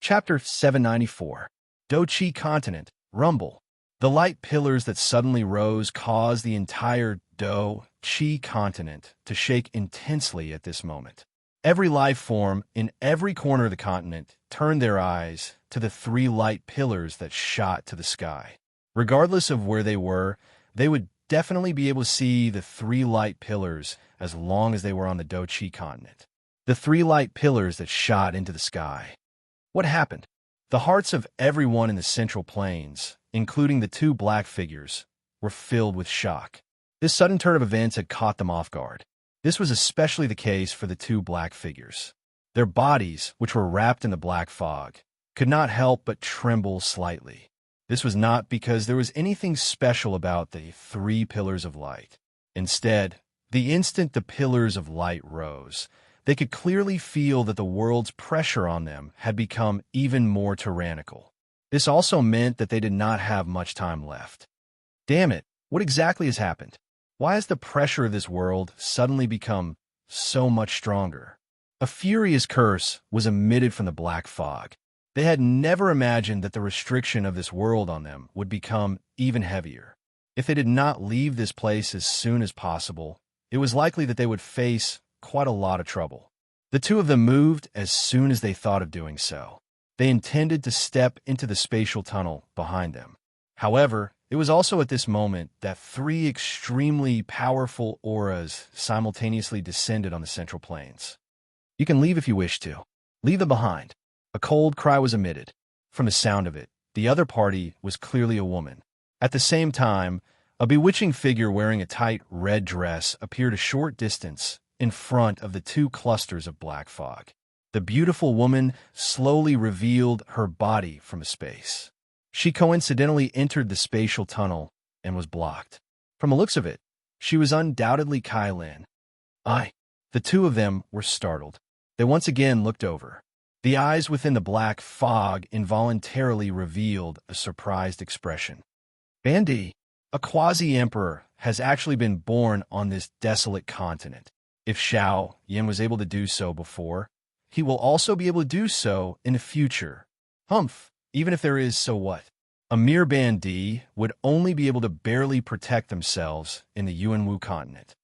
Chapter 794. Do-Chi Continent, Rumble. The light pillars that suddenly rose caused the entire Do-Chi continent to shake intensely at this moment. Every life form in every corner of the continent turned their eyes to the three light pillars that shot to the sky. Regardless of where they were, they would definitely be able to see the three light pillars as long as they were on the Do-Chi continent. The three light pillars that shot into the sky. What happened? The hearts of everyone in the Central Plains, including the two black figures, were filled with shock. This sudden turn of events had caught them off guard. This was especially the case for the two black figures. Their bodies, which were wrapped in the black fog, could not help but tremble slightly. This was not because there was anything special about the three pillars of light. Instead, the instant the pillars of light rose, they could clearly feel that the world's pressure on them had become even more tyrannical. This also meant that they did not have much time left. Damn it, what exactly has happened? Why has the pressure of this world suddenly become so much stronger? A furious curse was emitted from the black fog. They had never imagined that the restriction of this world on them would become even heavier. If they did not leave this place as soon as possible, it was likely that they would face quite a lot of trouble. The two of them moved as soon as they thought of doing so. They intended to step into the spatial tunnel behind them. However, it was also at this moment that three extremely powerful auras simultaneously descended on the Central Plains. You can leave if you wish to. Leave them behind. A cold cry was emitted. From the sound of it, the other party was clearly a woman. At the same time, a bewitching figure wearing a tight red dress appeared a short distance in front of the two clusters of black fog. The beautiful woman slowly revealed her body from a space. She coincidentally entered the spatial tunnel and was blocked. From the looks of it, she was undoubtedly Kai Lin. The two of them were startled. They once again looked over. The eyes within the black fog involuntarily revealed a surprised expression. Bandi, a quasi-emperor, has actually been born on this desolate continent. If Xiao Yin was able to do so before, he will also be able to do so in the future. Humph, even if there is, so what? A mere Bandi would only be able to barely protect themselves in the Yuanwu continent.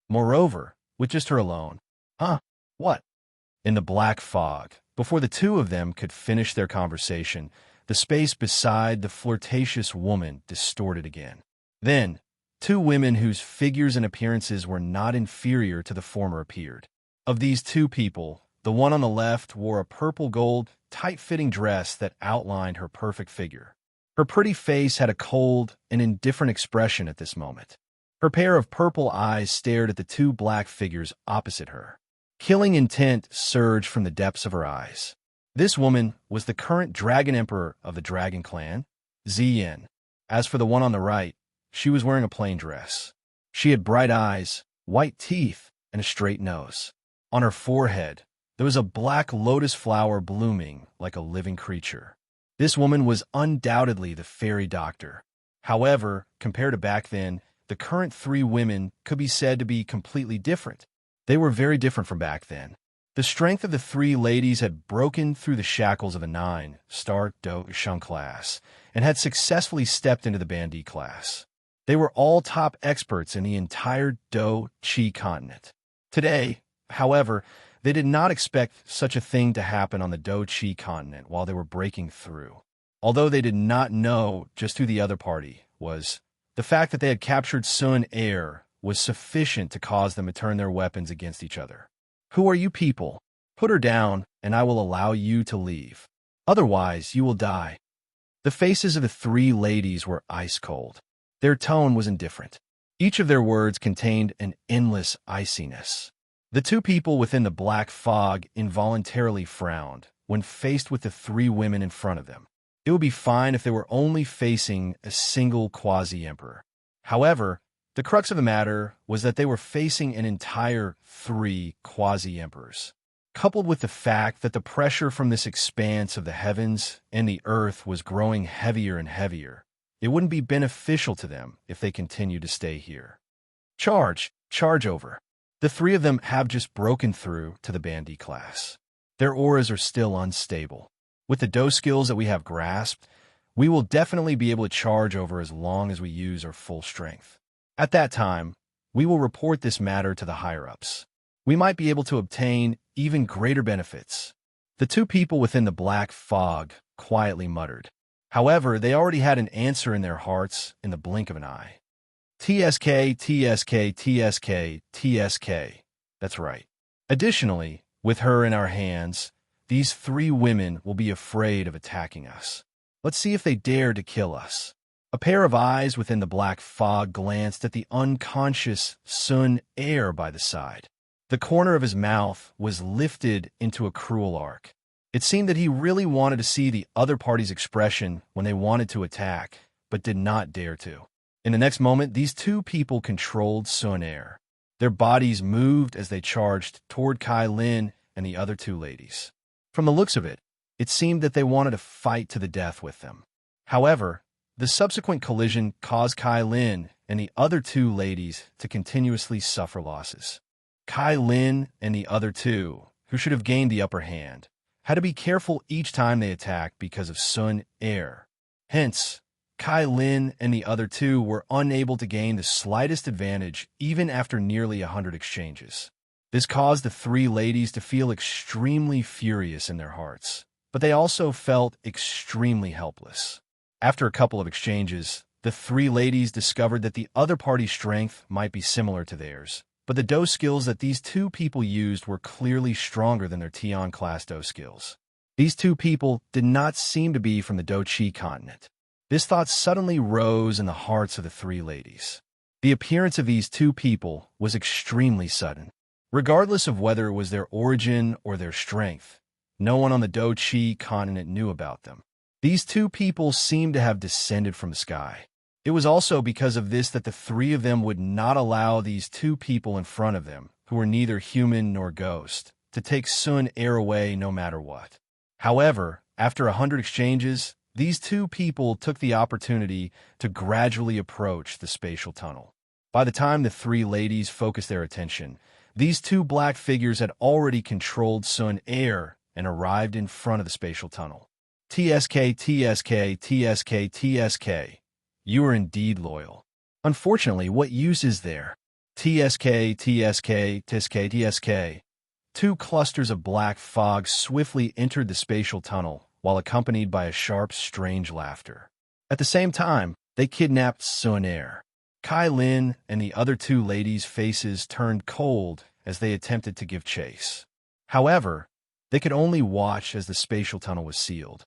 Moreover, with just her alone. What? In the black fog, before the two of them could finish their conversation, the space beside the flirtatious woman distorted again. Then, two women whose figures and appearances were not inferior to the former appeared. Of these two people, the one on the left wore a purple-gold, tight-fitting dress that outlined her perfect figure. Her pretty face had a cold and indifferent expression at this moment. Her pair of purple eyes stared at the two black figures opposite her. Killing intent surged from the depths of her eyes. This woman was the current Dragon Emperor of the Dragon Clan, Ziyin. As for the one on the right, she was wearing a plain dress. She had bright eyes, white teeth, and a straight nose. On her forehead, there was a black lotus flower blooming like a living creature. This woman was undoubtedly the fairy doctor. However, compared to back then, the current three women could be said to be completely different. They were very different from back then. The strength of the three ladies had broken through the shackles of the 9-star Do-Shun class and had successfully stepped into the Bandi class. They were all top experts in the entire Do-Chi continent. Today, however, they did not expect such a thing to happen on the Do-Chi continent while they were breaking through. Although they did not know just who the other party was, the fact that they had captured Sun Air was sufficient to cause them to turn their weapons against each other. Who are you people? Put her down, and I will allow you to leave. Otherwise, you will die. The faces of the three ladies were ice cold. Their tone was indifferent. Each of their words contained an endless iciness. The two people within the black fog involuntarily frowned when faced with the three women in front of them. It would be fine if they were only facing a single quasi-emperor. However, the crux of the matter was that they were facing an entire three quasi-emperors. Coupled with the fact that the pressure from this expanse of the heavens and the earth was growing heavier and heavier, it wouldn't be beneficial to them if they continued to stay here. Charge over. The three of them have just broken through to the Bandi class. Their auras are still unstable. With the Do skills that we have grasped, we will definitely be able to charge over as long as we use our full strength. At that time, we will report this matter to the higher-ups. We might be able to obtain even greater benefits. The two people within the black fog quietly muttered. However, they already had an answer in their hearts in the blink of an eye. TSK, TSK, TSK, TSK. That's right. Additionally, with her in our hands, these three women will be afraid of attacking us. Let's see if they dare to kill us. A pair of eyes within the black fog glanced at the unconscious Sun Air by the side. The corner of his mouth was lifted into a cruel arc. It seemed that he really wanted to see the other party's expression when they wanted to attack, but did not dare to. In the next moment, these two people controlled Sun Air. Their bodies moved as they charged toward Kai Lin and the other two ladies. From the looks of it, it seemed that they wanted to fight to the death with them. However, the subsequent collision caused Kai Lin and the other two ladies to continuously suffer losses. Kai Lin and the other two, who should have gained the upper hand, had to be careful each time they attacked because of Sun Air. Hence, Kai Lin and the other two were unable to gain the slightest advantage even after nearly 100 exchanges. This caused the three ladies to feel extremely furious in their hearts, but they also felt extremely helpless. After a couple of exchanges, the three ladies discovered that the other party's strength might be similar to theirs, but the Do skills that these two people used were clearly stronger than their Tian class Do skills. These two people did not seem to be from the Do Chi continent. This thought suddenly rose in the hearts of the three ladies. The appearance of these two people was extremely sudden. Regardless of whether it was their origin or their strength, no one on the Do Chi continent knew about them. These two people seemed to have descended from the sky. It was also because of this that the three of them would not allow these two people in front of them, who were neither human nor ghost, to take Sun Air away no matter what. However, after 100 exchanges, these two people took the opportunity to gradually approach the spatial tunnel. By the time the three ladies focused their attention, these two black figures had already controlled Sun Air and arrived in front of the spatial tunnel. TSK, TSK, TSK, TSK. You are indeed loyal. Unfortunately, what use is there? TSK, TSK, TSK, TSK. Two clusters of black fog swiftly entered the spatial tunnel, while accompanied by a sharp, strange laughter. At the same time, they kidnapped Sun Air. Kai Lin and the other two ladies' faces turned cold as they attempted to give chase. However, they could only watch as the spatial tunnel was sealed.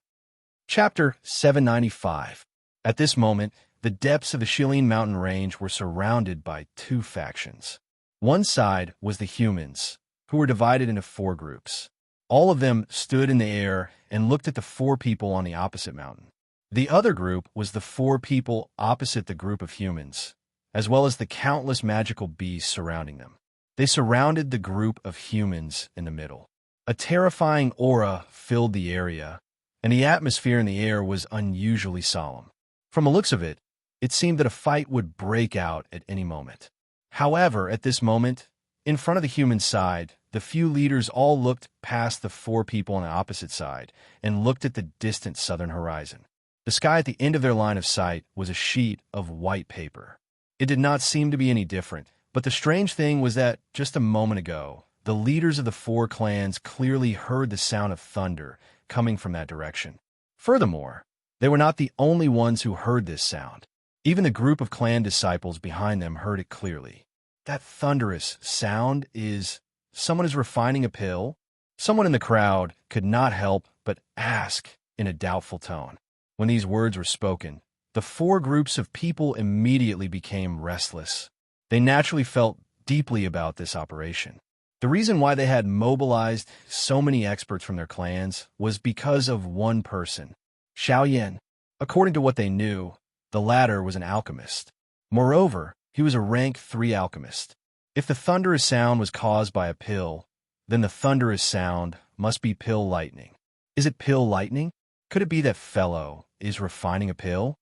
Chapter 795. At this moment, the depths of the Shilin mountain range were surrounded by two factions. One side was the humans, who were divided into four groups. All of them stood in the air and looked at the four people on the opposite mountain. The other group was the four people opposite the group of humans, as well as the countless magical beasts surrounding them. They surrounded the group of humans in the middle. A terrifying aura filled the area, and the atmosphere in the air was unusually solemn. From the looks of it, it seemed that a fight would break out at any moment. However, at this moment, in front of the human side, the few leaders all looked past the four people on the opposite side and looked at the distant southern horizon. The sky at the end of their line of sight was a sheet of white paper. It did not seem to be any different, but the strange thing was that, just a moment ago, the leaders of the four clans clearly heard the sound of thunder coming from that direction. Furthermore, they were not the only ones who heard this sound. Even the group of clan disciples behind them heard it clearly. That thunderous sound someone is refining a pill? Someone in the crowd could not help but ask in a doubtful tone. When these words were spoken, the four groups of people immediately became restless. They naturally felt deeply about this operation. The reason why they had mobilized so many experts from their clans was because of one person, Xiao Yan. According to what they knew, the latter was an alchemist. Moreover, he was a rank 3 alchemist. If the thunderous sound was caused by a pill, then the thunderous sound must be pill lightning. Is it pill lightning? Could it be that fellow is refining a pill?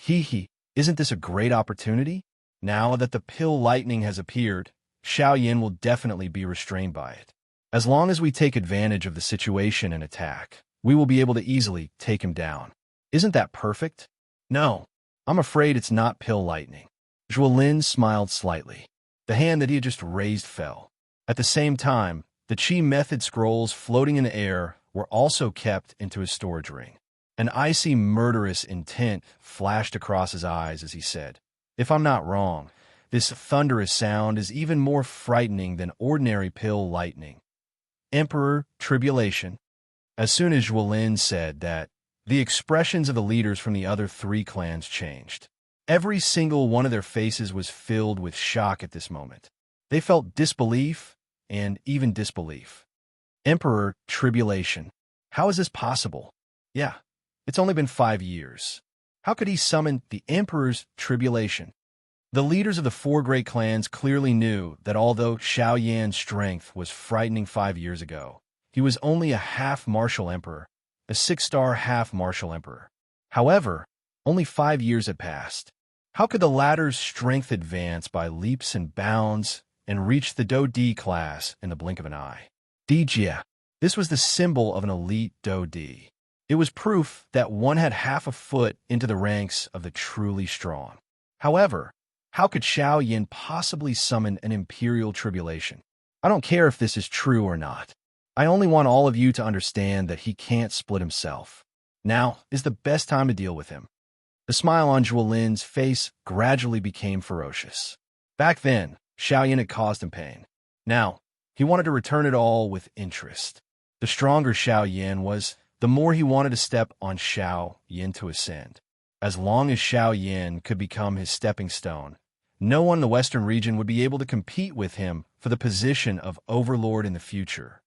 Isn't this a great opportunity? Now that the pill lightning has appeared, Xiao Yan will definitely be restrained by it. As long as we take advantage of the situation and attack, we will be able to easily take him down. Isn't that perfect? No, I'm afraid it's not pill lightning. Zhuolin smiled slightly. The hand that he had just raised fell. At the same time, the Qi method scrolls floating in the air were also kept into his storage ring. An icy, murderous intent flashed across his eyes as he said, "If I'm not wrong, this thunderous sound is even more frightening than ordinary pill lightning." Emperor Tribulation. As soon as Zhuolin said that, the expressions of the leaders from the other three clans changed. Every single one of their faces was filled with shock at this moment. They felt disbelief and even disbelief. Emperor Tribulation. How is this possible? Yeah, it's only been 5 years. How could he summon the Emperor's Tribulation? The leaders of the four great clans clearly knew that although Xiao Yan's strength was frightening 5 years ago, he was only a half-martial emperor, a 6-star half-martial emperor. However, only 5 years had passed. How could the latter's strength advance by leaps and bounds and reach the Do D class in the blink of an eye? Dijia. This was the symbol of an elite Do D. It was proof that one had half a foot into the ranks of the truly strong. However, how could Xiao Yan possibly summon an imperial tribulation? I don't care if this is true or not. I only want all of you to understand that he can't split himself. Now is the best time to deal with him. The smile on Zhuolin's face gradually became ferocious. Back then, Xiao Yan had caused him pain. Now, he wanted to return it all with interest. The stronger Xiao Yan was, the more he wanted to step on Xiao Yan to ascend. As long as Xiao Yan could become his stepping stone, no one in the Western region would be able to compete with him for the position of overlord in the future.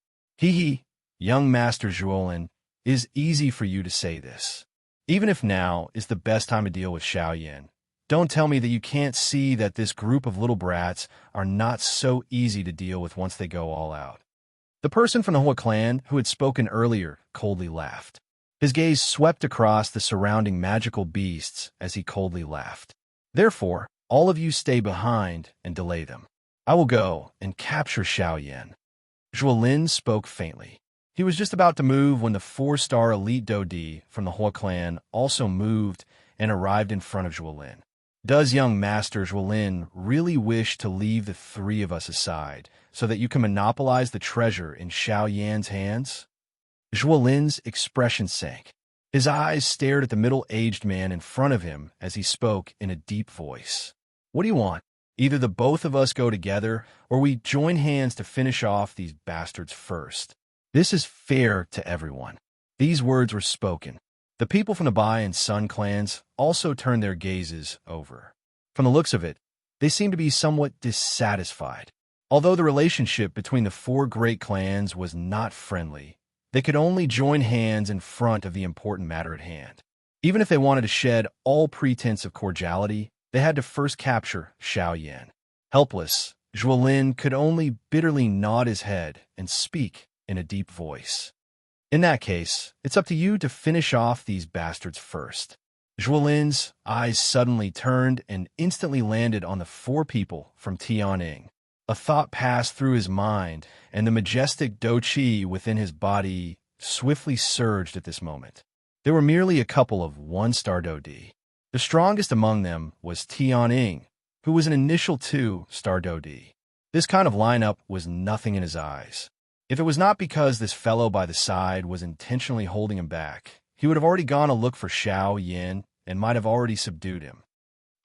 Young Master Zhuolin, it is easy for you to say this. Even if now is the best time to deal with Xiao Yan, don't tell me that you can't see that this group of little brats are not so easy to deal with once they go all out. The person from the Hua clan who had spoken earlier coldly laughed. His gaze swept across the surrounding magical beasts as he coldly laughed. Therefore, all of you stay behind and delay them. I will go and capture Xiao Yan. Zhuolin spoke faintly. He was just about to move when the 4-star elite Dodi from the Hua clan also moved and arrived in front of Zhuolin. Does young Master Zhuolin really wish to leave the three of us aside so that you can monopolize the treasure in Xiao Yan's hands? Zhuolin's expression sank. His eyes stared at the middle-aged man in front of him as he spoke in a deep voice. What do you want? Either the both of us go together, or we join hands to finish off these bastards first. This is fair to everyone. These words were spoken. The people from the Bai and Sun clans also turned their gazes over. From the looks of it, they seemed to be somewhat dissatisfied. Although the relationship between the four great clans was not friendly, they could only join hands in front of the important matter at hand. Even if they wanted to shed all pretense of cordiality, they had to first capture Xiao Yan. Helpless, Zhuolin could only bitterly nod his head and speak in a deep voice. In that case, it's up to you to finish off these bastards first. Zhuolin's eyes suddenly turned and instantly landed on the four people from Tianying. A thought passed through his mind, and the majestic Do Qi within his body swiftly surged at this moment. There were merely a couple of 1-star Dodi. The strongest among them was Tianying, who was an initial 2-star Dodi. This kind of lineup was nothing in his eyes. If it was not because this fellow by the side was intentionally holding him back, he would have already gone to look for Xiao Yan and might have already subdued him.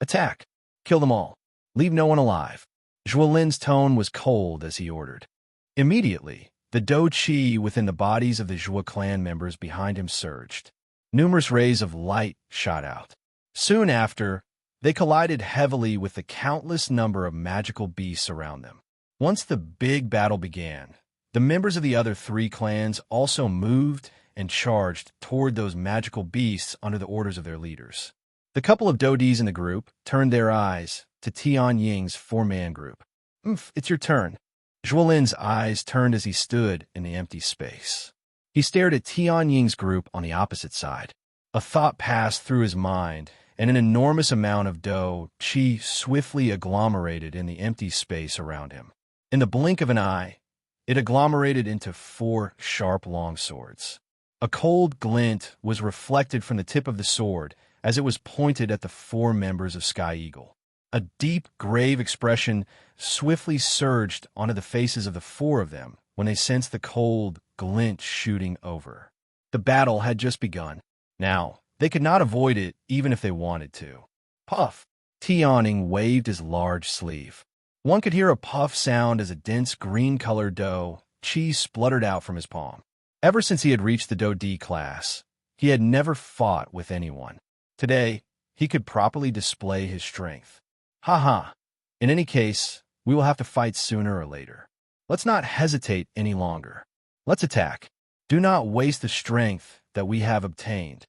Attack! Kill them all. Leave no one alive. Zhuolin's tone was cold as he ordered. Immediately, the Do Qi within the bodies of the Zhua clan members behind him surged. Numerous rays of light shot out. Soon after, they collided heavily with the countless number of magical beasts around them. Once the big battle began, the members of the other three clans also moved and charged toward those magical beasts under the orders of their leaders. The couple of Dodis in the group turned their eyes to Tianying's 4-man group. It's your turn. Zhuolin's eyes turned as he stood in the empty space. He stared at Tianying's group on the opposite side. A thought passed through his mind, and an enormous amount of Do Qi swiftly agglomerated in the empty space around him. In the blink of an eye, it agglomerated into 4 sharp long swords. A cold glint was reflected from the tip of the sword as it was pointed at the four members of Sky Eagle. A deep, grave expression swiftly surged onto the faces of the four of them when they sensed the cold glint shooting over. The battle had just begun. Now, they could not avoid it even if they wanted to. Puff! Tianing waved his large sleeve. One could hear a puff sound as a dense green-colored dough chi spluttered out from his palm. Ever since he had reached the Do D class, he had never fought with anyone. Today, he could properly display his strength. Ha. In any case, we will have to fight sooner or later. Let's not hesitate any longer. Let's attack. Do not waste the strength that we have obtained.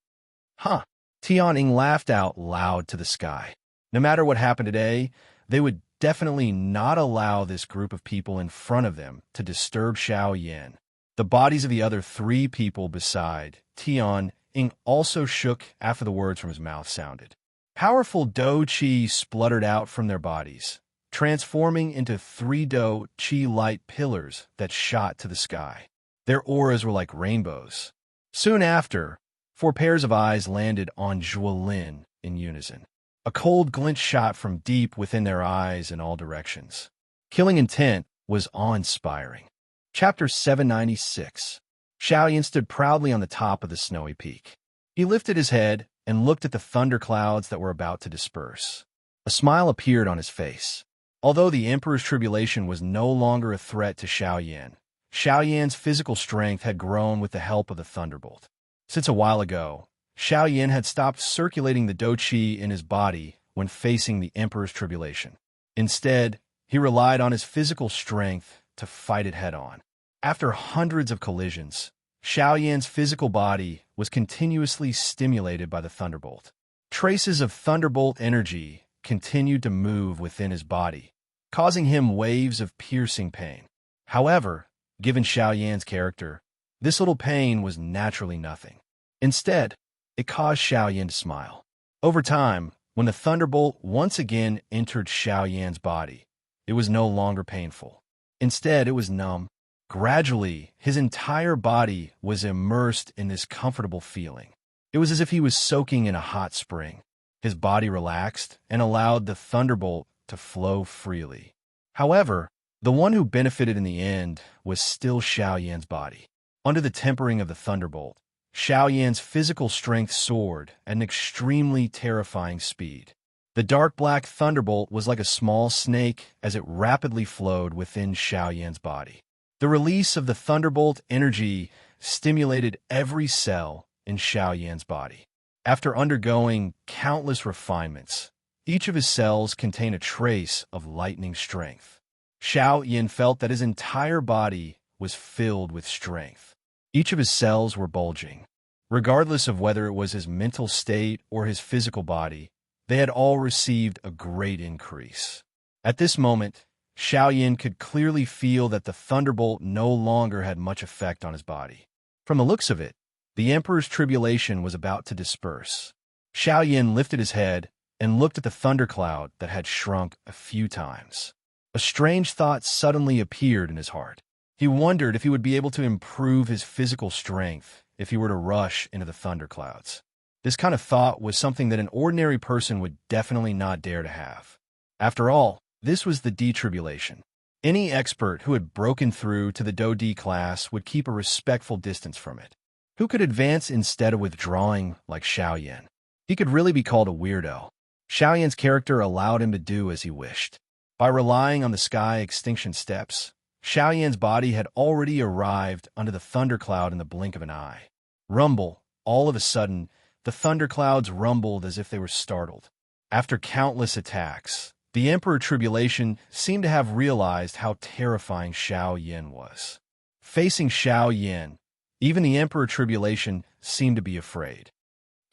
Huh. Tianing laughed out loud to the sky. No matter what happened today, they would definitely not allow this group of people in front of them to disturb Xiao Yan. The bodies of the other three people beside Tianing also shook after the words from his mouth sounded. Powerful Do Chi spluttered out from their bodies, transforming into three Do Chi light pillars that shot to the sky. Their auras were like rainbows. Soon after, 4 pairs of eyes landed on Zhuolin in unison. A cold glint shot from deep within their eyes in all directions. Killing intent was awe-inspiring. Chapter 796. Xiaoyan stood proudly on the top of the snowy peak. He lifted his head and looked at the thunderclouds that were about to disperse. A smile appeared on his face. Although the Emperor's tribulation was no longer a threat to Xiaoyan, Xiaoyan's physical strength had grown with the help of the thunderbolt. Since a while ago, Xiaoyan had stopped circulating the Do Chi in his body when facing the Emperor's tribulation. Instead, he relied on his physical strength to fight it head-on. After hundreds of collisions, Xiaoyan's physical body was continuously stimulated by the thunderbolt. Traces of thunderbolt energy continued to move within his body, causing him waves of piercing pain. However, given Xiaoyan's character, this little pain was naturally nothing. Instead, it caused Xiaoyan to smile. Over time, when the thunderbolt once again entered Xiaoyan's body, it was no longer painful. Instead, it was numb. Gradually, his entire body was immersed in this comfortable feeling. It was as if he was soaking in a hot spring. His body relaxed and allowed the thunderbolt to flow freely. However, the one who benefited in the end was still Xiaoyan's body. Under the tempering of the thunderbolt, Xiaoyan's physical strength soared at an extremely terrifying speed. The dark black thunderbolt was like a small snake as it rapidly flowed within Xiaoyan's body. The release of the thunderbolt energy stimulated every cell in Xiaoyan's body. After undergoing countless refinements, each of his cells contained a trace of lightning strength. Xiaoyan felt that his entire body was filled with strength. Each of his cells were bulging. Regardless of whether it was his mental state or his physical body, they had all received a great increase. At this moment, Xiaoyan could clearly feel that the thunderbolt no longer had much effect on his body. From the looks of it, the Emperor's tribulation was about to disperse. Xiaoyan lifted his head and looked at the thundercloud that had shrunk a few times. A strange thought suddenly appeared in his heart. He wondered if he would be able to improve his physical strength if he were to rush into the thunderclouds. This kind of thought was something that an ordinary person would definitely not dare to have. After all, this was the D-tribulation. Any expert who had broken through to the Do D class would keep a respectful distance from it. Who could advance instead of withdrawing like Xiaoyan? He could really be called a weirdo. Xiaoyan's character allowed him to do as he wished. By relying on the sky extinction steps, Xiaoyan's body had already arrived under the thundercloud in the blink of an eye. Rumble! All of a sudden, the thunderclouds rumbled as if they were startled. After countless attacks, the Emperor Tribulation seemed to have realized how terrifying Xiaoyan was. Facing Xiaoyan, even the Emperor Tribulation seemed to be afraid.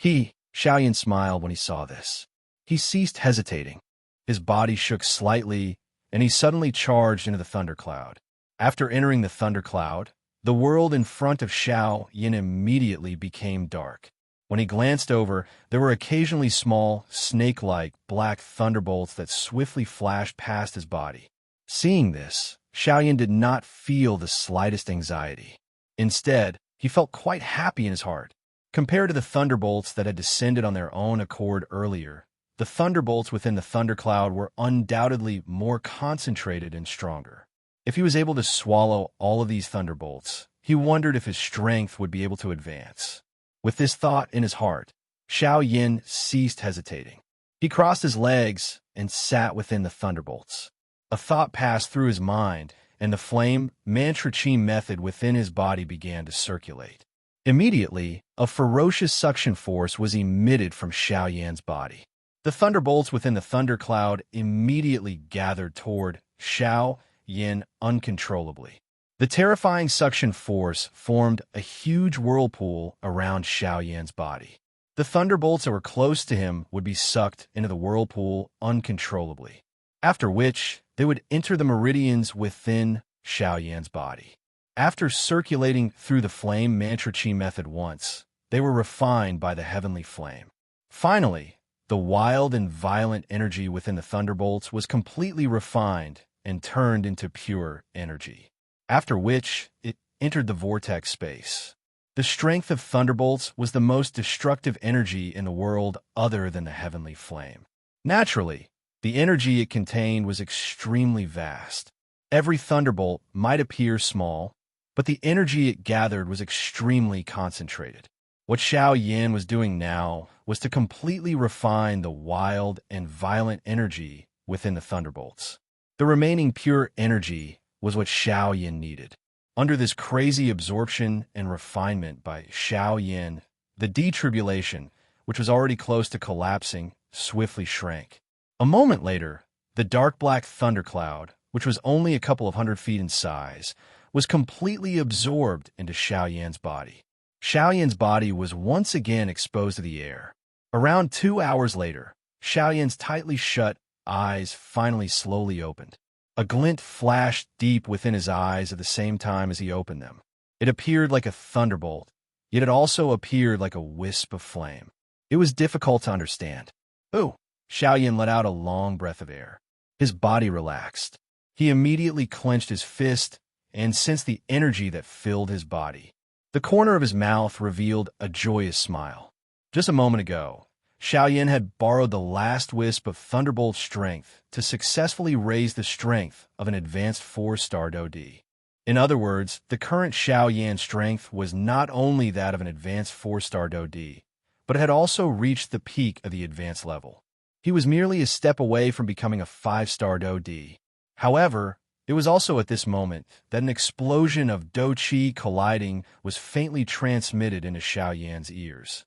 Xiaoyan smiled when he saw this. He ceased hesitating. His body shook slightly, and he suddenly charged into the thundercloud. After entering the thundercloud, the world in front of Xiaoyan immediately became dark. When he glanced over, there were occasionally small, snake-like black thunderbolts that swiftly flashed past his body. Seeing this, Xiaoyan did not feel the slightest anxiety. Instead, he felt quite happy in his heart. Compared to the thunderbolts that had descended on their own accord earlier, the thunderbolts within the thundercloud were undoubtedly more concentrated and stronger. If he was able to swallow all of these thunderbolts, he wondered if his strength would be able to advance. With this thought in his heart, Xiao Yin ceased hesitating. He crossed his legs and sat within the thunderbolts. A thought passed through his mind, and the flame mantra chi method within his body began to circulate. Immediately, a ferocious suction force was emitted from Xiao Yan's body. The thunderbolts within the thundercloud immediately gathered toward Xiao Yin uncontrollably. The terrifying suction force formed a huge whirlpool around Xiao Yan's body. The thunderbolts that were close to him would be sucked into the whirlpool uncontrollably, after which they would enter the meridians within Xiao Yan's body. After circulating through the flame mantra chi method once, they were refined by the heavenly flame. Finally, the wild and violent energy within the thunderbolts was completely refined and turned into pure energy, after which it entered the vortex space. The strength of thunderbolts was the most destructive energy in the world other than the heavenly flame. Naturally, the energy it contained was extremely vast. Every thunderbolt might appear small, but the energy it gathered was extremely concentrated. What Xiao Yin was doing now was to completely refine the wild and violent energy within the thunderbolts. The remaining pure energy was what Xiao Yin needed. Under this crazy absorption and refinement by Xiao Yin, the detribulation, which was already close to collapsing, swiftly shrank. A moment later, the dark black thundercloud, which was only a couple of 100 feet in size, was completely absorbed into Xiao Yan's body. Xiao Yan's body was once again exposed to the air. Around 2 hours later, Xiao Yan's tightly shut eyes finally slowly opened. A glint flashed deep within his eyes at the same time as he opened them. It appeared like a thunderbolt, yet it also appeared like a wisp of flame. It was difficult to understand. "Ooh!" Xiao Yan let out a long breath of air. His body relaxed. He immediately clenched his fist and sensed the energy that filled his body. The corner of his mouth revealed a joyous smile. Just a moment ago, Xiao Yan had borrowed the last wisp of thunderbolt strength to successfully raise the strength of an advanced 4-star Do-D. In other words, the current Xiao Yan strength was not only that of an advanced 4-star Do-D, but it had also reached the peak of the advanced level. He was merely a step away from becoming a 5-star Do-D. However, it was also at this moment that an explosion of Do-Chi colliding was faintly transmitted into Xiao Yan's ears.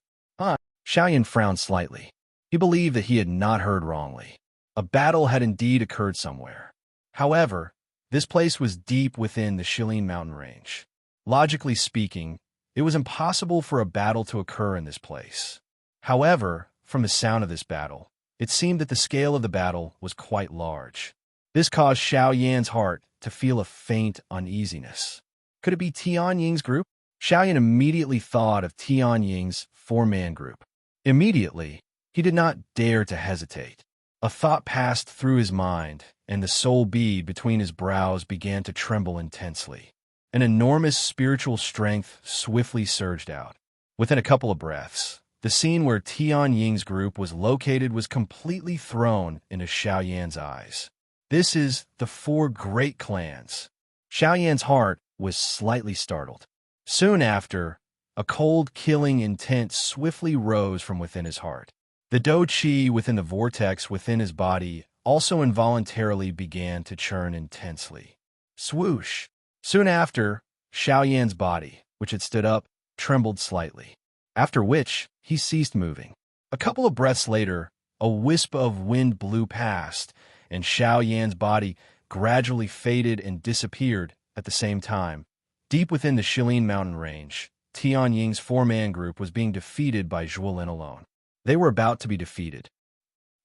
Xiao Yan frowned slightly. He believed that he had not heard wrongly. A battle had indeed occurred somewhere. However, this place was deep within the Shilin mountain range. Logically speaking, it was impossible for a battle to occur in this place. However, from the sound of this battle, it seemed that the scale of the battle was quite large. This caused Xiao Yan's heart to feel a faint uneasiness. Could it be Tian Ying's group? Xiao Yan immediately thought of Tian Ying's 4-man group. Immediately, he did not dare to hesitate. A thought passed through his mind, and the soul bead between his brows began to tremble intensely. An enormous spiritual strength swiftly surged out. Within a couple of breaths, the scene where Tian Ying's group was located was completely thrown into Xiao Yan's eyes. This is the 4 great clans. Xiao Yan's heart was slightly startled. Soon after, a cold, killing intent swiftly rose from within his heart. The Do-Chi within the vortex within his body also involuntarily began to churn intensely. Swoosh! Soon after, Xiao Yan's body, which had stood up, trembled slightly, after which he ceased moving. A couple of breaths later, a wisp of wind blew past, and Xiao Yan's body gradually faded and disappeared at the same time. Deep within the Shilin mountain range, Tian Ying's 4-man group was being defeated by Zhuolin alone. They were about to be defeated.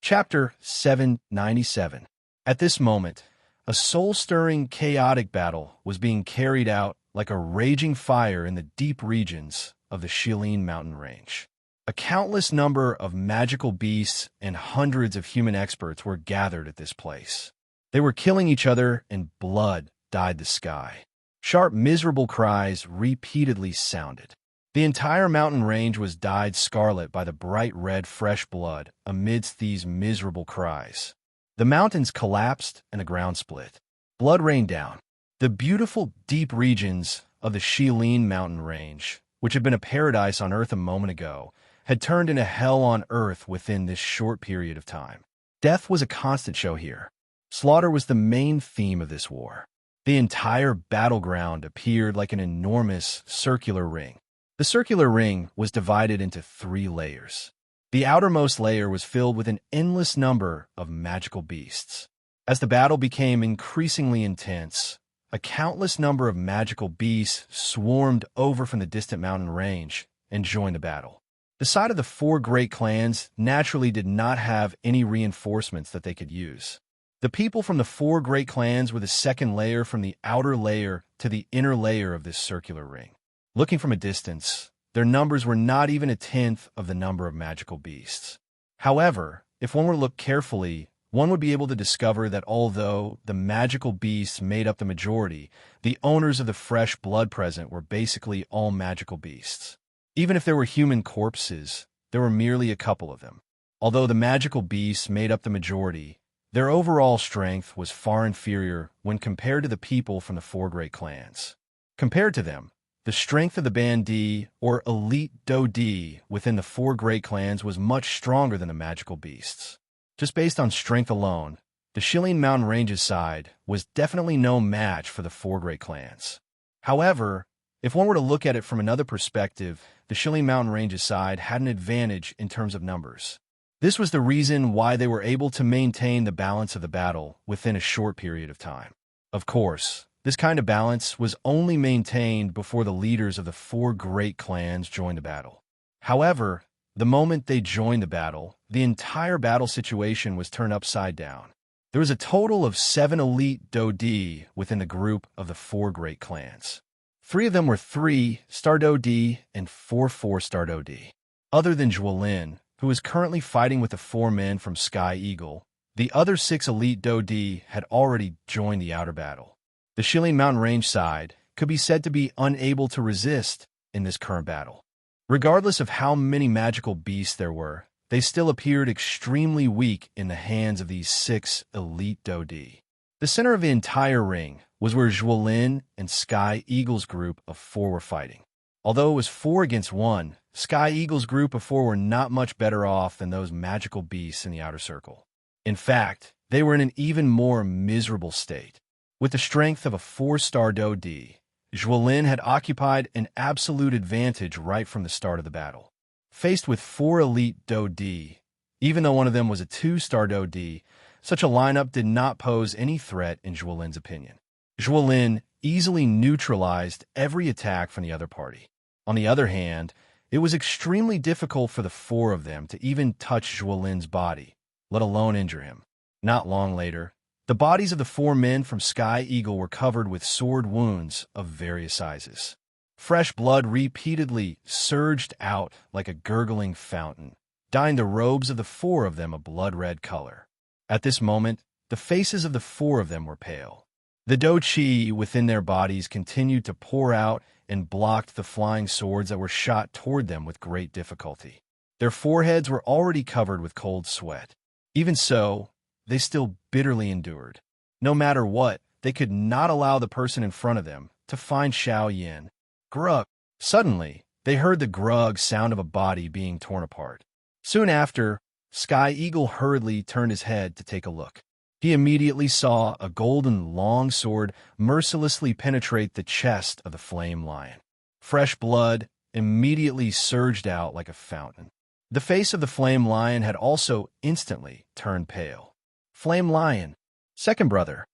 Chapter 797. At this moment, a soul-stirring, chaotic battle was being carried out like a raging fire in the deep regions of the Shilin mountain range. A countless number of magical beasts and hundreds of human experts were gathered at this place. They were killing each other, and blood dyed the sky. Sharp, miserable cries repeatedly sounded. The entire mountain range was dyed scarlet by the bright red fresh blood amidst these miserable cries. The mountains collapsed and the ground split. Blood rained down. The beautiful, deep regions of the Shilin mountain range, which had been a paradise on Earth a moment ago, had turned into hell on Earth within this short period of time. Death was a constant show here. Slaughter was the main theme of this war. The entire battleground appeared like an enormous circular ring. The circular ring was divided into 3 layers. The outermost layer was filled with an endless number of magical beasts. As the battle became increasingly intense, a countless number of magical beasts swarmed over from the distant mountain range and joined the battle. The side of the 4 great clans naturally did not have any reinforcements that they could use. The people from the 4 great clans were the second layer from the outer layer to the inner layer of this circular ring. Looking from a distance, their numbers were not even a tenth of the number of magical beasts. However, if one were to look carefully, one would be able to discover that although the magical beasts made up the majority, the owners of the fresh blood present were basically all magical beasts. Even if there were human corpses, there were merely a couple of them. Although the magical beasts made up the majority, their overall strength was far inferior when compared to the people from the 4 great clans. Compared to them, the strength of the Bandi, or elite Dodi, within the 4 great clans was much stronger than the magical beasts. Just based on strength alone, the Shilin Mountain Range's side was definitely no match for the 4 great clans. However, if one were to look at it from another perspective, the Shilin Mountain Range's side had an advantage in terms of numbers. This was the reason why they were able to maintain the balance of the battle within a short period of time. Of course, this kind of balance was only maintained before the leaders of the 4 great clans joined the battle. However, the moment they joined the battle, the entire battle situation was turned upside down. There was a total of 7 elite Dodi within the group of the 4 great clans. 3 of them were 3-star Dodi and 4 4-star Dodi. Other than Zhuolin, who is currently fighting with the 4 men from Sky Eagle, the other 6 elite Dodi had already joined the outer battle. The Shilin Mountain Range side could be said to be unable to resist in this current battle. Regardless of how many magical beasts there were, they still appeared extremely weak in the hands of these 6 elite Dodi. The center of the entire ring was where Zhuolin and Sky Eagle's group of 4 were fighting. Although it was 4 against 1, Sky Eagle's group of 4 were not much better off than those magical beasts in the outer circle. In fact, they were in an even more miserable state. With the strength of a 4-star Dodi, Zhuolin had occupied an absolute advantage right from the start of the battle. Faced with 4 elite Dodi, even though one of them was a 2-star Dodi, such a lineup did not pose any threat in Zhuolin's opinion. Zhuolin easily neutralized every attack from the other party. On the other hand, it was extremely difficult for the 4 of them to even touch Zhuolin's body, let alone injure him. Not long later, the bodies of the 4 men from Sky Eagle were covered with sword wounds of various sizes. Fresh blood repeatedly surged out like a gurgling fountain, dyeing the robes of the 4 of them a blood-red color. At this moment, the faces of the 4 of them were pale. The Do Chi within their bodies continued to pour out and blocked the flying swords that were shot toward them with great difficulty. Their foreheads were already covered with cold sweat. Even so, they still bitterly endured. No matter what, they could not allow the person in front of them to find Xiao Yin. Grug! Suddenly, they heard the grug sound of a body being torn apart. Soon after, Sky Eagle hurriedly turned his head to take a look. He immediately saw a golden long sword mercilessly penetrate the chest of the flame lion. Fresh blood immediately surged out like a fountain. The face of the flame lion had also instantly turned pale. Flame lion, second brother.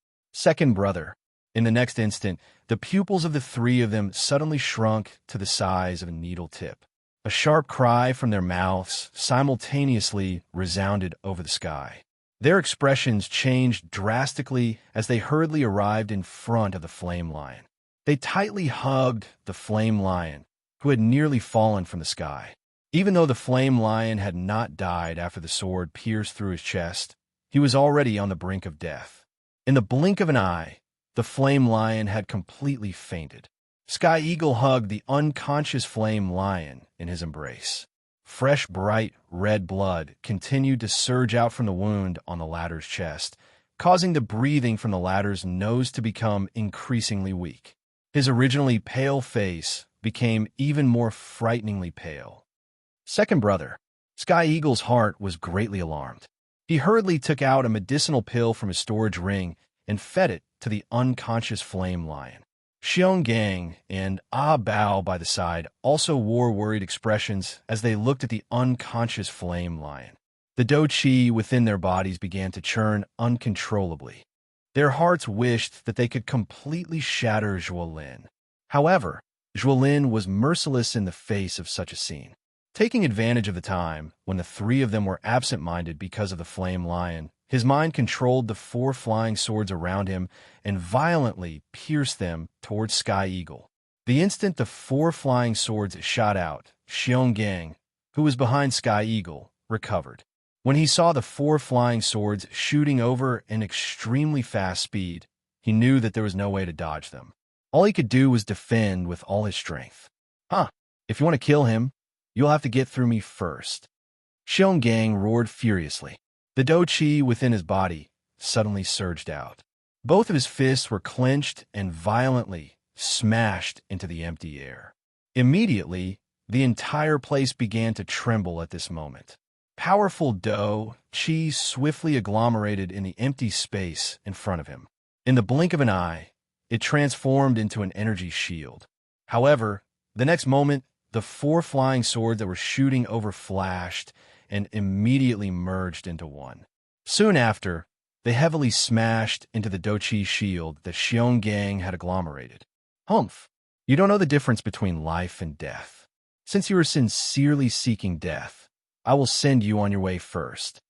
In the next instant, the pupils of the 3 of them suddenly shrunk to the size of a needle tip. A sharp cry from their mouths simultaneously resounded over the sky. Their expressions changed drastically as they hurriedly arrived in front of the flame lion. They tightly hugged the flame lion, who had nearly fallen from the sky. Even though the flame lion had not died after the sword pierced through his chest, he was already on the brink of death. In the blink of an eye, the The flame lion had completely fainted. Sky Eagle hugged the unconscious flame lion in his embrace. Fresh, bright red blood continued to surge out from the wound on the latter's chest, causing the breathing from the latter's nose to become increasingly weak. His originally pale face became even more frighteningly pale. Second brother, Sky Eagle's heart was greatly alarmed. He hurriedly took out a medicinal pill from his storage ring and fed it to the unconscious flame lion. Xionggang and Ah Bao by the side also wore worried expressions as they looked at the unconscious flame lion. The dou qi within their bodies began to churn uncontrollably. Their hearts wished that they could completely shatter Zhuolin. However, Zhuolin was merciless in the face of such a scene. Taking advantage of the time when the three of them were absent-minded because of the flame lion, his mind controlled the 4 flying swords around him and violently pierced them towards Sky Eagle. The instant the 4 flying swords shot out, Xionggang, who was behind Sky Eagle, recovered. When he saw the 4 flying swords shooting over an extremely fast speed, he knew that there was no way to dodge them. All he could do was defend with all his strength. If you want to kill him, you'll have to get through me first. Xionggang roared furiously. The dou qi within his body suddenly surged out. Both of his fists were clenched and violently smashed into the empty air. Immediately, the entire place began to tremble at this moment. Powerful dou qi swiftly agglomerated in the empty space in front of him. In the blink of an eye, it transformed into an energy shield. However, the next moment, the 4 flying swords that were shooting over flashed and immediately merged into one. Soon after, they heavily smashed into the dou qi shield that Xionggang had agglomerated. Humph, you don't know the difference between life and death. Since you are sincerely seeking death, I will send you on your way first.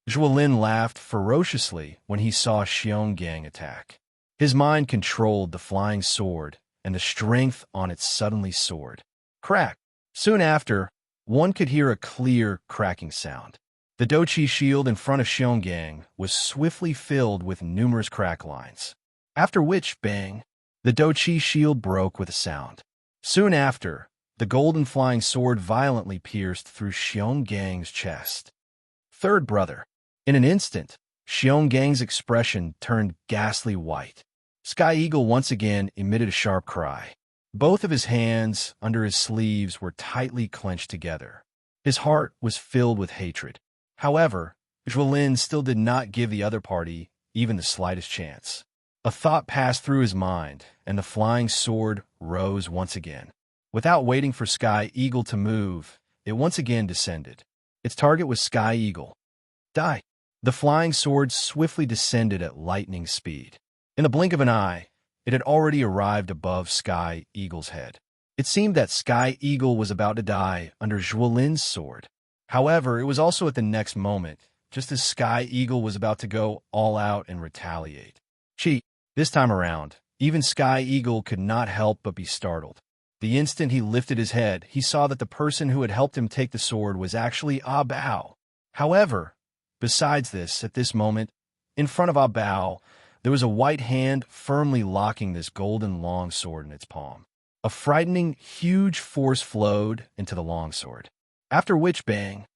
Zhuolin laughed ferociously when he saw Xionggang attack. His mind controlled the flying sword, and the strength on it suddenly soared. Crack! Soon after, one could hear a clear, cracking sound. The dou qi shield in front of Xionggang was swiftly filled with numerous crack lines. After which, bang, the dou qi shield broke with a sound. Soon after, the golden flying sword violently pierced through Xiongang's chest. Third brother. In an instant, Xiongang's expression turned ghastly white. Sky Eagle once again emitted a sharp cry. Both of his hands under his sleeves were tightly clenched together. His heart was filled with hatred. However, Zhuolin still did not give the other party even the slightest chance. A thought passed through his mind, and the flying sword rose once again. Without waiting for Sky Eagle to move, it once again descended. Its target was Sky Eagle. Die! The flying sword swiftly descended at lightning speed. In the blink of an eye, it had already arrived above Sky Eagle's head. It seemed that Sky Eagle was about to die under Zhuolin's sword. However, it was also at the next moment, just as Sky Eagle was about to go all out and retaliate. This time around, even Sky Eagle could not help but be startled. The instant he lifted his head, he saw that the person who had helped him take the sword was actually Ah Bao. However, besides this, at this moment, in front of Ah Bao, there was a white hand firmly locking this golden longsword in its palm. A frightening, huge force flowed into the longsword. After which, bang.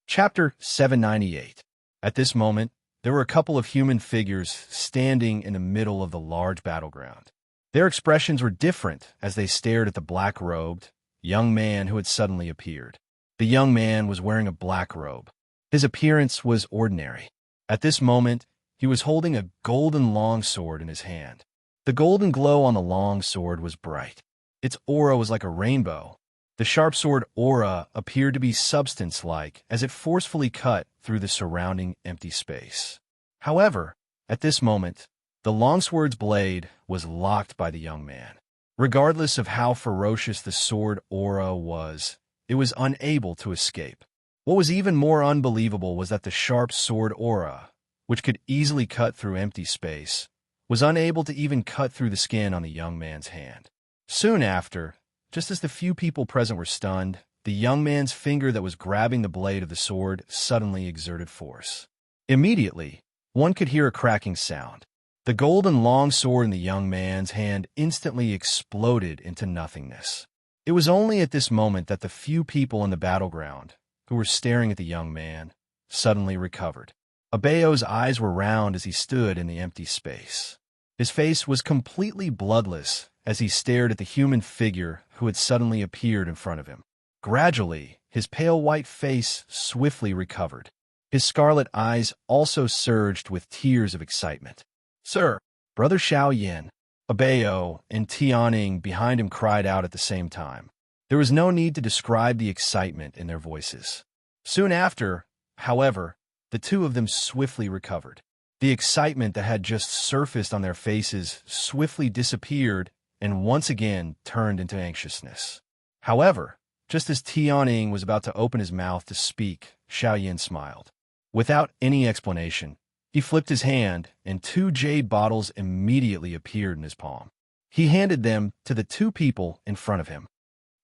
Chapter 798. At this moment, there were a couple of human figures standing in the middle of the large battleground. Their expressions were different as they stared at the black-robed young man who had suddenly appeared. The young man was wearing a black robe. His appearance was ordinary. At this moment, he was holding a golden longsword in his hand. The golden glow on the longsword was bright. Its aura was like a rainbow. The sharp sword aura appeared to be substance-like as it forcefully cut through the surrounding empty space. However, at this moment, the longsword's blade was locked by the young man. Regardless of how ferocious the sword aura was, it was unable to escape. What was even more unbelievable was that the sharp sword aura, which could easily cut through empty space, was unable to even cut through the skin on the young man's hand. Soon after, just as the few people present were stunned, the young man's finger that was grabbing the blade of the sword suddenly exerted force. Immediately, one could hear a cracking sound. The golden longsword in the young man's hand instantly exploded into nothingness. It was only at this moment that the few people in the battleground, who were staring at the young man, suddenly recovered. Abeo's eyes were round as he stood in the empty space. His face was completely bloodless as he stared at the human figure who had suddenly appeared in front of him. Gradually, his pale white face swiftly recovered. His scarlet eyes also surged with tears of excitement. "Sir!" Brother Xiaoyan, Abeo, and Tianing behind him cried out at the same time. There was no need to describe the excitement in their voices. Soon after, however, the two of them swiftly recovered. The excitement that had just surfaced on their faces swiftly disappeared and once again turned into anxiousness. However, just as Tianing was about to open his mouth to speak, Xiaoyan smiled. Without any explanation, he flipped his hand, and 2 jade bottles immediately appeared in his palm. He handed them to the 2 people in front of him.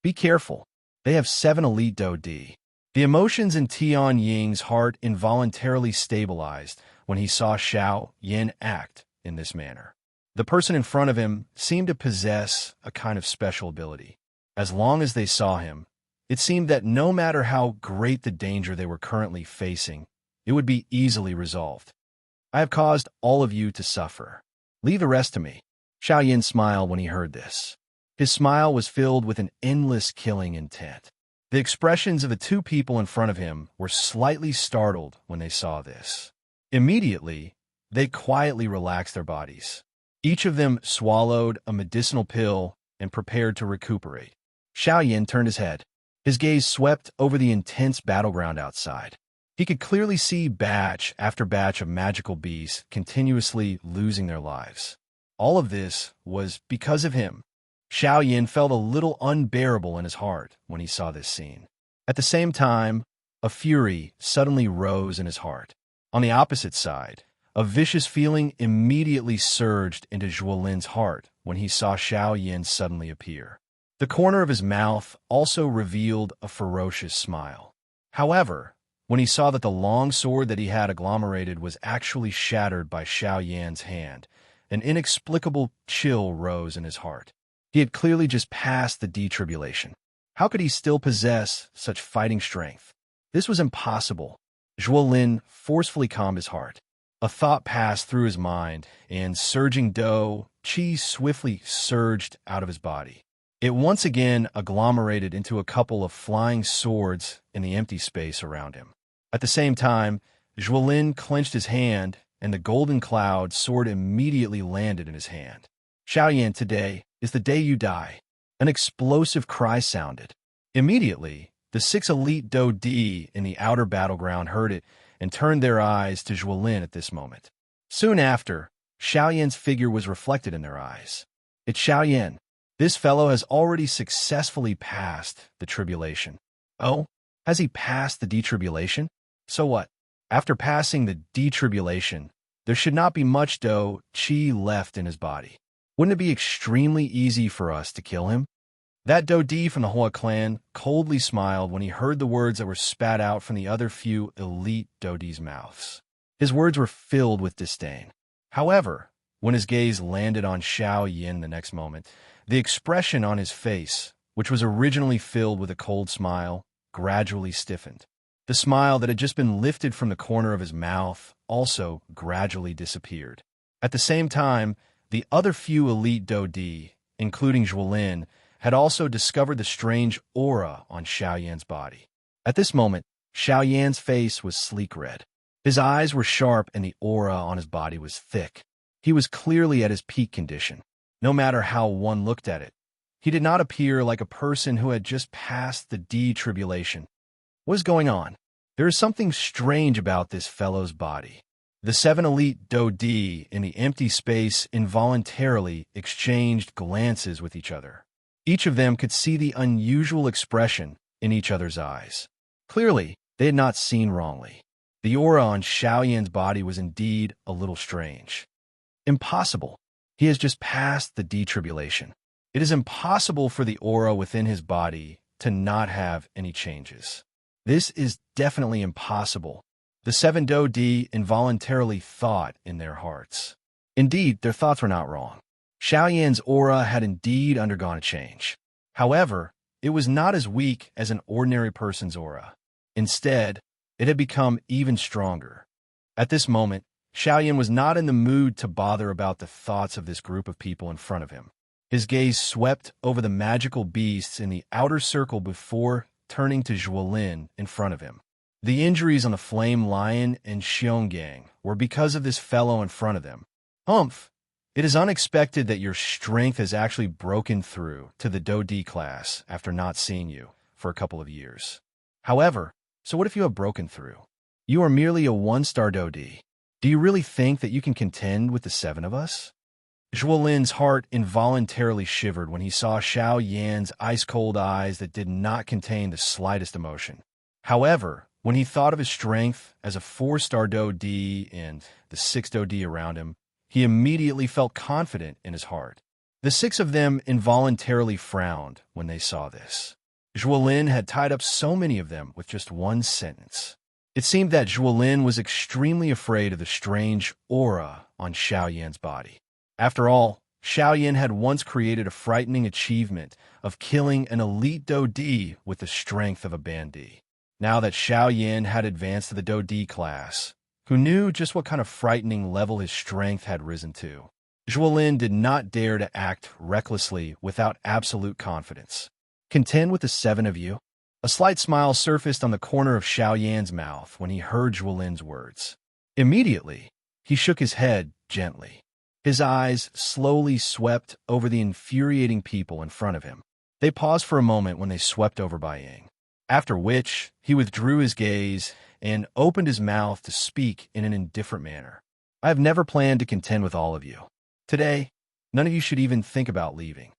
"Be careful. They have 7 elite Do D." The emotions in Tian Ying's heart involuntarily stabilized when he saw Xiao Yin act in this manner. The person in front of him seemed to possess a kind of special ability. As long as they saw him, it seemed that no matter how great the danger they were currently facing, it would be easily resolved. "I have caused all of you to suffer. Leave the rest to me." Xiaoyan smiled when he heard this. His smile was filled with an endless killing intent. The expressions of the 2 people in front of him were slightly startled when they saw this. Immediately, they quietly relaxed their bodies. Each of them swallowed a medicinal pill and prepared to recuperate. Xiaoyan turned his head. His gaze swept over the intense battleground outside. He could clearly see batch after batch of magical beasts continuously losing their lives. All of this was because of him. Xiaoyan felt a little unbearable in his heart when he saw this scene. At the same time, a fury suddenly rose in his heart. On the opposite side, a vicious feeling immediately surged into Zhuolin's heart when he saw Xiaoyan suddenly appear. The corner of his mouth also revealed a ferocious smile. However, when he saw that the long sword that he had agglomerated was actually shattered by Xiaoyan's hand, an inexplicable chill rose in his heart. He had clearly just passed the detribulation. How could he still possess such fighting strength? This was impossible. Zhuolin forcefully calmed his heart. A thought passed through his mind, and surging dough, qi swiftly surged out of his body. It once again agglomerated into a couple of flying swords in the empty space around him. At the same time, Zhuolin clenched his hand, and the golden cloud sword immediately landed in his hand. "Xiaoyan, today is the day you die." An explosive cry sounded. Immediately, the 6 elite Do D in the outer battleground heard it and turned their eyes to Zhuolin at this moment. Soon after, Xiaoyan's figure was reflected in their eyes. "It's Xiaoyan. This fellow has already successfully passed the tribulation." "Oh, has he passed the detribulation? So what? After passing the detribulation, there should not be much Do Qi left in his body. Wouldn't it be extremely easy for us to kill him?" That Do Di from the Hoa clan coldly smiled when he heard the words that were spat out from the other few elite Do Di's mouths. His words were filled with disdain. However, when his gaze landed on Xiao Yin the next moment, the expression on his face, which was originally filled with a cold smile, gradually stiffened. The smile that had just been lifted from the corner of his mouth also gradually disappeared. At the same time, the other few elite Do Di, including Zhuolin, had also discovered the strange aura on Xiao Yan's body. At this moment, Xiao Yan's face was sleek red. His eyes were sharp and the aura on his body was thick. He was clearly at his peak condition. No matter how one looked at it, he did not appear like a person who had just passed the detribulation. What is going on? There is something strange about this fellow's body. The 7 elite Do Di in the empty space involuntarily exchanged glances with each other. Each of them could see the unusual expression in each other's eyes. Clearly, they had not seen wrongly. The aura on Xiao Yan's body was indeed a little strange. Impossible. He has just passed the detribulation. It is impossible for the aura within his body to not have any changes. This is definitely impossible. The 7 Do Di involuntarily thought in their hearts. Indeed, their thoughts were not wrong. Xiao Yan's aura had indeed undergone a change. However, it was not as weak as an ordinary person's aura. Instead, it had become even stronger. At this moment, Xiao Yan was not in the mood to bother about the thoughts of this group of people in front of him. His gaze swept over the magical beasts in the outer circle before turning to Zhuolin in front of him. The injuries on the Flame Lion and Xionggang were because of this fellow in front of them. Humph! It is unexpected that your strength has actually broken through to the Do D class after not seeing you for a couple of years. However, so what if you have broken through? You are merely a one-star Do D. Do you really think that you can contend with the 7 of us? Zhuolin's heart involuntarily shivered when he saw Xiao Yan's ice-cold eyes that did not contain the slightest emotion. However, when he thought of his strength as a 4-star Do D and the 6 Do D around him, he immediately felt confident in his heart. The 6 of them involuntarily frowned when they saw this. Zhuolin had tied up so many of them with just one sentence. It seemed that Zhuolin was extremely afraid of the strange aura on Xiao Yan's body. After all, Xiao Yan had once created a frightening achievement of killing an elite Do D with the strength of a Bandi. Now that Xiao Yan had advanced to the Do D class, who knew just what kind of frightening level his strength had risen to, Zhuolin did not dare to act recklessly without absolute confidence. Contend with the 7 of you? A slight smile surfaced on the corner of Xiao Yan's mouth when he heard Zhuolin's words. Immediately, he shook his head gently. His eyes slowly swept over the infuriating people in front of him. They paused for a moment when they swept over Bai Ying, after which he withdrew his gaze and opened his mouth to speak in an indifferent manner. I have never planned to contend with all of you. Today, none of you should even think about leaving.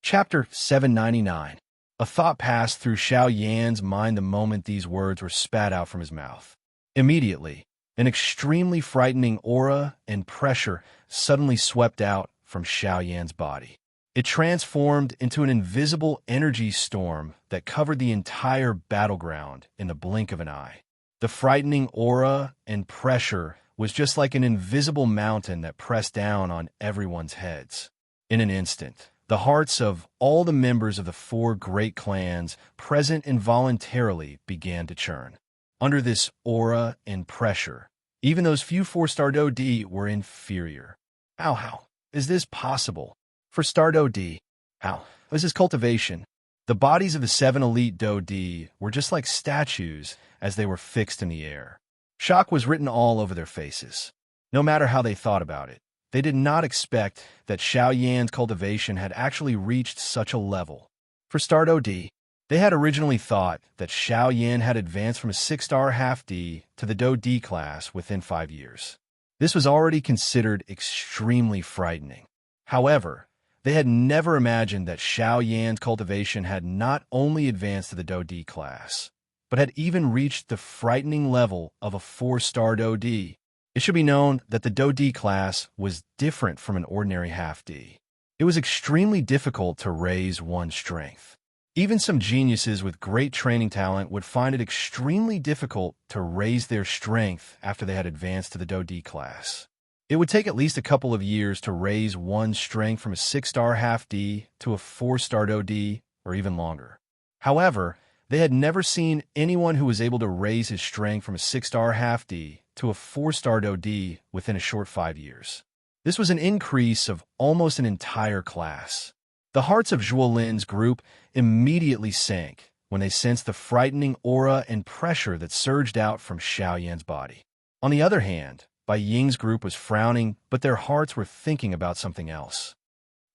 Chapter 799. A thought passed through Xiao Yan's mind the moment these words were spat out from his mouth. Immediately, an extremely frightening aura and pressure suddenly swept out from Xiao Yan's body. It transformed into an invisible energy storm that covered the entire battleground in the blink of an eye. The frightening aura and pressure was just like an invisible mountain that pressed down on everyone's heads. In an instant, the hearts of all the members of the 4 great clans present involuntarily began to churn. Under this aura and pressure, even those few 4-star Do D were inferior. How is this possible? For Star Do D, how was this cultivation? The bodies of the 7 elite Do D were just like statues as they were fixed in the air. Shock was written all over their faces. No matter how they thought about it, they did not expect that Xiao Yan's cultivation had actually reached such a level. For Star Do D, they had originally thought that Xiao Yan had advanced from a 6-star half D to the Do D class within 5 years. This was already considered extremely frightening. However, they had never imagined that Xiao Yan's cultivation had not only advanced to the Do D class, but had even reached the frightening level of a 4-star Do D. It should be known that the Do D class was different from an ordinary half D. It was extremely difficult to raise one's strength. Even some geniuses with great training talent would find it extremely difficult to raise their strength after they had advanced to the Do D class. It would take at least a couple of years to raise one's strength from a 6-star half D to a 4-star Do D, or even longer. However, they had never seen anyone who was able to raise his strength from a 6-star half D to a 4-star Do D within a short 5 years. This was an increase of almost an entire class. The hearts of Zhuolin's group immediately sank when they sensed the frightening aura and pressure that surged out from Xiao Yan's body. On the other hand, Bai Ying's group was frowning, but their hearts were thinking about something else.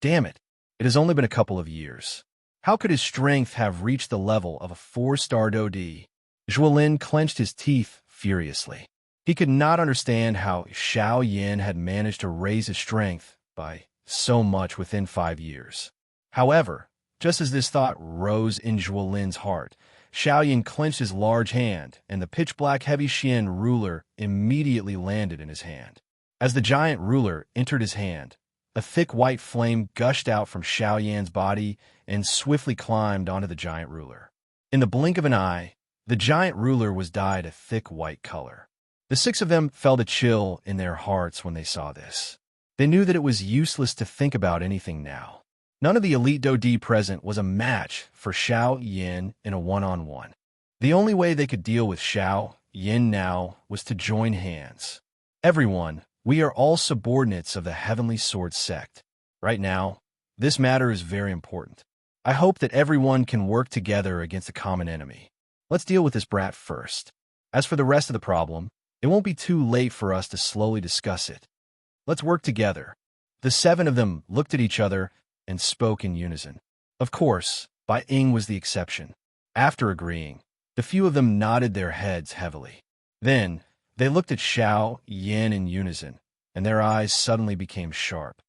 Damn it, it has only been a couple of years. How could his strength have reached the level of a 4-star Do D? Zhuolin clenched his teeth furiously. He could not understand how Xiao Yan had managed to raise his strength by so much within 5 years. However, just as this thought rose in Zhuolin's heart, Xiao Yan clenched his large hand, and the pitch-black heavy Xian ruler immediately landed in his hand. As the giant ruler entered his hand, a thick white flame gushed out from Xiao Yan's body and swiftly climbed onto the giant ruler. In the blink of an eye, the giant ruler was dyed a thick white color. The 6 of them felt a chill in their hearts when they saw this. They knew that it was useless to think about anything now. None of the elite Do present was a match for Xiao Yin in a one-on-one. The only way they could deal with Xiao Yin now was to join hands. Everyone, we are all subordinates of the Heavenly Sword sect. Right now, this matter is very important. I hope that everyone can work together against a common enemy. Let's deal with this brat first. As for the rest of the problem, it won't be too late for us to slowly discuss it. Let's work together. The 7 of them looked at each other and spoke in unison. Of course, Bai Ying was the exception. After agreeing, the few of them nodded their heads heavily. Then, they looked at Xiao Yin in unison, and their eyes suddenly became sharp.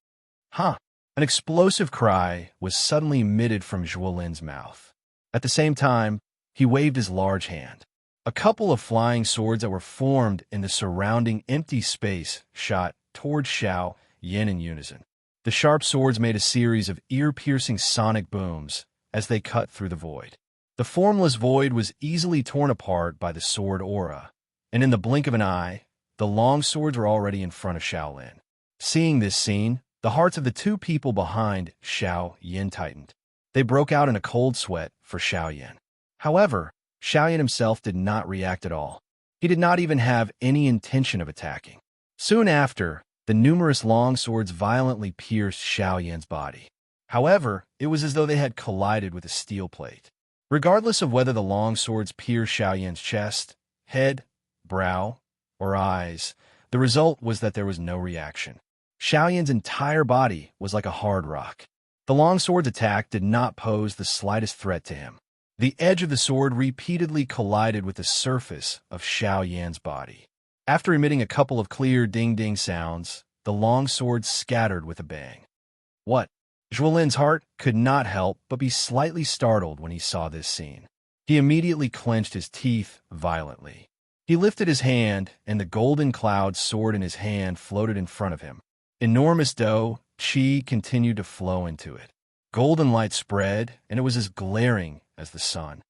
Huh! An explosive cry was suddenly emitted from Zhuolin's mouth. At the same time, he waved his large hand. A couple of flying swords that were formed in the surrounding empty space shot toward Xiao Yin in unison. The sharp swords made a series of ear-piercing sonic booms as they cut through the void. The formless void was easily torn apart by the sword aura, and in the blink of an eye, the long swords were already in front of Shaolin. Seeing this scene, the hearts of the 2 people behind Xiao Yin tightened. They broke out in a cold sweat for Xiao Yin. However, Xiao Yin himself did not react at all. He did not even have any intention of attacking. Soon after, the numerous long swords violently pierced Xiao Yin's body. However, it was as though they had collided with a steel plate. Regardless of whether the long swords pierced Xiao Yin's chest, head, brow, or eyes, the result was that there was no reaction. Xiao Yin's entire body was like a hard rock. The long sword's attack did not pose the slightest threat to him. The edge of the sword repeatedly collided with the surface of Xiao Yan's body. After emitting a couple of clear ding-ding sounds, the long sword scattered with a bang. What? Zhuolin's heart could not help but be slightly startled when he saw this scene. He immediately clenched his teeth violently. He lifted his hand, and the golden cloud sword in his hand floated in front of him. Enormous dough, qi continued to flow into it. Golden light spread, and it was as glaring as the sun.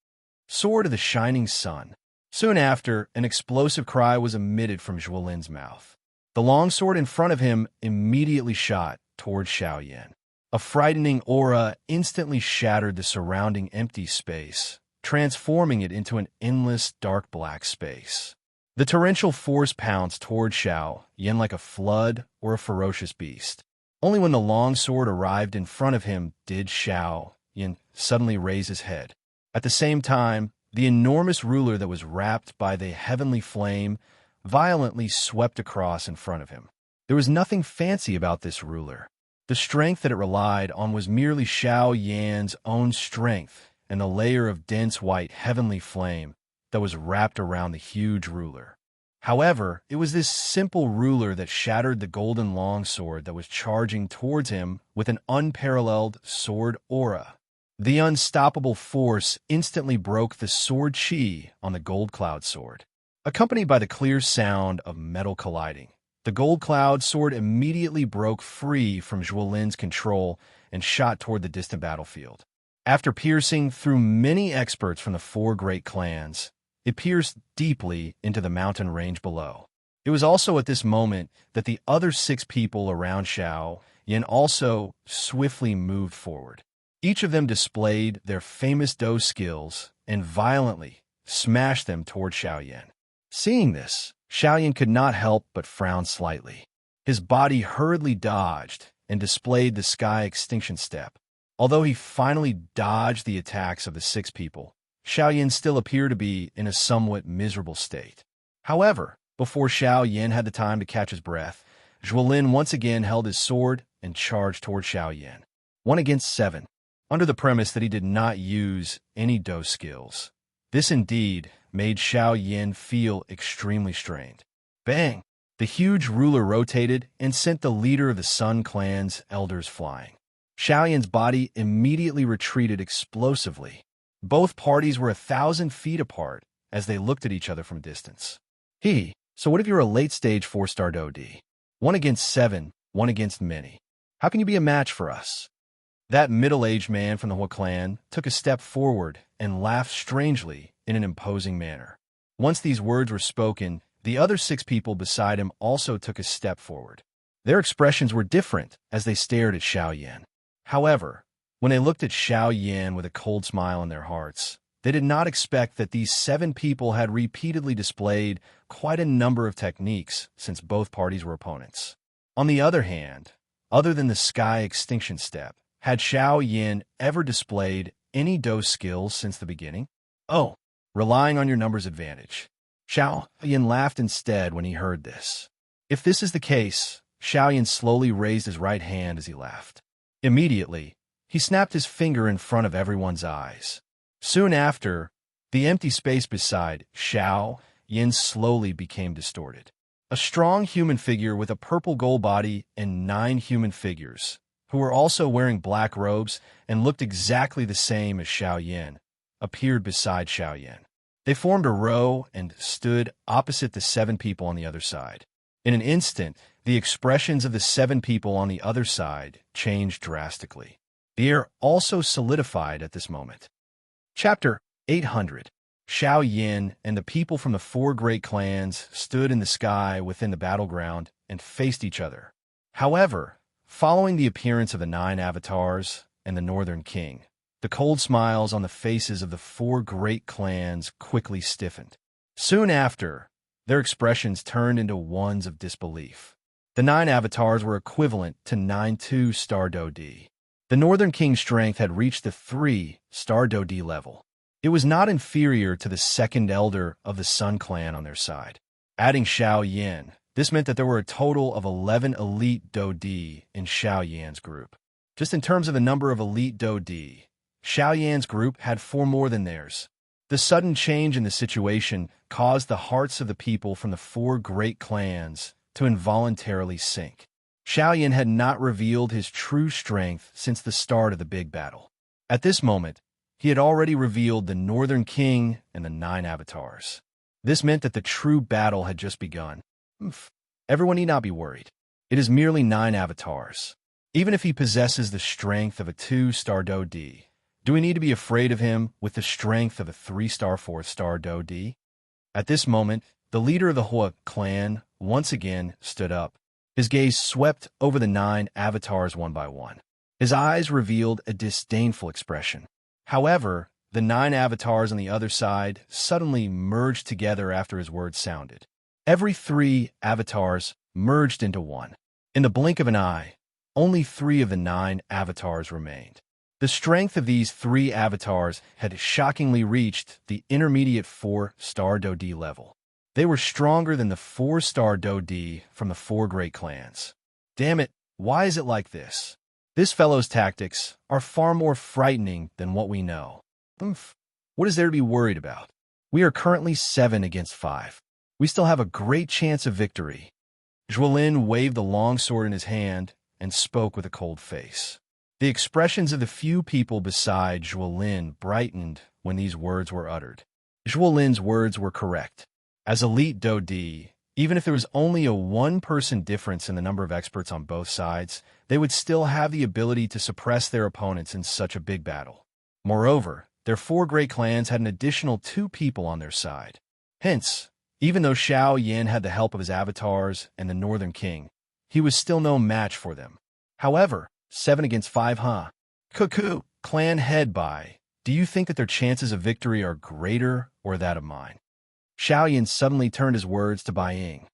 Sword of the shining sun. Soon after, an explosive cry was emitted from Zhuolin's mouth. The long sword in front of him immediately shot toward Xiao Yin. A frightening aura instantly shattered the surrounding empty space, transforming it into an endless dark black space. The torrential force pounced toward Xiao Yin like a flood or a ferocious beast. Only when the long sword arrived in front of him did Xiao Yin suddenly raise his head. At the same time, the enormous ruler that was wrapped by the heavenly flame violently swept across in front of him. There was nothing fancy about this ruler. The strength that it relied on was merely Xiao Yan's own strength and the layer of dense white heavenly flame that was wrapped around the huge ruler. However, it was this simple ruler that shattered the golden longsword that was charging towards him with an unparalleled sword aura. The unstoppable force instantly broke the sword qi on the gold cloud sword. Accompanied by the clear sound of metal colliding, the gold cloud sword immediately broke free from Zhuolin's control and shot toward the distant battlefield. After piercing through many experts from the 4 great clans, it pierced deeply into the mountain range below. It was also at this moment that the other 6 people around Xiao Yin also swiftly moved forward. Each of them displayed their famous Do skills and violently smashed them toward Xiao Yin. Seeing this, Xiao Yin could not help but frown slightly. His body hurriedly dodged and displayed the sky extinction step. Although he finally dodged the attacks of the 6 people, Xiao Yin still appeared to be in a somewhat miserable state. However, before Xiao Yin had the time to catch his breath, Zhuolin once again held his sword and charged toward Xiao Yin. 1 against 7, under the premise that he did not use any Do skills. This indeed made Xiao Yin feel extremely strained. Bang! The huge ruler rotated and sent the leader of the Sun Clan's elders flying. Xiao Yin's body immediately retreated explosively. Both parties were 1,000 feet apart as they looked at each other from a distance. So what if you're a late-stage 4-star Do-D? 1 against 7, 1 against many. How can you be a match for us? That middle-aged man from the Hua clan took a step forward and laughed strangely in an imposing manner. Once these words were spoken, the other 6 people beside him also took a step forward. Their expressions were different as they stared at Xiao Yan. However, when they looked at Xiao Yan with a cold smile in their hearts, they did not expect that these 7 people had repeatedly displayed quite a number of techniques since both parties were opponents. On the other hand, other than the Sky Extinction Step, had Xiao Yan ever displayed any Do skills since the beginning? Oh, relying on your numbers advantage. Xiao Yan laughed instead when he heard this. If this is the case, Xiao Yan slowly raised his right hand as he laughed. Immediately, he snapped his finger in front of everyone's eyes. Soon after, the empty space beside Xiao Yan slowly became distorted. A strong human figure with a purple gold body and 9 human figures, who were also wearing black robes and looked exactly the same as Xiao Yan, appeared beside Xiao Yan. They formed a row and stood opposite the 7 people on the other side. In an instant, the expressions of the 7 people on the other side changed drastically. The air also solidified at this moment. Chapter 800. Xiao Yan and the people from the 4 great clans stood in the sky within the battleground and faced each other. However, following the appearance of the 9 avatars and the Northern King, the cold smiles on the faces of the 4 great clans quickly stiffened. Soon after, their expressions turned into ones of disbelief. The 9 avatars were equivalent to 9 2-star Do-D. The Northern King's strength had reached the 3-star Do-D level. It was not inferior to the second elder of the Sun Clan on their side. Adding Xiao Yan, this meant that there were a total of 11 elite Do-D in Xiao Yan's group. Just in terms of the number of elite Do-D, Xiao Yan's group had 4 more than theirs. The sudden change in the situation caused the hearts of the people from the 4 great clans to involuntarily sink. Xiao Yan had not revealed his true strength since the start of the big battle. At this moment, he had already revealed the Northern King and the 9 avatars. This meant that the true battle had just begun. Everyone need not be worried. It is merely 9 avatars. Even if he possesses the strength of a 2-star Do-D, do we need to be afraid of him with the strength of a 3-star 4-star Do-D? At this moment, the leader of the Hua clan once again stood up. His gaze swept over the 9 avatars one by one. His eyes revealed a disdainful expression. However, the 9 avatars on the other side suddenly merged together after his words sounded. Every 3 avatars merged into one. In the blink of an eye, only 3 of the 9 avatars remained. The strength of these 3 avatars had shockingly reached the intermediate 4-star Do-D level. They were stronger than the 4-star Do-D from the 4 great clans. Damn it, why is it like this? This fellow's tactics are far more frightening than what we know. What is there to be worried about? We are currently 7 against 5. We still have a great chance of victory. Zhuolin waved the long sword in his hand and spoke with a cold face. The expressions of the few people beside Zhuolin brightened when these words were uttered. Zhuolin's words were correct. As elite Do-D, even if there was only a 1-person difference in the number of experts on both sides, they would still have the ability to suppress their opponents in such a big battle. Moreover, their 4 great clans had an additional 2 people on their side. Hence, even though Xiao Yan had the help of his avatars and the Northern King, he was still no match for them. However, 7 against 5, huh? Cuckoo, clan head Bai, do you think that their chances of victory are greater or that of mine? Xiao Yan suddenly turned his words to Bai Ying.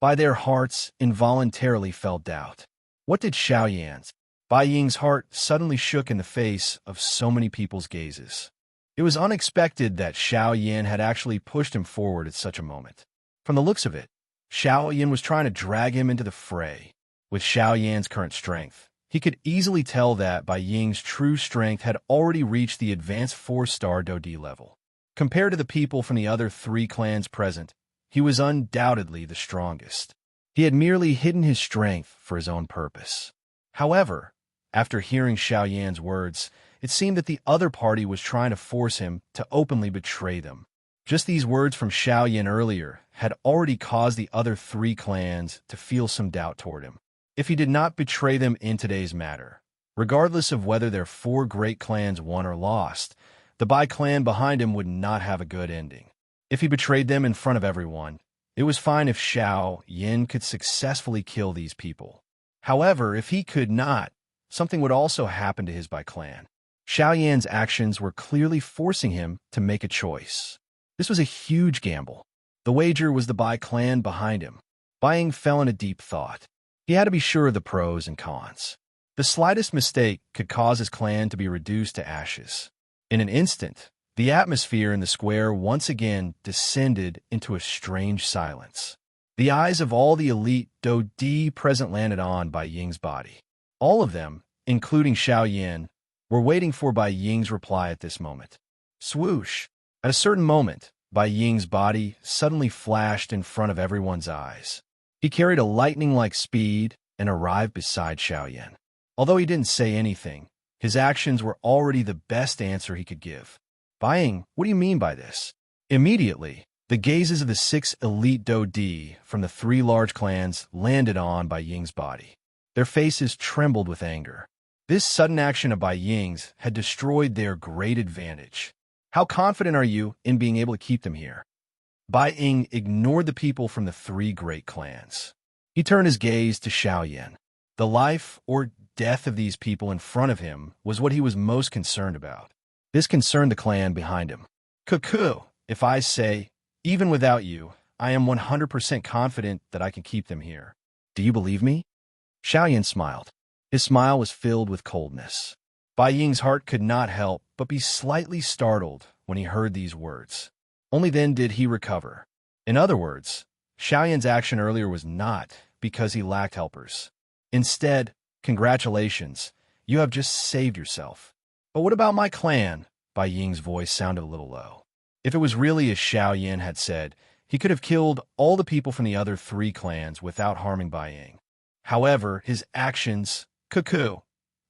By their hearts involuntarily felt doubt. What did Xiao Yan's? Bai Ying's heart suddenly shook in the face of so many people's gazes. It was unexpected that Xiao Yan had actually pushed him forward at such a moment. From the looks of it, Xiao Yan was trying to drag him into the fray. With Xiao Yan's current strength, he could easily tell that Bai Ying's true strength had already reached the advanced 4-star Do-D level. Compared to the people from the other 3 clans present, he was undoubtedly the strongest. He had merely hidden his strength for his own purpose. However, after hearing Xiao Yan's words, it seemed that the other party was trying to force him to openly betray them. Just these words from Xiao Yan earlier had already caused the other 3 clans to feel some doubt toward him. If he did not betray them in today's matter, regardless of whether their 4 great clans won or lost, the Bai clan behind him would not have a good ending. If he betrayed them in front of everyone, It was fine if Xiao Yin could successfully kill these people. However, if he could not, something would also happen to his Bai clan. Xiao Yan's actions were clearly forcing him to make a choice. This was a huge gamble. The wager was the Bai clan behind him. Bai Ying fell in a deep thought. He had to be sure of the pros and cons. The slightest mistake could cause his clan to be reduced to ashes. In an instant, the atmosphere in the square once again descended into a strange silence. The eyes of all the elite Do Di present landed on Bai Ying's body. All of them, including Xiao Yan, were waiting for Bai Ying's reply at this moment. Swoosh! At a certain moment, Bai Ying's body suddenly flashed in front of everyone's eyes. He carried a lightning-like speed and arrived beside Xiao Yan. Although he didn't say anything, his actions were already the best answer he could give. Bai Ying, what do you mean by this? Immediately, the gazes of the 6 elite Do Di from the 3 large clans landed on Bai Ying's body. Their faces trembled with anger. This sudden action of Bai Ying's had destroyed their great advantage. How confident are you in being able to keep them here? Bai Ying ignored the people from the 3 great clans. He turned his gaze to Xiao Yan. The life or death of these people in front of him was what he was most concerned about. This concerned the clan behind him. Cuckoo, if I say, even without you, I am 100% confident that I can keep them here. Do you believe me? Xiao Yan smiled. His smile was filled with coldness. Bai Ying's heart could not help but be slightly startled when he heard these words. Only then did he recover. In other words, Xiao Yan's action earlier was not because he lacked helpers. Instead, congratulations, you have just saved yourself. But what about my clan? Bai Ying's voice sounded a little low. If it was really as Xiao Yan had said, he could have killed all the people from the other 3 clans without harming Bai Ying. However, his actions... Cuckoo,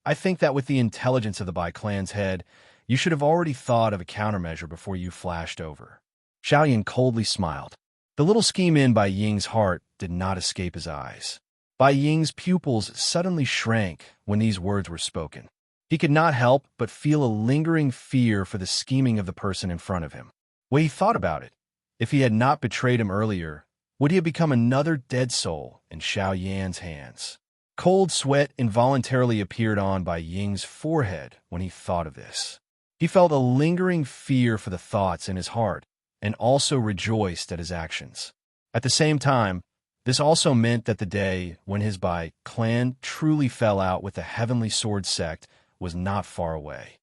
I think that with the intelligence of the Bai clan's head, you should have already thought of a countermeasure before you flashed over. Xiao Yan coldly smiled. The little scheme in Bai Ying's heart did not escape his eyes. Bai Ying's pupils suddenly shrank when these words were spoken. He could not help but feel a lingering fear for the scheming of the person in front of him. When he thought about it, if he had not betrayed him earlier, would he have become another dead soul in Xiao Yan's hands? Cold sweat involuntarily appeared on Bai Ying's forehead when he thought of this. He felt a lingering fear for the thoughts in his heart and also rejoiced at his actions. At the same time, this also meant that the day when his Bai clan truly fell out with the Heavenly Sword sect was not far away.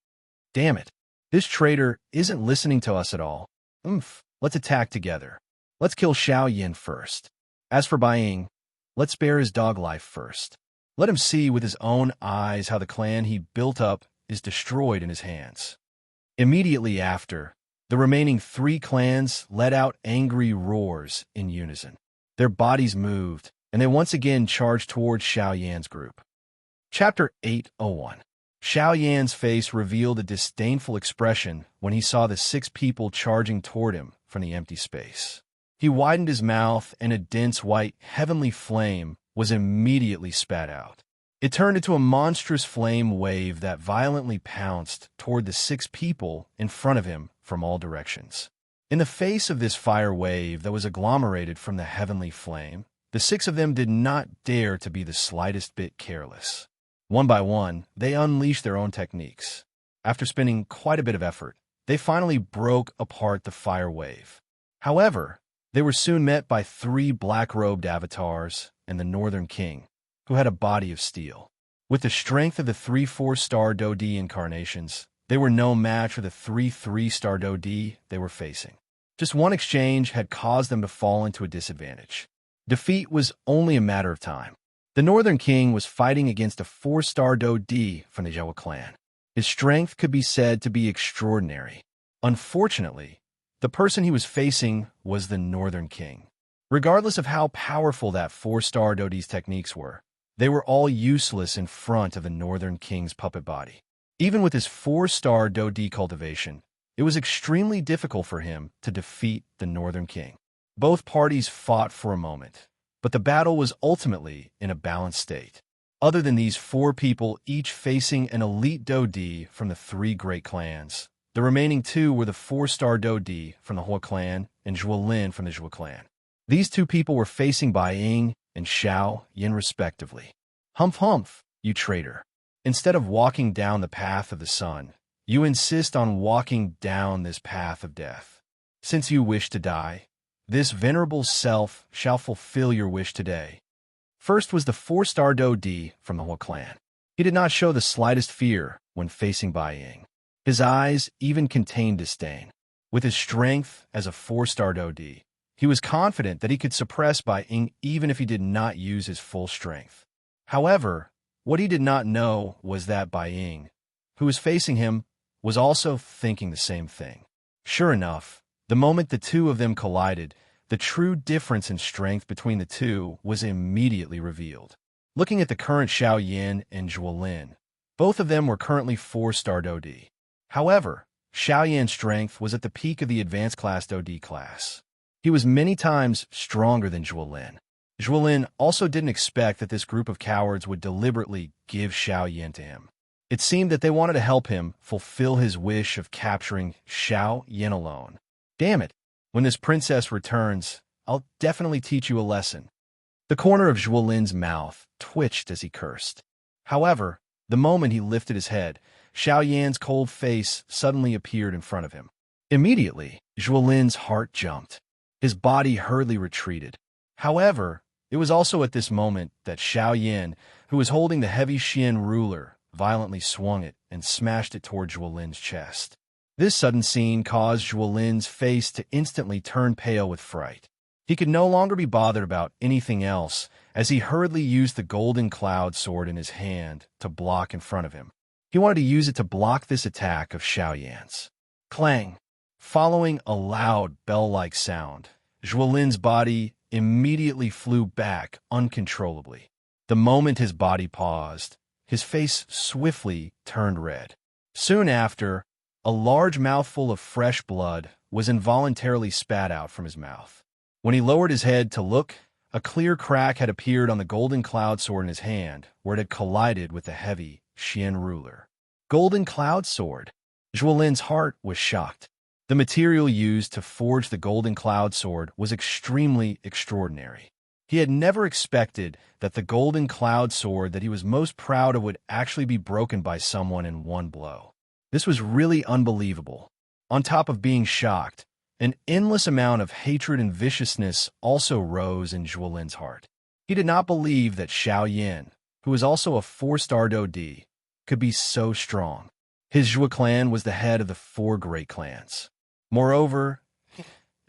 Damn it, this traitor isn't listening to us at all. Let's attack together. Let's kill Xiao Yan first. As for Bai Ying, let's spare his dog life first. Let him see with his own eyes how the clan he built up is destroyed in his hands. Immediately after, the remaining 3 clans let out angry roars in unison. Their bodies moved, and they once again charged towards Xiao Yan's group. Chapter 801. Xiao Yan's face revealed a disdainful expression when he saw the 6 people charging toward him from the empty space. He widened his mouth, and a dense white heavenly flame was immediately spat out. It turned into a monstrous flame wave that violently pounced toward the 6 people in front of him from all directions. In the face of this fire wave that was agglomerated from the heavenly flame, the 6 of them did not dare to be the slightest bit careless. One by one, they unleashed their own techniques. After spending quite a bit of effort, they finally broke apart the fire wave. However, they were soon met by 3 black-robed avatars and the Northern King, who had a body of steel. With the strength of the 3 4-star Do Di incarnations, they were no match for the 3 3-star Do Di they were facing. Just one exchange had caused them to fall into a disadvantage. Defeat was only a matter of time. The Northern King was fighting against a 4-star Do Di from the Zhou clan. His strength could be said to be extraordinary. Unfortunately, the person he was facing was the Northern King. Regardless of how powerful that 4-star Do Di's techniques were, they were all useless in front of the Northern King's puppet body. Even with his 4-star Do Di cultivation, it was extremely difficult for him to defeat the Northern King. Both parties fought for a moment, but the battle was ultimately in a balanced state. Other than these 4 people each facing an elite Do Di from the 3 great clans, the remaining 2 were the 4-star Do Di from the Hua clan and Zhuo Lin from the Zhuo clan. These two people were facing Bai Ying and Xiao Yin respectively. Humph humph, you traitor. Instead of walking down the path of the sun, you insist on walking down this path of death. Since you wish to die, this venerable self shall fulfill your wish today. First was the 4-star Do Di from the Hua clan. He did not show the slightest fear when facing Bai Ying. His eyes even contained disdain. With his strength as a 4-star Do Di, he was confident that he could suppress Bai Ying even if he did not use his full strength. However, what he did not know was that Bai Ying, who was facing him, was also thinking the same thing. Sure enough, the moment the two of them collided, the true difference in strength between the two was immediately revealed. Looking at the current Xiao Yin and Zhuo Lin, both of them were currently 4-star Do Di. However, Xiao Yan's strength was at the peak of the advanced class Do Di class. He was many times stronger than Zhuo Lin. Zhuo Lin also didn't expect that this group of cowards would deliberately give Xiao Yan to him. It seemed that they wanted to help him fulfill his wish of capturing Xiao Yan alone. Damn it! When this princess returns, I'll definitely teach you a lesson. The corner of Zhuo Lin's mouth twitched as he cursed. However, the moment he lifted his head, Xiao Yan's cold face suddenly appeared in front of him. Immediately, Zhuo Lin's heart jumped. His body hurriedly retreated. However, it was also at this moment that Xiao Yan, who was holding the heavy Xian ruler, violently swung it and smashed it toward Zhuo Lin's chest. This sudden scene caused Zhuo Lin's face to instantly turn pale with fright. He could no longer be bothered about anything else as he hurriedly used the golden cloud sword in his hand to block in front of him. He wanted to use it to block this attack of Xiao Yan's. Clang! Following a loud bell-like sound, Zhuo Lin's body immediately flew back uncontrollably. The moment his body paused, his face swiftly turned red. Soon after, a large mouthful of fresh blood was involuntarily spat out from his mouth. When he lowered his head to look, a clear crack had appeared on the golden cloud sword in his hand, where it had collided with the heavy Xian ruler. Golden cloud sword! Zhuo Lin's heart was shocked. The material used to forge the golden cloud sword was extremely extraordinary. He had never expected that the golden cloud sword that he was most proud of would actually be broken by someone in one blow. This was really unbelievable. On top of being shocked, an endless amount of hatred and viciousness also rose in Zhuo Lin's heart. He did not believe that Xiao Yan, who was also a 4-star Do Di, could be so strong. His Zhuo clan was the head of the 4 great clans. Moreover,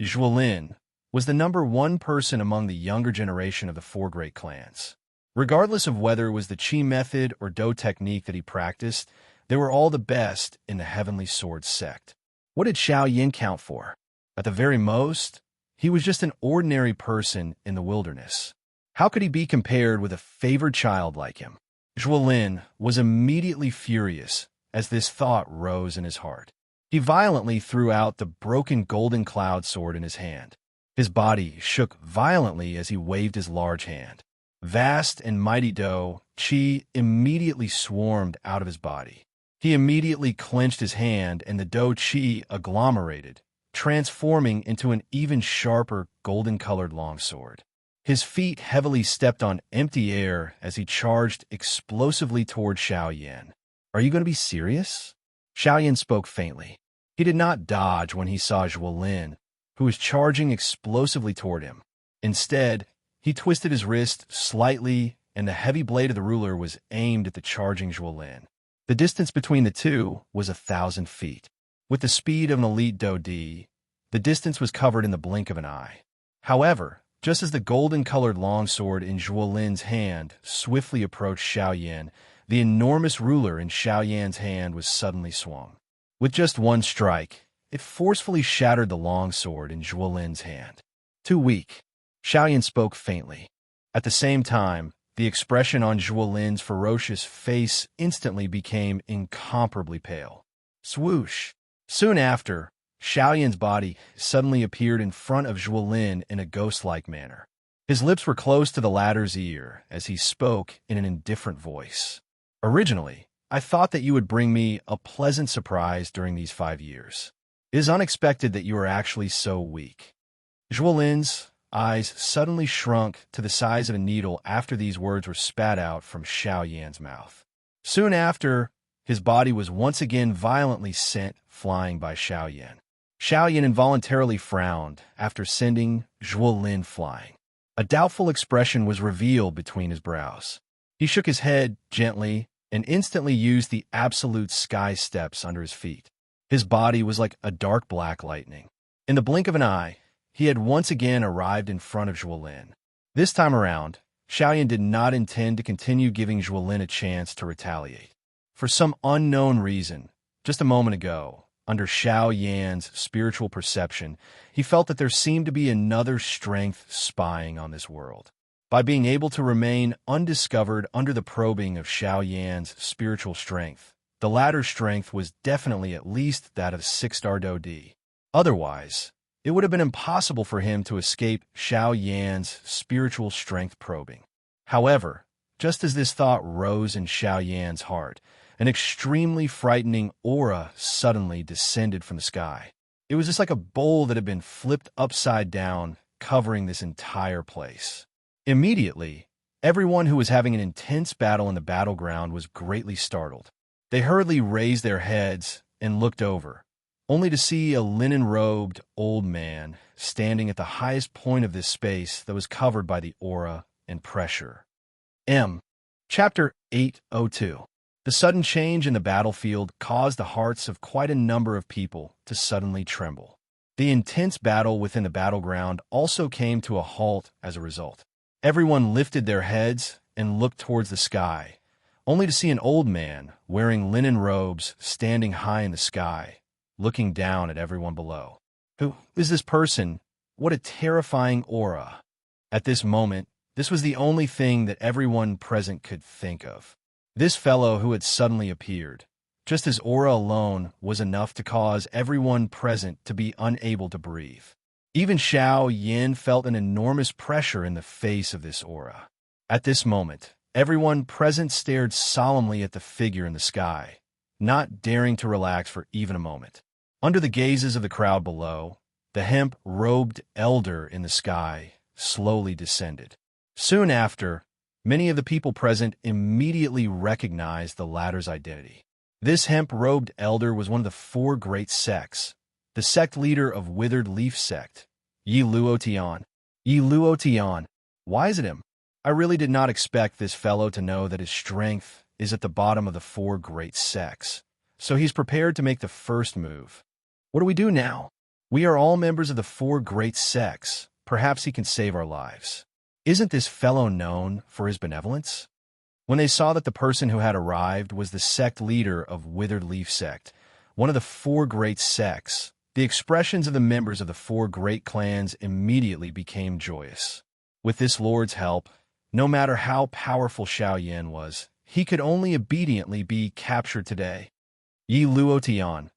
Zhuo Lin was the number 1 person among the younger generation of the 4 great clans. Regardless of whether it was the Qi method or Do technique that he practiced, they were all the best in the Heavenly Sword sect. What did Xiao Yan count for? At the very most, he was just an ordinary person in the wilderness. How could he be compared with a favored child like him? Zhuo Lin was immediately furious as this thought rose in his heart. He violently threw out the broken golden cloud sword in his hand. His body shook violently as he waved his large hand. Vast and mighty Do Qi immediately swarmed out of his body. He immediately clenched his hand and the Do Qi agglomerated, transforming into an even sharper golden-colored longsword. His feet heavily stepped on empty air as he charged explosively toward Xiao Yan. Are you going to be serious? Xiao Yan spoke faintly. He did not dodge when he saw Zhuo Lin, who was charging explosively toward him. Instead, he twisted his wrist slightly, and the heavy blade of the ruler was aimed at the charging Zhuo Lin. The distance between the two was 1,000 feet. With the speed of an elite Do Di, the distance was covered in the blink of an eye. However, just as the golden-colored longsword in Zhuo Lin's hand swiftly approached Xiao Yan, the enormous ruler in Xiao Yan's hand was suddenly swung. With just one strike, it forcefully shattered the longsword in Zhuo Lin's hand. Too weak. Xiao Yan spoke faintly. At the same time, the expression on Zhuo Lin's ferocious face instantly became incomparably pale. Swoosh! Soon after, Xiao Yan's body suddenly appeared in front of Zhuo Lin in a ghost-like manner. His lips were close to the latter's ear as he spoke in an indifferent voice. Originally, I thought that you would bring me a pleasant surprise during these 5 years. It is unexpected that you are actually so weak. Zhuo Lin's eyes suddenly shrunk to the size of a needle after these words were spat out from Xiao Yan's mouth. Soon after, his body was once again violently sent flying by Xiao Yan. Xiao Yan involuntarily frowned after sending Zhuo Lin flying. A doubtful expression was revealed between his brows. He shook his head gently and instantly used the absolute sky steps under his feet. His body was like a dark black lightning. In the blink of an eye, he had once again arrived in front of Zhuo Lin. This time around, Xiao Yan did not intend to continue giving Zhuo Lin a chance to retaliate. For some unknown reason, just a moment ago, under Xiao Yan's spiritual perception, he felt that there seemed to be another strength spying on this world. By being able to remain undiscovered under the probing of Xiao Yan's spiritual strength, the latter's strength was definitely at least that of 6-star Do Di. Otherwise, it would have been impossible for him to escape Xiao Yan's spiritual strength probing. However, just as this thought rose in Xiao Yan's heart, an extremely frightening aura suddenly descended from the sky. It was just like a bowl that had been flipped upside down, covering this entire place. Immediately, everyone who was having an intense battle in the battleground was greatly startled. They hurriedly raised their heads and looked over, only to see a linen-robed old man standing at the highest point of this space that was covered by the aura and pressure. Chapter 802. The sudden change in the battlefield caused the hearts of quite a number of people to suddenly tremble. The intense battle within the battleground also came to a halt as a result. Everyone lifted their heads and looked towards the sky, only to see an old man wearing linen robes standing high in the sky, looking down at everyone below. Who is this person? What a terrifying aura. At this moment, this was the only thing that everyone present could think of. This fellow who had suddenly appeared, just his aura alone was enough to cause everyone present to be unable to breathe. Even Xiao Yan felt an enormous pressure in the face of this aura. At this moment, everyone present stared solemnly at the figure in the sky, not daring to relax for even a moment. Under the gazes of the crowd below, the hemp-robed elder in the sky slowly descended. Soon after, many of the people present immediately recognized the latter's identity. This hemp-robed elder was one of the 4 great sects, the sect leader of Withered Leaf Sect, Yi Luotian. Yi Luotian. Why is it him? I really did not expect this fellow to know that his strength is at the bottom of the 4 great sects, so he's prepared to make the first move. What do we do now? We are all members of the 4 great sects. Perhaps he can save our lives. Isn't this fellow known for his benevolence? When they saw that the person who had arrived was the sect leader of Withered Leaf Sect, one of the 4 great sects, the expressions of the members of the 4 great clans immediately became joyous. With this lord's help, no matter how powerful Xiao Yan was, he could only obediently be captured today. Yi Luotian.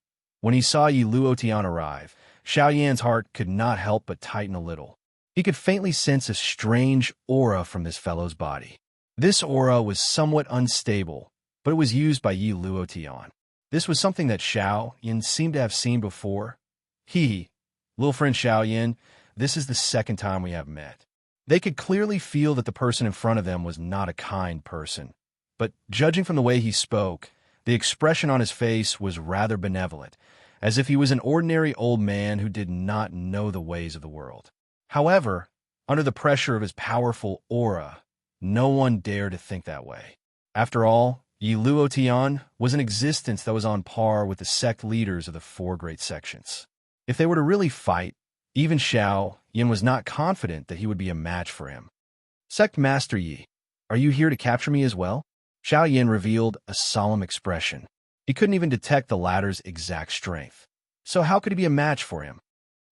When he saw Yi Luotian arrive, Xiao Yan's heart could not help but tighten a little. He could faintly sense a strange aura from this fellow's body. This aura was somewhat unstable, but it was used by Yi Luotian. This was something that Xiao Yan seemed to have seen before. Little friend Xiao Yan, this is the 2nd time we have met. They could clearly feel that the person in front of them was not a kind person, but judging from the way he spoke, the expression on his face was rather benevolent, as if he was an ordinary old man who did not know the ways of the world. However, under the pressure of his powerful aura, no one dared to think that way. After all, Yi Luotian was an existence that was on par with the sect leaders of the 4 great sections. If they were to really fight, even Xiao Yan was not confident that he would be a match for him. Sect Master Yi, are you here to capture me as well? Xiao Yan revealed a solemn expression. He couldn't even detect the latter's exact strength. So how could he be a match for him?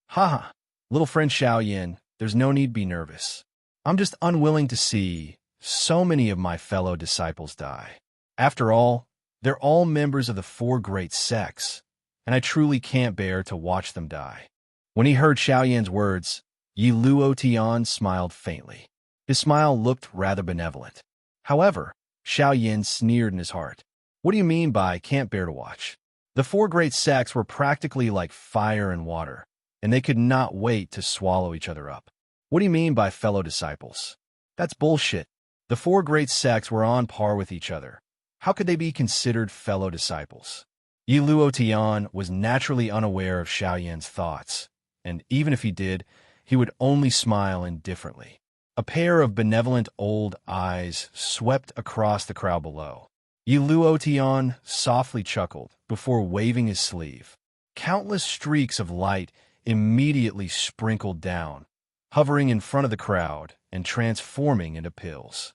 Haha, little friend Xiao Yan, there's no need to be nervous. I'm just unwilling to see so many of my fellow disciples die. After all, they're all members of the 4 great sects, and I truly can't bear to watch them die. When he heard Xiao Yan's words, Yi Luotian smiled faintly. His smile looked rather benevolent. However, Xiao Yan sneered in his heart. What do you mean by can't bear to watch? The 4 great sects were practically like fire and water, and they could not wait to swallow each other up. What do you mean by fellow disciples? That's bullshit. The four great sects were on par with each other. How could they be considered fellow disciples? Yi Luo Tian was naturally unaware of Xiaoyan's thoughts, and even if he did, he would only smile indifferently. A pair of benevolent old eyes swept across the crowd below. Yi Luo Tian softly chuckled before waving his sleeve. Countless streaks of light immediately sprinkled down, hovering in front of the crowd and transforming into pills.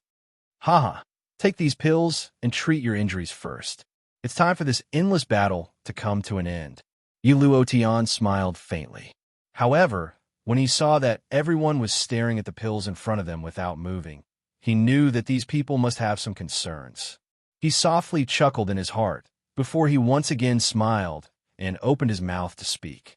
Haha, take these pills and treat your injuries first. It's time for this endless battle to come to an end. Yi Luo Tian smiled faintly. However, when he saw that everyone was staring at the pills in front of them without moving, he knew that these people must have some concerns. He softly chuckled in his heart before he once again smiled and opened his mouth to speak.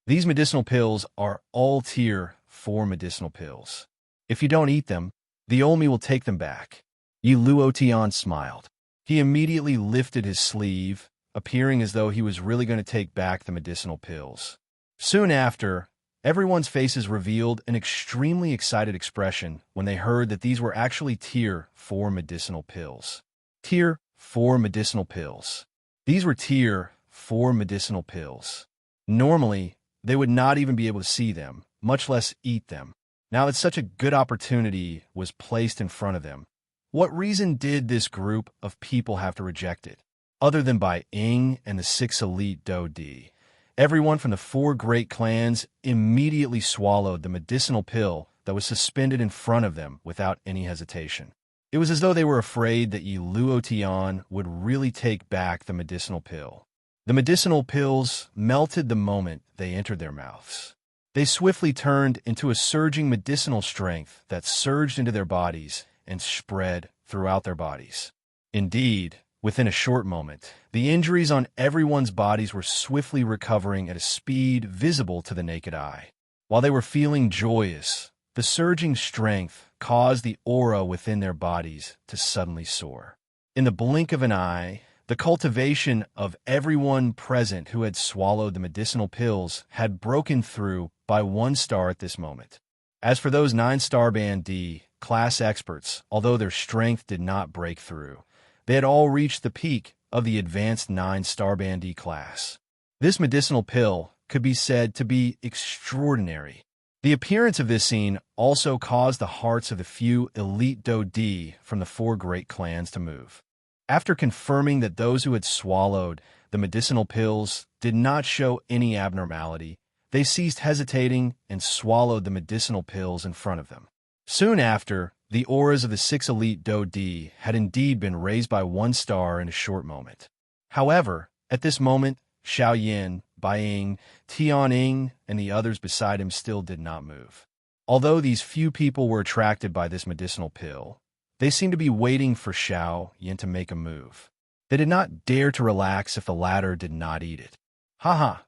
These medicinal pills are all tier 4 medicinal pills. If you don't eat them, the Olmi will take them back. Yi Luo Tian smiled. He immediately lifted his sleeve, appearing as though he was really going to take back the medicinal pills. Soon after, everyone's faces revealed an extremely excited expression when they heard that these were actually tier 4 medicinal pills. Tier 4 medicinal pills. These were tier 4 medicinal pills. Normally, they would not even be able to see them, much less eat them. Now that such a good opportunity was placed in front of them, what reason did this group of people have to reject it? Other than Bai Ying and the 6 elite Do Di, everyone from the 4 great clans immediately swallowed the medicinal pill that was suspended in front of them without any hesitation. It was as though they were afraid that Yi Luo Tian would really take back the medicinal pill. The medicinal pills melted the moment they entered their mouths. They swiftly turned into a surging medicinal strength that surged into their bodies and spread throughout their bodies. Indeed, within a short moment, the injuries on everyone's bodies were swiftly recovering at a speed visible to the naked eye. While they were feeling joyous, the surging strength caused the aura within their bodies to suddenly soar. In the blink of an eye, the cultivation of everyone present who had swallowed the medicinal pills had broken through by 1 star at this moment. As for those 9-star Band D class experts, although their strength did not break through, they had all reached the peak of the advanced 9-star Band D class. This medicinal pill could be said to be extraordinary. The appearance of this scene also caused the hearts of the few elite Do Di from the 4 great clans to move. After confirming that those who had swallowed the medicinal pills did not show any abnormality, they ceased hesitating and swallowed the medicinal pills in front of them. Soon after, the auras of the 6 elite Do Di had indeed been raised by 1 star in a short moment. However, at this moment, Xiaoyan, Bai Ying, Tian Ying, and the others beside him still did not move. Although these few people were attracted by this medicinal pill, they seemed to be waiting for Xiaoyan to make a move. They did not dare to relax if the latter did not eat it. Haha,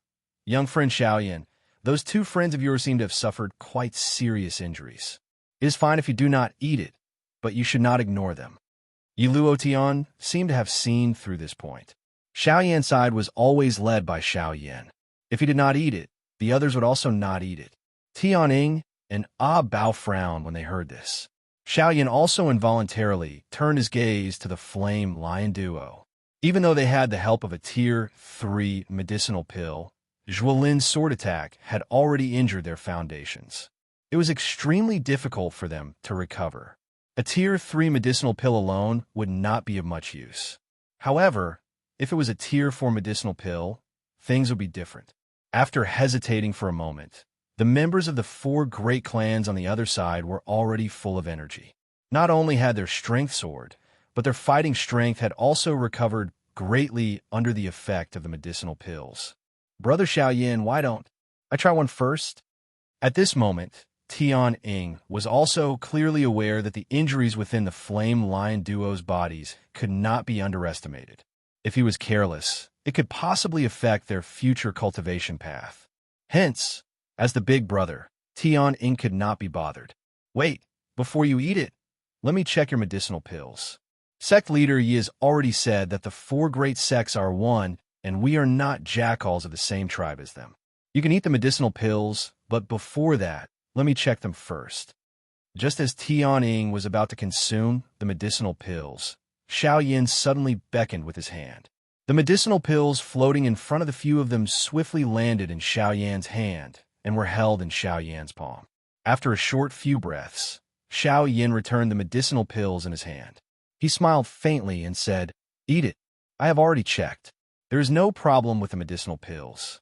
young friend Xiaoyan, those 2 friends of yours seem to have suffered quite serious injuries. It is fine if you do not eat it, but you should not ignore them. Yi Luo Tian seemed to have seen through this point. Xiaoyan's side was always led by Xiaoyan. If he did not eat it, the others would also not eat it. Tian Ying and Bao frowned when they heard this. Xiaoyan also involuntarily turned his gaze to the Flame Lion duo. Even though they had the help of a tier 3 medicinal pill, Zhuolin's sword attack had already injured their foundations. It was extremely difficult for them to recover. A tier 3 medicinal pill alone would not be of much use. However, if it was a tier 4 medicinal pill, things would be different. After hesitating for a moment, the members of the 4 great clans on the other side were already full of energy. Not only had their strength soared, but their fighting strength had also recovered greatly under the effect of the medicinal pills. Brother Xiaoyan, why don't I try one first? At this moment, Tian Ying was also clearly aware that the injuries within the Flame Lion duo's bodies could not be underestimated. If he was careless, it could possibly affect their future cultivation path. Hence, as the big brother, Tian Ying could not be bothered. Wait, before you eat it, let me check your medicinal pills. Sect leader Yi has already said that the 4 great sects are one, and we are not jackals of the same tribe as them. You can eat the medicinal pills, but before that, let me check them first. Just as Tian was about to consume the medicinal pills, Xiao Yin suddenly beckoned with his hand. The medicinal pills floating in front of the few of them swiftly landed in Xiao Yan's hand and were held in Xiao Yan's palm. After a short few breaths, Xiao Yin returned the medicinal pills in his hand. He smiled faintly and said, "Eat it. I have already checked. There is no problem with the medicinal pills."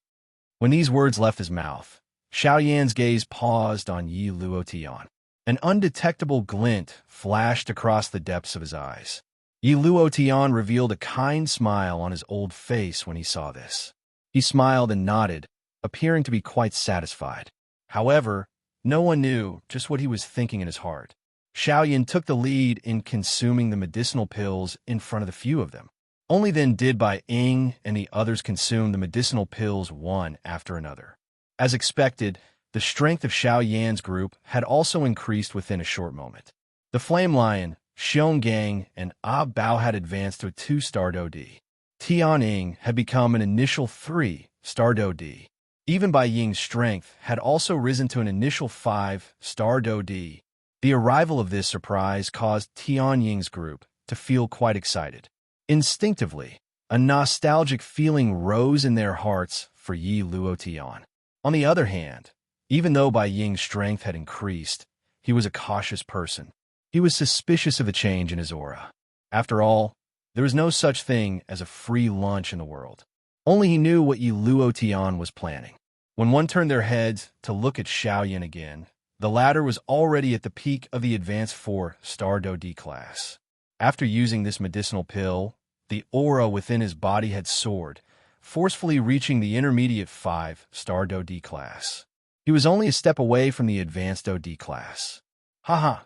When these words left his mouth, Xiao Yan's gaze paused on Yi Luotian. An undetectable glint flashed across the depths of his eyes. Yi Luotian revealed a kind smile on his old face when he saw this. He smiled and nodded, appearing to be quite satisfied. However, no one knew just what he was thinking in his heart. Xiao Yin took the lead in consuming the medicinal pills in front of the few of them. Only then did Bai Ying and the others consume the medicinal pills one after another. As expected, the strength of Xiao Yan's group had also increased within a short moment. The Flame Lion, Xiong Gang, and Ah Bao had advanced to a 2-star DoD. Tian Ying had become an initial 3-star DoD. Even Bai Ying's strength had also risen to an initial 5-star DoD. The arrival of this surprise caused Tian Ying's group to feel quite excited. Instinctively, a nostalgic feeling rose in their hearts for Yi Luotian. On the other hand, even though Bai Ying's strength had increased, he was a cautious person. He was suspicious of the change in his aura. After all, there was no such thing as a free lunch in the world. Only he knew what Yi Luotian was planning. When one turned their heads to look at Xiao Yin again, the latter was already at the peak of the advanced 4-star DoD class. After using this medicinal pill, the aura within his body had soared, forcefully reaching the intermediate 5-star DoD class. He was only a step away from the advanced DoD class. Haha.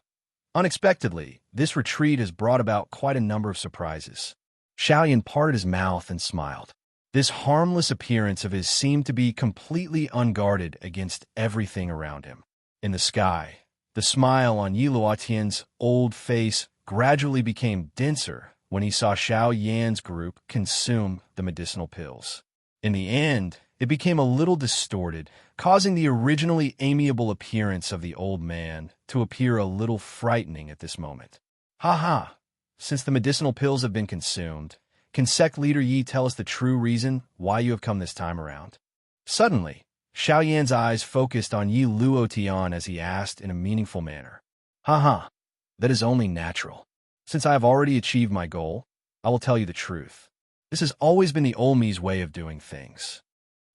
Unexpectedly, this retreat has brought about quite a number of surprises. Xiao Yin parted his mouth and smiled. This harmless appearance of his seemed to be completely unguarded against everything around him. In the sky, the smile on Yi Luotian's old face gradually became denser when he saw Xiao Yan's group consume the medicinal pills. In the end, it became a little distorted, causing the originally amiable appearance of the old man to appear a little frightening at this moment. Ha! Since the medicinal pills have been consumed, can sect leader Yi tell us the true reason why you have come this time around? Suddenly, Xiao Yan's eyes focused on Yi Luotian as he asked in a meaningful manner. That is only natural. Since I have already achieved my goal, I will tell you the truth. This has always been the old me's way of doing things.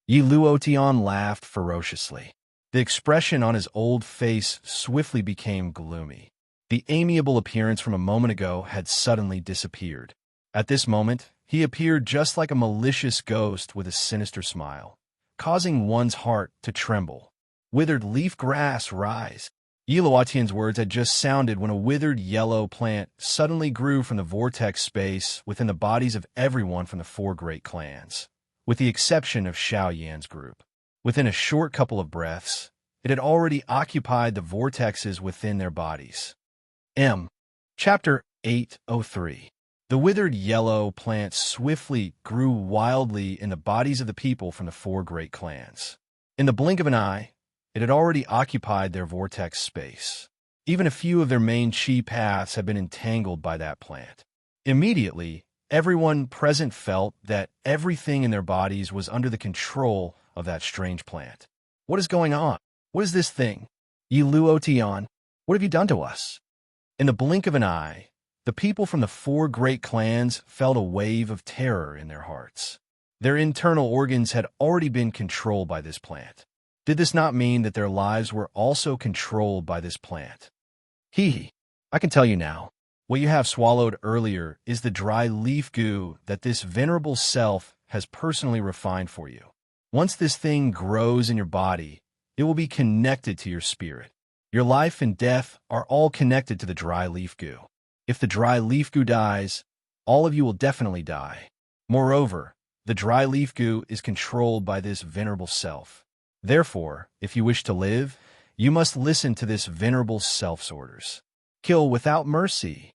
Yi Luotian laughed ferociously. The expression on his old face swiftly became gloomy. The amiable appearance from a moment ago had suddenly disappeared. At this moment, he appeared just like a malicious ghost with a sinister smile, causing one's heart to tremble. Withered leaf grass rise. Yi Luotian's words had just sounded when a withered yellow plant suddenly grew from the vortex space within the bodies of everyone from the 4 great clans, with the exception of Xiao Yan's group. Within a short couple of breaths, it had already occupied the vortexes within their bodies. Chapter 803. The withered yellow plant swiftly grew wildly in the bodies of the people from the 4 great clans. In the blink of an eye, it had already occupied their vortex space. Even a few of their main chi paths had been entangled by that plant. Immediately, everyone present felt that everything in their bodies was under the control of that strange plant. What is going on? What is this thing? Yi Luotian, what have you done to us? In the blink of an eye, the people from the 4 great clans felt a wave of terror in their hearts. Their internal organs had already been controlled by this plant. Did this not mean that their lives were also controlled by this plant? I can tell you now. What you have swallowed earlier is the dry leaf goo that this venerable self has personally refined for you. Once this thing grows in your body, it will be connected to your spirit. Your life and death are all connected to the dry leaf goo. If the dry leaf goo dies, all of you will definitely die. Moreover, the dry leaf goo is controlled by this venerable self. Therefore, if you wish to live, you must listen to this venerable self's orders. Kill without mercy.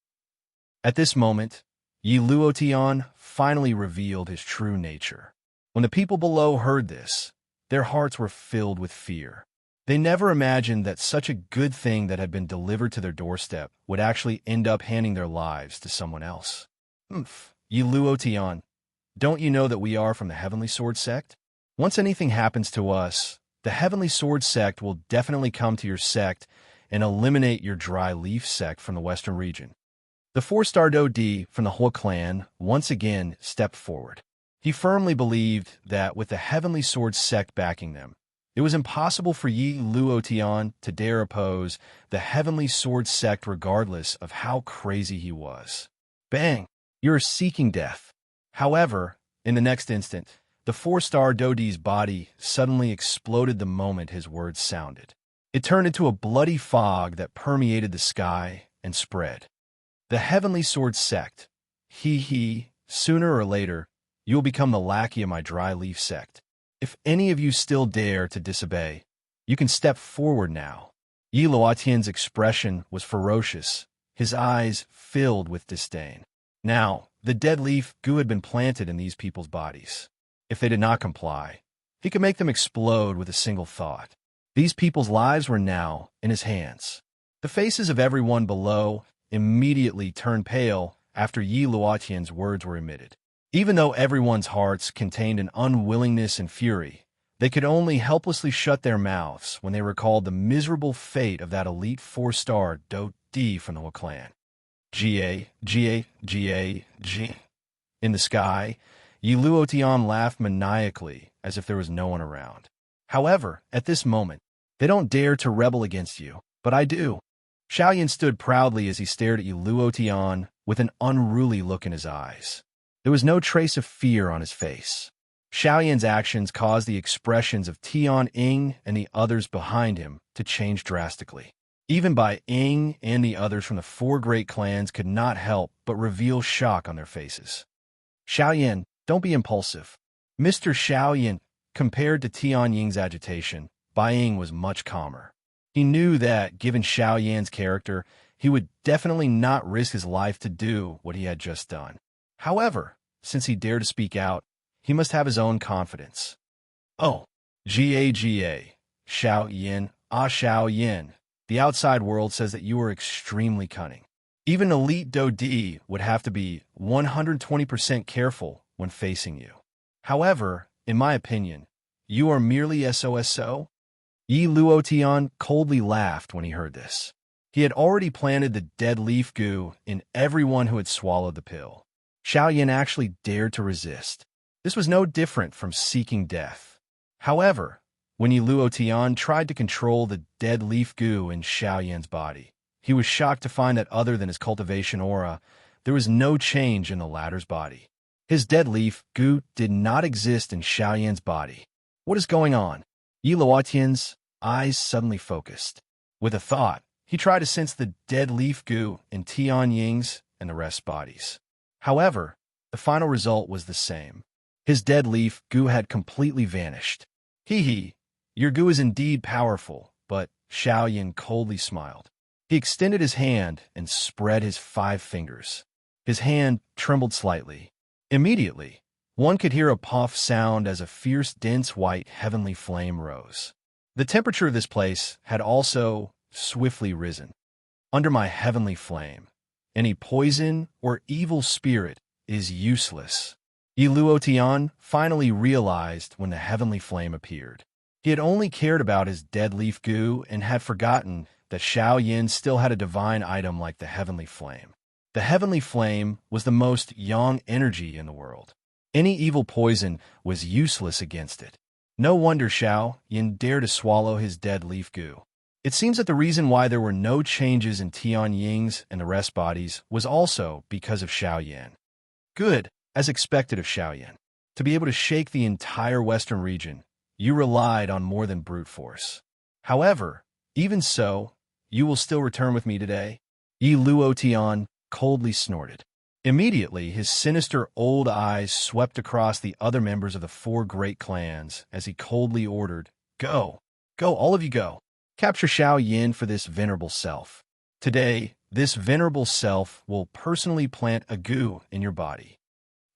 At this moment, Yi Luotian finally revealed his true nature. When the people below heard this, their hearts were filled with fear. They never imagined that such a good thing that had been delivered to their doorstep would actually end up handing their lives to someone else. Humph, Yi Luotian, don't you know that we are from the Heavenly Sword sect? Once anything happens to us, the Heavenly Sword sect will definitely come to your sect and eliminate your Dry Leaf sect from the Western region. The 4-star Do Di from the whole clan once again stepped forward. He firmly believed that with the Heavenly Sword sect backing them, it was impossible for Yi Luotian to dare oppose the Heavenly Sword sect regardless of how crazy he was. Bang! You're seeking death. However, in the next instant, the 4-star Do Di's body suddenly exploded the moment his words sounded. It turned into a bloody fog that permeated the sky and spread. The Heavenly Sword sect. Sooner or later, you will become the lackey of my Dry Leaf sect. If any of you still dare to disobey, you can step forward now. Yi Luotian's expression was ferocious, his eyes filled with disdain. Now, the dead leaf goo had been planted in these people's bodies. If they did not comply, he could make them explode with a single thought. These people's lives were now in his hands. The faces of everyone below immediately turned pale after Yi Luotian's words were emitted. Even though everyone's hearts contained an unwillingness and fury, they could only helplessly shut their mouths when they recalled the miserable fate of that elite 4-star Do Di from the Wu clan. Ga. In the sky, Yi Luotian laughed maniacally as if there was no one around. However, at this moment, they don't dare to rebel against you, but I do. Xiaoyan stood proudly as he stared at Yi Luotian with an unruly look in his eyes. There was no trace of fear on his face. Xiaoyan's actions caused the expressions of Tian Ying and the others behind him to change drastically. Even Bai Ying and the others from the 4 great clans could not help but reveal shock on their faces. Xiaoyan, don't be impulsive. Mr. Xiaoyan, compared to Tian Ying's agitation, Bai Ying was much calmer. He knew that, given Xiaoyan's character, he would definitely not risk his life to do what he had just done. However, since he dared to speak out, he must have his own confidence. Oh, Xiao Yin, the outside world says that you are extremely cunning. Even elite Do Di would have to be 120% careful when facing you. However, in my opinion, you are merely SOSO. Yi Luotian coldly laughed when he heard this. He had already planted the dead leaf goo in everyone who had swallowed the pill. Xiaoyan actually dared to resist. This was no different from seeking death. However, when Yi Luotian tried to control the dead leaf goo in Xiaoyan's body, he was shocked to find that other than his cultivation aura, there was no change in the latter's body. His dead leaf goo did not exist in Xiaoyan's body. What is going on? Yi Luotian's eyes suddenly focused. With a thought, he tried to sense the dead leaf goo in Tian Ying's and the rest's bodies. However, the final result was the same. His dead leaf goo had completely vanished. Your goo is indeed powerful, but Xiaoyan coldly smiled. He extended his hand and spread his 5 fingers. His hand trembled slightly. Immediately, one could hear a puff sound as a fierce, dense white heavenly flame rose. The temperature of this place had also swiftly risen. Under my heavenly flame, any poison or evil spirit is useless. Yi Luotian finally realized when the heavenly flame appeared. He had only cared about his dead leaf goo and had forgotten that Xiaoyan still had a divine item like the heavenly flame. The heavenly flame was the most yang energy in the world. Any evil poison was useless against it. No wonder Xiaoyan dared to swallow his dead leaf goo. It seems that the reason why there were no changes in Tian Ying's and the rest's bodies was also because of Xiaoyan. Good, as expected of Xiaoyan. To be able to shake the entire western region, you relied on more than brute force. However, even so, you will still return with me today? Yi Luotian coldly snorted. Immediately, his sinister old eyes swept across the other members of the 4 great clans as he coldly ordered, Go! Go, all of you go! Capture Xiaoyan for this venerable self. Today, this venerable self will personally plant a goo in your body.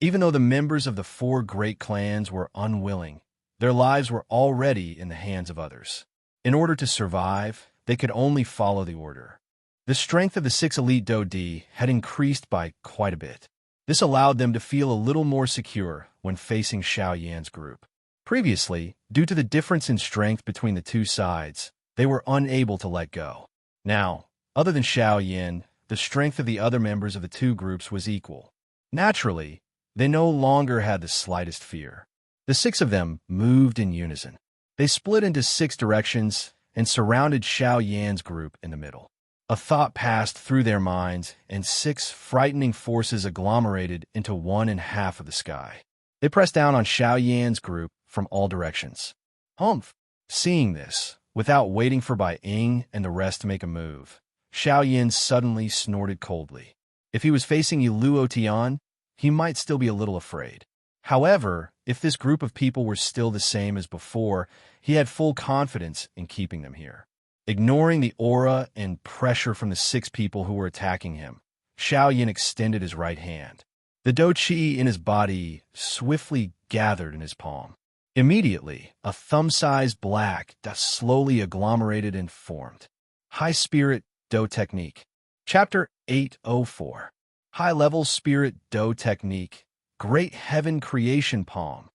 Even though the members of the 4 great clans were unwilling, their lives were already in the hands of others. In order to survive, they could only follow the order. The strength of the 6 elite Do D had increased by quite a bit. This allowed them to feel a little more secure when facing Xiao Yan's group. Previously, due to the difference in strength between the two sides, they were unable to let go. Now, other than Xiao Yan, the strength of the other members of the two groups was equal. Naturally, they no longer had the slightest fear. The 6 of them moved in unison. They split into 6 directions and surrounded Xiao Yan's group in the middle. A thought passed through their minds, and 6 frightening forces agglomerated into 1/2 of the sky. They pressed down on Xiao Yan's group from all directions. Humph! Seeing this, without waiting for Bai Ying and the rest to make a move, Xiao Yan suddenly snorted coldly. If he was facing Luo Tian, he might still be a little afraid. However, if this group of people were still the same as before, he had full confidence in keeping them here. Ignoring the aura and pressure from the 6 people who were attacking him, Xiao Yan extended his right hand. The Do Qi in his body swiftly gathered in his palm. Immediately, a thumb-sized black dot slowly agglomerated and formed. High Spirit Do Technique. Chapter 804. High-Level Spirit Do Technique. Great Heaven Creation Palm.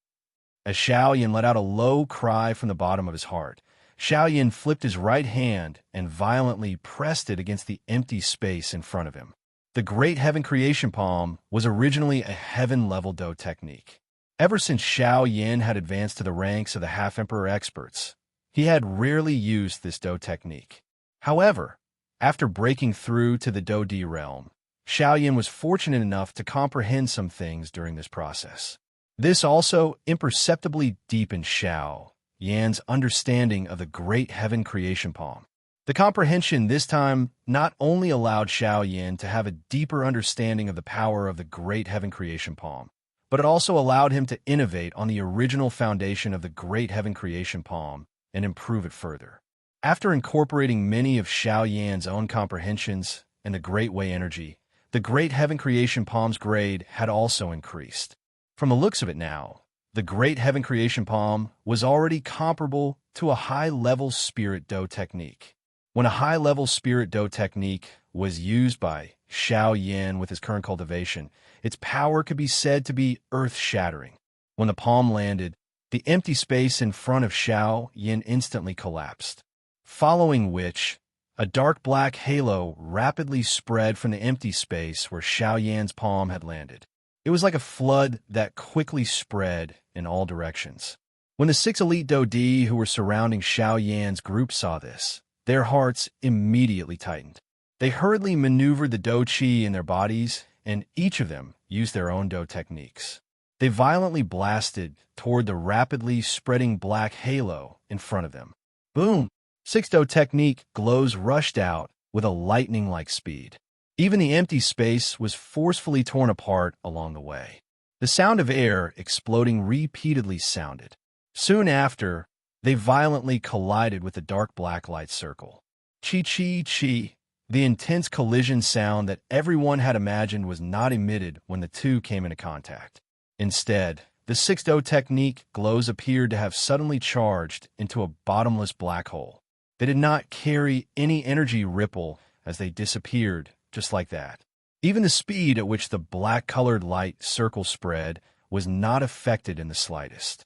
As Xiao Yan let out a low cry from the bottom of his heart, Xiao Yan flipped his right hand and violently pressed it against the empty space in front of him. The Great Heaven Creation Palm was originally a heaven-level Do technique. Ever since Xiao Yan had advanced to the ranks of the Half-Emperor experts, he had rarely used this Do technique. However, after breaking through to the Do D realm, Xiao Yan was fortunate enough to comprehend some things during this process. This also imperceptibly deepened Xiao Yan's understanding of the Great Heaven Creation Palm. The comprehension this time not only allowed Xiao Yan to have a deeper understanding of the power of the Great Heaven Creation Palm, but it also allowed him to innovate on the original foundation of the Great Heaven Creation Palm and improve it further. After incorporating many of Xiao Yan's own comprehensions and the Great Way energy, the Great Heaven Creation Palm's grade had also increased. From the looks of it now, the Great Heaven Creation Palm was already comparable to a high-level Spirit Do technique. When a high-level Spirit Do technique was used by Xiao Yan with his current cultivation, its power could be said to be earth-shattering. When the palm landed, the empty space in front of Xiao Yan instantly collapsed, following which a dark black halo rapidly spread from the empty space where Xiao Yan's palm had landed. It was like a flood that quickly spread in all directions. When the 6 elite Do D who were surrounding Xiao Yan's group saw this, their hearts immediately tightened. They hurriedly maneuvered the Do Qi in their bodies, and each of them used their own Do techniques. They violently blasted toward the rapidly spreading black halo in front of them. Boom! 6 Do technique glows rushed out with a lightning-like speed. Even the empty space was forcefully torn apart along the way. The sound of air exploding repeatedly sounded. Soon after, they violently collided with the dark black light circle. Chi-chi-chi, the intense collision sound that everyone had imagined was not emitted when the two came into contact. Instead, the 6 Do technique glows appeared to have suddenly charged into a bottomless black hole. They did not carry any energy ripple as they disappeared just like that. Even the speed at which the black-colored light circle spread was not affected in the slightest.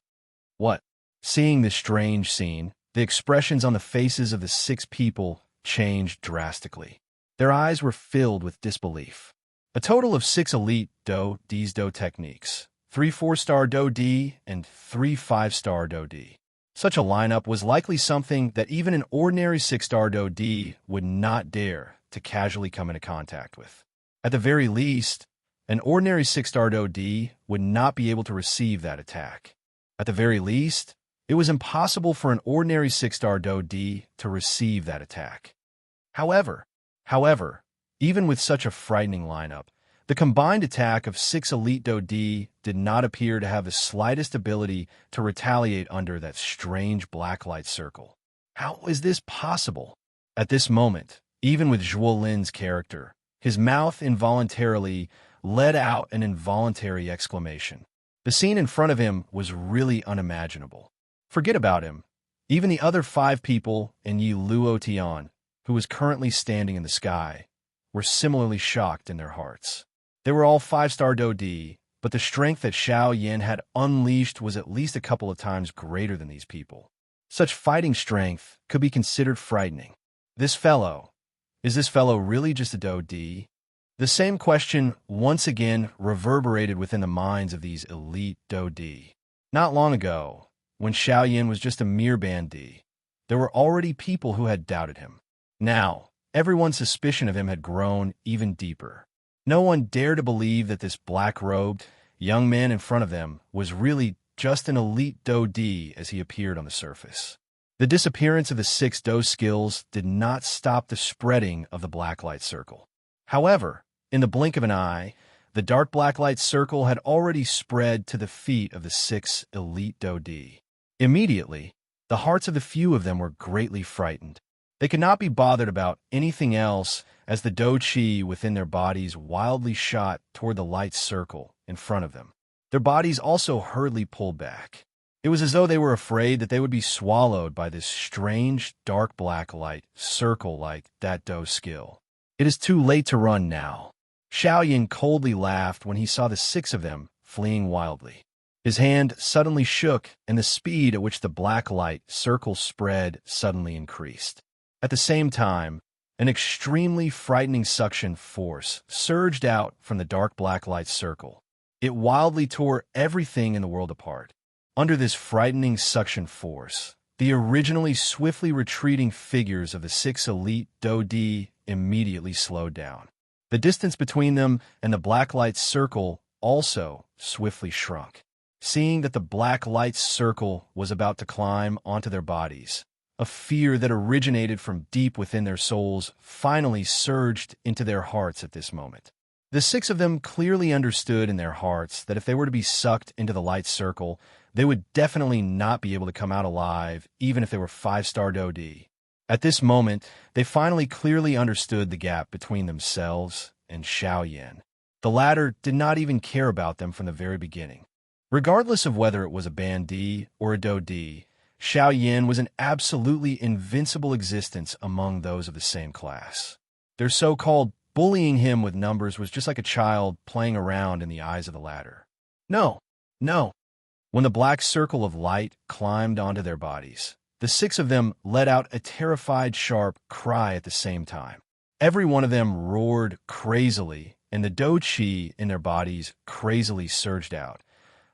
What? Seeing this strange scene, the expressions on the faces of the 6 people changed drastically. Their eyes were filled with disbelief. A total of 6 elite Do D's Do techniques, 3 4-star Do D and 3 5-star Do D. Such a lineup was likely something that even an ordinary 6-star Do D would not dare to casually come into contact with. At the very least, an ordinary 6-star Do D would not be able to receive that attack. At the very least, it was impossible for an ordinary 6-star Do D to receive that attack. However, even with such a frightening lineup, the combined attack of 6 elite Do D did not appear to have the slightest ability to retaliate under that strange black light circle. How is this possible? At this moment, even with Zhuo Lin's character, his mouth involuntarily let out an involuntary exclamation. The scene in front of him was really unimaginable. Forget about him. Even the other 5 people in Yi Luotian, who was currently standing in the sky, were similarly shocked in their hearts. They were all 5-star Do Di, but the strength that Xiao Yan had unleashed was at least a couple of times greater than these people. Such fighting strength could be considered frightening. Is this fellow really just a Do Di? The same question once again reverberated within the minds of these elite Do Di. Not long ago, when Xiao Yan was just a mere bandit, there were already people who had doubted him. Now, everyone's suspicion of him had grown even deeper. No one dared to believe that this black-robed young man in front of them was really just an elite Do Di as he appeared on the surface. The disappearance of the 6 Do skills did not stop the spreading of the black light circle. However, in the blink of an eye, the dark black light circle had already spread to the feet of the 6 elite Do Di. Immediately, the hearts of the few of them were greatly frightened. They could not be bothered about anything else as the Do Chi within their bodies wildly shot toward the light circle in front of them. Their bodies also hurriedly pulled back. It was as though they were afraid that they would be swallowed by this strange dark black light circle like that Do skill. It is too late to run now. Xiao Yan coldly laughed when he saw the 6 of them fleeing wildly. His hand suddenly shook, and the speed at which the black light circle spread suddenly increased. At the same time, an extremely frightening suction force surged out from the dark black light circle. It wildly tore everything in the world apart. Under this frightening suction force, the originally swiftly retreating figures of the 6 elite Do Di immediately slowed down. The distance between them and the black light circle also swiftly shrunk. Seeing that the black light circle was about to climb onto their bodies, a fear that originated from deep within their souls finally surged into their hearts at this moment. The 6 of them clearly understood in their hearts that if they were to be sucked into the light circle, they would definitely not be able to come out alive, even if they were 5-star Do Di. At this moment, they finally clearly understood the gap between themselves and Xiao Yan. The latter did not even care about them from the very beginning. Regardless of whether it was a bandit or a Do Di, Xiao Yan was an absolutely invincible existence among those of the same class. Their so-called bullying him with numbers was just like a child playing around in the eyes of the latter. No. When the black circle of light climbed onto their bodies, the 6 of them let out a terrified, sharp cry at the same time. Every one of them roared crazily, and the Do Chi in their bodies crazily surged out,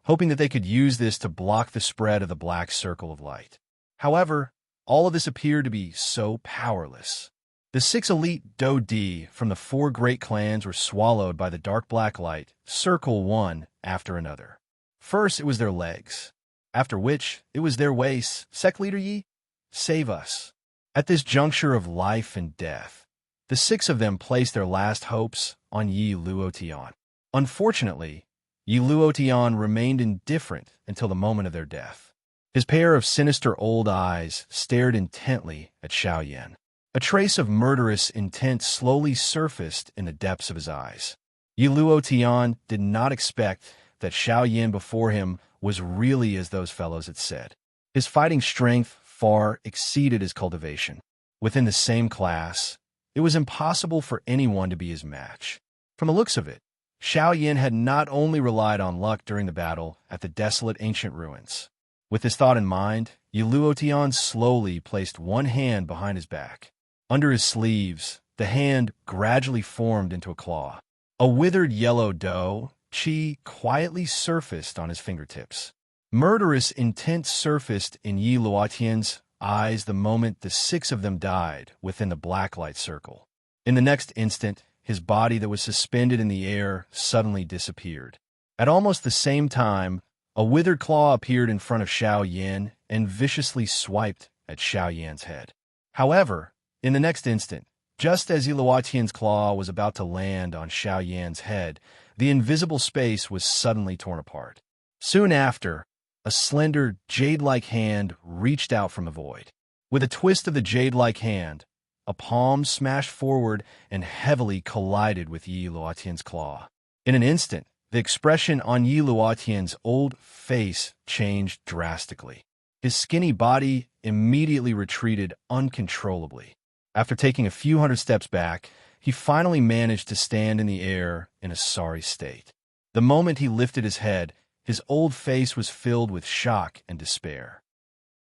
hoping that they could use this to block the spread of the black circle of light. However, all of this appeared to be so powerless. The 6 elite Do Di from the 4 great clans were swallowed by the dark black light, circle one after another. First, it was their legs, after which it was their waists. Sec Leader Yi, save us. At this juncture of life and death, the 6 of them placed their last hopes on Yi Luotian. Unfortunately, Yi Luotian remained indifferent until the moment of their death. His pair of sinister old eyes stared intently at Xiao Yan. A trace of murderous intent slowly surfaced in the depths of his eyes. Yi Luotian did not expect that Xiao Yan before him was really as those fellows had said. His fighting strength far exceeded his cultivation. Within the same class, it was impossible for anyone to be his match. From the looks of it, Xiao Yan had not only relied on luck during the battle at the desolate ancient ruins. With this thought in mind, Yi Luotian slowly placed one hand behind his back. Under his sleeves, the hand gradually formed into a claw. A withered yellow Do Chi quietly surfaced on his fingertips. Murderous intent surfaced in Yi Luotian's eyes the moment the 6 of them died within the black light circle. In the next instant, his body that was suspended in the air suddenly disappeared. At almost the same time, a withered claw appeared in front of Xiao Yan and viciously swiped at Xiao Yan's head. However, in the next instant, just as Yi Luotian's claw was about to land on Xiao Yan's head, the invisible space was suddenly torn apart. Soon after, a slender, jade-like hand reached out from the void. With a twist of the jade-like hand, a palm smashed forward and heavily collided with Yi Luotian's claw. In an instant, the expression on Yi Luotian's old face changed drastically. His skinny body immediately retreated uncontrollably. After taking a few hundred steps back, he finally managed to stand in the air in a sorry state. The moment he lifted his head, his old face was filled with shock and despair.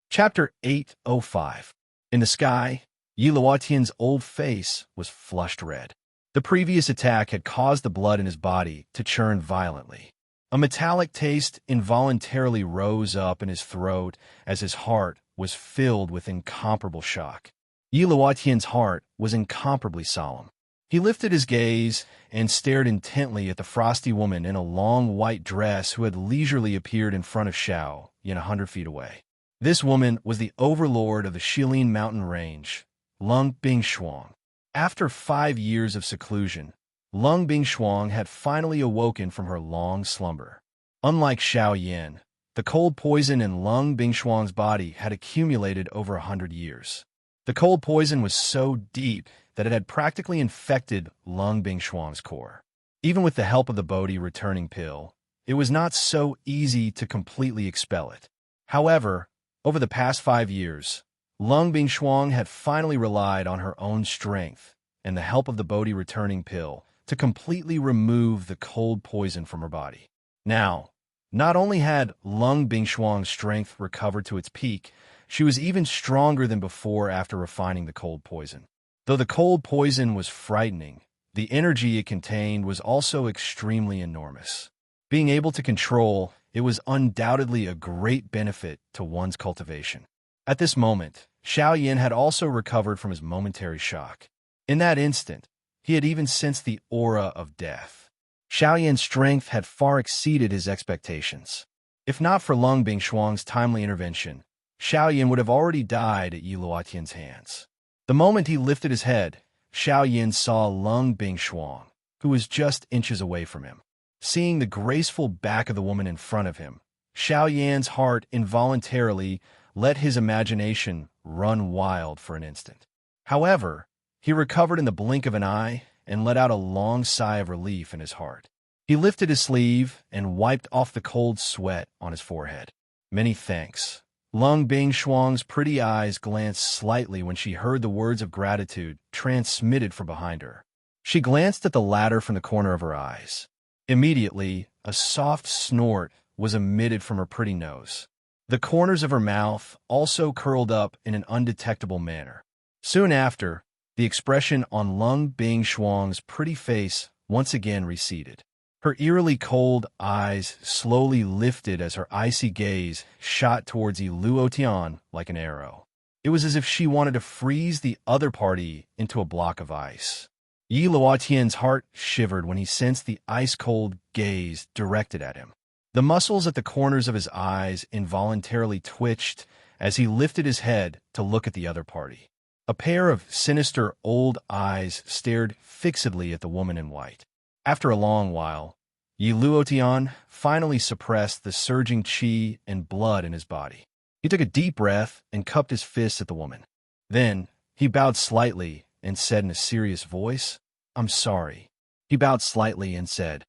Chapter 805. In the sky, Yi Luotian's old face was flushed red. The previous attack had caused the blood in his body to churn violently. A metallic taste involuntarily rose up in his throat as his heart was filled with incomparable shock. Yi Luotian's heart was incomparably solemn. He lifted his gaze and stared intently at the frosty woman in a long white dress who had leisurely appeared in front of Xiao Yin 100 feet away. This woman was the overlord of the Shilin mountain range, Lung Bingshuang. After 5 years of seclusion, Lung Bingshuang had finally awoken from her long slumber. Unlike Xiao Yin, the cold poison in Lung Bingshuang's body had accumulated over 100 years. The cold poison was so deep that it had practically infected Lung Bingshuang's core. Even with the help of the Bodhi returning pill, it was not so easy to completely expel it. However, over the past 5 years, Lung Bingshuang had finally relied on her own strength and the help of the Bodhi returning pill to completely remove the cold poison from her body. Now, not only had Lung Bingshuang's strength recovered to its peak, she was even stronger than before after refining the cold poison. Though the cold poison was frightening, the energy it contained was also extremely enormous. Being able to control it was undoubtedly a great benefit to one's cultivation. At this moment, Xiao Yin had also recovered from his momentary shock. In that instant, he had even sensed the aura of death. Xiao Yin's strength had far exceeded his expectations. If not for Lung Bingshuang's timely intervention, Xiao Yin would have already died at Yi Luotian's hands. The moment he lifted his head, Xiao Yin saw Lung Bingshuang, who was just inches away from him. Seeing the graceful back of the woman in front of him, Xiao Yan's heart involuntarily let his imagination run wild for an instant. However, he recovered in the blink of an eye and let out a long sigh of relief in his heart. He lifted his sleeve and wiped off the cold sweat on his forehead. Many thanks. Lung Bingshuang's pretty eyes glanced slightly when she heard the words of gratitude transmitted from behind her. She glanced at the latter from the corner of her eyes. Immediately, a soft snort was emitted from her pretty nose. The corners of her mouth also curled up in an undetectable manner. Soon after, the expression on Lung Bingshuang's pretty face once again receded. Her eerily cold eyes slowly lifted as her icy gaze shot towards Yi Luotian like an arrow. It was as if she wanted to freeze the other party into a block of ice. Yi Luotian's heart shivered when he sensed the ice-cold gaze directed at him. The muscles at the corners of his eyes involuntarily twitched as he lifted his head to look at the other party. A pair of sinister old eyes stared fixedly at the woman in white. After a long while, Yi Luotian finally suppressed the surging qi and blood in his body. He took a deep breath and cupped his fists at the woman. Then, he bowed slightly and said in a serious voice, "I'm sorry." He bowed slightly and said,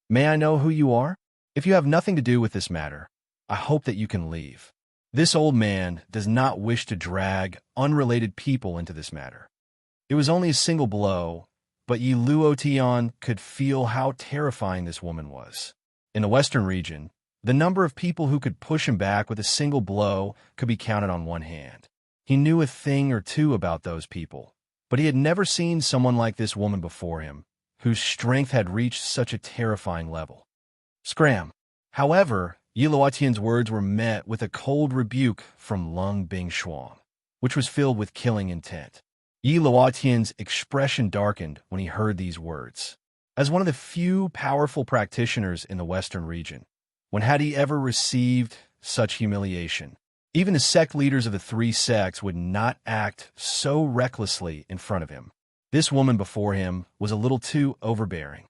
"May I know who you are? If you have nothing to do with this matter, I hope that you can leave." This old man does not wish to drag unrelated people into this matter. It was only a single blow, but Yi Luotian could feel how terrifying this woman was. In the western region, the number of people who could push him back with a single blow could be counted on one hand. He knew a thing or two about those people, but he had never seen someone like this woman before him, whose strength had reached such a terrifying level. Scram! However, Yi Luotian's words were met with a cold rebuke from Lung Bingshuang, which was filled with killing intent. Yi Luotian's expression darkened when he heard these words. As one of the few powerful practitioners in the western region, when had he ever received such humiliation? Even the sect leaders of the 3 sects would not act so recklessly in front of him. This woman before him was a little too overbearing.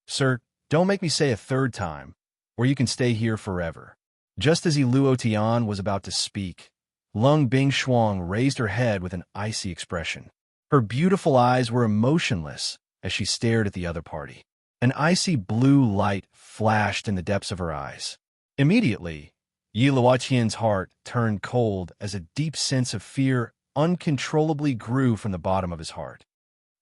"Sir, don't make me say a third time, or you can stay here forever." Just as Yi Luotian was about to speak, Lung Bingshuang raised her head with an icy expression. Her beautiful eyes were emotionless as she stared at the other party. An icy blue light flashed in the depths of her eyes. Immediately, Yi Luotian's heart turned cold as a deep sense of fear uncontrollably grew from the bottom of his heart.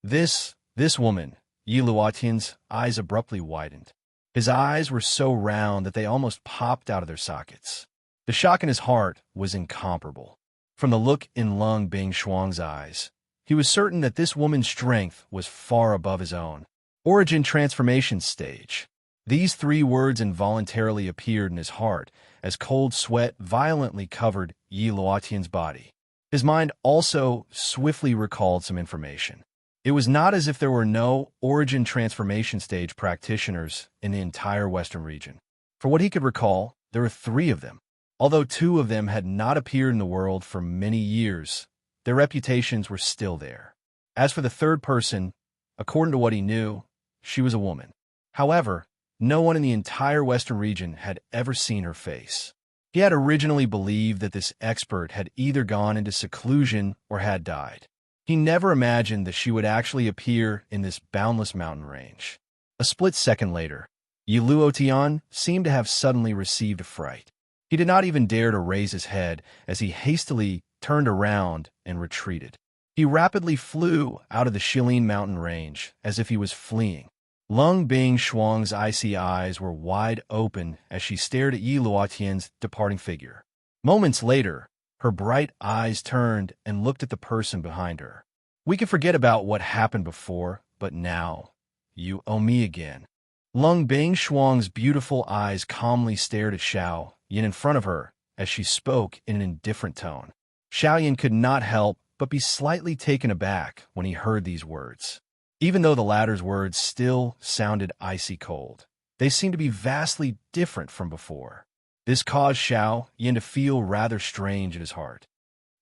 This woman, Yi Luotian's eyes abruptly widened. His eyes were so round that they almost popped out of their sockets. The shock in his heart was incomparable. From the look in Lung Bingshuang's eyes, he was certain that this woman's strength was far above his own. Origin transformation stage. These three words involuntarily appeared in his heart as cold sweat violently covered Yi Luotian's body. His mind also swiftly recalled some information. It was not as if there were no origin transformation stage practitioners in the entire Western region. For what he could recall, there were 3 of them. Although 2 of them had not appeared in the world for many years, their reputations were still there. As for the third person, according to what he knew, she was a woman. However, no one in the entire Western region had ever seen her face. He had originally believed that this expert had either gone into seclusion or had died. He never imagined that she would actually appear in this boundless mountain range. A split second later, Yi Luotian seemed to have suddenly received a fright. He did not even dare to raise his head as he hastily turned around and retreated. He rapidly flew out of the Shilin mountain range as if he was fleeing. Lung Bingshuang's icy eyes were wide open as she stared at Yi Luotian's departing figure. Moments later, her bright eyes turned and looked at the person behind her. We can forget about what happened before, but now, you owe me again. Lung Bingshuang's beautiful eyes calmly stared at Xiao Yin in front of her as she spoke in an indifferent tone. Xiao Yin could not help but be slightly taken aback when he heard these words. Even though the latter's words still sounded icy cold, they seemed to be vastly different from before. This caused Xiao Yin to feel rather strange in his heart.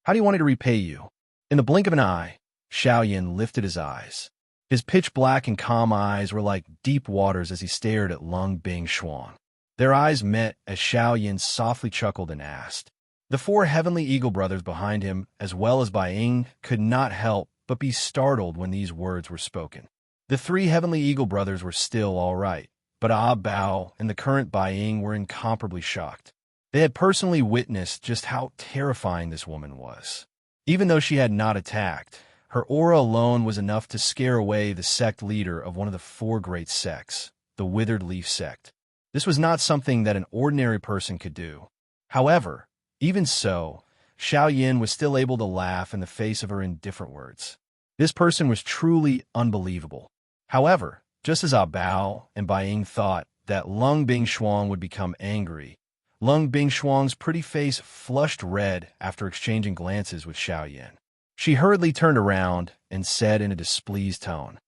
How do you want me to repay you? In the blink of an eye, Xiao Yin lifted his eyes. His pitch-black and calm eyes were like deep waters as he stared at Lung Bingshuang. Their eyes met as Xiao Yin softly chuckled and asked. The 4 heavenly eagle brothers behind him, as well as Bai Ying, could not help but be startled when these words were spoken. The 3 heavenly eagle brothers were still all right, but Ah Bao and the current Bai Ying were incomparably shocked. They had personally witnessed just how terrifying this woman was. Even though she had not attacked, her aura alone was enough to scare away the sect leader of one of the 4 great sects, the Withered Leaf sect. This was not something that an ordinary person could do. However, even so, Xiao Yin was still able to laugh in the face of her indifferent words. This person was truly unbelievable. However, just as Ah Bao and Bai Ying thought that Lung Bingshuang would become angry, Lung Bingshuang's pretty face flushed red after exchanging glances with Xiao Yin. She hurriedly turned around and said in a displeased tone,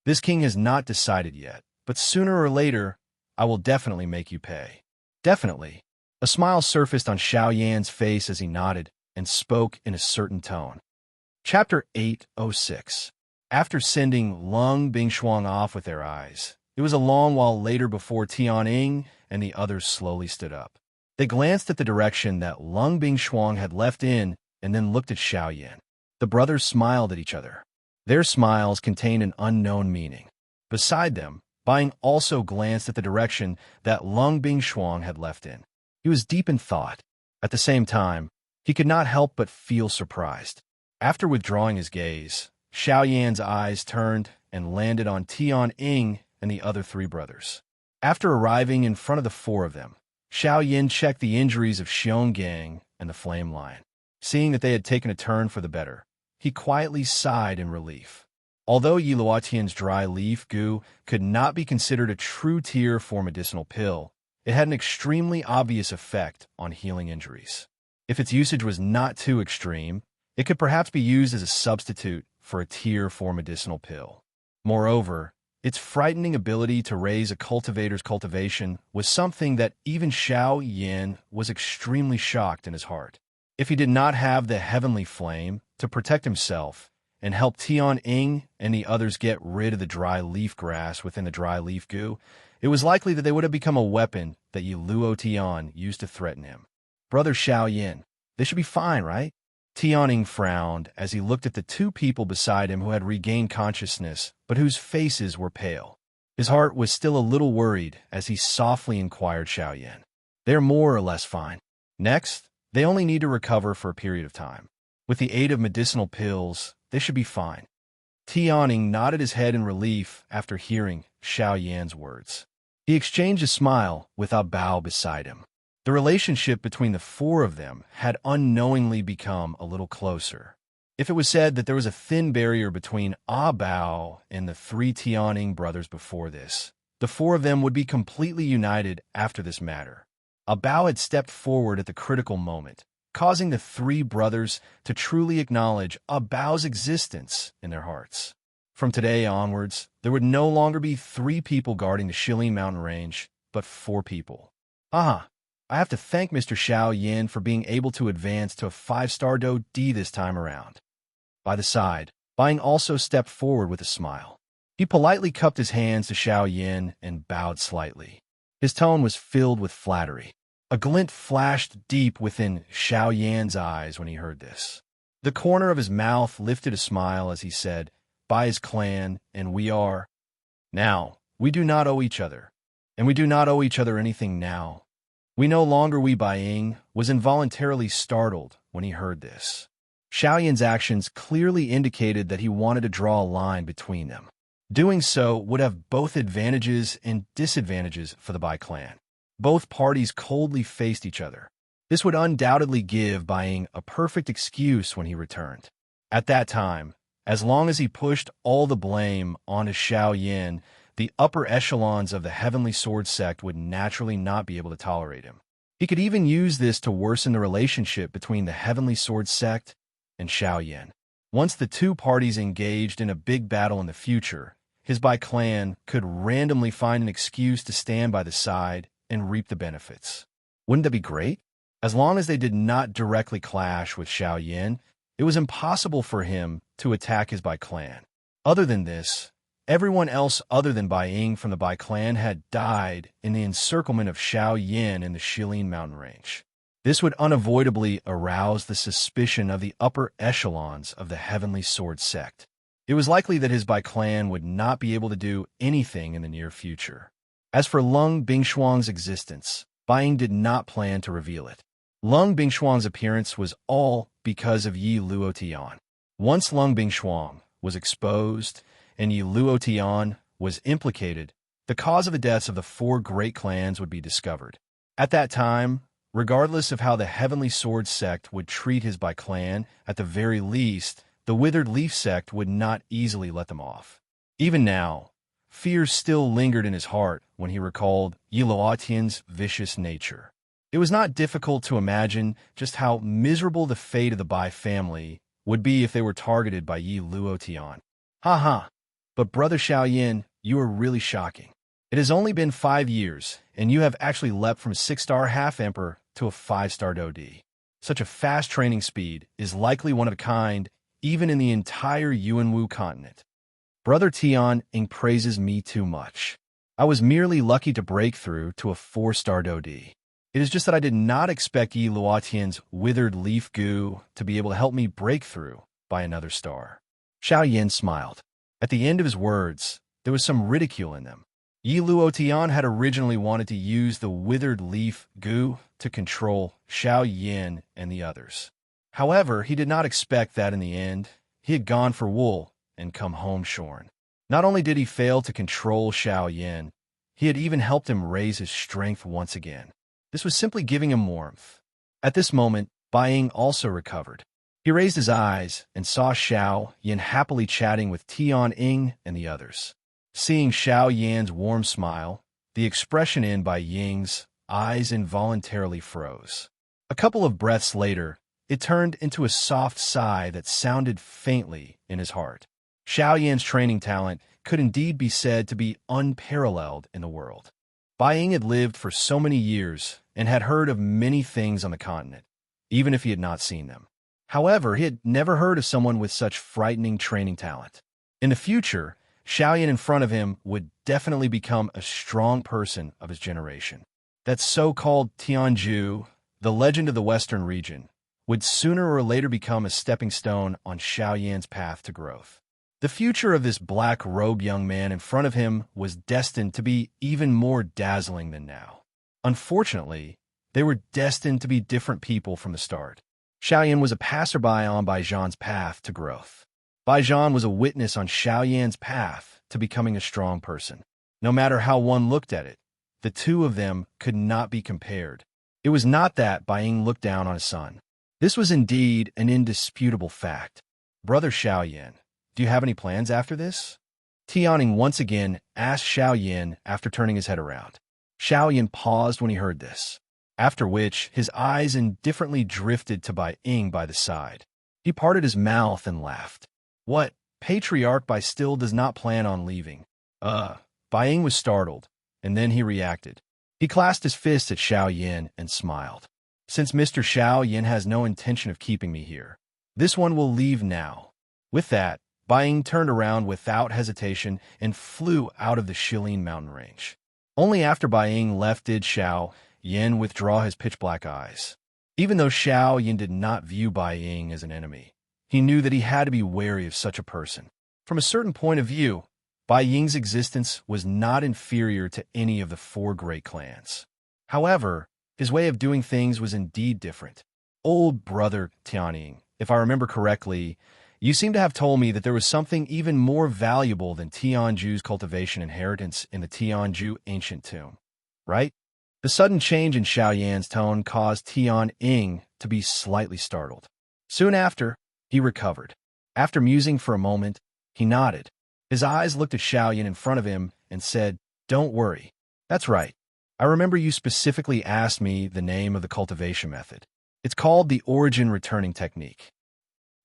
"This king has not decided yet, but sooner or later, I will definitely make you pay." Definitely. A smile surfaced on Xiao Yan's face as he nodded and spoke in a certain tone. Chapter 806. After sending Lung Bingshuang off with their eyes, it was a long while later before Tianying and the others slowly stood up. They glanced at the direction that Lung Bingshuang had left in and then looked at Xiao Yan. The brothers smiled at each other. Their smiles contained an unknown meaning. Beside them, Buying also glanced at the direction that Lung Bingshuang had left in. He was deep in thought. At the same time, he could not help but feel surprised. After withdrawing his gaze, Xiao Yan's eyes turned and landed on Tianying and the other 3 brothers. After arriving in front of the 4 of them, Xiao Yan checked the injuries of Xionggang and the Flame Lion. Seeing that they had taken a turn for the better, he quietly sighed in relief. Although Yi Luotian's dry leaf goo could not be considered a true tier 4 medicinal pill, it had an extremely obvious effect on healing injuries. If its usage was not too extreme, it could perhaps be used as a substitute for a tier 4 medicinal pill. Moreover, its frightening ability to raise a cultivator's cultivation was something that even Xiao Yan was extremely shocked in his heart. If he did not have the heavenly flame to protect himself and help Tianying and the others get rid of the dry leaf grass within the dry leaf goo, it was likely that they would have become a weapon that Yi Luotian used to threaten him. Brother Xiao Yin, they should be fine, right? Tianying frowned as he looked at the 2 people beside him who had regained consciousness, but whose faces were pale. His heart was still a little worried as he softly inquired Xiao Yin. They're more or less fine. Next, they only need to recover for a period of time. With the aid of medicinal pills, they should be fine. Tianning nodded his head in relief after hearing Xiao Yan's words. He exchanged a smile with A Bao beside him. The relationship between the four of them had unknowingly become a little closer. If it was said that there was a thin barrier between A Bao and the three Tianning brothers before this, the four of them would be completely united after this matter. A Bao had stepped forward at the critical moment, causing the three brothers to truly acknowledge A Bao's existence in their hearts. From today onwards, there would no longer be 3 people guarding the Shilin mountain range, but 4 people. I have to thank Mr. Xiao Yin for being able to advance to a 5-star Do D this time around. By the side, Buying also stepped forward with a smile. He politely cupped his hands to Xiao Yin and bowed slightly. His tone was filled with flattery. A glint flashed deep within Xiao Yan's eyes when he heard this. The corner of his mouth lifted a smile as he said, "By his clan, and we are. Now, we do not owe each other, and we do not owe each other anything now." We no longer we Buying was involuntarily startled when he heard this. Xiao Yan's actions clearly indicated that he wanted to draw a line between them. Doing so would have both advantages and disadvantages for the Bai clan. Both parties coldly faced each other. This would undoubtedly give Buying a perfect excuse when he returned. At that time, as long as he pushed all the blame onto Xiao Yin, the upper echelons of the Heavenly Sword sect would naturally not be able to tolerate him. He could even use this to worsen the relationship between the Heavenly Sword sect and Xiao Yin. Once the two parties engaged in a big battle in the future, his Bai clan could randomly find an excuse to stand by the side and reap the benefits. Wouldn't that be great? As long as they did not directly clash with Xiao Yin, it was impossible for him to attack his Bai clan. Other than this, everyone else other than Bai Ying from the Bai clan had died in the encirclement of Xiao Yin in the Shilin mountain range. This would unavoidably arouse the suspicion of the upper echelons of the Heavenly Sword sect. It was likely that his Bai clan would not be able to do anything in the near future. As for Lung Bingshuang's existence, Bai Ying did not plan to reveal it. Lung Bingshuang's appearance was all because of Yi Luotian. Once Lung Bingshuang was exposed and Yi Luotian was implicated, the cause of the deaths of the 4 great clans would be discovered. At that time, regardless of how the Heavenly Sword sect would treat his Bai clan, at the very least, the Withered Leaf sect would not easily let them off. Even now, fear still lingered in his heart when he recalled Yi Luotian's vicious nature. It was not difficult to imagine just how miserable the fate of the Bai family would be if they were targeted by Yi Luotian. But Brother Xiao Yin, you are really shocking. It has only been 5 years, and you have actually leapt from 6-star half-emperor to a 5-star Dodi. Such a fast training speed is likely one of a kind, even in the entire Yuanwu continent. Brother Tianning praises me too much. I was merely lucky to break through to a 4-star Dodi. It is just that I did not expect Yi Luotian's withered leaf goo to be able to help me break through by another star. Xiao Yin smiled. At the end of his words, there was some ridicule in them. Yi Luotian had originally wanted to use the withered leaf goo to control Xiao Yin and the others. However, he did not expect that in the end. He had gone for wool and come home shorn. Not only did he fail to control Xiao Yin, he had even helped him raise his strength once again. This was simply giving him warmth. At this moment, Bai Ying also recovered. He raised his eyes and saw Xiao Yin happily chatting with Tianning and the others. Seeing Xiao Yan's warm smile, the expression in Bai Ying's eyes involuntarily froze. A couple of breaths later, it turned into a soft sigh that sounded faintly in his heart. Xiao Yan's training talent could indeed be said to be unparalleled in the world. Bai Ying had lived for so many years and had heard of many things on the continent, even if he had not seen them. However, he had never heard of someone with such frightening training talent. In the future, Xiao Yin in front of him would definitely become a strong person of his generation. That so-called Tianju, the legend of the Western region, would sooner or later become a stepping stone on Xiao Yan's path to growth. The future of this black-robed young man in front of him was destined to be even more dazzling than now. Unfortunately, They were destined to be different people from the start. Xiaoyan was a passerby on Baijian's path to growth. Baijian was a witness on Xiaoyan's path to becoming a strong person. No matter how one looked at it, the two of them could not be compared. It was not that Baiying looked down on his son. This was indeed an indisputable fact. Brother Xiaoyan, do you have any plans after this? Tianning once again asked Xiaoyan after turning his head around. Xiaoyan paused when he heard this, after which his eyes indifferently drifted to Baiying by the side. He parted his mouth and laughed. What? Patriarch Bai still does not plan on leaving. Baiying was startled, and then he reacted. He clasped his fist at Xiaoyan and smiled. Since Mr. Xiaoyan has no intention of keeping me here, this one will leave now. With that, Baiying turned around without hesitation and flew out of the Shilin mountain range. Only after Baiying left did Xiaoyan withdraw his pitch-black eyes. Even though Xiaoyan did not view Baiying as an enemy, he knew that he had to be wary of such a person. From a certain point of view, Baiying's existence was not inferior to any of the four great clans. However, his way of doing things was indeed different. Old brother Tianning, if I remember correctly, you seem to have told me that there was something even more valuable than Tianju's cultivation inheritance in the Tianju ancient tomb, right? The sudden change in Xiaoyan's tone caused Tianning to be slightly startled. Soon after, he recovered. After musing for a moment, he nodded. His eyes looked at Xiaoyan in front of him and said, Don't worry. That's right. I remember you specifically asked me the name of the cultivation method. It's called the origin returning technique.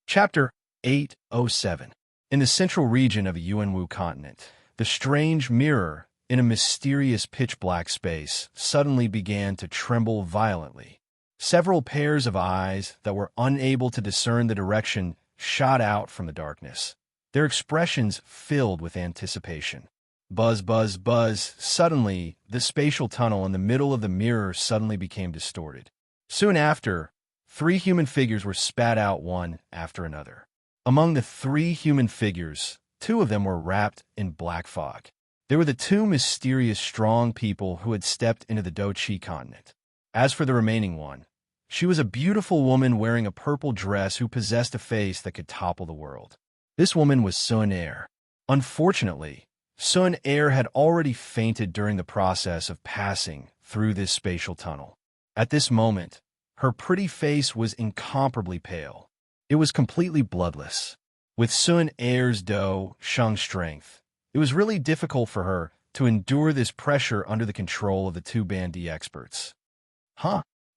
Chapter 807. In the central region of Yuanwu continent, the strange mirror in a mysterious pitch-black space suddenly began to tremble violently. Several pairs of eyes that were unable to discern the direction shot out from the darkness, their expressions filled with anticipation. Buzz, buzz, buzz. Suddenly, the spatial tunnel in the middle of the mirror suddenly became distorted. Soon after, 3 human figures were spat out one after another. Among the 3 human figures, 2 of them were wrapped in black fog. They were the 2 mysterious strong people who had stepped into the Doqi continent. As for the remaining one, she was a beautiful woman wearing a purple dress who possessed a face that could topple the world. This woman was Sun Er. Unfortunately, Sun Er had already fainted during the process of passing through this spatial tunnel. At this moment, her pretty face was incomparably pale. It was completely bloodless. With Sun Er's Do Sheng strength, it was really difficult for her to endure this pressure under the control of the 2 Bandi experts.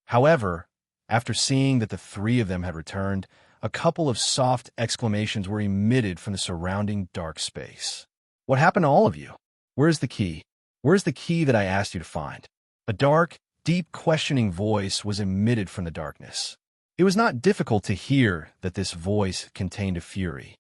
However, after seeing that the 3 of them had returned, a couple of soft exclamations were emitted from the surrounding dark space. What happened to all of you? Where's the key? Where's the key that I asked you to find? A dark, deep questioning voice was emitted from the darkness. It was not difficult to hear that this voice contained a fury.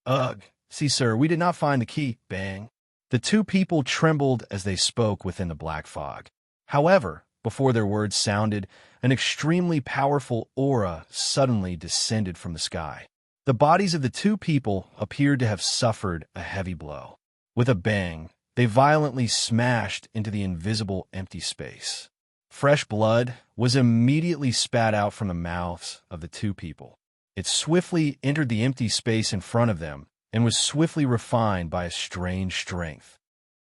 Ugh, see sir, we did not find the key, bang. The 2 people trembled as they spoke within the black fog. However, before their words sounded, an extremely powerful aura suddenly descended from the sky. The bodies of the 2 people appeared to have suffered a heavy blow. With a bang, they violently smashed into the invisible empty space. Fresh blood was immediately spat out from the mouths of the 2 people. It swiftly entered the empty space in front of them and was swiftly refined by a strange strength.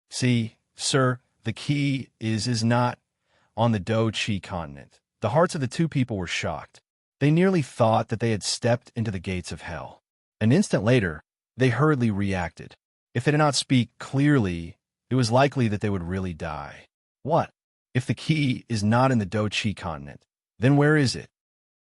See, sir, the key is not on the Doqi continent. The hearts of the 2 people were shocked. They nearly thought that they had stepped into the gates of hell. An instant later, they hurriedly reacted. If they did not speak clearly, it was likely that they would really die. What? If the key is not in the Doqi continent, then where is it?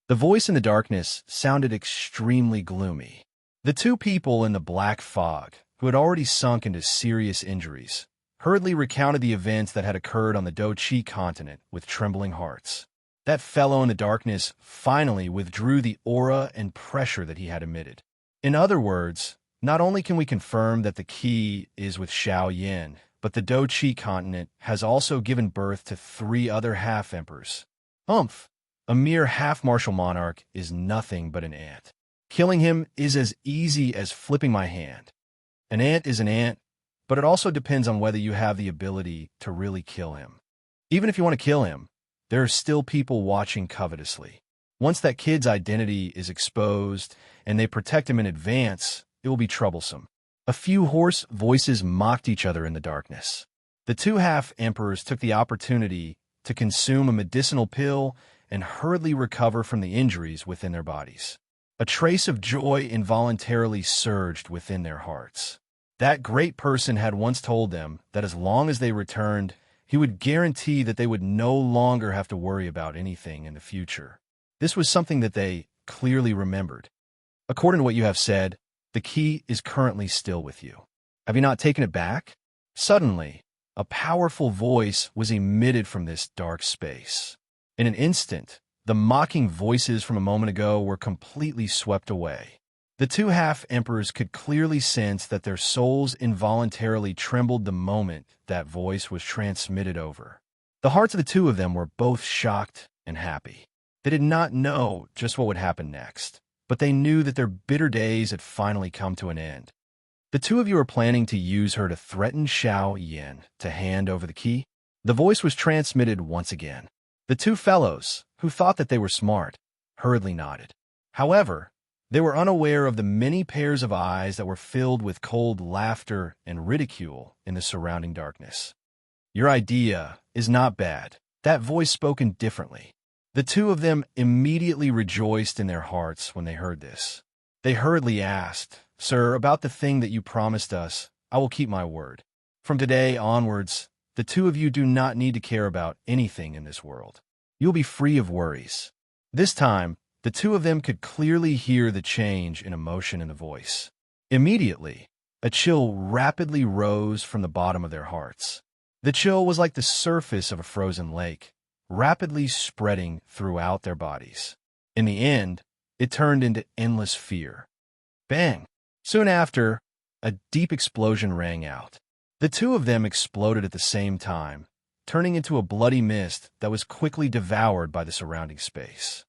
The voice in the darkness sounded extremely gloomy. The 2 people in the black fog, who had already sunk into serious injuries, hurriedly recounted the events that had occurred on the Doqi continent with trembling hearts. That fellow in the darkness finally withdrew the aura and pressure that he had emitted. In other words, not only can we confirm that the key is with Xiaoyan, but the Doqi continent has also given birth to 3 other half-emperors. A mere half-martial monarch is nothing but an ant. Killing him is as easy as flipping my hand. An ant is an ant, but it also depends on whether you have the ability to really kill him. Even if you want to kill him, there are still people watching covetously. Once that kid's identity is exposed and they protect him in advance, it will be troublesome. A few hoarse voices mocked each other in the darkness. The two half-emperors took the opportunity to consume a medicinal pill and hurriedly recover from the injuries within their bodies. A trace of joy involuntarily surged within their hearts. That great person had once told them that as long as they returned, he would guarantee that they would no longer have to worry about anything in the future. This was something that they clearly remembered. According to what you have said, the key is currently still with you. Have you not taken it back? Suddenly, a powerful voice was emitted from this dark space. In an instant, the mocking voices from a moment ago were completely swept away. The two half-emperors could clearly sense that their souls involuntarily trembled the moment that voice was transmitted over. The hearts of the two of them were both shocked and happy. They did not know just what would happen next, but they knew that their bitter days had finally come to an end. The two of you are planning to use her to threaten Xiao Yin to hand over the key? The voice was transmitted once again. The two fellows, who thought that they were smart, hurriedly nodded. However, they were unaware of the many pairs of eyes that were filled with cold laughter and ridicule in the surrounding darkness. Your idea is not bad. That voice spoken differently. The two of them immediately rejoiced in their hearts when they heard this. They hurriedly asked, "Sir, about the thing that you promised us, I will keep my word. From today onwards, the two of you do not need to care about anything in this world. You'll be free of worries." This time, the two of them could clearly hear the change in emotion in the voice. Immediately, a chill rapidly rose from the bottom of their hearts. The chill was like the surface of a frozen lake, rapidly spreading throughout their bodies. In the end, it turned into endless fear. Bang! Soon after, a deep explosion rang out. The two of them exploded at the same time, turning into a bloody mist that was quickly devoured by the surrounding space.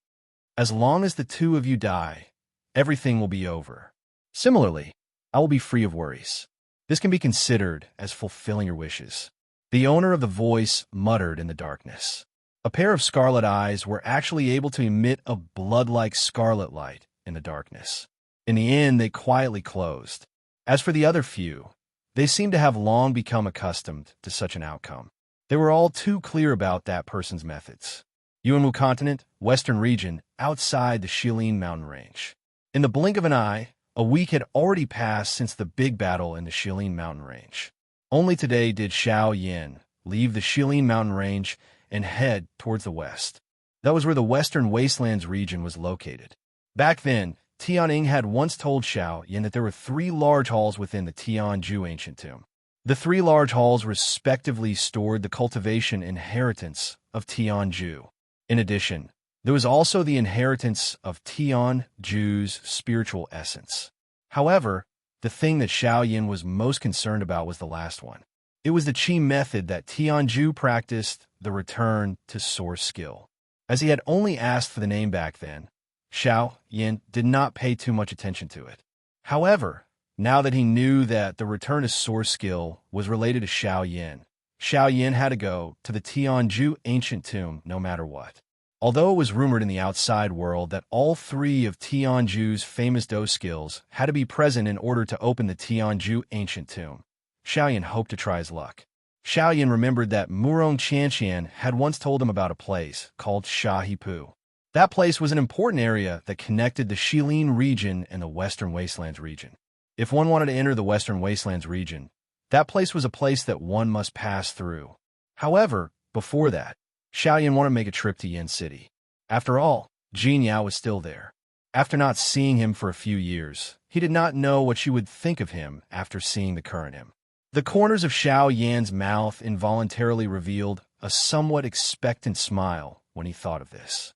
As long as the two of you die, everything will be over. Similarly, I will be free of worries. This can be considered as fulfilling your wishes. The owner of the voice muttered in the darkness. A pair of scarlet eyes were actually able to emit a blood-like scarlet light in the darkness. In the end, they quietly closed. As for the other few, they seemed to have long become accustomed to such an outcome. They were all too clear about that person's methods. Yuanwu continent, western region, outside the Shilin mountain range. In the blink of an eye, a week had already passed since the big battle in the Shilin mountain range. Only today did Xiao Yin leave the Shilin mountain range and head towards the west. That was where the western wastelands region was located. Back then, Tianning had once told Xiao Yin that there were 3 large halls within the Tianju ancient tomb. The 3 large halls respectively stored the cultivation inheritance of Tianju. In addition, there was also the inheritance of Tianju's spiritual essence. However, the thing that Xiao Yin was most concerned about was the last one. It was the Qi method that Tianju practiced, the return to source skill. As he had only asked for the name back then, Xiao Yin did not pay too much attention to it. However, now that he knew that the return to source skill was related to Xiao Yin had to go to the Tianju ancient tomb no matter what. Although it was rumored in the outside world that all 3 of Tianju's famous Do skills had to be present in order to open the Tianju ancient tomb, Xiao Yin hoped to try his luck. Xiao Yin remembered that Murong Qianqian had once told him about a place called Shahipu. That place was an important area that connected the Shilin region and the Western Wastelands region. If one wanted to enter the Western Wastelands region, that place was a place that one must pass through. However, before that, Xiao Yin wanted to make a trip to Yin City. After all, Jin Yao was still there. After not seeing him for a few years, he did not know what she would think of him after seeing the current him. The corners of Xiao Yan's mouth involuntarily revealed a somewhat expectant smile when he thought of this.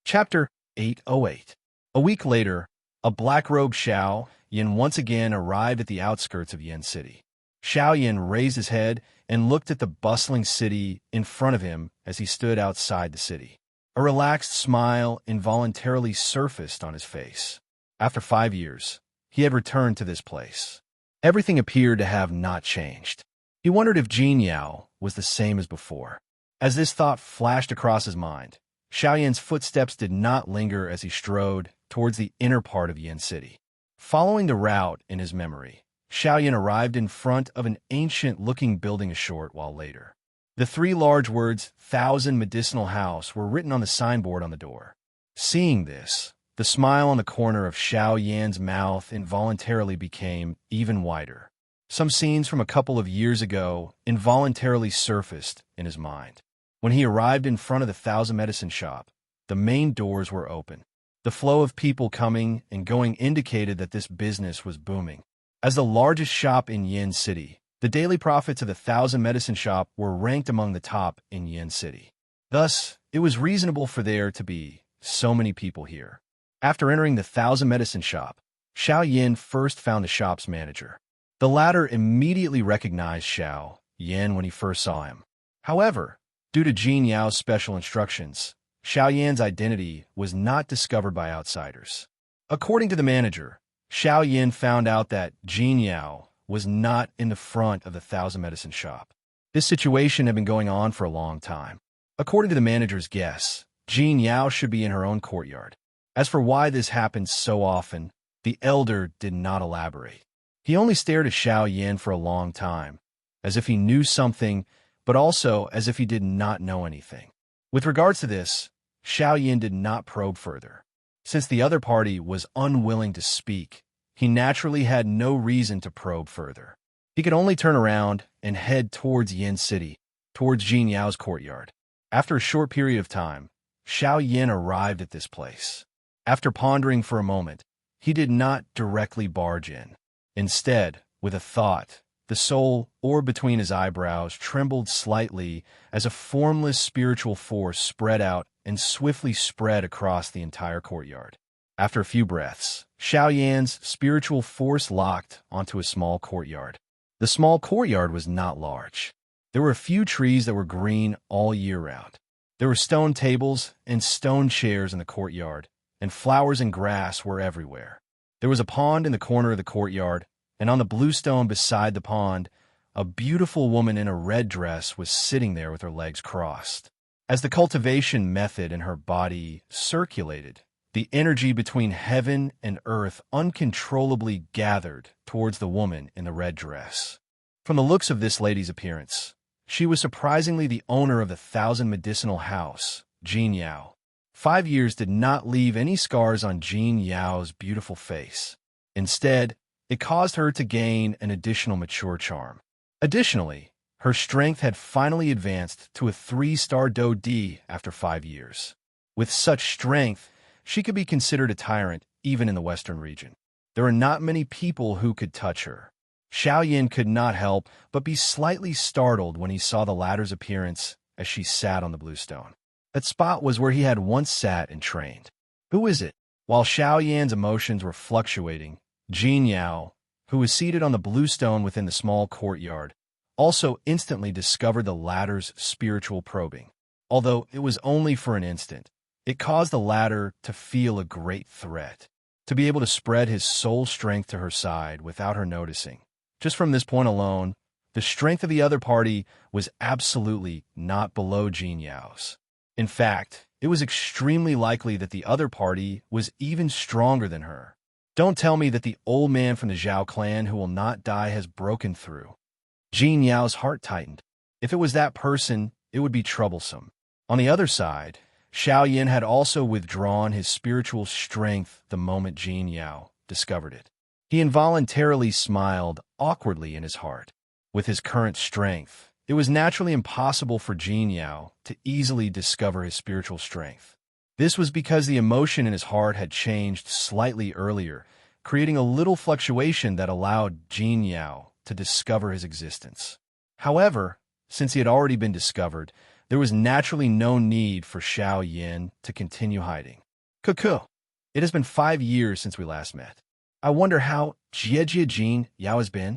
Chapter 808. A week later, a black-robed Xiao Yin once again arrived at the outskirts of Yin City. Xiao Yin raised his head and looked at the bustling city in front of him as he stood outside the city. A relaxed smile involuntarily surfaced on his face. After 5 years, he had returned to this place. Everything appeared to have not changed. He wondered if Jin Yao was the same as before. As this thought flashed across his mind, Xiao Yan's footsteps did not linger as he strode towards the inner part of Yin City. Following the route in his memory, Xiao Yan arrived in front of an ancient-looking building a short while later. The three large words, "Thousand Medicinal House," were written on the signboard on the door. Seeing this, the smile on the corner of Xiao Yan's mouth involuntarily became even wider. Some scenes from a couple of years ago involuntarily surfaced in his mind. When he arrived in front of the Thousand Medicine Shop, the main doors were open. The flow of people coming and going indicated that this business was booming. As the largest shop in Yin City, the daily profits of the Thousand Medicine Shop were ranked among the top in Yin City. Thus, it was reasonable for there to be so many people here. After entering the Thousand Medicine Shop, Xiao Yan first found the shop's manager. The latter immediately recognized Xiao Yan when he first saw him. However, due to Jin Yao's special instructions, Xiao Yan's identity was not discovered by outsiders. According to the manager, Xiao Yan found out that Jin Yao was not in the front of the Thousand Medicine Shop. This situation had been going on for a long time. According to the manager's guess, Jin Yao should be in her own courtyard. As for why this happened so often, the elder did not elaborate. He only stared at Xiao Yan for a long time, as if he knew something, but also as if he did not know anything. With regards to this, Xiao Yan did not probe further. Since the other party was unwilling to speak, he naturally had no reason to probe further. He could only turn around and head towards Yin City, towards Jin Yao's courtyard. After a short period of time, Xiao Yan arrived at this place. After pondering for a moment, he did not directly barge in. Instead, with a thought, the soul orb between his eyebrows trembled slightly as a formless spiritual force spread out and swiftly spread across the entire courtyard. After a few breaths, Xiao Yan's spiritual force locked onto a small courtyard. The small courtyard was not large. There were a few trees that were green all year round. There were stone tables and stone chairs in the courtyard, and flowers and grass were everywhere. There was a pond in the corner of the courtyard, and on the blue stone beside the pond, a beautiful woman in a red dress was sitting there with her legs crossed. As the cultivation method in her body circulated, the energy between heaven and earth uncontrollably gathered towards the woman in the red dress. From the looks of this lady's appearance, she was surprisingly the owner of the Thousand Medicinal House, Jin Yao. 5 years did not leave any scars on Jin Yao's beautiful face. Instead, it caused her to gain an additional mature charm. Additionally, her strength had finally advanced to a 3-star Do D after 5 years. With such strength, she could be considered a tyrant even in the Western region. There were not many people who could touch her. Xiao Yan could not help but be slightly startled when he saw the latter's appearance as she sat on the blue stone. That spot was where he had once sat and trained. Who is it? While Xiao Yan's emotions were fluctuating, Jin Yao, who was seated on the blue stone within the small courtyard, also instantly discovered the latter's spiritual probing. Although it was only for an instant, it caused the latter to feel a great threat, to be able to spread his soul strength to her side without her noticing. Just from this point alone, the strength of the other party was absolutely not below Jin Yao's. In fact, it was extremely likely that the other party was even stronger than her. Don't tell me that the old man from the Zhao clan who will not die has broken through. Jin Yao's heart tightened. If it was that person, it would be troublesome. On the other side, Xiao Yan had also withdrawn his spiritual strength the moment Jin Yao discovered it. He involuntarily smiled awkwardly in his heart. With his current strength, it was naturally impossible for Jin Yao to easily discover his spiritual strength. This was because the emotion in his heart had changed slightly earlier, creating a little fluctuation that allowed Jin Yao to discover his existence. However, since he had already been discovered, there was naturally no need for Xiao Yan to continue hiding. Cuckoo, it has been 5 years since we last met. I wonder how Jin Yao has been.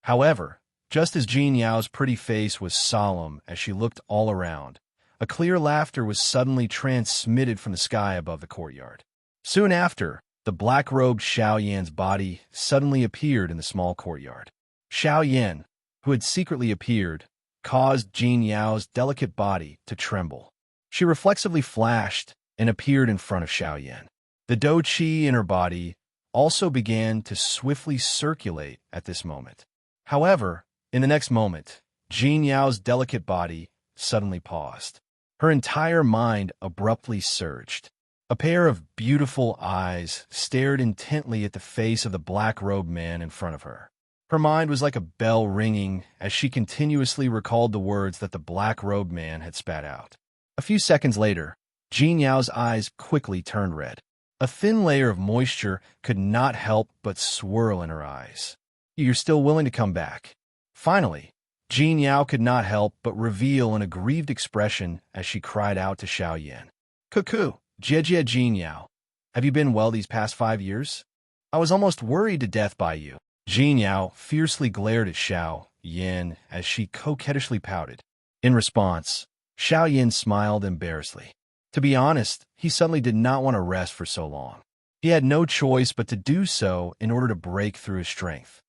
However, just as Jin Yao's pretty face was solemn as she looked all around, a clear laughter was suddenly transmitted from the sky above the courtyard. Soon after, the black-robed Xiao Yan's body suddenly appeared in the small courtyard. Xiao Yan, who had secretly appeared, caused Jin Yao's delicate body to tremble. She reflexively flashed and appeared in front of Xiao Yan. The dou qi in her body also began to swiftly circulate at this moment. However, in the next moment, Jin Yao's delicate body suddenly paused. Her entire mind abruptly surged. A pair of beautiful eyes stared intently at the face of the black-robed man in front of her. Her mind was like a bell ringing as she continuously recalled the words that the black-robed man had spat out. A few seconds later, Jin Yao's eyes quickly turned red. A thin layer of moisture could not help but swirl in her eyes. "You're still willing to come back?" Finally, Jin Yao could not help but reveal an aggrieved expression as she cried out to Xiao Yan. "Cuckoo, Jie Jin Yao, have you been well these past 5 years? I was almost worried to death by you." Jin Yao fiercely glared at Xiao Yan as she coquettishly pouted. In response, Xiao Yan smiled embarrassedly. To be honest, he suddenly did not want to rest for so long. He had no choice but to do so in order to break through his strength.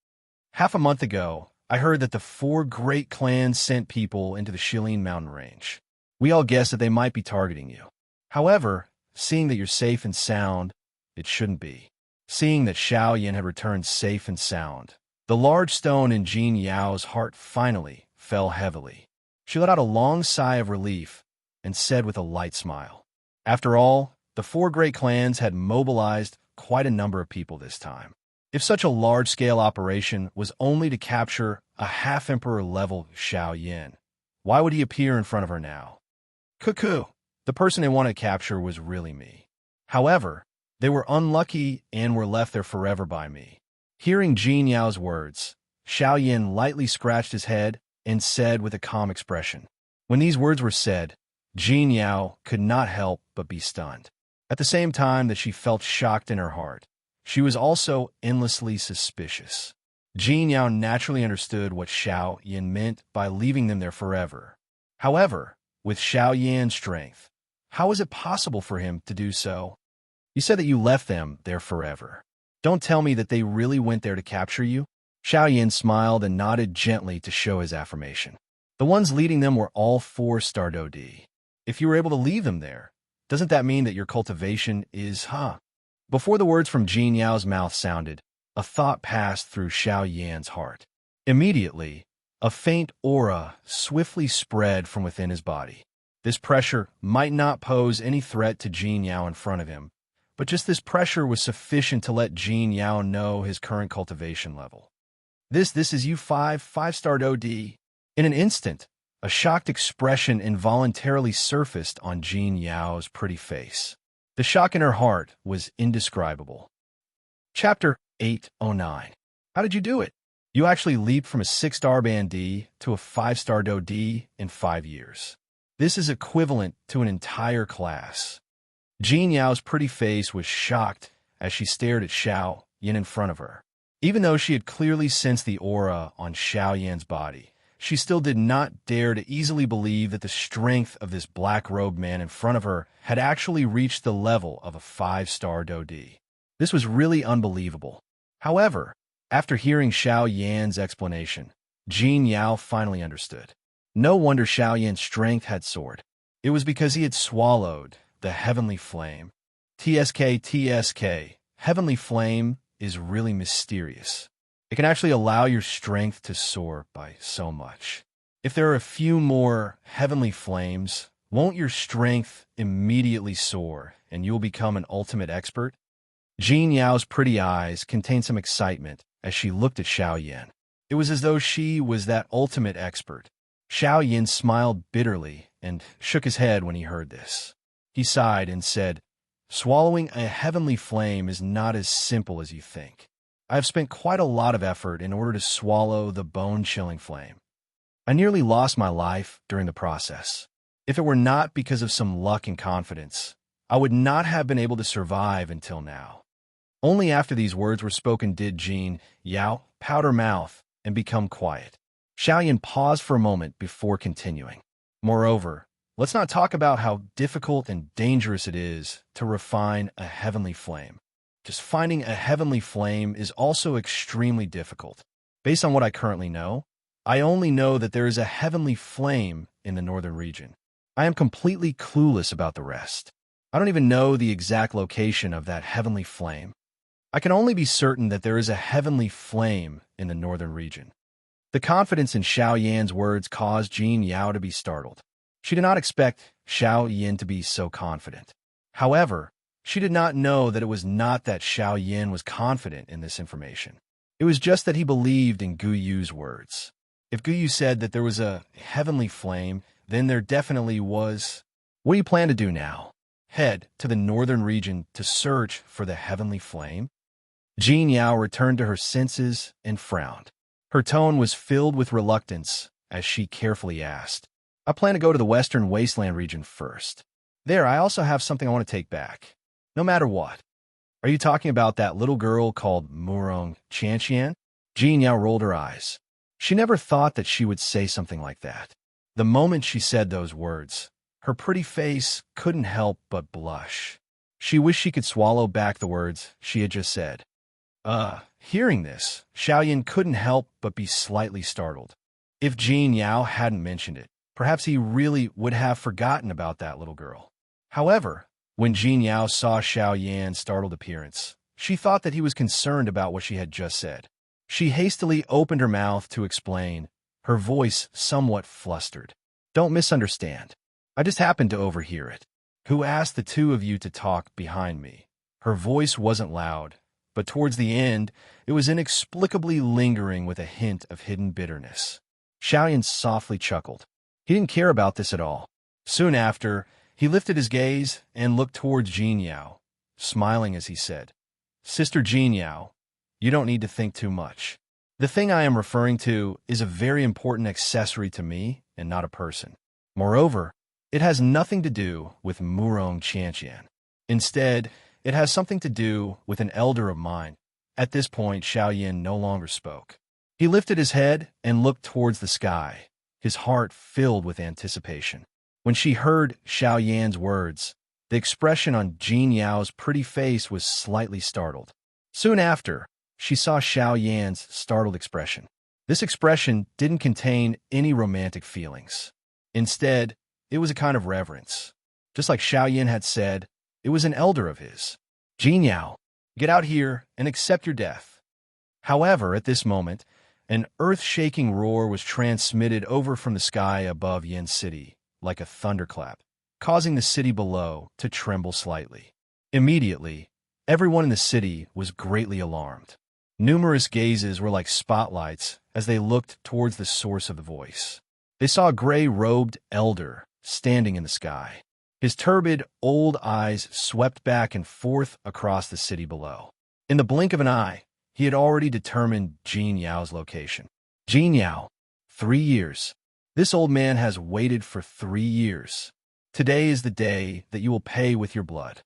"Half a month ago, I heard that the 4 great clans sent people into the Shilin mountain range. We all guessed that they might be targeting you. However, seeing that you're safe and sound, it shouldn't be." Seeing that Xiao Yan had returned safe and sound, the large stone in Jin Yao's heart finally fell heavily. She let out a long sigh of relief and said with a light smile, "After all, the 4 great clans had mobilized quite a number of people this time. If such a large-scale operation was only to capture a half-emperor-level Xiao Yan, why would he appear in front of her now? Cuckoo, the person they wanted to capture was really me. However, they were unlucky and were left there forever by me." Hearing Jin Yao's words, Xiao Yan lightly scratched his head and said with a calm expression. When these words were said, Jin Yao could not help but be stunned. At the same time that she felt shocked in her heart, she was also endlessly suspicious. Jin Yao naturally understood what Xiao Yan meant by leaving them there forever. However, with Xiao Yan's strength, how was it possible for him to do so? "You said that you left them there forever. Don't tell me that they really went there to capture you?" Xiao Yan smiled and nodded gently to show his affirmation. "The ones leading them were all 4-star Dodi. If you were able to leave them there, doesn't that mean that your cultivation is, Before the words from Jin Yao's mouth sounded, a thought passed through Xiao Yan's heart. Immediately, a faint aura swiftly spread from within his body. This pressure might not pose any threat to Jin Yao in front of him, but just this pressure was sufficient to let Jin Yao know his current cultivation level. This is U5, 5-star Dodi." In an instant, a shocked expression involuntarily surfaced on Jin Yao's pretty face. The shock in her heart was indescribable. Chapter 809. How did you do it? You actually leaped from a 6-star Bandi to a 5-star Dodi in 5 years. This is equivalent to an entire class. Jin Yao's pretty face was shocked as she stared at Xiao Yan in front of her. Even though she had clearly sensed the aura on Xiao Yan's body, she still did not dare to easily believe that the strength of this black-robed man in front of her had actually reached the level of a 5-star Dodi. This was really unbelievable. However, after hearing Xiao Yan's explanation, Jin Yao finally understood. No wonder Xiao Yan's strength had soared. It was because he had swallowed the heavenly flame. TSK, heavenly flame is really mysterious. It can actually allow your strength to soar by so much. If there are a few more heavenly flames, won't your strength immediately soar and you will become an ultimate expert? Jin Yao's pretty eyes contained some excitement as she looked at Xiao Yan. It was as though she was that ultimate expert. Xiao Yan smiled bitterly and shook his head when he heard this. He sighed and said, "Swallowing a heavenly flame is not as simple as you think. I have spent quite a lot of effort in order to swallow the bone-chilling flame. I nearly lost my life during the process. If it were not because of some luck and confidence, I would not have been able to survive until now." Only after these words were spoken did Jin Yao pout her mouth and become quiet. Xiao Yan paused for a moment before continuing. "Moreover, let's not talk about how difficult and dangerous it is to refine a heavenly flame. Just finding a heavenly flame is also extremely difficult. Based on what I currently know, I only know that there is a heavenly flame in the northern region. I am completely clueless about the rest. I don't even know the exact location of that heavenly flame. I can only be certain that there is a heavenly flame in the northern region. The confidence in Xiao Yan's words caused Jin Yao to be startled. She did not expect Xiao Yan to be so confident. However, she did not know that it was not that Xiao Yan was confident in this information. It was just that he believed in Gu Yu's words. If Gu Yu said that there was a heavenly flame, then there definitely was. What do you plan to do now? Head to the northern region to search for the heavenly flame? Jin Yao returned to her senses and frowned. Her tone was filled with reluctance as she carefully asked, I plan to go to the western wasteland region first. There, I also have something I want to take back. No matter what. Are you talking about that little girl called Murong Chanxian? Jin Yao rolled her eyes. She never thought that she would say something like that. The moment she said those words, her pretty face couldn't help but blush. She wished she could swallow back the words she had just said. Hearing this, Xiao Yan couldn't help but be slightly startled. If Jin Yao hadn't mentioned it, perhaps he really would have forgotten about that little girl. However, when Jin Yao saw Xiao Yan's startled appearance, she thought that he was concerned about what she had just said. She hastily opened her mouth to explain, her voice somewhat flustered. Don't misunderstand. I just happened to overhear it. Who asked the two of you to talk behind me? Her voice wasn't loud, but towards the end, it was inexplicably lingering with a hint of hidden bitterness. Xiao Yan softly chuckled. He didn't care about this at all. Soon after, he lifted his gaze and looked towards Jin Yao, smiling as he said, Sister Jin Yao, you don't need to think too much. The thing I am referring to is a very important accessory to me and not a person. Moreover, it has nothing to do with Murong Chanxian. Instead, it has something to do with an elder of mine. At this point, Xiao Yan no longer spoke. He lifted his head and looked towards the sky, his heart filled with anticipation. When she heard Xiao Yan's words, the expression on Jin Yao's pretty face was slightly startled. Soon after, she saw Xiao Yan's startled expression. This expression didn't contain any romantic feelings. Instead, it was a kind of reverence. Just like Xiao Yan had said, it was an elder of his. Jin Yao, get out here and accept your death. However, at this moment, an earth-shaking roar was transmitted over from the sky above Yin City, like a thunderclap, causing the city below to tremble slightly. Immediately, everyone in the city was greatly alarmed. Numerous gazes were like spotlights as they looked towards the source of the voice. They saw a gray-robed elder standing in the sky. His turbid, old eyes swept back and forth across the city below. In the blink of an eye, he had already determined Jin Yao's location. Jin Yao, 3 years. This old man has waited for 3 years. Today is the day that you will pay with your blood.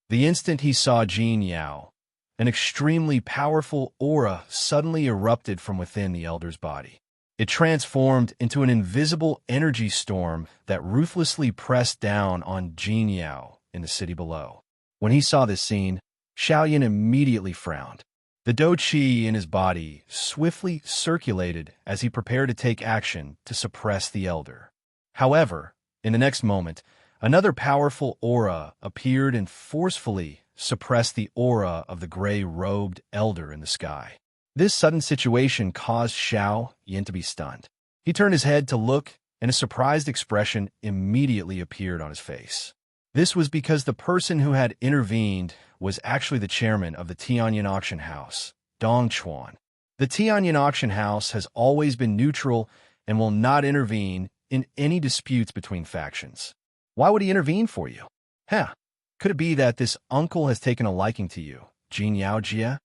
The instant he saw Jin Yao, an extremely powerful aura suddenly erupted from within the elder's body. It transformed into an invisible energy storm that ruthlessly pressed down on Jin Yao in the city below. When he saw this scene, Xiao Yan immediately frowned. The dou qi in his body swiftly circulated as he prepared to take action to suppress the elder. However, in the next moment, another powerful aura appeared and forcefully suppressed the aura of the gray-robed elder in the sky. This sudden situation caused Xiao Yan to be stunned. He turned his head to look, and a surprised expression immediately appeared on his face. This was because the person who had intervened was actually the chairman of the Tianyan Auction House, Dong Chuan. The Tianyan Auction House has always been neutral and will not intervene in any disputes between factions. Why would he intervene for you? Could it be that this uncle has taken a liking to you, Jin Yao Jia?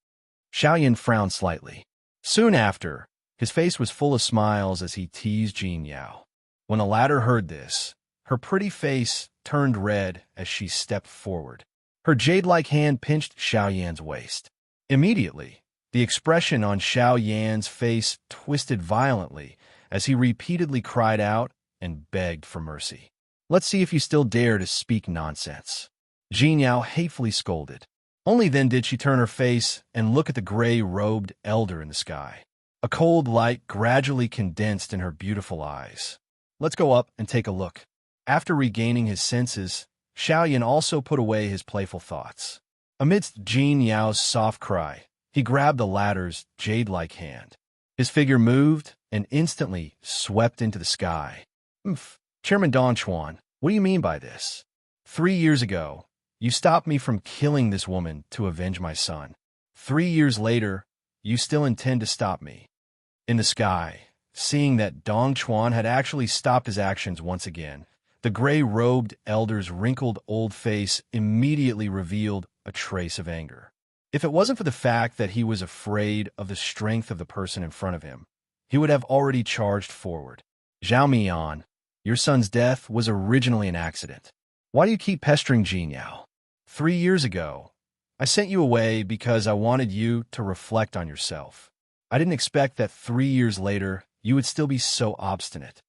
Xiao Yan frowned slightly. Soon after, his face was full of smiles as he teased Jin Yao. When the latter heard this, her pretty face turned red as she stepped forward. Her jade-like hand pinched Xiao Yan's waist. Immediately, the expression on Xiao Yan's face twisted violently as he repeatedly cried out and begged for mercy. Let's see if you still dare to speak nonsense. Jin Yao hatefully scolded. Only then did she turn her face and look at the gray-robed elder in the sky. A cold light gradually condensed in her beautiful eyes. Let's go up and take a look. After regaining his senses, Xiaoyan also put away his playful thoughts. Amidst Jin Yao's soft cry, he grabbed the latter's jade-like hand. His figure moved and instantly swept into the sky. Chairman Don Chuan, what do you mean by this? 3 years ago, you stopped me from killing this woman to avenge my son. 3 years later, you still intend to stop me. In the sky, seeing that Dong Chuan had actually stopped his actions once again, the gray-robed elder's wrinkled old face immediately revealed a trace of anger. If it wasn't for the fact that he was afraid of the strength of the person in front of him, he would have already charged forward. Zhao Mian, your son's death was originally an accident. Why do you keep pestering Jin Yao? 3 years ago, I sent you away because I wanted you to reflect on yourself. I didn't expect that 3 years later you would still be so obstinate.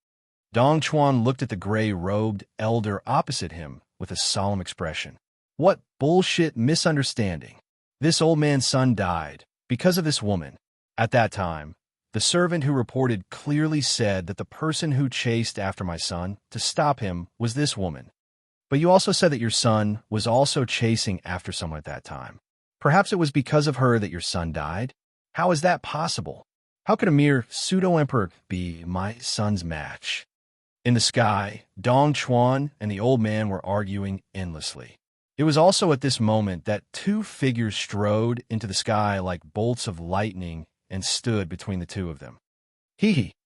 Dong Chuan looked at the gray-robed elder opposite him with a solemn expression. What bullshit misunderstanding. This old man's son died because of this woman. At that time, the servant who reported clearly said that the person who chased after my son to stop him was this woman. But you also said that your son was also chasing after someone at that time. Perhaps it was because of her that your son died? How is that possible? How could a mere pseudo-emperor be my son's match? In the sky, Dong Chuan and the old man were arguing endlessly. It was also at this moment that two figures strode into the sky like bolts of lightning and stood between the two of them.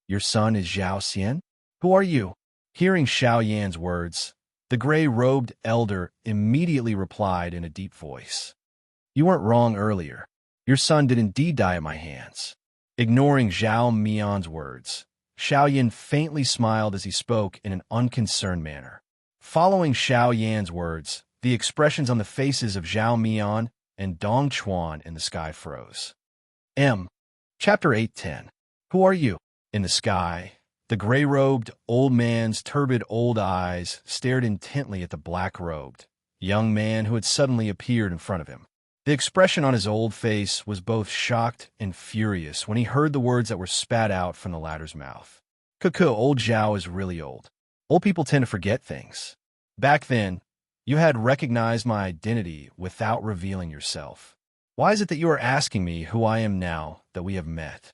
Your son is Zhao Xian? Who are you? Hearing Xiao Yan's words, the gray-robed elder immediately replied in a deep voice. You weren't wrong earlier. Your son did indeed die at my hands. Ignoring Zhao Mian's words, Xiao Yan faintly smiled as he spoke in an unconcerned manner. Following Xiao Yan's words, the expressions on the faces of Zhao Mian and Dong Chuan in the sky froze. Chapter 8:10. Who are you? In the sky, the gray-robed old man's turbid old eyes stared intently at the black-robed young man who had suddenly appeared in front of him. The expression on his old face was both shocked and furious when he heard the words that were spat out from the latter's mouth. Cuckoo, old Zhao is really old. Old people tend to forget things. Back then, you had recognized my identity without revealing yourself. Why is it that you are asking me who I am now that we have met?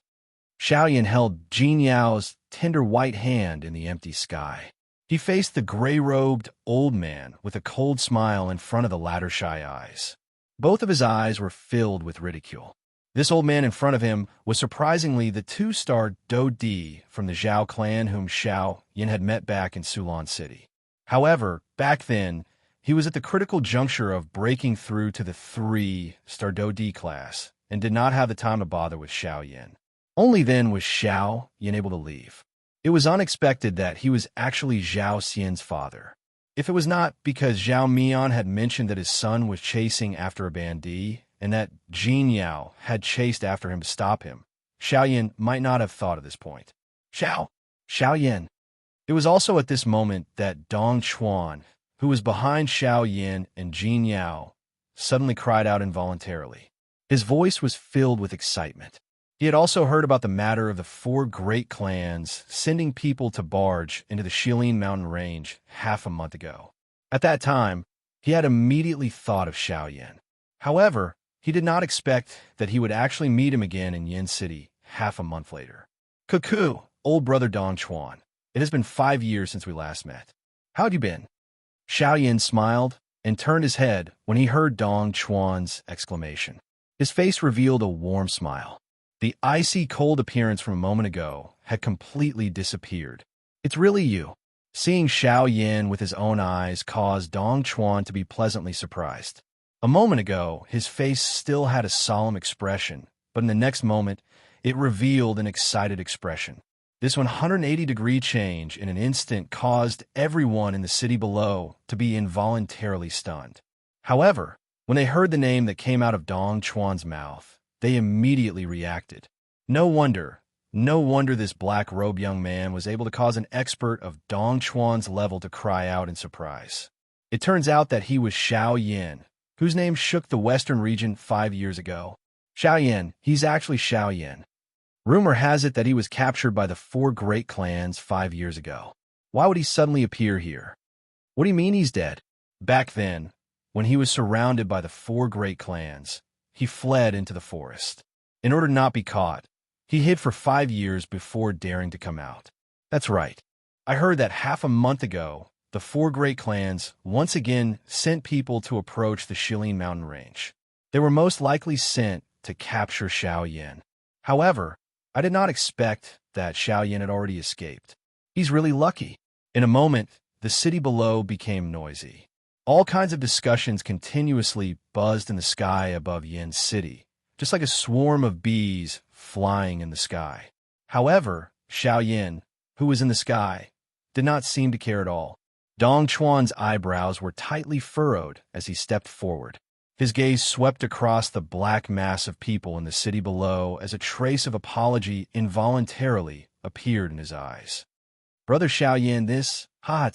Xiao Yan held Jin Yao's tender white hand in the empty sky. He faced the gray-robed old man with a cold smile in front of the latter's shy eyes. Both of his eyes were filled with ridicule. This old man in front of him was surprisingly the two-star Do Di from the Zhao clan whom Xiao Yan had met back in Sulan City. However, back then, he was at the critical juncture of breaking through to the 3-star Do Di class and did not have the time to bother with Xiao Yan. Only then was Xiao Yan able to leave. It was unexpected that he was actually Zhao Xian's father. If it was not because Zhao Mian had mentioned that his son was chasing after a bandit and that Jin Yao had chased after him to stop him, Xiao Yan might not have thought of this point. Xiao Yan. It was also at this moment that Dong Chuan, who was behind Xiao Yan and Jin Yao, suddenly cried out involuntarily. His voice was filled with excitement. He had also heard about the matter of the 4 great clans sending people to barge into the Shilin mountain range half a month ago. At that time, he had immediately thought of Xiao Yan. However, he did not expect that he would actually meet him again in Yin City half a month later. Cuckoo, old brother Dong Chuan. It has been 5 years since we last met. How'd you been? Xiao Yan smiled and turned his head when he heard Dong Chuan's exclamation. His face revealed a warm smile. The icy cold appearance from a moment ago had completely disappeared. It's really you. Seeing Xiao Yan with his own eyes caused Dong Chuan to be pleasantly surprised. A moment ago, his face still had a solemn expression, but in the next moment, it revealed an excited expression. This 180-degree change in an instant caused everyone in the city below to be involuntarily stunned. However, when they heard the name that came out of Dong Chuan's mouth, they immediately reacted. No wonder this black-robed young man was able to cause an expert of Dong Chuan's level to cry out in surprise. It turns out that he was Xiao Yan, whose name shook the western region 5 years ago. Xiao Yan, he's actually Xiao Yan. Rumor has it that he was captured by the four great clans 5 years ago. Why would he suddenly appear here? What do you mean he's dead? Back then, when he was surrounded by the four great clans, he fled into the forest. In order to not be caught, he hid for 5 years before daring to come out. That's right. I heard that half a month ago, the four great clans once again sent people to approach the Shilin mountain range. They were most likely sent to capture Xiao Yan. However, I did not expect that Xiao Yan had already escaped. He's really lucky. In a moment, the city below became noisy. All kinds of discussions continuously buzzed in the sky above Yan's city, just like a swarm of bees flying in the sky. However, Xiao Yan, who was in the sky, did not seem to care at all. Dong Chuan's eyebrows were tightly furrowed as he stepped forward. His gaze swept across the black mass of people in the city below as a trace of apology involuntarily appeared in his eyes. Brother Xiao Yan, it's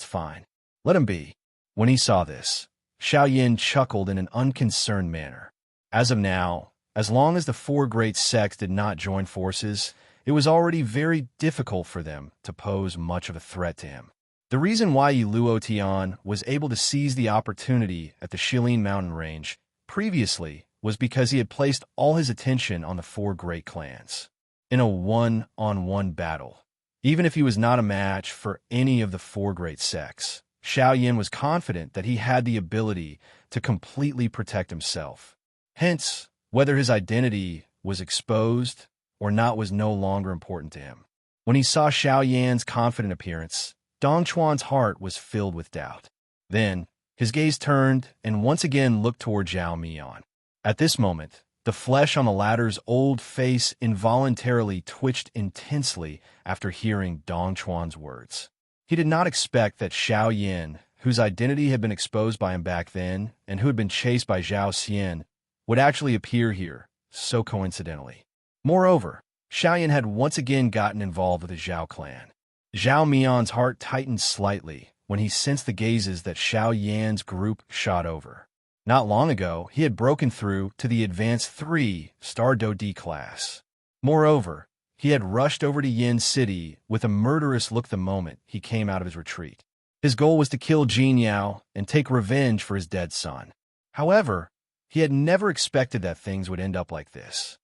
fine. Let him be. When he saw this, Xiao Yan chuckled in an unconcerned manner. As of now, as long as the four great sects did not join forces, it was already very difficult for them to pose much of a threat to him. The reason why Luo Tian was able to seize the opportunity at the Shilin mountain range previously was because he had placed all his attention on the four great clans. In a one-on-one battle, even if he was not a match for any of the four great sects, Xiao Yan was confident that he had the ability to completely protect himself. Hence, whether his identity was exposed or not was no longer important to him. When he saw Xiao Yan's confident appearance, Dong Chuan's heart was filled with doubt. Then, his gaze turned and once again looked toward Zhao Mian. At this moment, the flesh on the latter's old face involuntarily twitched intensely after hearing Dong Chuan's words. He did not expect that Xiao Yan, whose identity had been exposed by him back then and who had been chased by Zhao Xian, would actually appear here so coincidentally. Moreover, Xiao Yan had once again gotten involved with the Zhao clan. Zhao Mian's heart tightened slightly when he sensed the gazes that Xiao Yan's group shot over. Not long ago, he had broken through to the Advanced 3 Star Do D class. Moreover, he had rushed over to Yan's city with a murderous look the moment he came out of his retreat. His goal was to kill Jin Yao and take revenge for his dead son. However, he had never expected that things would end up like this.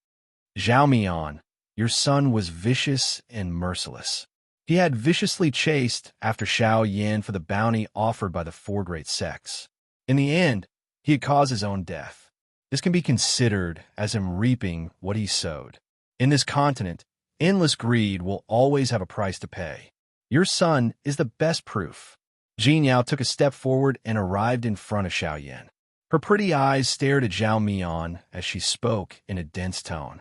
Zhao Mian, your son was vicious and merciless. He had viciously chased after Xiao Yan for the bounty offered by the four great sects. In the end, he had caused his own death. This can be considered as him reaping what he sowed. In this continent, endless greed will always have a price to pay. Your son is the best proof. Jin Yao took a step forward and arrived in front of Xiao Yan. Her pretty eyes stared at Zhao Mian as she spoke in a dense tone,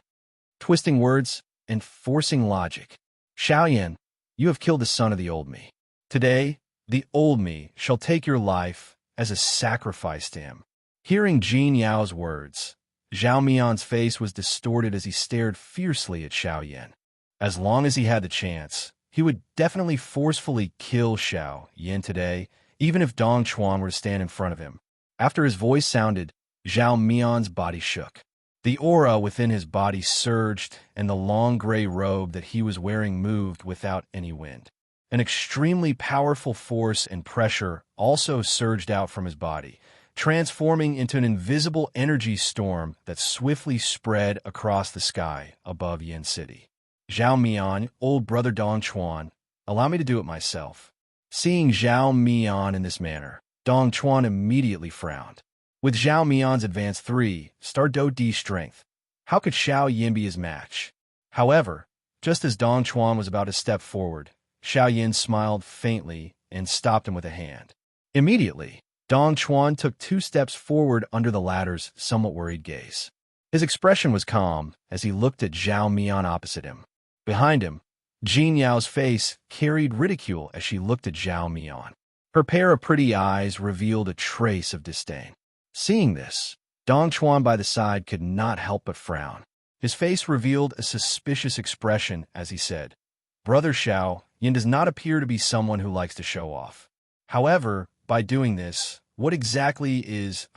twisting words and forcing logic. Xiao Yan, you have killed the son of the old me. Today, the old me shall take your life as a sacrifice to him. Hearing Jin Yao's words, Zhao Mian's face was distorted as he stared fiercely at Xiao Yan. As long as he had the chance, he would definitely forcefully kill Xiao Yan today, even if Dong Chuan were to stand in front of him. After his voice sounded, Zhao Mian's body shook. The aura within his body surged, and the long gray robe that he was wearing moved without any wind. An extremely powerful force and pressure also surged out from his body, transforming into an invisible energy storm that swiftly spread across the sky above Yin City. Zhao Mian, old brother Dong Chuan, allow me to do it myself. Seeing Zhao Mian in this manner, Dong Chuan immediately frowned. With Zhao Mian's Advanced 3 Star Do D strength, how could Xiao Yan be his match? However, just as Dong Chuan was about to step forward, Xiao Yan smiled faintly and stopped him with a hand. Immediately, Dong Chuan took 2 steps forward under the latter's somewhat worried gaze. His expression was calm as he looked at Zhao Mian opposite him. Behind him, Jin Yao's face carried ridicule as she looked at Zhao Mian. Her pair of pretty eyes revealed a trace of disdain. Seeing this, Dong Chuan by the side could not help but frown. His face revealed a suspicious expression as he said, Brother Xiao Yan does not appear to be someone who likes to show off. However, by doing this, what exactly is,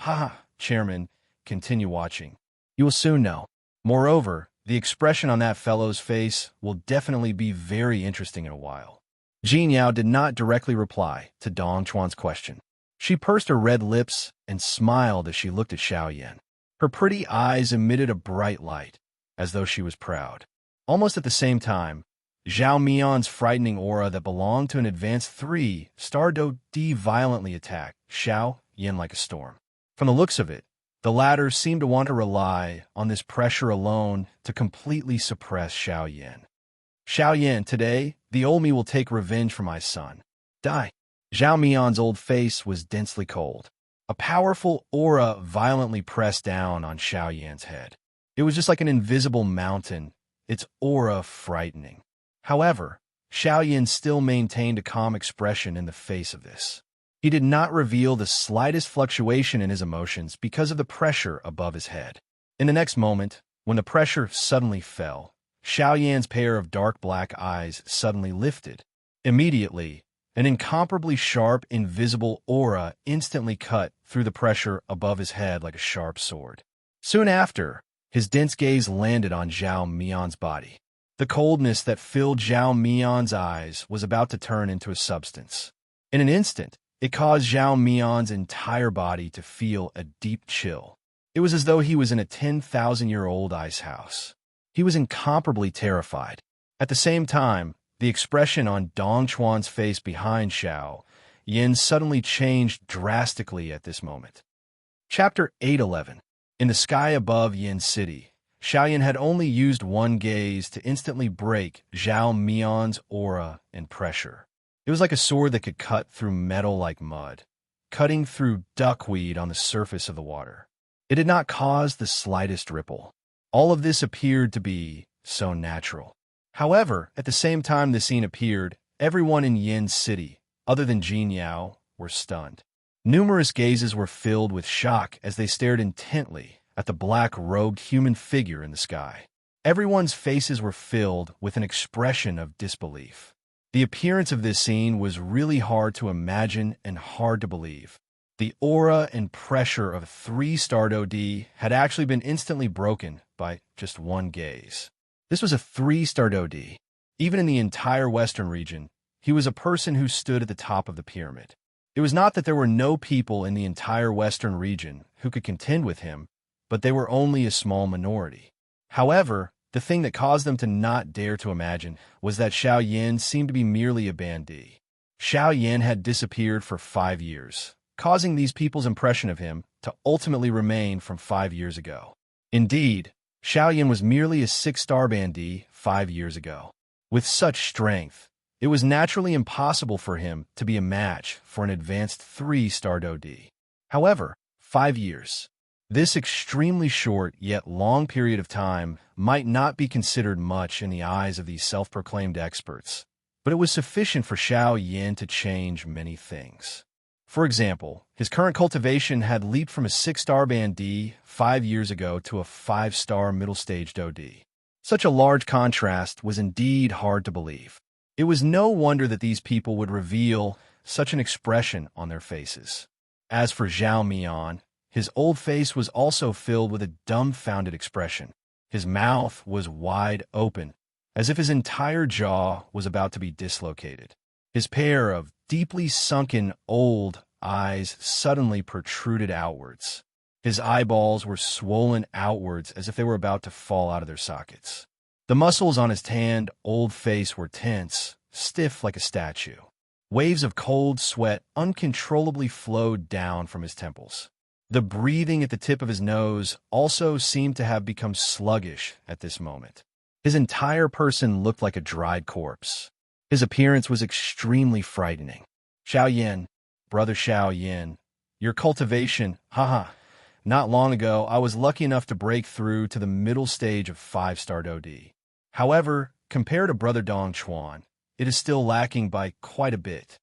Chairman, continue watching. You will soon know. Moreover, The expression on that fellow's face will definitely be very interesting in a while. Jin Yao did not directly reply to Dong Chuan's question. She pursed her red lips and smiled as she looked at Xiao Yan. Her pretty eyes emitted a bright light, as though she was proud. Almost at the same time, Zhao Mian's frightening aura that belonged to an advanced 3-star D violently attacked Xiao Yan like a storm. From the looks of it, the latter seemed to want to rely on this pressure alone to completely suppress Xiao Yan. Xiao Yan, today, the old me will take revenge for my son. Die. Zhao Mian's old face was densely cold. A powerful aura violently pressed down on Xiao Yan's head. It was just like an invisible mountain, its aura frightening. However, Xiao Yan still maintained a calm expression in the face of this. He did not reveal the slightest fluctuation in his emotions because of the pressure above his head. In the next moment, when the pressure suddenly fell, Xiao Yan's pair of dark black eyes suddenly lifted. Immediately, an incomparably sharp, invisible aura instantly cut through the pressure above his head like a sharp sword. Soon after, his dense gaze landed on Zhao Mian's body. The coldness that filled Zhao Mian's eyes was about to turn into a substance. In an instant, it caused Zhao Mian's entire body to feel a deep chill. It was as though he was in a 10,000-year-old ice house. He was incomparably terrified. At the same time, the expression on Dong Chuan's face behind Xiao Yan suddenly changed drastically at this moment. Chapter 811. In the sky above Yin City, Xiao Yan had only used one gaze to instantly break Zhao Mian's aura and pressure. It was like a sword that could cut through metal like mud, cutting through duckweed on the surface of the water. It did not cause the slightest ripple. All of this appeared to be so natural. However, at the same time the scene appeared, everyone in Yin City, other than Jin Yao, were stunned. Numerous gazes were filled with shock as they stared intently at the black-robed human figure in the sky. Everyone's faces were filled with an expression of disbelief. The appearance of this scene was really hard to imagine and hard to believe. The aura and pressure of 3-star D had actually been instantly broken by just one gaze. This was a 3-star D. Even in the entire Western region, he was a person who stood at the top of the pyramid. It was not that there were no people in the entire Western region who could contend with him, but they were only a small minority. However, the thing that caused them to not dare to imagine was that Xiao Yan seemed to be merely a bandit. Xiao Yan had disappeared for 5 years, causing these people's impression of him to ultimately remain from 5 years ago. Indeed, Xiao Yan was merely a 6-star bandit 5 years ago. With such strength, it was naturally impossible for him to be a match for an advanced 3-star D. However, 5 years. This extremely short yet long period of time might not be considered much in the eyes of these self-proclaimed experts, but it was sufficient for Xiao Yan to change many things. For example, his current cultivation had leaped from a 6-star bandit 5 years ago to a 5-star middle-stage D. Such a large contrast was indeed hard to believe. It was no wonder that these people would reveal such an expression on their faces. As for Zhao Mian, his old face was also filled with a dumbfounded expression. His mouth was wide open, as if his entire jaw was about to be dislocated. His pair of deeply sunken old eyes suddenly protruded outwards. His eyeballs were swollen outwards as if they were about to fall out of their sockets. The muscles on his tanned, old face were tense, stiff like a statue. Waves of cold sweat uncontrollably flowed down from his temples. The breathing at the tip of his nose also seemed to have become sluggish at this moment. His entire person looked like a dried corpse. His appearance was extremely frightening. Xiao Yan, brother Xiao Yan, your cultivation, haha. Not long ago, I was lucky enough to break through to the middle stage of 5-star D. However, compared to brother Dong Chuan, it is still lacking by quite a bit.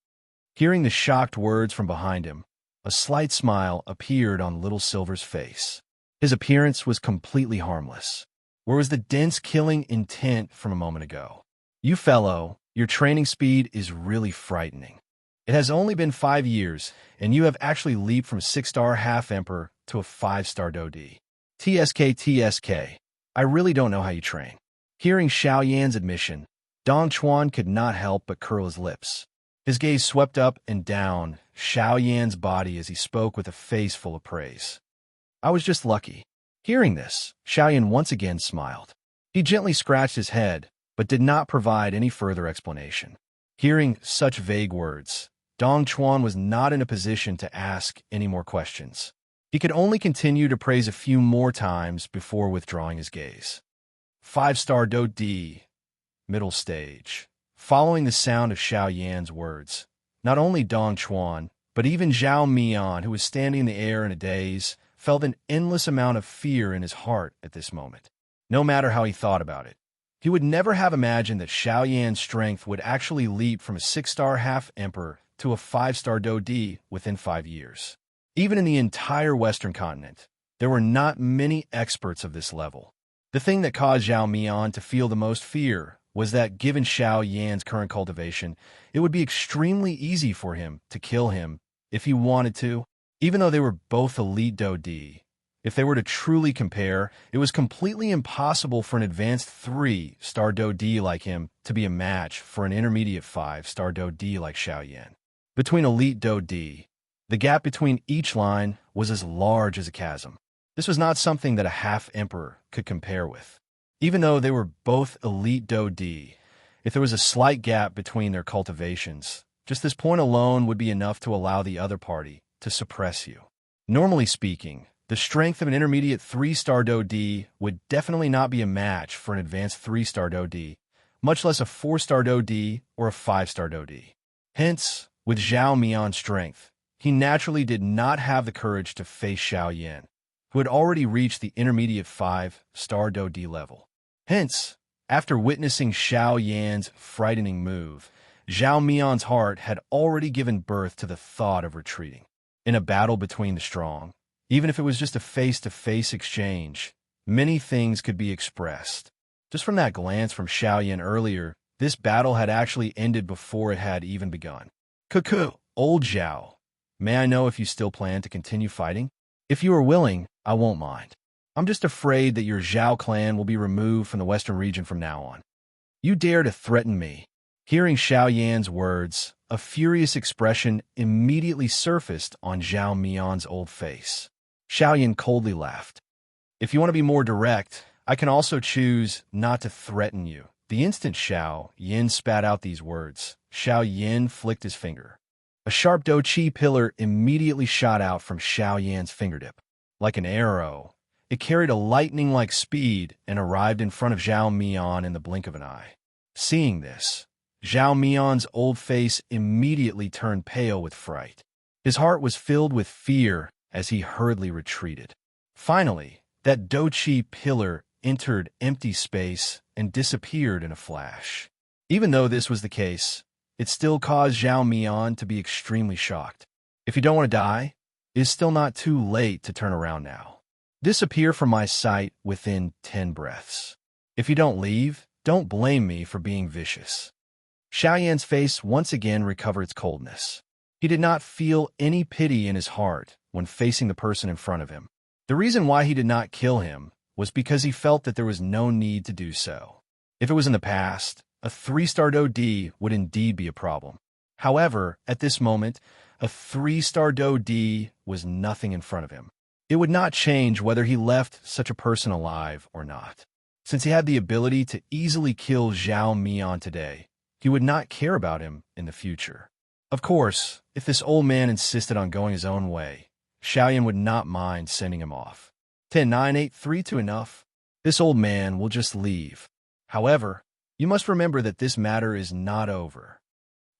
Hearing the shocked words from behind him, a slight smile appeared on Little Silver's face. His appearance was completely harmless. Where was the dense killing intent from a moment ago? You fellow, your training speed is really frightening. It has only been 5 years, and you have actually leaped from 6-star half-emperor to a 5-star D. TSK. I really don't know how you train. Hearing Xiao Yan's admission, Dong Chuan could not help but curl his lips. His gaze swept up and down Xiao Yan's body as he spoke with a face full of praise. I was just lucky. Hearing this, Xiao Yan once again smiled. He gently scratched his head, but did not provide any further explanation. Hearing such vague words, Dong Chuan was not in a position to ask any more questions. He could only continue to praise a few more times before withdrawing his gaze. 5-star Do D, middle stage. Following the sound of Xiao Yan's words, not only Dong Chuan, but even Zhao Mian, who was standing in the air in a daze, felt an endless amount of fear in his heart at this moment. No matter how he thought about it, he would never have imagined that Xiao Yan's strength would actually leap from a 6-star half-emperor to a 5-star Do D within 5 years. Even in the entire Western continent, there were not many experts of this level. The thing that caused Zhao Mian to feel the most fear was that given Xiao Yan's current cultivation, it would be extremely easy for him to kill him if he wanted to. Even though they were both elite Do D, if they were to truly compare, it was completely impossible for an advanced 3-star Do D like him to be a match for an intermediate 5-star Do D like Xiao Yan. Between elite Do D, the gap between each line was as large as a chasm. This was not something that a half-emperor could compare with. Even though they were both elite Do D, if there was a slight gap between their cultivations, just this point alone would be enough to allow the other party to suppress you. Normally speaking, the strength of an intermediate 3-star Do D would definitely not be a match for an advanced 3-star Do D, much less a 4-star Do D or a 5-star Do D. Hence, with Zhao Mian's strength, he naturally did not have the courage to face Xiao Yan, who had already reached the intermediate 5-star Do D level. Hence, after witnessing Xiao Yan's frightening move, Zhao Mian's heart had already given birth to the thought of retreating. In a battle between the strong, even if it was just a face-to-face exchange, many things could be expressed. Just from that glance from Xiao Yan earlier, this battle had actually ended before it had even begun. Cuckoo, old Zhao, may I know if you still plan to continue fighting? If you are willing, I won't mind. I'm just afraid that your Zhao clan will be removed from the western region from now on. You dare to threaten me? Hearing Xiao Yan's words, a furious expression immediately surfaced on Zhao Mian's old face. Xiao Yan coldly laughed. If you want to be more direct, I can also choose not to threaten you. The instant Xiao Yan spat out these words, Xiao Yan flicked his finger. A sharp Do Chi pillar immediately shot out from Xiao Yan's fingertip. Like an arrow, it carried a lightning-like speed and arrived in front of Zhao Mian in the blink of an eye. Seeing this, Zhao Mian's old face immediately turned pale with fright. His heart was filled with fear as he hurriedly retreated. Finally, that Do Chi pillar entered empty space and disappeared in a flash. Even though this was the case, it still caused Zhao Mian to be extremely shocked. If you don't want to die, it is still not too late to turn around now. Disappear from my sight within 10 breaths. If you don't leave, don't blame me for being vicious. Xiao Yan's face once again recovered its coldness. He did not feel any pity in his heart when facing the person in front of him. The reason why he did not kill him was because he felt that there was no need to do so. If it was in the past, a 3-star Do D would indeed be a problem. However, at this moment, a 3-star Do D was nothing in front of him. It would not change whether he left such a person alive or not. Since he had the ability to easily kill Zhao Mian today, he would not care about him in the future. Of course, if this old man insisted on going his own way, Xiao Yan would not mind sending him off. 10, 9, 8, 3, 2 enough. This old man will just leave. However, you must remember that this matter is not over.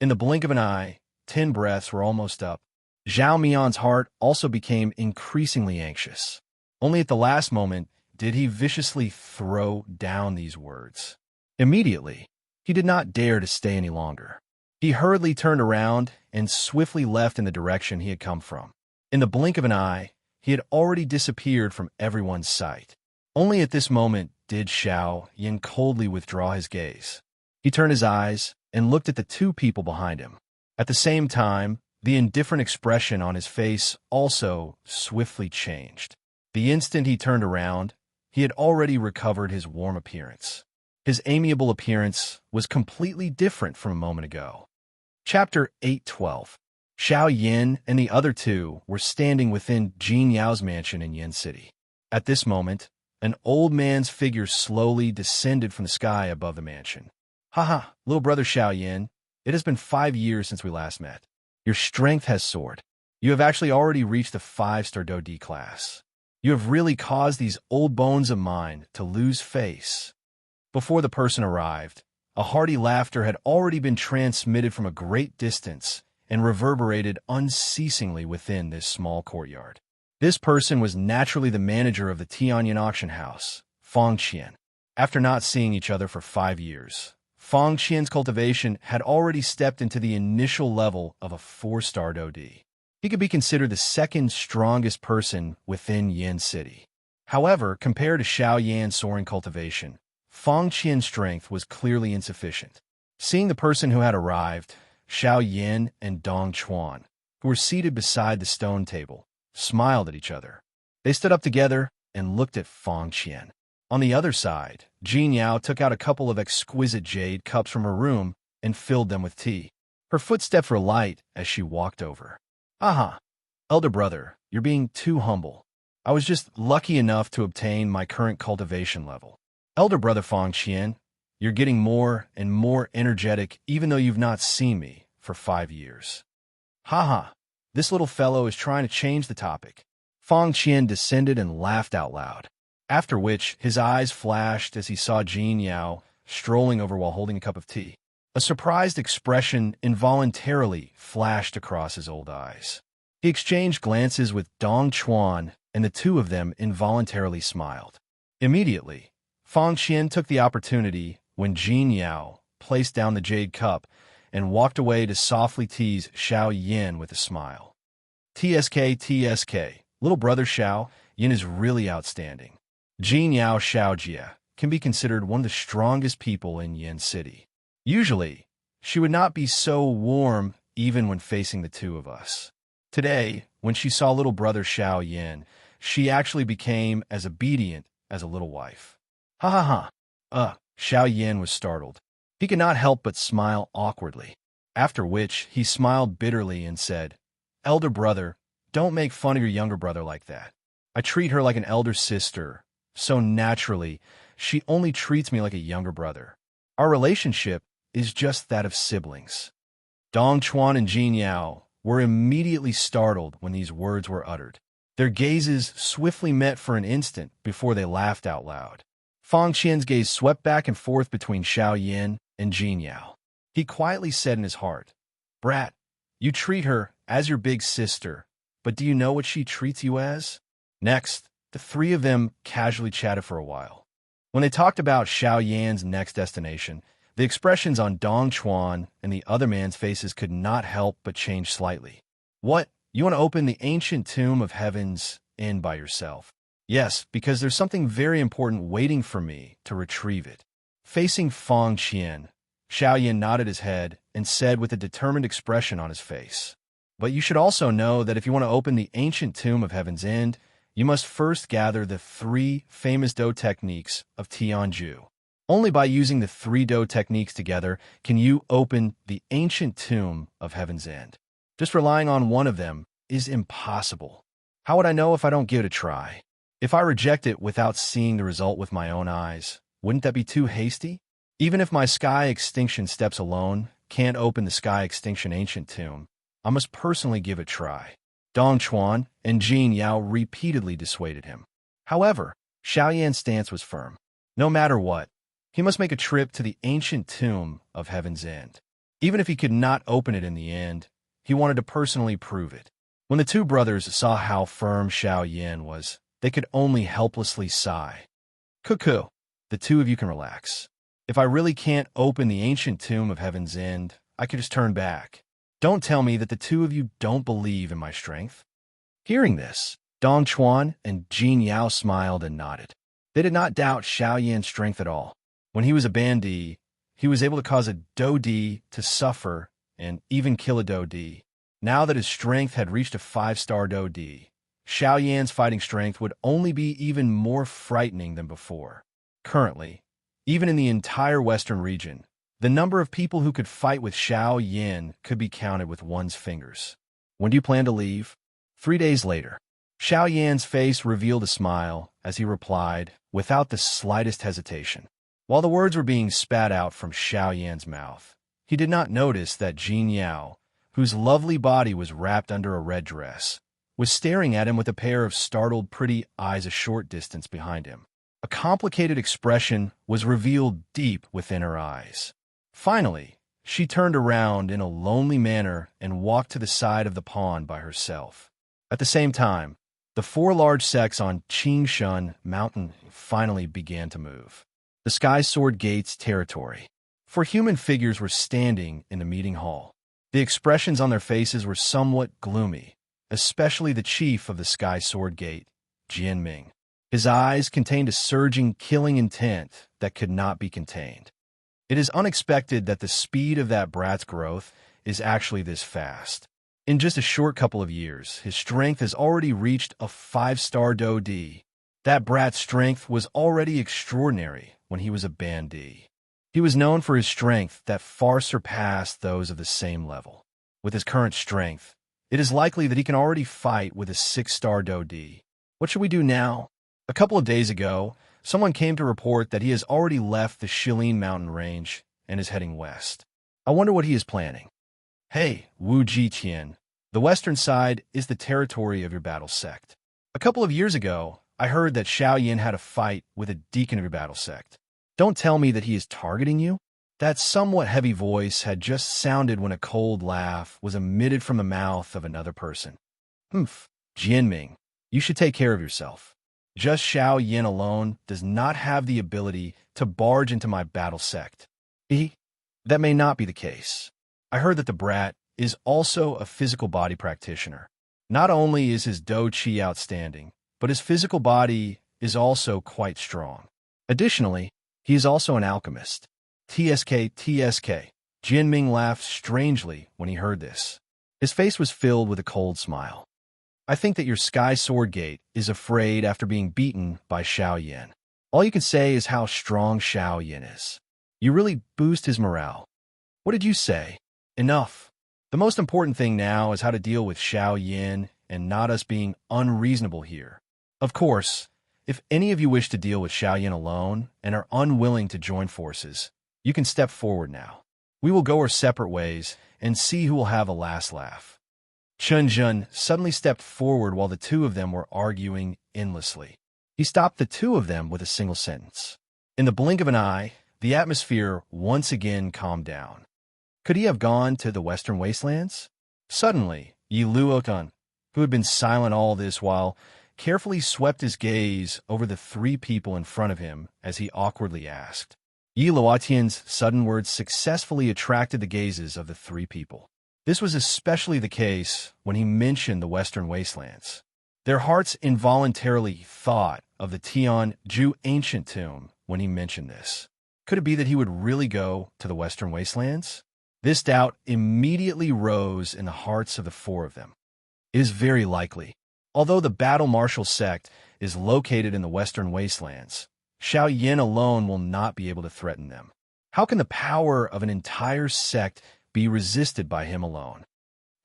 In the blink of an eye, 10 breaths were almost up. Zhao Mian's heart also became increasingly anxious. Only at the last moment did he viciously throw down these words. Immediately, he did not dare to stay any longer. He hurriedly turned around and swiftly left in the direction he had come from. In the blink of an eye, he had already disappeared from everyone's sight. Only at this moment did Xiao Yan coldly withdraw his gaze. He turned his eyes and looked at the 2 people behind him. At the same time, the indifferent expression on his face also swiftly changed. The instant he turned around, he had already recovered his warm appearance. His amiable appearance was completely different from a moment ago. Chapter 8:12. Xiao Yin and the other two were standing within Jin Yao's mansion in Yin City. At this moment, an old man's figure slowly descended from the sky above the mansion. Haha, little brother Xiao Yin, it has been 5 years since we last met. Your strength has soared. You have actually already reached the 5-star Do D class. You have really caused these old bones of mine to lose face. Before the person arrived, a hearty laughter had already been transmitted from a great distance and reverberated unceasingly within this small courtyard. This person was naturally the manager of the Tianyan auction house, Fang Qian. After not seeing each other for 5 years, Fang Qian's cultivation had already stepped into the initial level of a 4-star Do D. He could be considered the second strongest person within Yin City. However, compared to Xiao Yan's soaring cultivation, Fang Qian's strength was clearly insufficient. Seeing the person who had arrived, Xiao Yin and Dong Chuan, who were seated beside the stone table, smiled at each other. They stood up together and looked at Fang Qian. On the other side, Jin Yao took out a couple of exquisite jade cups from her room and filled them with tea. Her footsteps were light as she walked over. Aha, elder brother, you're being too humble. I was just lucky enough to obtain my current cultivation level. Elder brother Fang Qian, you're getting more and more energetic even though you've not seen me for 5 years. Haha, this little fellow is trying to change the topic. Fang Qian descended and laughed out loud, after which his eyes flashed as he saw Jin Yao strolling over while holding a cup of tea. A surprised expression involuntarily flashed across his old eyes. He exchanged glances with Dong Chuan, and the two of them involuntarily smiled. Immediately, Fang Qian took the opportunity when Jin Yao placed down the jade cup and walked away to softly tease Xiao Yin with a smile. TSK, little brother Xiao, Yin is really outstanding. Jin Yao Xiaojia can be considered one of the strongest people in Yin City. Usually, she would not be so warm even when facing the two of us. Today, when she saw little brother Xiao Yin, she actually became as obedient as a little wife. Ha ha ha. Xiao Yin was startled. He could not help but smile awkwardly, after which he smiled bitterly and said, Elder brother, don't make fun of your younger brother like that. I treat her like an elder sister, so naturally, she only treats me like a younger brother. Our relationship is just that of siblings. Dong Chuan and Jin Yao were immediately startled when these words were uttered. Their gazes swiftly met for an instant before they laughed out loud. Fang Qian's gaze swept back and forth between Xiao Yin and Jin Yao. He quietly said in his heart, Brat, you treat her as your big sister, but do you know what she treats you as? Next, the three of them casually chatted for a while. When they talked about Xiao Yan's next destination, the expressions on Dong Chuan and the other man's faces could not help but change slightly. What? You want to open the ancient tomb of Heaven's Inn by yourself? Yes, because there's something very important waiting for me to retrieve it. Facing Fang Qian, Xiao Yin nodded his head and said with a determined expression on his face, But you should also know that if you want to open the ancient tomb of Heaven's End, you must first gather the 3 famous Do techniques of Tianju. Only by using the 3 Do techniques together can you open the ancient tomb of Heaven's End. Just relying on one of them is impossible. How would I know if I don't give it a try? If I reject it without seeing the result with my own eyes, wouldn't that be too hasty? Even if my Sky Extinction steps alone can't open the Sky Extinction ancient tomb, I must personally give it a try. Dong Chuan and Jin Yao repeatedly dissuaded him. However, Xiao Yan's stance was firm. No matter what, he must make a trip to the ancient tomb of Heaven's End. Even if he could not open it in the end, he wanted to personally prove it. When the two brothers saw how firm Xiao Yin was, they could only helplessly sigh. Cuckoo, the two of you can relax. If I really can't open the ancient tomb of Heaven's End, I could just turn back. Don't tell me that the two of you don't believe in my strength. Hearing this, Dong Chuan and Jin Yao smiled and nodded. They did not doubt Xiao Yan's strength at all. When he was a bandee, he was able to cause a Do D to suffer and even kill a Do D. Now that his strength had reached a 5-star Do D, Xiao Yan's fighting strength would only be even more frightening than before. Currently, even in the entire Western region, the number of people who could fight with Xiao Yan could be counted with one's fingers. When do you plan to leave? 3 days later. Xiao Yan's face revealed a smile as he replied, without the slightest hesitation. While the words were being spat out from Xiao Yan's mouth, he did not notice that Jin Yao, whose lovely body was wrapped under a red dress, was staring at him with a pair of startled, pretty eyes a short distance behind him. A complicated expression was revealed deep within her eyes. Finally, she turned around in a lonely manner and walked to the side of the pond by herself. At the same time, the 4 large sects on Qingshan Mountain finally began to move. The Sky Sword Gate's territory. 4 human figures were standing in the meeting hall. The expressions on their faces were somewhat gloomy, especially the chief of the Sky Sword Gate, Jian Ming. His eyes contained a surging, killing intent that could not be contained. It is unexpected that the speed of that brat's growth is actually this fast. In just a short couple of years, his strength has already reached a 5-star Do D. That brat's strength was already extraordinary when he was a Ban D. He was known for his strength that far surpassed those of the same level. With his current strength, it is likely that he can already fight with a 6-star Do D. What should we do now? A couple of days ago, someone came to report that he has already left the Shilin mountain range and is heading west. I wonder what he is planning. Hey, Wu Jiqian, the western side is the territory of your battle sect. A couple of years ago, I heard that Xiao Yan had a fight with a deacon of your battle sect. Don't tell me that he is targeting you? That somewhat heavy voice had just sounded when a cold laugh was emitted from the mouth of another person. Humph, Jianming, you should take care of yourself. Just Xiao Yan alone does not have the ability to barge into my battle sect. That may not be the case. I heard that the brat is also a physical body practitioner. Not only is his Do Qi outstanding, but his physical body is also quite strong. Additionally, he is also an alchemist. TSK. Jianming laughed strangely when he heard this. His face was filled with a cold smile. I think that your Sky Sword Gate is afraid after being beaten by Xiao Yan. All you can say is how strong Xiao Yan is. You really boost his morale. What did you say? Enough. The most important thing now is how to deal with Xiao Yan and not us being unreasonable here. Of course, if any of you wish to deal with Xiao Yan alone and are unwilling to join forces, you can step forward now. We will go our separate ways and see who will have a last laugh. Chen Zhen suddenly stepped forward while the two of them were arguing endlessly. He stopped the two of them with a single sentence. In the blink of an eye, the atmosphere once again calmed down. Could he have gone to the Western Wastelands? Suddenly, Yi Luotan, who had been silent all this while, carefully swept his gaze over the 3 people in front of him as he awkwardly asked. Yi Luotian's sudden words successfully attracted the gazes of the 3 people. This was especially the case when he mentioned the Western Wastelands. Their hearts involuntarily thought of the Tianju ancient tomb when he mentioned this. Could it be that he would really go to the Western Wastelands? This doubt immediately rose in the hearts of the 4 of them. It is very likely. Although the Battle Martial sect is located in the Western Wastelands, Xiao Yan alone will not be able to threaten them. How can the power of an entire sect be resisted by him alone?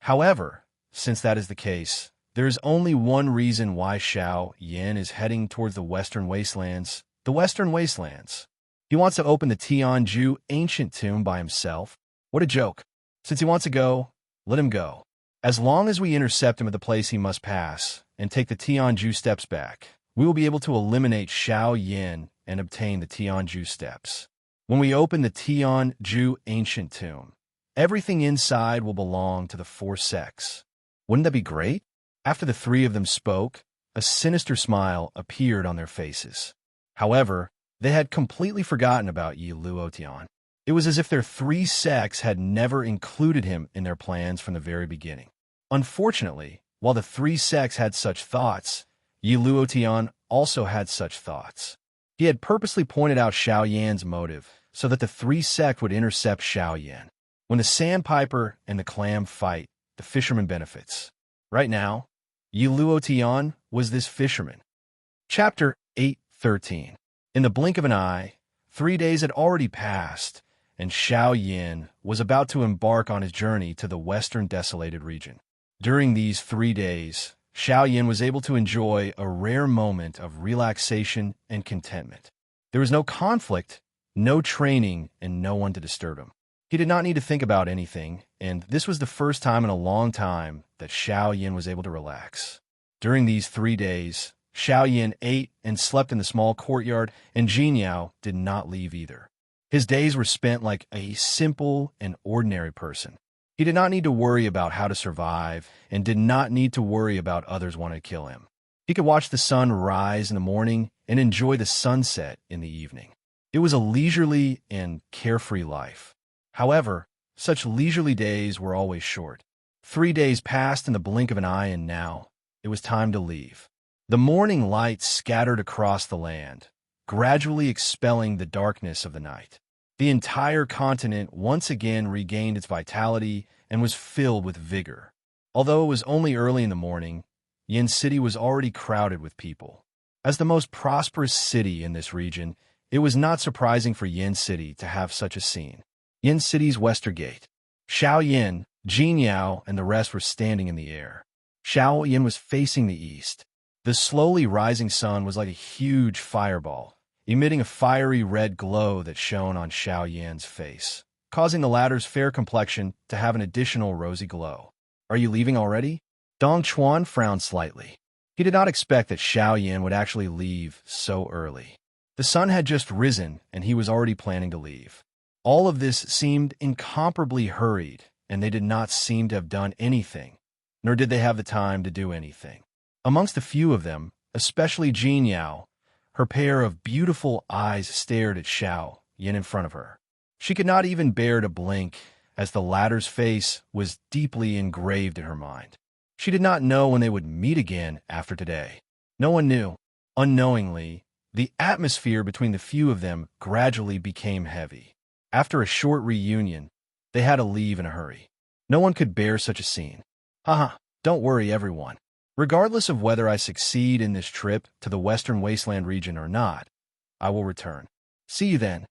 However, since that is the case, there is only one reason why Xiao Yan is heading towards the Western Wastelands. The Western Wastelands. He wants to open the Tianju ancient tomb by himself. What a joke. Since he wants to go, let him go. As long as we intercept him at the place he must pass and take the Tianju steps back, we will be able to eliminate Xiao Yan and obtain the Tianju steps. When we open the Tianju ancient tomb, everything inside will belong to the 4 sects. Wouldn't that be great? After the 3 of them spoke, a sinister smile appeared on their faces. However, they had completely forgotten about Yi Luotian. It was as if their 3 sects had never included him in their plans from the very beginning. Unfortunately, while the 3 sects had such thoughts, Yi Luotian also had such thoughts. He had purposely pointed out Xiao Yan's motive so that the 3 sects would intercept Xiao Yan. When the sandpiper and the clam fight, the fisherman benefits. Right now, Yi Luotian was this fisherman. Chapter 8:13. In the blink of an eye, 3 days had already passed, and Xiao Yin was about to embark on his journey to the western desolated region. During these 3 days, Xiao Yin was able to enjoy a rare moment of relaxation and contentment. There was no conflict, no training, and no one to disturb him. He did not need to think about anything, and this was the first time in a long time that Xiao Yin was able to relax. During these 3 days, Xiao Yin ate and slept in the small courtyard, and Jinyao did not leave either. His days were spent like a simple and ordinary person. He did not need to worry about how to survive, and did not need to worry about others wanting to kill him. He could watch the sun rise in the morning and enjoy the sunset in the evening. It was a leisurely and carefree life. However, such leisurely days were always short. 3 days passed in the blink of an eye, and now it was time to leave. The morning light scattered across the land, gradually expelling the darkness of the night. The entire continent once again regained its vitality and was filled with vigor. Although it was only early in the morning, Yin City was already crowded with people. As the most prosperous city in this region, it was not surprising for Yin City to have such a scene. Yin City's western gate. Xiao Yin, Jinyao, and the rest were standing in the air. Xiao Yin was facing the east. The slowly rising sun was like a huge fireball, emitting a fiery red glow that shone on Xiao Yin's face, causing the latter's fair complexion to have an additional rosy glow. "Are you leaving already?" Dong Chuan frowned slightly. He did not expect that Xiao Yin would actually leave so early. The sun had just risen, and he was already planning to leave. All of this seemed incomparably hurried, and they did not seem to have done anything, nor did they have the time to do anything. Amongst a few of them, especially Jinyao, her pair of beautiful eyes stared at Xiao Yin in front of her. She could not even bear to blink, as the latter's face was deeply engraved in her mind. She did not know when they would meet again after today. No one knew. Unknowingly, the atmosphere between the few of them gradually became heavy. After a short reunion, they had to leave in a hurry. No one could bear such a scene. Haha, don't worry, everyone. Regardless of whether I succeed in this trip to the Western Wasteland region or not, I will return. See you then.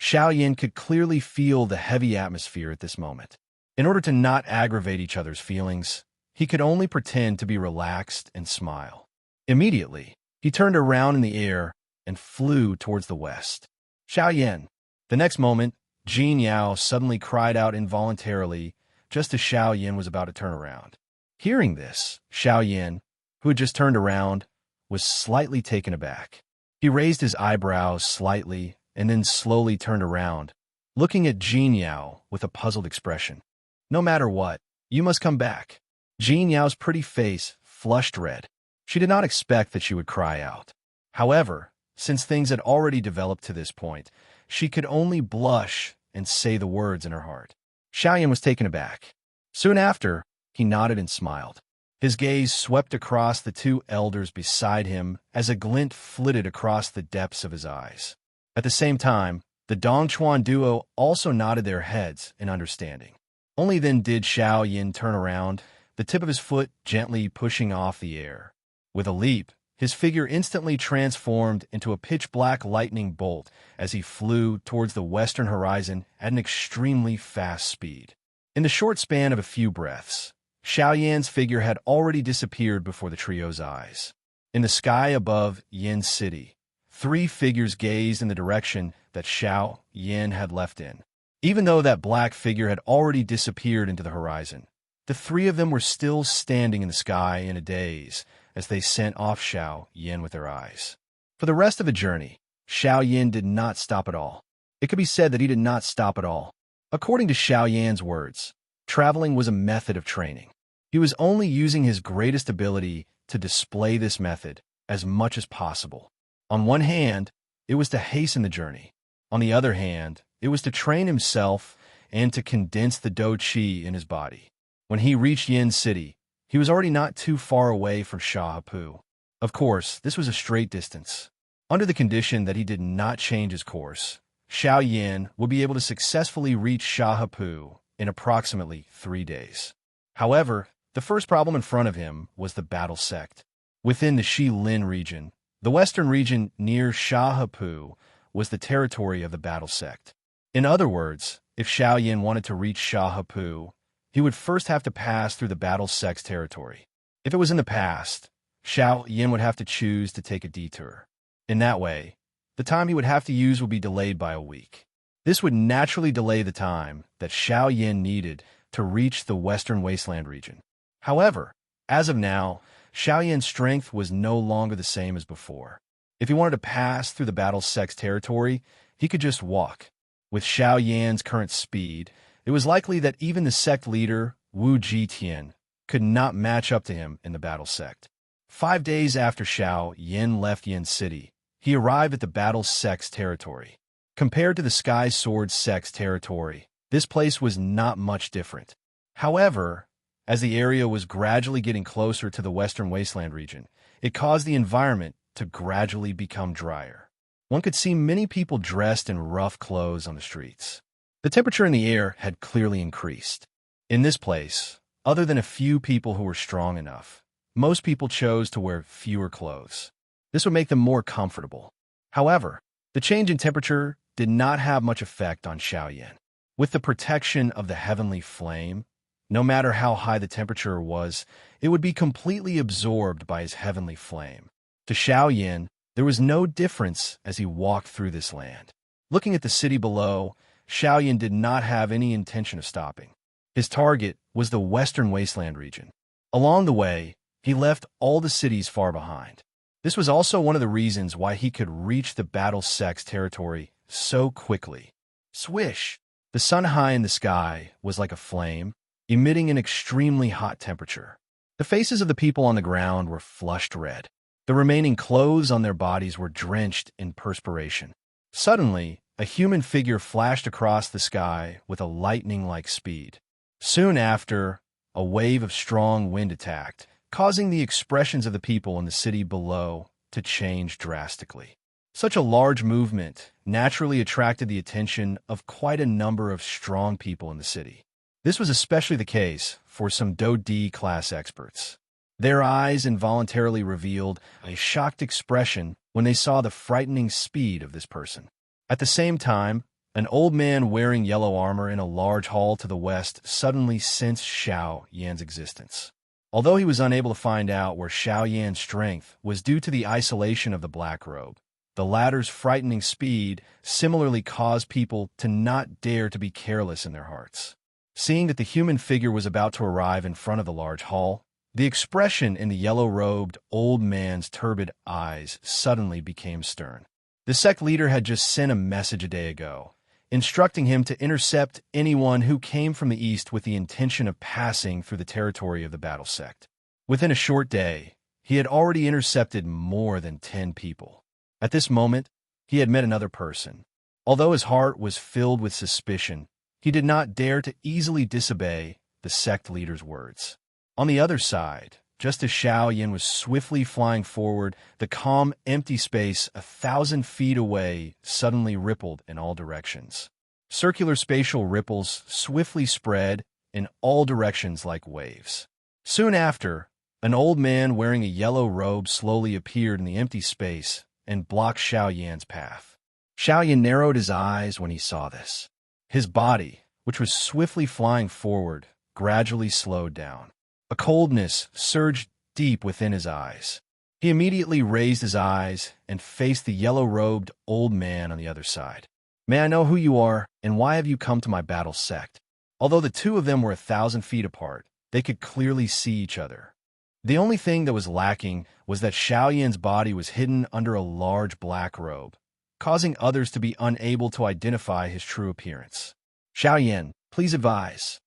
Xiao Yin could clearly feel the heavy atmosphere at this moment. In order to not aggravate each other's feelings, he could only pretend to be relaxed and smile. Immediately, he turned around in the air and flew towards the west. Xiao Yin. The next moment, Jin Yao suddenly cried out involuntarily, just as Xiao Yin was about to turn around. Hearing this, Xiao Yin, who had just turned around, was slightly taken aback. He raised his eyebrows slightly and then slowly turned around, looking at Jin Yao with a puzzled expression. "No matter what, you must come back." Jin Yao's pretty face flushed red. She did not expect that she would cry out. However, since things had already developed to this point, she could only blush and say the words in her heart. Xiao Yin was taken aback. Soon after, he nodded and smiled. His gaze swept across the two elders beside him as a glint flitted across the depths of his eyes. At the same time, the Dongchuan duo also nodded their heads in understanding. Only then did Xiao Yin turn around, the tip of his foot gently pushing off the air. With a leap, his figure instantly transformed into a pitch-black lightning bolt as he flew towards the western horizon at an extremely fast speed. In the short span of a few breaths, Xiao Yan's figure had already disappeared before the trio's eyes. In the sky above Yin City, 3 figures gazed in the direction that Xiao Yin had left in. Even though that black figure had already disappeared into the horizon, the 3 of them were still standing in the sky in a daze as they sent off Xiao Yin with their eyes. For the rest of the journey, Xiao Yin did not stop at all. It could be said that he did not stop at all. According to Xiao Yan's words, traveling was a method of training. He was only using his greatest ability to display this method as much as possible. On one hand, it was to hasten the journey. On the other hand, it was to train himself and to condense the dou qi in his body. When he reached Yin City, he was already not too far away from Shahapu. Of course, this was a straight distance. Under the condition that he did not change his course, Xiao Yin would be able to successfully reach Shahapu in approximately 3 days. However, The first problem in front of him was the battle sect. Within the Shi-Lin region, the western region near Shahapu was the territory of the battle sect. In other words, if Xiao Yin wanted to reach Shahapu, he would first have to pass through the battle sect's territory. If it was in the past, Xiao Yin would have to choose to take a detour. In that way, the time he would have to use would be delayed by a week. This would naturally delay the time that Xiao Yin needed to reach the western wasteland region. However, as of now, Xiao Yin's strength was no longer the same as before. If he wanted to pass through the battle sect's territory, he could just walk. With Xiao Yan's current speed, it was likely that even the sect leader, Wu Jitian, could not match up to him in the battle sect. 5 days after Xiao Yin left Yin City, he arrived at the battle sect's territory. Compared to the Sky Sword sect's territory, this place was not much different. However, as the area was gradually getting closer to the western wasteland region, it caused the environment to gradually become drier. One could see many people dressed in rough clothes on the streets. The temperature in the air had clearly increased. In this place, other than a few people who were strong enough, most people chose to wear fewer clothes. This would make them more comfortable. However, the change in temperature did not have much effect on Xiao Yin. With the protection of the heavenly flame, no matter how high the temperature was, it would be completely absorbed by his heavenly flame. To Xiao Yin, there was no difference as he walked through this land. Looking at the city below, Xiao Yin did not have any intention of stopping. His target was the western wasteland region. Along the way, he left all the cities far behind. This was also one of the reasons why he could reach the battle sect's territory so quickly. Swish! The sun high in the sky was like a flame, emitting an extremely hot temperature. The faces of the people on the ground were flushed red. The remaining clothes on their bodies were drenched in perspiration. Suddenly, a human figure flashed across the sky with a lightning-like speed. Soon after, a wave of strong wind attacked, causing the expressions of the people in the city below to change drastically. Such a large movement naturally attracted the attention of quite a number of strong people in the city. This was especially the case for some Do D class experts. Their eyes involuntarily revealed a shocked expression when they saw the frightening speed of this person. At the same time, an old man wearing yellow armor in a large hall to the west suddenly sensed Xiao Yan's existence. Although he was unable to find out where Xiao Yan's strength was due to the isolation of the black robe, the latter's frightening speed similarly caused people to not dare to be careless in their hearts. Seeing that the human figure was about to arrive in front of the large hall, the expression in the yellow-robed old man's turbid eyes suddenly became stern. The sect leader had just sent a message a day ago, instructing him to intercept anyone who came from the east with the intention of passing through the territory of the battle sect. Within a short day, he had already intercepted more than 10 people. At this moment, he had met another person. Although his heart was filled with suspicion, he did not dare to easily disobey the sect leader's words. On the other side, just as Xiao Yin was swiftly flying forward, the calm, empty space 1,000 feet away suddenly rippled in all directions. Circular spatial ripples swiftly spread in all directions like waves. Soon after, an old man wearing a yellow robe slowly appeared in the empty space and blocked Xiao Yan's path. Xiao Yan narrowed his eyes when he saw this. His body, which was swiftly flying forward, gradually slowed down. A coldness surged deep within his eyes. He immediately raised his eyes and faced the yellow-robed old man on the other side. "May I know who you are, and why have you come to my battle sect?" Although the two of them were 1,000 feet apart, they could clearly see each other. The only thing that was lacking was that Xiao Yan's body was hidden under a large black robe, causing others to be unable to identify his true appearance. "Xiao Yan, please advise."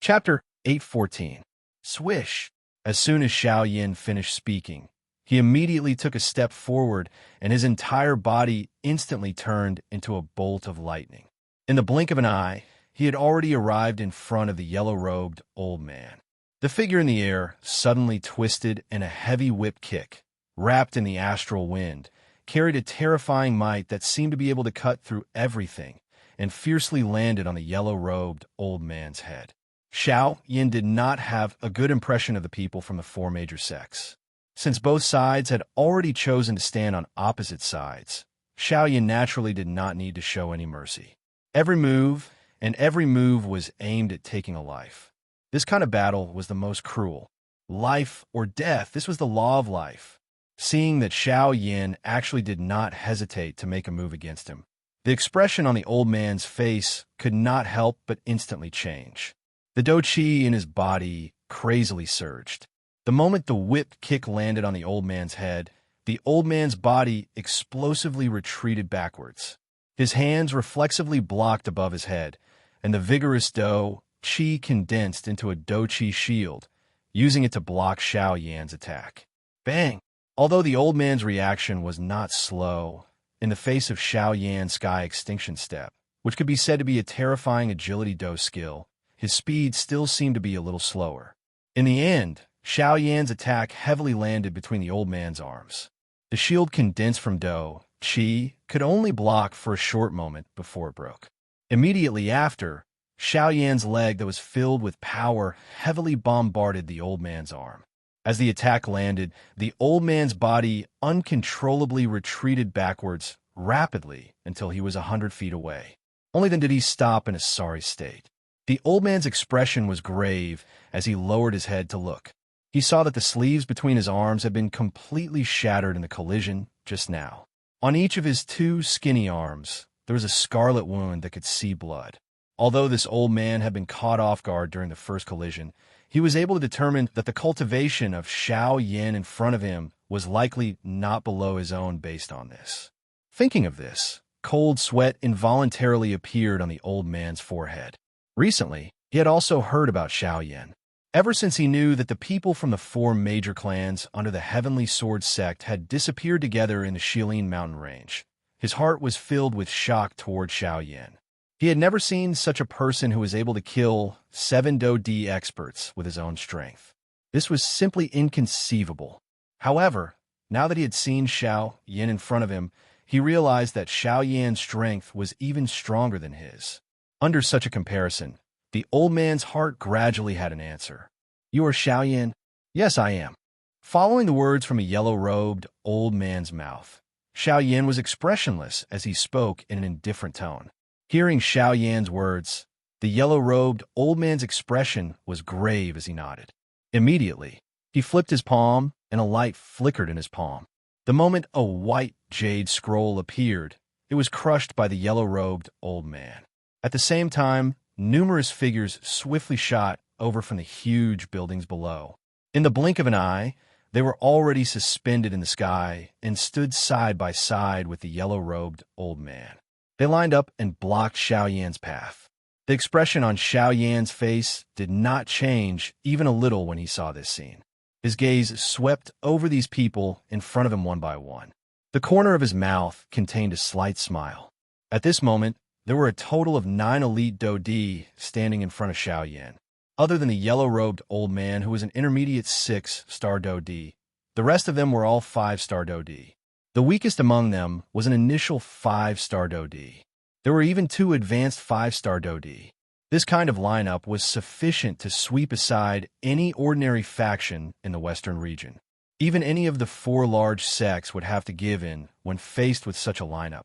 Chapter 814. Swish! As soon as Xiao Yin finished speaking, he immediately took a step forward, and his entire body instantly turned into a bolt of lightning. In the blink of an eye, he had already arrived in front of the yellow-robed old man. The figure in the air suddenly twisted, and a heavy whip kick, wrapped in the astral wind, carried a terrifying might that seemed to be able to cut through everything, and fiercely landed on the yellow-robed old man's head. Xiao Yin did not have a good impression of the people from the four major sects. Since both sides had already chosen to stand on opposite sides, Xiao Yin naturally did not need to show any mercy. Every move was aimed at taking a life. This kind of battle was the most cruel. Life or death, this was the law of life. Seeing that Xiao Yin actually did not hesitate to make a move against him, the expression on the old man's face could not help but instantly change. The dou qi in his body crazily surged. The moment the whipped kick landed on the old man's head, the old man's body explosively retreated backwards. His hands reflexively blocked above his head, and the vigorous dou qi condensed into a dou qi shield, using it to block Xiao Yan's attack. Bang! Although the old man's reaction was not slow, in the face of Xiao Yan's Sky Extinction Step, which could be said to be a terrifying agility dou skill, his speed still seemed to be a little slower. In the end, Xiao Yan's attack heavily landed between the old man's arms. The shield condensed from dou qi could only block for a short moment before it broke. Immediately after, Xiao Yan's leg that was filled with power heavily bombarded the old man's arm. As the attack landed, the old man's body uncontrollably retreated backwards rapidly until he was 100 feet away. Only then did he stop in a sorry state. The old man's expression was grave as he lowered his head to look. He saw that the sleeves between his arms had been completely shattered in the collision just now. On each of his two skinny arms, there was a scarlet wound that could see blood. Although this old man had been caught off guard during the first collision, he was able to determine that the cultivation of Xiao Yin in front of him was likely not below his own based on this. Thinking of this, cold sweat involuntarily appeared on the old man's forehead. Recently, he had also heard about Xiao Yin. Ever since he knew that the people from the four major clans under the Heavenly Sword sect had disappeared together in the Shilin mountain range, his heart was filled with shock toward Xiao Yin. He had never seen such a person who was able to kill 7 dou di experts with his own strength. This was simply inconceivable. However, now that he had seen Xiao Yin in front of him, he realized that Xiao Yan's strength was even stronger than his. Under such a comparison, the old man's heart gradually had an answer. "You are Xiao Yin?" "Yes, I am." Following the words from a yellow-robed old man's mouth, Xiao Yin was expressionless as he spoke in an indifferent tone. Hearing Xiao Yan's words, the yellow-robed old man's expression was grave as he nodded. Immediately, he flipped his palm, and a light flickered in his palm. The moment a white jade scroll appeared, it was crushed by the yellow-robed old man. At the same time, numerous figures swiftly shot over from the huge buildings below. In the blink of an eye, they were already suspended in the sky and stood side by side with the yellow-robed old man. They lined up and blocked Xiao Yan's path. The expression on Xiao Yan's face did not change even a little when he saw this scene. His gaze swept over these people in front of him one by one. The corner of his mouth contained a slight smile. At this moment, there were a total of 9 elite dou di standing in front of Xiao Yan. Other than the yellow-robed old man who was an intermediate 6-star dou di, the rest of them were all 5-star dou di. The weakest among them was an initial 5-star dou di. There were even 2 advanced 5-star dou di. This kind of lineup was sufficient to sweep aside any ordinary faction in the Western region. Even any of the 4 large sects would have to give in when faced with such a lineup.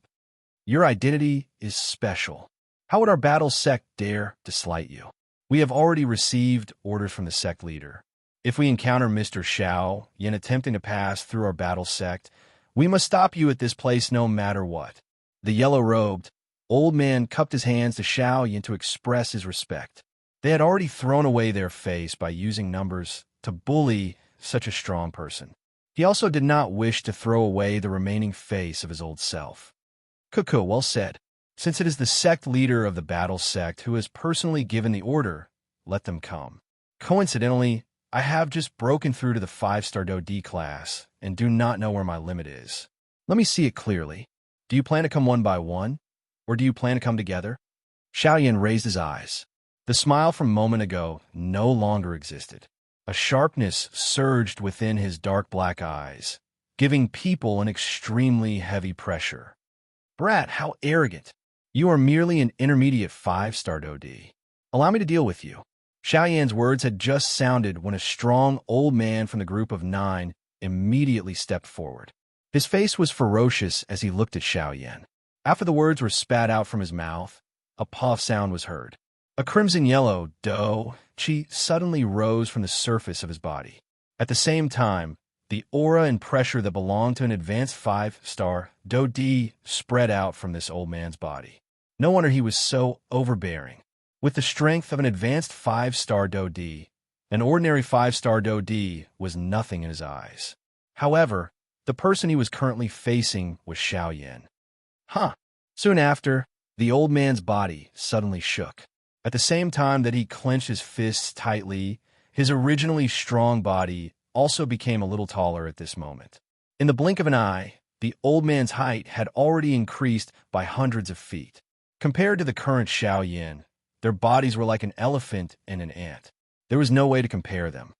Your identity is special. How would our battle sect dare to slight you? We have already received orders from the sect leader. If we encounter Mr. Xiao Yin attempting to pass through our battle sect, we must stop you at this place no matter what. The yellow-robed old man cupped his hands to Xiao Yin to express his respect. They had already thrown away their face by using numbers to bully such a strong person. He also did not wish to throw away the remaining face of his old self. Cuckoo, well said. Since it is the sect leader of the battle sect who has personally given the order, let them come. Coincidentally, I have just broken through to the 5-star dou di class and do not know where my limit is. Let me see it clearly. Do you plan to come one by one, or do you plan to come together? Xiao Yin raised his eyes. The smile from a moment ago no longer existed. A sharpness surged within his dark black eyes, giving people an extremely heavy pressure. Brat, how arrogant. You are merely an intermediate 5-star dou di. Allow me to deal with you. Xiaoyan's words had just sounded when a strong old man from the group of 9 immediately stepped forward. His face was ferocious as he looked at Xiaoyan. After the words were spat out from his mouth, a puff sound was heard. A crimson-yellow dough qi suddenly rose from the surface of his body. At the same time, the aura and pressure that belonged to an advanced 5-star dough D spread out from this old man's body. No wonder he was so overbearing. With the strength of an advanced 5-star dough D, an ordinary 5-star dough D was nothing in his eyes. However, the person he was currently facing was Xiaoyan. Soon after, the old man's body suddenly shook. At the same time that he clenched his fists tightly, his originally strong body also became a little taller at this moment. In the blink of an eye, the old man's height had already increased by hundreds of feet. Compared to the current Xiaoyan, their bodies were like an elephant and an ant. There was no way to compare them.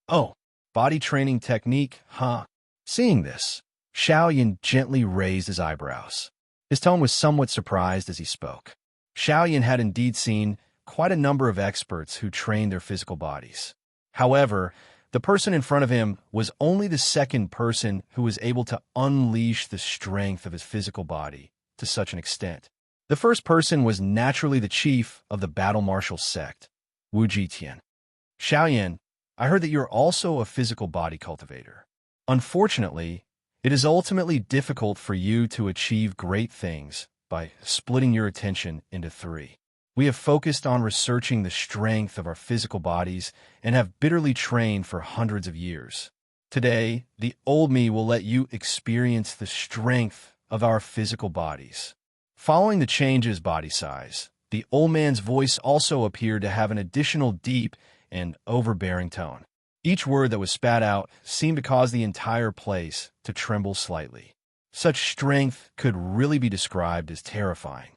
Oh, body training technique, huh? Seeing this, Xiaoyan gently raised his eyebrows. His tone was somewhat surprised as he spoke. Xiaoyan had indeed seen quite a number of experts who trained their physical bodies. However, the person in front of him was only the second person who was able to unleash the strength of his physical body to such an extent. The first person was naturally the chief of the battle martial sect, Wu Jitian. Xiaoyan, I heard that you're also a physical body cultivator. Unfortunately, it is ultimately difficult for you to achieve great things by splitting your attention into 3. We have focused on researching the strength of our physical bodies and have bitterly trained for hundreds of years. Today, the old me will let you experience the strength of our physical bodies. Following the change's body size, the old man's voice also appeared to have an additional deep and overbearing tone. Each word that was spat out seemed to cause the entire place to tremble slightly. Such strength could really be described as terrifying.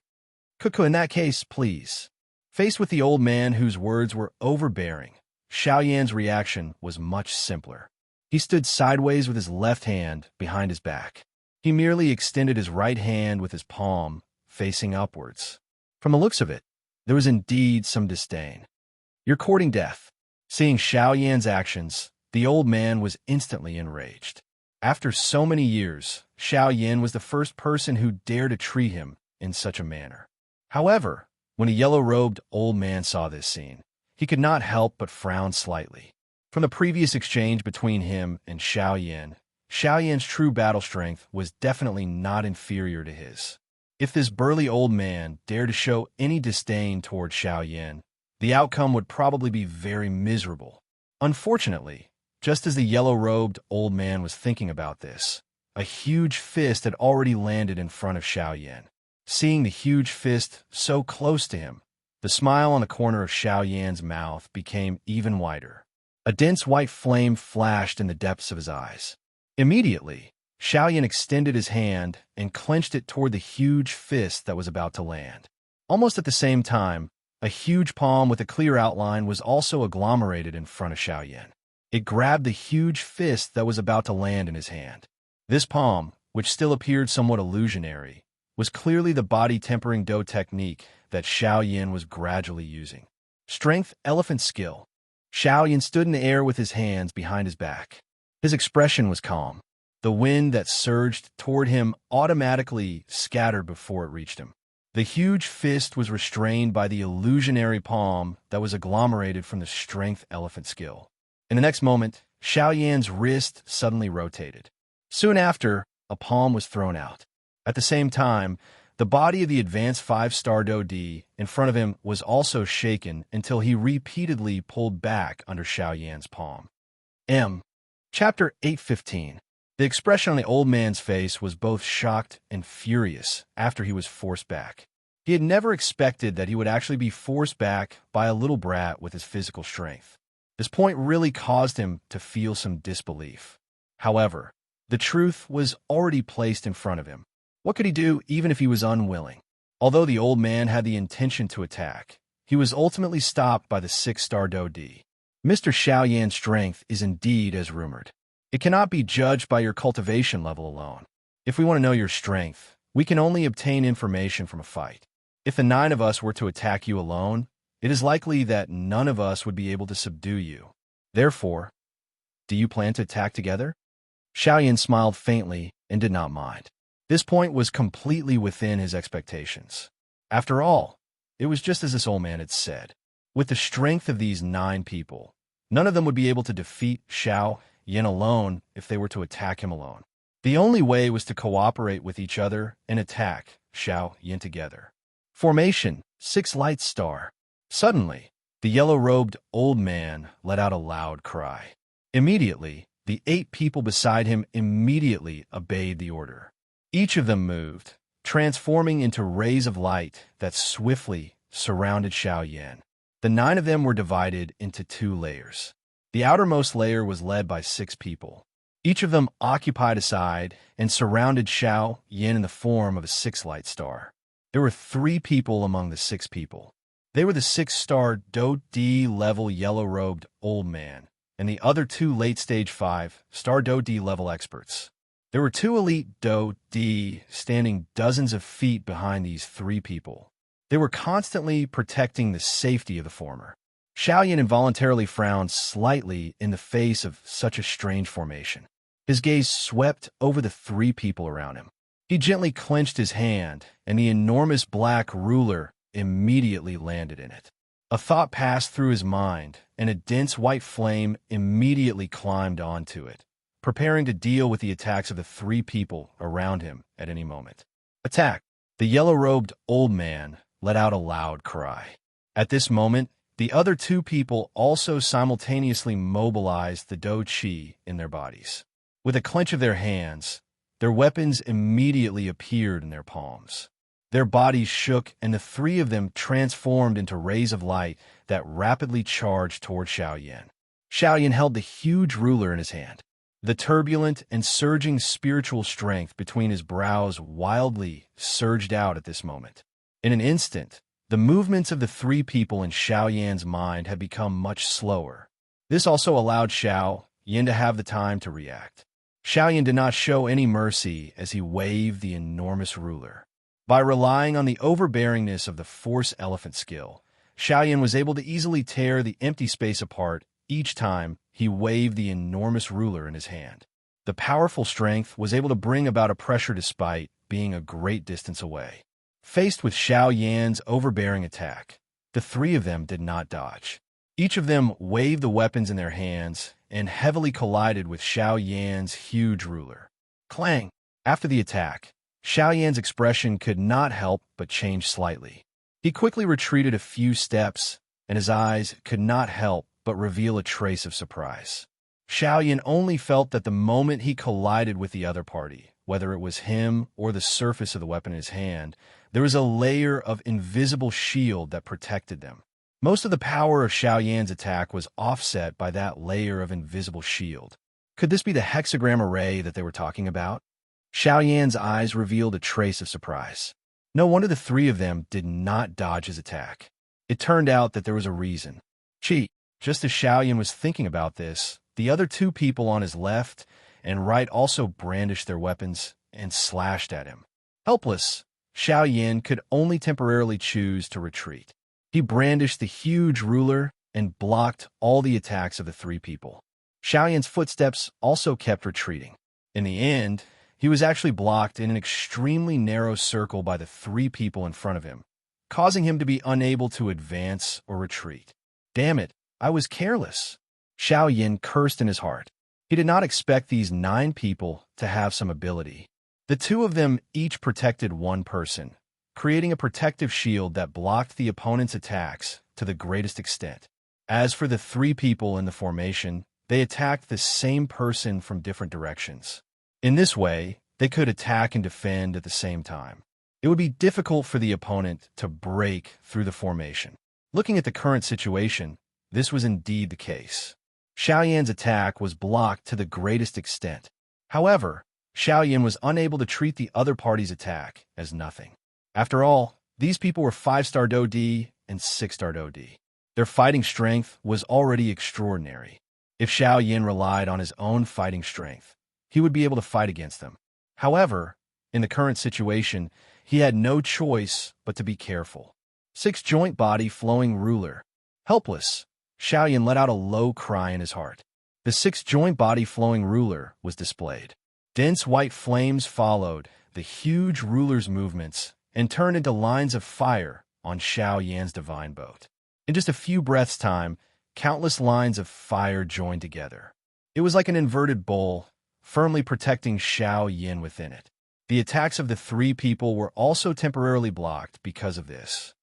Cuckoo, in that case, please. Faced with the old man whose words were overbearing, Xiaoyan's reaction was much simpler. He stood sideways with his left hand behind his back. He merely extended his right hand with his palm facing upwards. From the looks of it, there was indeed some disdain. You're courting death. Seeing Xiaoyan's actions, the old man was instantly enraged. After so many years, Xiaoyan was the first person who dared to treat him in such a manner. However, when a yellow-robed old man saw this scene, he could not help but frown slightly. From the previous exchange between him and Xiaoyan, Xiaoyan's true battle strength was definitely not inferior to his. If this burly old man dared to show any disdain toward Xiaoyan, the outcome would probably be very miserable. Unfortunately, just as the yellow-robed old man was thinking about this, a huge fist had already landed in front of Xiaoyan. Seeing the huge fist so close to him, the smile on the corner of Xiaoyan's mouth became even wider. A dense white flame flashed in the depths of his eyes. Immediately, Xiaoyan extended his hand and clenched it toward the huge fist that was about to land. Almost at the same time, a huge palm with a clear outline was also agglomerated in front of Xiaoyan. It grabbed the huge fist that was about to land in his hand. This palm, which still appeared somewhat illusionary, was clearly the body-tempering dough technique that Xiaoyan was gradually using. Strength, elephant skill. Xiaoyan stood in the air with his hands behind his back. His expression was calm. The wind that surged toward him automatically scattered before it reached him. The huge fist was restrained by the illusionary palm that was agglomerated from the strength elephant skill. In the next moment, Xiaoyan's wrist suddenly rotated. Soon after, a palm was thrown out. At the same time, the body of the advanced 5-star dough D in front of him was also shaken until he repeatedly pulled back under Xiaoyan's palm. Chapter 8:15. The expression on the old man's face was both shocked and furious after he was forced back. He had never expected that he would actually be forced back by a little brat with his physical strength. This point really caused him to feel some disbelief. However, the truth was already placed in front of him. What could he do even if he was unwilling? Although the old man had the intention to attack, he was ultimately stopped by the 6-star dough D. Mr. Xiaoyan's strength is indeed as rumored. It cannot be judged by your cultivation level alone. If we want to know your strength, we can only obtain information from a fight. If the 9 of us were to attack you alone, it is likely that none of us would be able to subdue you. Therefore, do you plan to attack together? Xiaoyan smiled faintly and did not mind. This point was completely within his expectations. After all, it was just as this old man had said. With the strength of these 9 people, none of them would be able to defeat Xiao Yin alone if they were to attack him alone. The only way was to cooperate with each other and attack Xiao Yin together. Formation, 6 light star. Suddenly, the yellow-robed old man let out a loud cry. Immediately, the 8 people beside him immediately obeyed the order. Each of them moved, transforming into rays of light that swiftly surrounded Xiao Yan. The 9 of them were divided into 2 layers. The outermost layer was led by 6 people. Each of them occupied a side and surrounded Xiao Yan in the form of a 6-light star. There were 3 people among the 6 people. They were the 6-star Do D level yellow-robed old man, and the other 2 late-stage 5-star Do D level experts. There were 2 elite Do D standing dozens of feet behind these 3 people. They were constantly protecting the safety of the former. Xiaoyan involuntarily frowned slightly in the face of such a strange formation. His gaze swept over the 3 people around him. He gently clenched his hand, and the enormous black ruler immediately landed in it. A thought passed through his mind, and a dense white flame immediately climbed onto it, preparing to deal with the attacks of the 3 people around him at any moment. Attack! The yellow-robed old man let out a loud cry. At this moment, the other 2 people also simultaneously mobilized the Do Qi in their bodies. With a clench of their hands, their weapons immediately appeared in their palms. Their bodies shook, and the 3 of them transformed into rays of light that rapidly charged toward Xiao Yan. Xiao Yan held the huge ruler in his hand. The turbulent and surging spiritual strength between his brows wildly surged out at this moment. In an instant, the movements of the 3 people in Xiao Yan's mind had become much slower. This also allowed Xiao Yan to have the time to react. Xiao Yan did not show any mercy as he waved the enormous ruler. By relying on the overbearingness of the Force Elephant skill, Xiao Yan was able to easily tear the empty space apart each time he waved the enormous ruler in his hand. The powerful strength was able to bring about a pressure despite being a great distance away. Faced with Xiao Yan's overbearing attack, the 3 of them did not dodge. Each of them waved the weapons in their hands and heavily collided with Xiao Yan's huge ruler. Clang! After the attack, Xiao Yan's expression could not help but change slightly. He quickly retreated a few steps, and his eyes could not help but reveal a trace of surprise. Xiao Yan only felt that the moment he collided with the other party, whether it was him or the surface of the weapon in his hand, there was a layer of invisible shield that protected them. Most of the power of Xiao Yan's attack was offset by that layer of invisible shield. Could this be the hexagram array that they were talking about? Xiao Yan's eyes revealed a trace of surprise. No wonder the 3 of them did not dodge his attack. It turned out that there was a reason. Just as Xiao Yan was thinking about this, the other 2 people on his left and right also brandished their weapons and slashed at him. Helpless, Xiao Yan could only temporarily choose to retreat. He brandished the huge ruler and blocked all the attacks of the 3 people. Xiao Yan's footsteps also kept retreating. In the end, he was actually blocked in an extremely narrow circle by the 3 people in front of him, causing him to be unable to advance or retreat. Damn it, I was careless. Xiao Yan cursed in his heart. He did not expect these 9 people to have some ability. The 2 of them each protected one person, creating a protective shield that blocked the opponent's attacks to the greatest extent. As for the 3 people in the formation, they attacked the same person from different directions. In this way, they could attack and defend at the same time. It would be difficult for the opponent to break through the formation. Looking at the current situation, this was indeed the case. Xiao Yan's attack was blocked to the greatest extent. However, Xiao Yan was unable to treat the other party's attack as nothing. After all, these people were 5-star Do D and 6-star Do D. Their fighting strength was already extraordinary. If Xiao Yan relied on his own fighting strength, he would be able to fight against them. However, in the current situation, he had no choice but to be careful. Six-joint body flowing ruler. Helpless, Xiaoyan let out a low cry in his heart. The six-joint body flowing ruler was displayed. Dense white flames followed the huge ruler's movements and turned into lines of fire on Xiaoyan's divine boat. In just a few breaths' time, countless lines of fire joined together. It was like an inverted bowl, firmly protecting Xiaoyan within it. The attacks of the three people were also temporarily blocked because of this.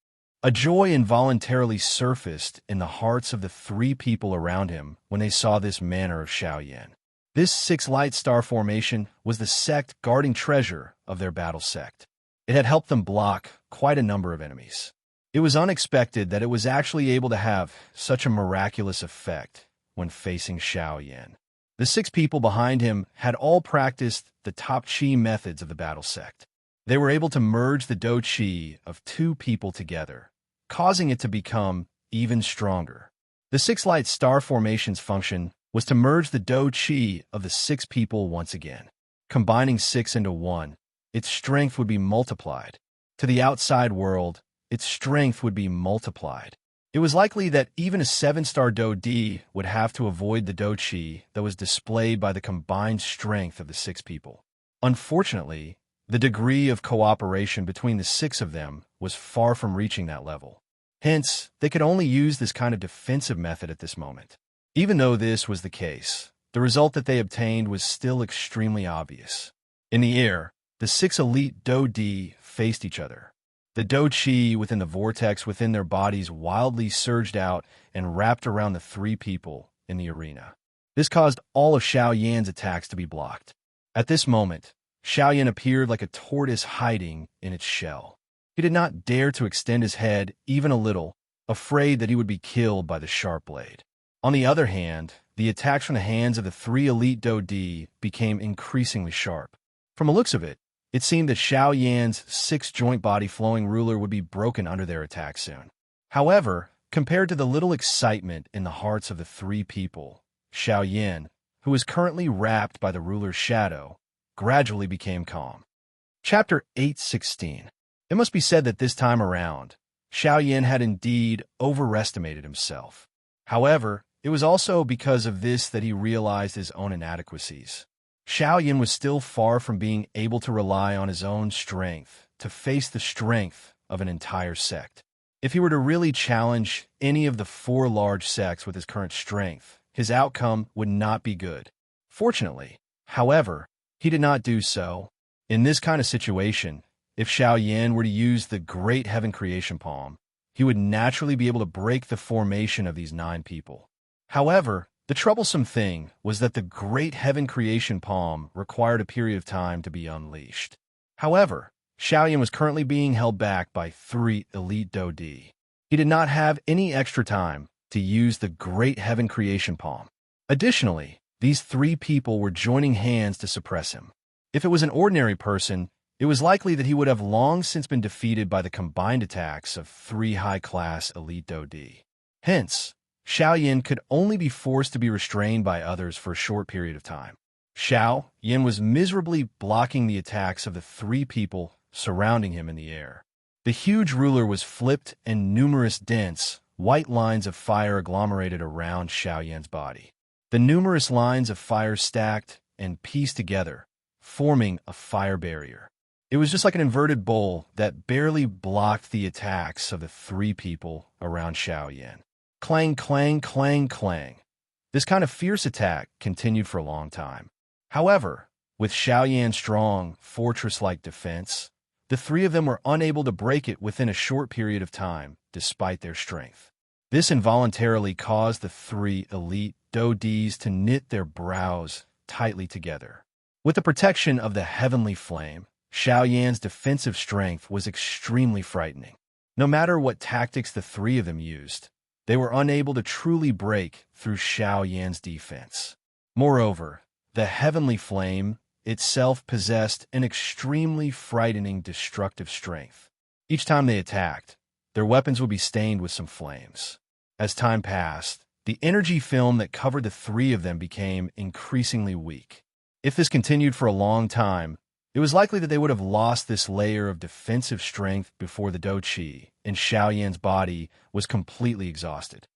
A joy involuntarily surfaced in the hearts of the three people around him when they saw this manner of Xiaoyan. This six-light star formation was the sect guarding treasure of their battle sect. It had helped them block quite a number of enemies. It was unexpected that it was actually able to have such a miraculous effect when facing Xiaoyan. The six people behind him had all practiced the top chi methods of the battle sect. They were able to merge the do chi of two people together, causing it to become even stronger. The six-light star formation's function was to merge the do chi of the six people once again. Combining six into one, its strength would be multiplied. To the outside world, its strength would be multiplied. It was likely that even a seven-star do di would have to avoid the do chi that was displayed by the combined strength of the six people. Unfortunately, the degree of cooperation between the six of them was far from reaching that level. Hence, they could only use this kind of defensive method at this moment. Even though this was the case, the result that they obtained was still extremely obvious. In the air, the six elite do di faced each other. The do chi within the vortex within their bodies wildly surged out and wrapped around the three people in the arena. This caused all of Xiaoyan's attacks to be blocked. At this moment, Xiaoyan appeared like a tortoise hiding in its shell. He did not dare to extend his head even a little, afraid that he would be killed by the sharp blade. On the other hand, the attacks from the hands of the three elite do di became increasingly sharp. From the looks of it, it seemed that Xiaoyan's six-joint body flowing ruler would be broken under their attack soon. However, compared to the little excitement in the hearts of the three people, Xiaoyan, who was currently wrapped by the ruler's shadow, gradually became calm. Chapter 8:16. It must be said that this time around, Xiaoyan had indeed overestimated himself. However, it was also because of this that he realized his own inadequacies. Xiaoyan was still far from being able to rely on his own strength to face the strength of an entire sect. If he were to really challenge any of the four large sects with his current strength, his outcome would not be good. Fortunately, however, he did not do so. In this kind of situation, if Xiaoyan were to use the Great Heaven Creation Palm, he would naturally be able to break the formation of these 9 people. However, the troublesome thing was that the Great Heaven Creation Palm required a period of time to be unleashed. However, Xiaoyan was currently being held back by 3 elite do di. He did not have any extra time to use the Great Heaven Creation Palm. Additionally, these 3 people were joining hands to suppress him. If it was an ordinary person, it was likely that he would have long since been defeated by the combined attacks of 3 high-class elite do di. Hence, Xiaoyan could only be forced to be restrained by others for a short period of time. Xiaoyan was miserably blocking the attacks of the 3 people surrounding him in the air. The huge ruler was flipped and numerous dense, white lines of fire agglomerated around Xiaoyan's body. The numerous lines of fire stacked and pieced together, forming a fire barrier. It was just like an inverted bowl that barely blocked the attacks of the 3 people around Xiaoyan. Clang, clang, clang, clang. This kind of fierce attack continued for a long time. However, with Xiaoyan's strong, fortress-like defense, the 3 of them were unable to break it within a short period of time, despite their strength. This involuntarily caused the 3 elite do dis to knit their brows tightly together. With the protection of the heavenly flame, Xiaoyan's defensive strength was extremely frightening. No matter what tactics the 3 of them used, they were unable to truly break through Xiaoyan's defense. Moreover, the heavenly flame itself possessed an extremely frightening destructive strength. Each time they attacked, their weapons would be stained with some flames. As time passed, the energy film that covered the 3 of them became increasingly weak. If this continued for a long time, It was likely that they would have lost this layer of defensive strength before the Do Chi in Xiao Yan's body was completely exhausted.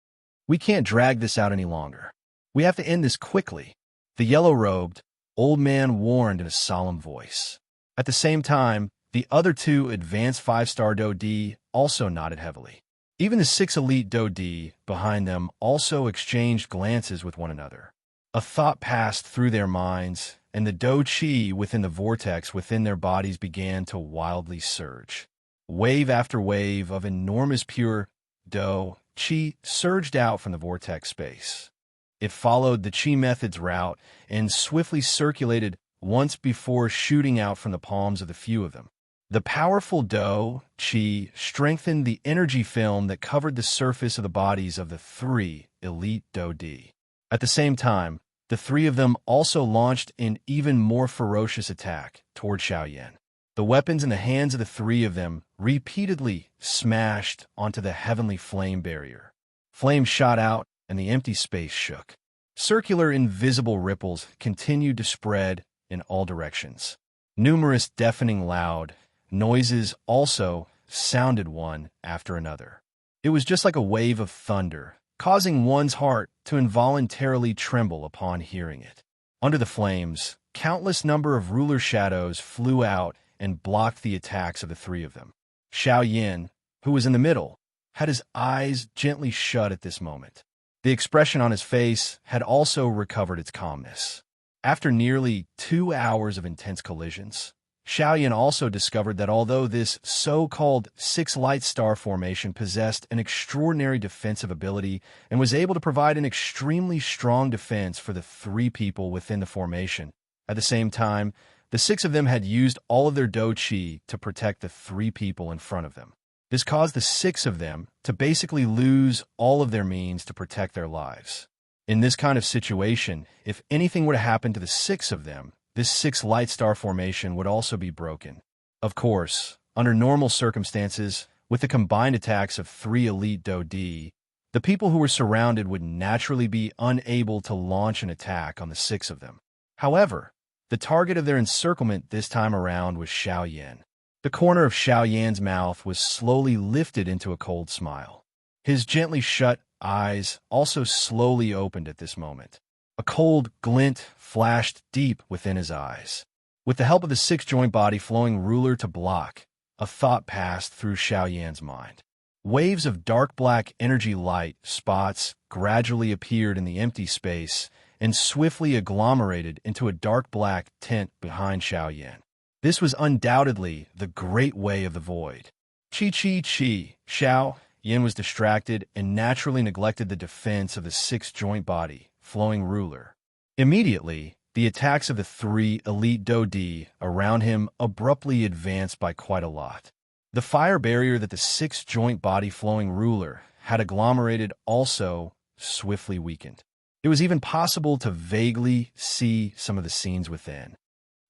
We can't drag this out any longer. We have to end this quickly, the yellow-robed old man warned in a solemn voice. At the same time, the other two advanced 5-star Do Di also nodded heavily. Even the 6 elite Do Di behind them also exchanged glances with one another. A thought passed through their minds, and the Do Chi within the vortex within their bodies began to wildly surge. Wave after wave of enormous pure Do Chi surged out from the vortex space. It followed the Chi method's route and swiftly circulated once before shooting out from the palms of the few of them. The powerful Do Chi strengthened the energy film that covered the surface of the bodies of the 3 elite Do Di. At the same time, the 3 of them also launched an even more ferocious attack toward Xiao Yan. The weapons in the hands of the 3 of them repeatedly smashed onto the heavenly flame barrier. Flames shot out, and the empty space shook. Circular invisible ripples continued to spread in all directions. Numerous deafening loud noises also sounded one after another. It was just like a wave of thunder, causing one's heart to involuntarily tremble upon hearing it. Under the flames, countless number of ruler shadows flew out and blocked the attacks of the 3 of them. Xiao Yan, who was in the middle, had his eyes gently shut at this moment. The expression on his face had also recovered its calmness. After nearly 2 hours of intense collisions, Xiao Yan also discovered that although this so-called 6 light star formation possessed an extraordinary defensive ability and was able to provide an extremely strong defense for the 3 people within the formation, at the same time, the 6 of them had used all of their Do Chi to protect the 3 people in front of them. This caused the 6 of them to basically lose all of their means to protect their lives. In this kind of situation, if anything were to happen to the 6 of them, this 6 light star formation would also be broken. Of course, under normal circumstances, with the combined attacks of 3 elite Do Di, the people who were surrounded would naturally be unable to launch an attack on the 6 of them. However, the target of their encirclement this time around was Xiao Yan. The corner of Xiao Yan's mouth was slowly lifted into a cold smile. His gently shut eyes also slowly opened at this moment. A cold glint flashed deep within his eyes. With the help of the 6-joint body flowing ruler to block, a thought passed through Xiao Yan's mind. Waves of dark black energy light spots gradually appeared in the empty space and swiftly agglomerated into a dark black tent behind Xiao Yan. This was undoubtedly the Great Way of the Void. Chi. Xiao Yan was distracted and naturally neglected the defense of the 6-joint body, flowing ruler. Immediately, the attacks of the 3 elite Do Di around him abruptly advanced by quite a lot. The fire barrier that the 6-joint body flowing ruler had agglomerated also swiftly weakened. It was even possible to vaguely see some of the scenes within.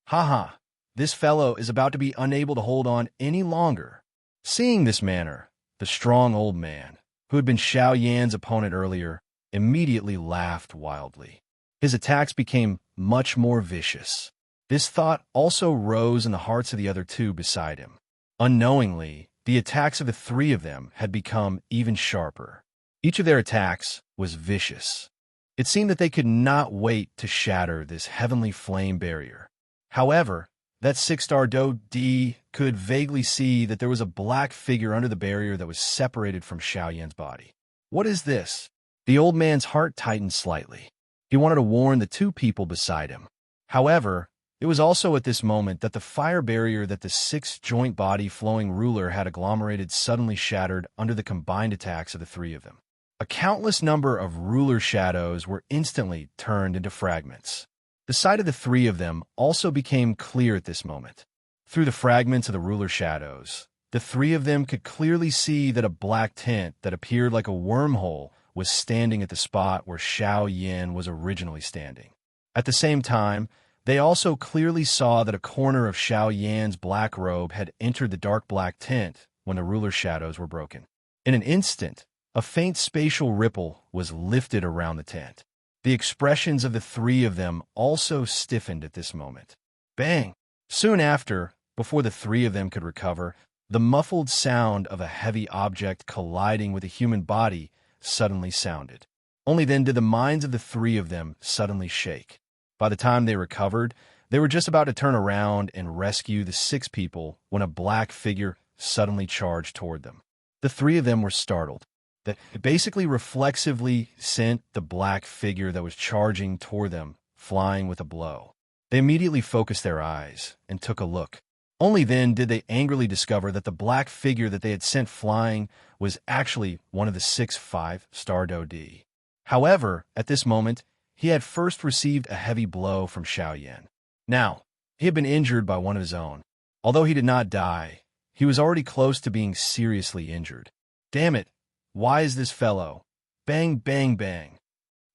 Haha, this fellow is about to be unable to hold on any longer. Seeing this manner, the strong old man, who had been Xiao Yan's opponent earlier, immediately laughed wildly. His attacks became much more vicious. This thought also rose in the hearts of the other 2 beside him. Unknowingly, the attacks of the 3 of them had become even sharper. Each of their attacks was vicious. It seemed that they could not wait to shatter this heavenly flame barrier. However, that 6-star Do Di could vaguely see that there was a black figure under the barrier that was separated from Xiao Yan's body. What is this? The old man's heart tightened slightly. He wanted to warn the 2 people beside him. However, it was also at this moment that the fire barrier that the 6-joint body flowing ruler had agglomerated suddenly shattered under the combined attacks of the 3 of them. A countless number of ruler shadows were instantly turned into fragments. The sight of the 3 of them also became clear at this moment. Through the fragments of the ruler shadows, the 3 of them could clearly see that a black tent that appeared like a wormhole was standing at the spot where Xiao Yan was originally standing. At the same time, they also clearly saw that a corner of Xiao Yan's black robe had entered the dark black tent when the ruler shadows were broken. In an instant, a faint spatial ripple was lifted around the tent. The expressions of the 3 of them also stiffened at this moment. Bang! Soon after, before the three of them could recover, the muffled sound of a heavy object colliding with a human body suddenly sounded. Only then did the minds of the three of them suddenly shake. By the time they recovered, they were just about to turn around and rescue the six people when a black figure suddenly charged toward them. The three of them were startled. That basically reflexively sent the black figure that was charging toward them flying with a blow. They immediately focused their eyes and took a look. Only then did they angrily discover that the black figure that they had sent flying was actually one of the 6 5-star Dodi. However, at this moment, he had first received a heavy blow from Xiao Yan. Now, he had been injured by one of his own. Although he did not die, he was already close to being seriously injured. Damn it, why is this fellow? Bang, bang, bang.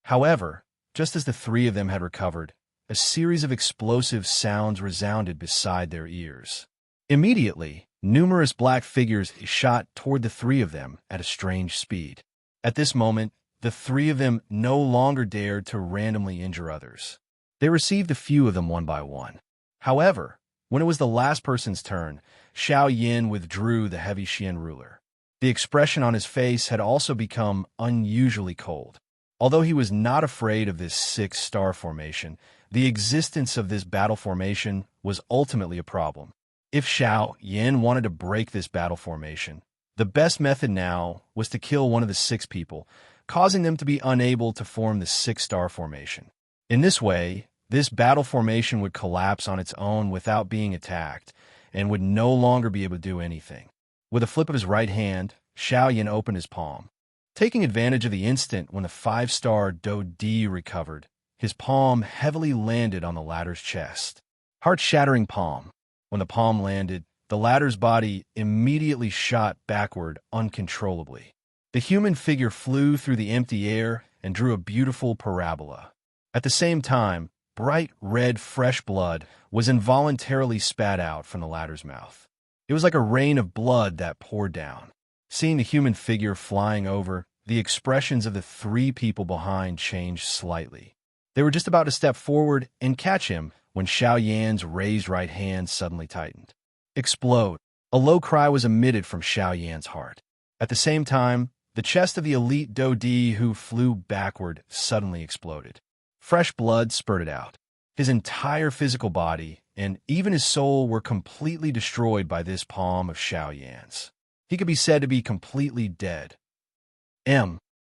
However, just as the three of them had recovered, a series of explosive sounds resounded beside their ears. Immediately, numerous black figures shot toward the three of them at a strange speed. At this moment, the three of them no longer dared to randomly injure others. They received a few of them one by one. However, when it was the last person's turn, Xiao Yin withdrew the heavy Xian ruler. The expression on his face had also become unusually cold. Although he was not afraid of this 6-star formation, the existence of this battle formation was ultimately a problem. If Xiao Yin wanted to break this battle formation, the best method now was to kill one of the 6 people, causing them to be unable to form the 6-star formation. In this way, this battle formation would collapse on its own without being attacked, and would no longer be able to do anything. With a flip of his right hand, Xiao Yin opened his palm. Taking advantage of the instant when the 5-star Dodi recovered, his palm heavily landed on the latter's chest. Heart-shattering palm. When the palm landed, the latter's body immediately shot backward uncontrollably. The human figure flew through the empty air and drew a beautiful parabola. At the same time, bright red fresh blood was involuntarily spat out from the latter's mouth. It was like a rain of blood that poured down. Seeing the human figure flying over, the expressions of the 3 people behind changed slightly. They were just about to step forward and catch him when Xiao Yan's raised right hand suddenly tightened. Explode. A low cry was emitted from Xiao Yan's heart. At the same time, the chest of the elite Dodi who flew backward suddenly exploded. Fresh blood spurted out. His entire physical body and even his soul were completely destroyed by this palm of Xiao Yan's. He could be said to be completely dead.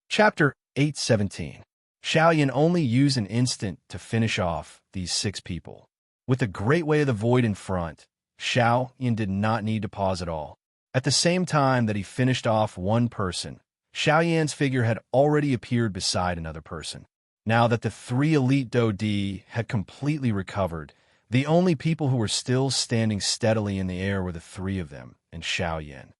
Chapter 817. Xiao Yan only used an instant to finish off these 6 people. With the Great Way of the Void in front, Xiao Yan did not need to pause at all. At the same time that he finished off one person, Xiao Yan's figure had already appeared beside another person. Now that the 3 elite Dodi had completely recovered, the only people who were still standing steadily in the air were the 3 of them and Xiao Yan.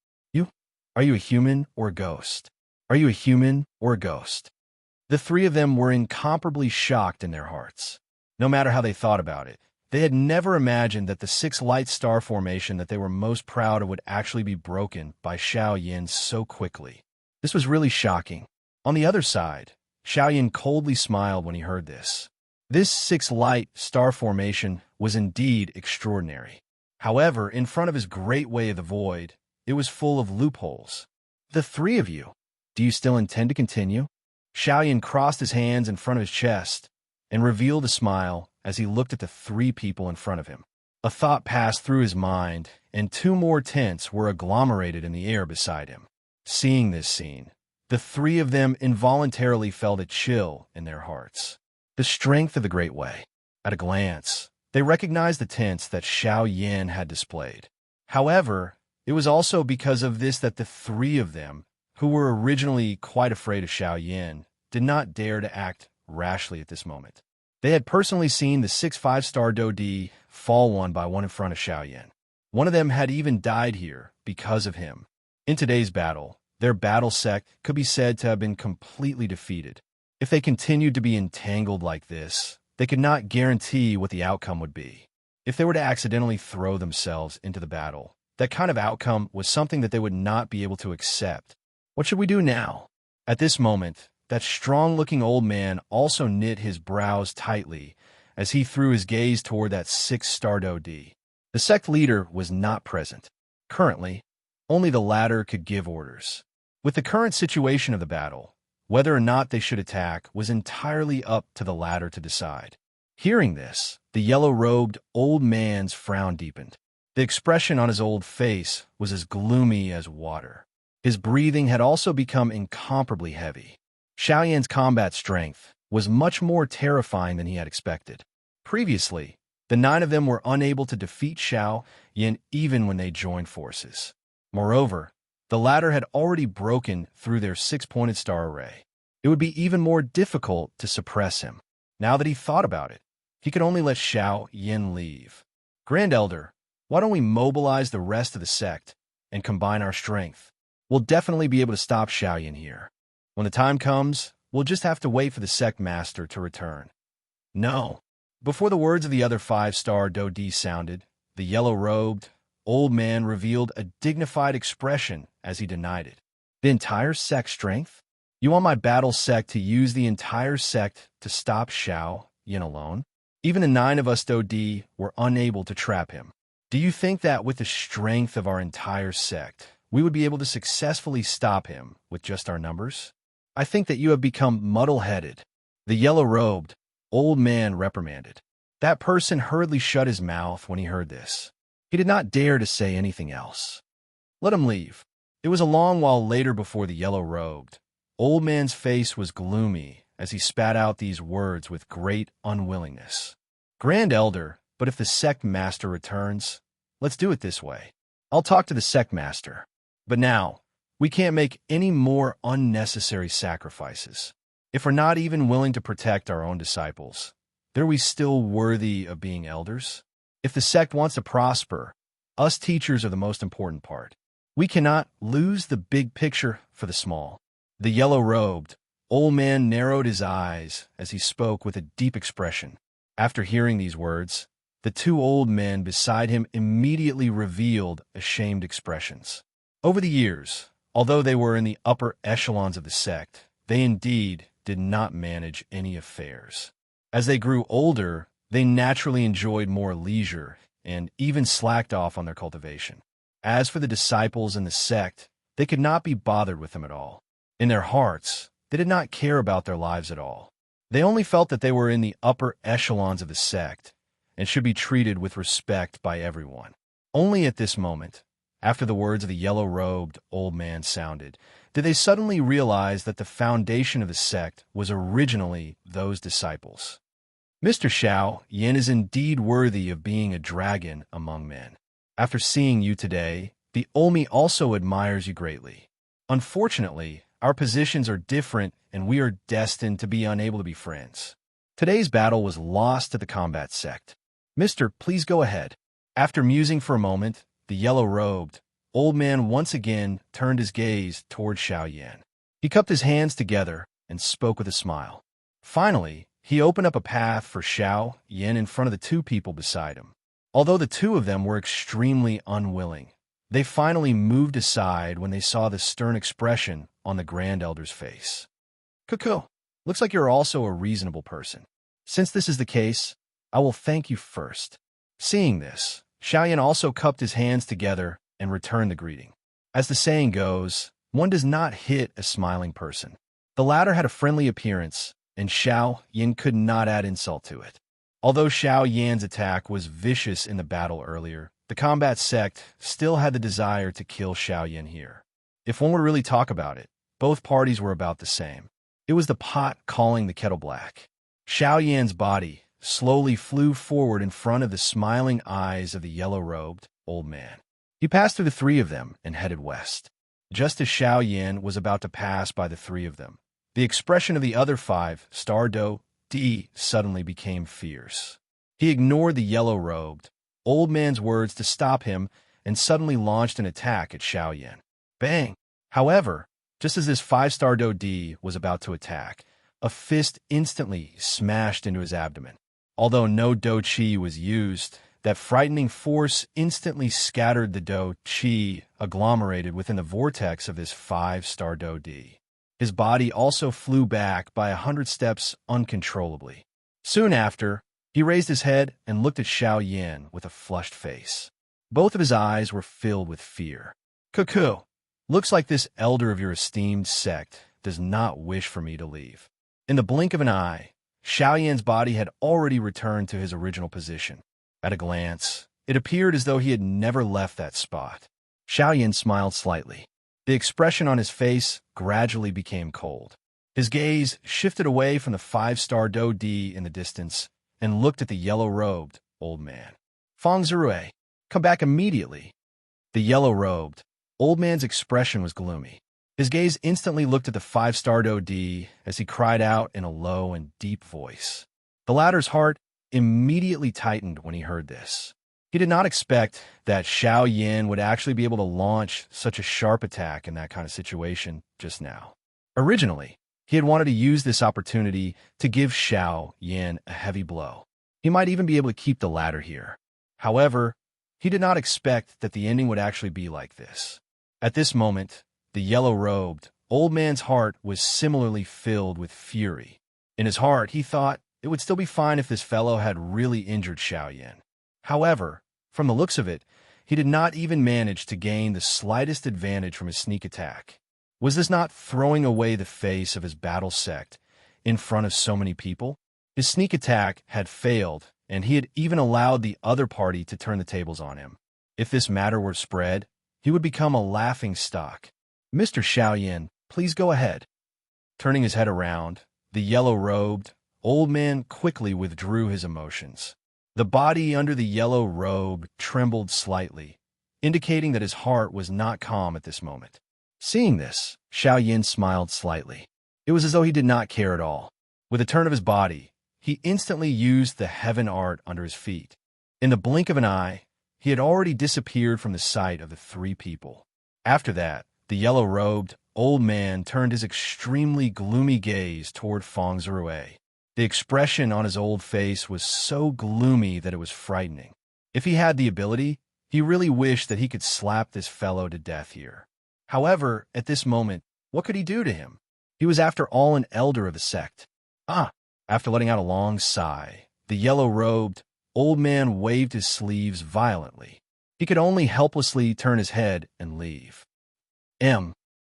Are you a human or a ghost? Are you a human or a ghost? The 3 of them were incomparably shocked in their hearts. No matter how they thought about it, they had never imagined that the 6 light star formation that they were most proud of would actually be broken by Xiao Yin so quickly. This was really shocking. On the other side, Xiao Yin coldly smiled when he heard this. This 6 light star formation was indeed extraordinary. However, in front of his Great Way of the Void, it was full of loopholes. The 3 of you, do you still intend to continue? Xiao Yin crossed his hands in front of his chest and revealed a smile as he looked at the 3 people in front of him. A thought passed through his mind, and 2 more tents were agglomerated in the air beside him. Seeing this scene, the 3 of them involuntarily felt a chill in their hearts. The strength of the Great Way. At a glance, they recognized the tents that Xiao Yin had displayed. However, it was also because of this that the 3 of them, who were originally quite afraid of Xiao Yin, did not dare to act rashly at this moment. They had personally seen the 6 5-star Dodi fall one by one in front of Xiao Yin. One of them had even died here because of him. In today's battle, their battle sect could be said to have been completely defeated. If they continued to be entangled like this, they could not guarantee what the outcome would be. If they were to accidentally throw themselves into the battle, that kind of outcome was something that they would not be able to accept. What should we do now? At this moment, that strong-looking old man also knit his brows tightly as he threw his gaze toward that 6-star Dodi. The sect leader was not present. Currently, only the latter could give orders. With the current situation of the battle, whether or not they should attack was entirely up to the latter to decide. Hearing this, the yellow-robed old man's frown deepened. The expression on his old face was as gloomy as water. His breathing had also become incomparably heavy. Xiaoyan's combat strength was much more terrifying than he had expected. Previously, the 9 of them were unable to defeat Xiao Yan even when they joined forces. Moreover, the latter had already broken through their 6-pointed star array. It would be even more difficult to suppress him. Now that he thought about it, he could only let Xiao Yan leave. Grand Elder, why don't we mobilize the rest of the sect and combine our strength? We'll definitely be able to stop Xiao Yan here. When the time comes, we'll just have to wait for the sect master to return. No. Before the words of the other 5-star Dodi sounded, the yellow-robed old man revealed a dignified expression as he denied it. The entire sect strength? You want my battle sect to use the entire sect to stop Xiao Yan alone? Even the 9 of us Dodi were unable to trap him. Do you think that with the strength of our entire sect, we would be able to successfully stop him with just our numbers? I think that you have become muddle-headed. The yellow-robed old man reprimanded. That person hurriedly shut his mouth when he heard this. He did not dare to say anything else. Let him leave. It was a long while later before the yellow-robed old man's face was gloomy as he spat out these words with great unwillingness. Grand Elder, but if the sect master returns, let's do it this way. I'll talk to the sect master. But now, we can't make any more unnecessary sacrifices. If we're not even willing to protect our own disciples, are we still worthy of being elders? If the sect wants to prosper, us teachers are the most important part. We cannot lose the big picture for the small. The yellow-robed old man narrowed his eyes as he spoke with a deep expression. After hearing these words, the 2 old men beside him immediately revealed ashamed expressions. Over the years, although they were in the upper echelons of the sect, they indeed did not manage any affairs. As they grew older, they naturally enjoyed more leisure and even slacked off on their cultivation. As for the disciples in the sect, they could not be bothered with them at all. In their hearts, they did not care about their lives at all. They only felt that they were in the upper echelons of the sect and should be treated with respect by everyone. Only at this moment, after the words of the yellow-robed old man sounded, did they suddenly realize that the foundation of the sect was originally those disciples. Mr. Xiao Yan is indeed worthy of being a dragon among men. After seeing you today, the Olmi also admires you greatly. Unfortunately, our positions are different and we are destined to be unable to be friends. Today's battle was lost to the combat sect. Mister, please go ahead. After musing for a moment, the yellow-robed old man once again turned his gaze toward Xiao Yan. He cupped his hands together and spoke with a smile. Finally, he opened up a path for Xiao Yan in front of the 2 people beside him. Although the 2 of them were extremely unwilling, they finally moved aside when they saw the stern expression on the Grand Elder's face. Cuckoo, looks like you're also a reasonable person. Since this is the case, I will thank you first. Seeing this, Xiao Yan also cupped his hands together and returned the greeting. As the saying goes, one does not hit a smiling person. The latter had a friendly appearance, and Xiao Yan could not add insult to it. Although Xiao Yan's attack was vicious in the battle earlier, the combat sect still had the desire to kill Xiao Yan here. If one would really talk about it, both parties were about the same. It was the pot calling the kettle black. Xiao Yan's body slowly flew forward in front of the smiling eyes of the yellow-robed old man. He passed through the 3 of them and headed west. Just as Xiao Yan was about to pass by the 3 of them, the expression of the other 5-star Dodi suddenly became fierce. He ignored the yellow-robed old man's words to stop him and suddenly launched an attack at Xiao Yan. Bang! However, just as this 5-star Dodi was about to attack, a fist instantly smashed into his abdomen. Although no Do Chi was used, that frightening force instantly scattered the Do Chi agglomerated within the vortex of this 5-star Dodi. His body also flew back by 100 steps uncontrollably. Soon after, he He raised his head and looked at Xiao Yan with a flushed face. Both of his eyes were filled with fear. "Cuckoo, looks like this elder of your esteemed sect does not wish for me to leave." In the blink of an eye, Xiao Yan's body had already returned to his original position. At a glance, it appeared as though he had never left that spot. Xiao Yan smiled slightly. The expression on his face gradually became cold. His gaze shifted away from the five-star Do Di in the distance and looked at the yellow-robed old man. "Feng Zirui, come back immediately." The yellow-robed old man's expression was gloomy. His gaze instantly looked at the five-star Do Di as he cried out in a low and deep voice. The latter's heart immediately tightened when he heard this. He did not expect that Xiao Yan would actually be able to launch such a sharp attack in that kind of situation just now. Originally, he had wanted to use this opportunity to give Xiao Yan a heavy blow. He might even be able to keep the latter here. However, he did not expect that the ending would actually be like this. At this moment, the yellow-robed old man's heart was similarly filled with fury. In his heart, he thought it would still be fine if this fellow had really injured Xiao Yan. However, from the looks of it, he did not even manage to gain the slightest advantage from his sneak attack. Was this not throwing away the face of his battle sect in front of so many people? His sneak attack had failed, and he had even allowed the other party to turn the tables on him. If this matter were spread, he would become a laughing stock. "Mr. Xiao Yan, please go ahead." Turning his head around, the yellow-robed old man quickly withdrew his emotions. The body under the yellow robe trembled slightly, indicating that his heart was not calm at this moment. Seeing this, Xiao Yan smiled slightly. It was as though he did not care at all. With a turn of his body, he instantly used the heaven art under his feet. In the blink of an eye, he had already disappeared from the sight of the three people. After that, the yellow-robed old man turned his extremely gloomy gaze toward Feng Zirui. The expression on his old face was so gloomy that it was frightening. If he had the ability, he really wished that he could slap this fellow to death here. However, at this moment, what could he do to him? He was after all an elder of the sect. After letting out a long sigh, the yellow-robed old man waved his sleeves violently. He could only helplessly turn his head and leave.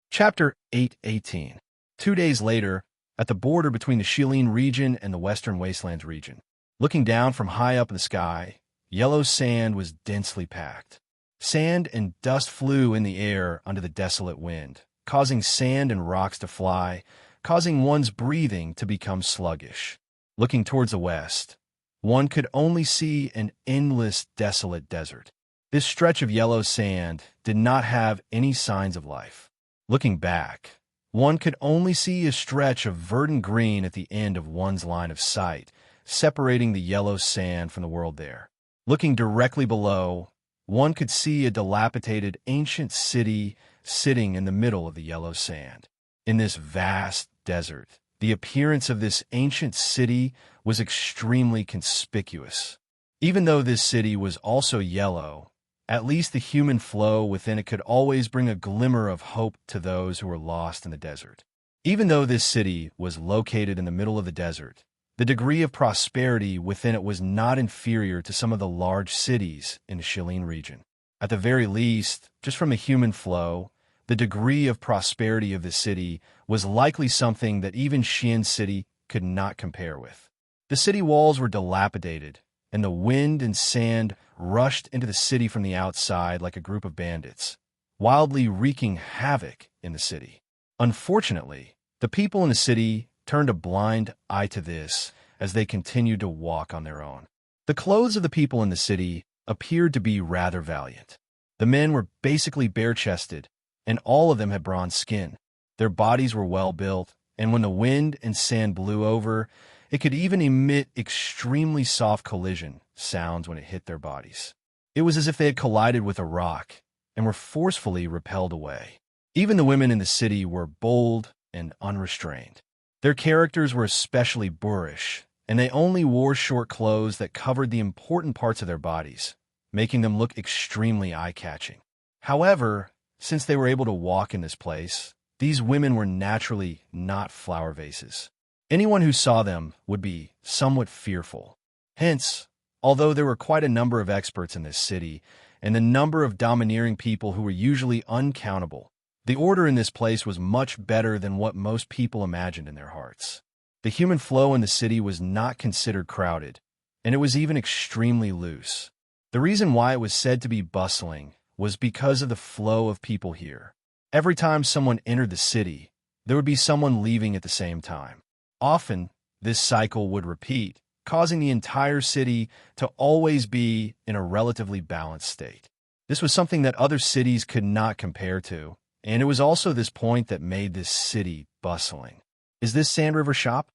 Chapter 818. 2 days later, at the border between the Shilin region and the Western Wastelands region. Looking down from high up in the sky, yellow sand was densely packed. Sand and dust flew in the air under the desolate wind, causing sand and rocks to fly, causing one's breathing to become sluggish. Looking towards the west, one could only see an endless, desolate desert. This stretch of yellow sand did not have any signs of life. Looking back, one could only see a stretch of verdant green at the end of one's line of sight, separating the yellow sand from the world there. Looking directly below, one could see a dilapidated ancient city sitting in the middle of the yellow sand. In this vast desert, the appearance of this ancient city was extremely conspicuous. Even though this city was also yellow, at least the human flow within it could always bring a glimmer of hope to those who were lost in the desert. Even though this city was located in the middle of the desert, the degree of prosperity within it was not inferior to some of the large cities in the Shilin region. At the very least, just from the human flow, the degree of prosperity of the city was likely something that even Xian City could not compare with. The city walls were dilapidated, and the wind and sand rushed into the city from the outside like a group of bandits, wildly wreaking havoc in the city. Unfortunately, the people in the city turned a blind eye to this as they continued to walk on their own. The clothes of the people in the city appeared to be rather valiant. The men were basically bare-chested, and all of them had bronze skin. Their bodies were well-built, and when the wind and sand blew over, it could even emit extremely soft collision sounds when it hit their bodies. It was as if they had collided with a rock and were forcefully repelled away. Even the women in the city were bold and unrestrained. Their characters were especially boorish, and they only wore short clothes that covered the important parts of their bodies, making them look extremely eye-catching. However, since they were able to walk in this place, these women were naturally not flower vases. Anyone who saw them would be somewhat fearful. Hence, although there were quite a number of experts in this city, and the number of domineering people who were usually uncountable, the order in this place was much better than what most people imagined in their hearts. The human flow in the city was not considered crowded, and it was even extremely loose. The reason why it was said to be bustling was because of the flow of people here. Every time someone entered the city, there would be someone leaving at the same time. Often, this cycle would repeat, causing the entire city to always be in a relatively balanced state. This was something that other cities could not compare to, and it was also this point that made this city bustling. Is this Sand River Shop?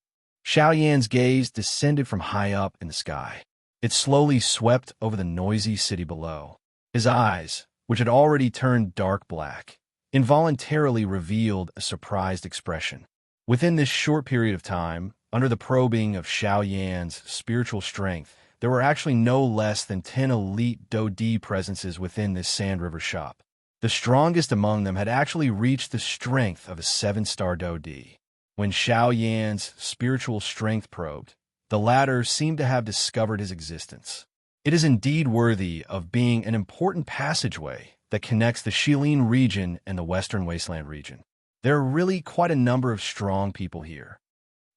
Xiao Yan's gaze descended from high up in the sky. It slowly swept over the noisy city below. His eyes, which had already turned dark black, involuntarily revealed a surprised expression. Within this short period of time, under the probing of Xiao Yan's spiritual strength, there were actually no less than 10 elite Do-Di presences within this Sand River Shop. The strongest among them had actually reached the strength of a 7-star Do-Di. When Xiao Yan's spiritual strength probed, the latter seemed to have discovered his existence. It is indeed worthy of being an important passageway that connects the Shilin region and the Western Wasteland region. There are really quite a number of strong people here.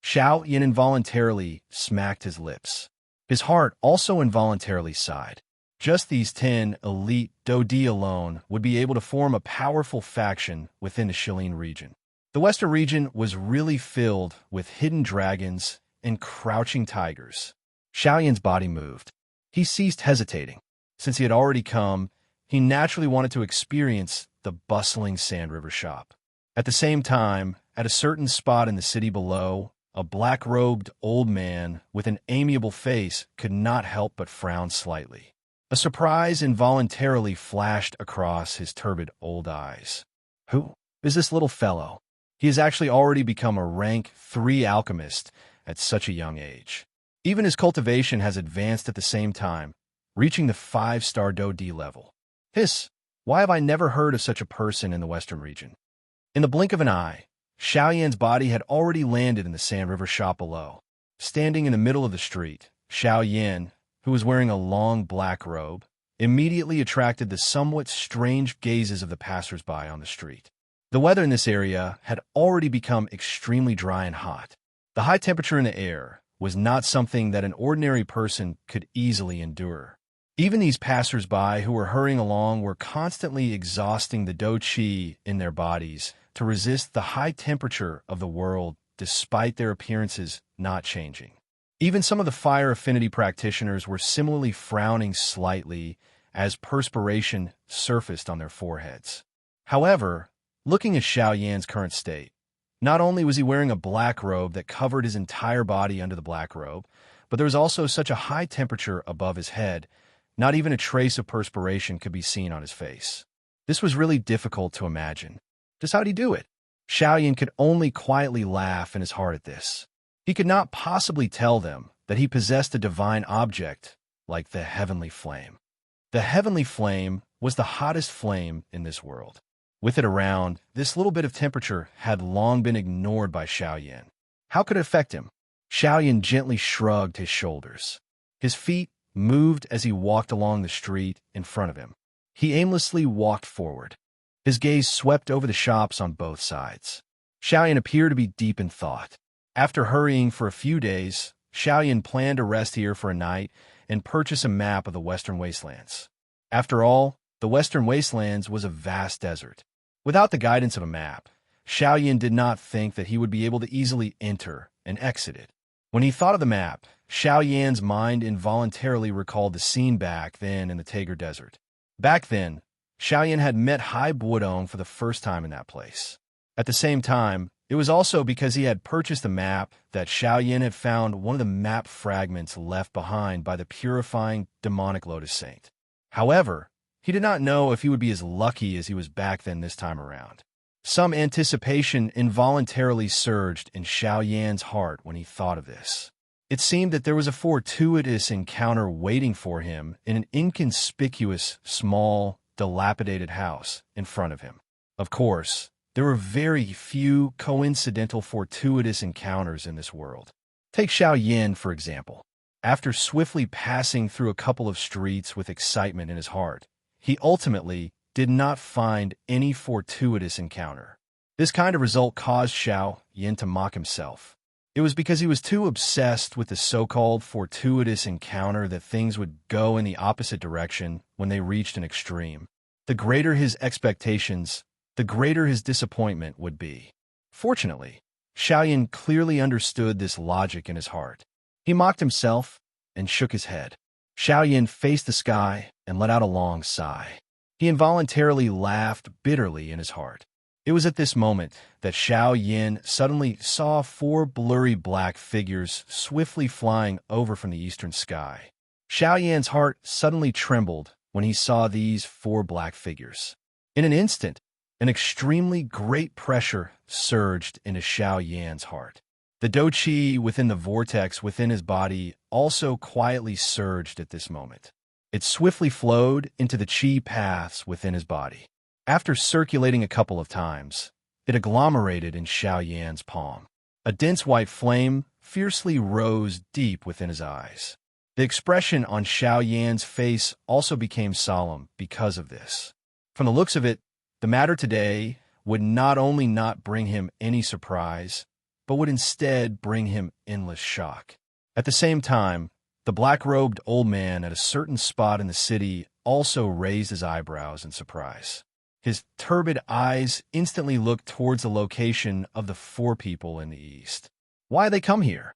Xiao Yan involuntarily smacked his lips. His heart also involuntarily sighed. Just these 10 elite Do-Di alone would be able to form a powerful faction within the Shilin region. The Western region was really filled with hidden dragons and crouching tigers. Xiao Yan's body moved. He ceased hesitating. Since he had already come, he naturally wanted to experience the bustling Sand River Shop. At the same time, at a certain spot in the city below, a black-robed old man with an amiable face could not help but frown slightly. A surprise involuntarily flashed across his turbid old eyes. Who is this little fellow? He has actually already become a rank 3 alchemist at such a young age. Even his cultivation has advanced at the same time, reaching the 5-star Do-Di level. Hiss, why have I never heard of such a person in the Western region? In the blink of an eye, Xiao Yan's body had already landed in the Sand River Shop below. Standing in the middle of the street, Xiao Yan, who was wearing a long black robe, immediately attracted the somewhat strange gazes of the passers-by on the street. The weather in this area had already become extremely dry and hot. The high temperature in the air was not something that an ordinary person could easily endure. Even these passers-by who were hurrying along were constantly exhausting the Do-Chi in their bodies to resist the high temperature of the world despite their appearances not changing. Even some of the fire affinity practitioners were similarly frowning slightly as perspiration surfaced on their foreheads. However, looking at Xiao Yan's current state, not only was he wearing a black robe that covered his entire body under the black robe, but there was also such a high temperature above his head, not even a trace of perspiration could be seen on his face. This was really difficult to imagine. Just how'd he do it? Xiao Yan could only quietly laugh in his heart at this. He could not possibly tell them that he possessed a divine object like the heavenly flame. The heavenly flame was the hottest flame in this world. With it around, this little bit of temperature had long been ignored by Xiao Yan. How could it affect him? Xiao Yan gently shrugged his shoulders. His feet moved as he walked along the street in front of him. He aimlessly walked forward. His gaze swept over the shops on both sides. Xiao Yan appeared to be deep in thought. After hurrying for a few days, Xiao Yan planned to rest here for a night and purchase a map of the Western Wastelands. After all, the Western Wastelands was a vast desert. Without the guidance of a map, Xiao Yan did not think that he would be able to easily enter and exit it. When he thought of the map, Xiao Yan's mind involuntarily recalled the scene back then in the Tager Desert. Back then, Xiao Yan had met Hai Buodong for the first time in that place. At the same time, it was also because he had purchased a map that Xiao Yan had found one of the map fragments left behind by the purifying demonic Lotus Saint. However, he did not know if he would be as lucky as he was back then this time around. Some anticipation involuntarily surged in Xiao Yan's heart when he thought of this. It seemed that there was a fortuitous encounter waiting for him in an inconspicuous, small, dilapidated house in front of him. Of course, there were very few coincidental fortuitous encounters in this world. Take Xiao Yan, for example. After swiftly passing through a couple of streets with excitement in his heart, he ultimately did not find any fortuitous encounter. This kind of result caused Xiao Yin to mock himself. It was because he was too obsessed with the so-called fortuitous encounter that things would go in the opposite direction when they reached an extreme. The greater his expectations, the greater his disappointment would be. Fortunately, Xiao Yin clearly understood this logic in his heart. He mocked himself and shook his head. Xiao Yin faced the sky and let out a long sigh. He involuntarily laughed bitterly in his heart. It was at this moment that Xiao Yin suddenly saw 4 blurry black figures swiftly flying over from the eastern sky. Xiao Yan's heart suddenly trembled when he saw these 4 black figures. In an instant, an extremely great pressure surged into Xiao Yan's heart. The dou qi within the vortex within his body also quietly surged at this moment. It swiftly flowed into the qi paths within his body. After circulating a couple of times, it agglomerated in Xiao Yan's palm. A dense white flame fiercely rose deep within his eyes. The expression on Xiao Yan's face also became solemn because of this. From the looks of it, the matter today would not only not bring him any surprise, but would instead bring him endless shock. At the same time, the black-robed old man at a certain spot in the city also raised his eyebrows in surprise. His turbid eyes instantly looked towards the location of the 4 people in the east. Why they come here?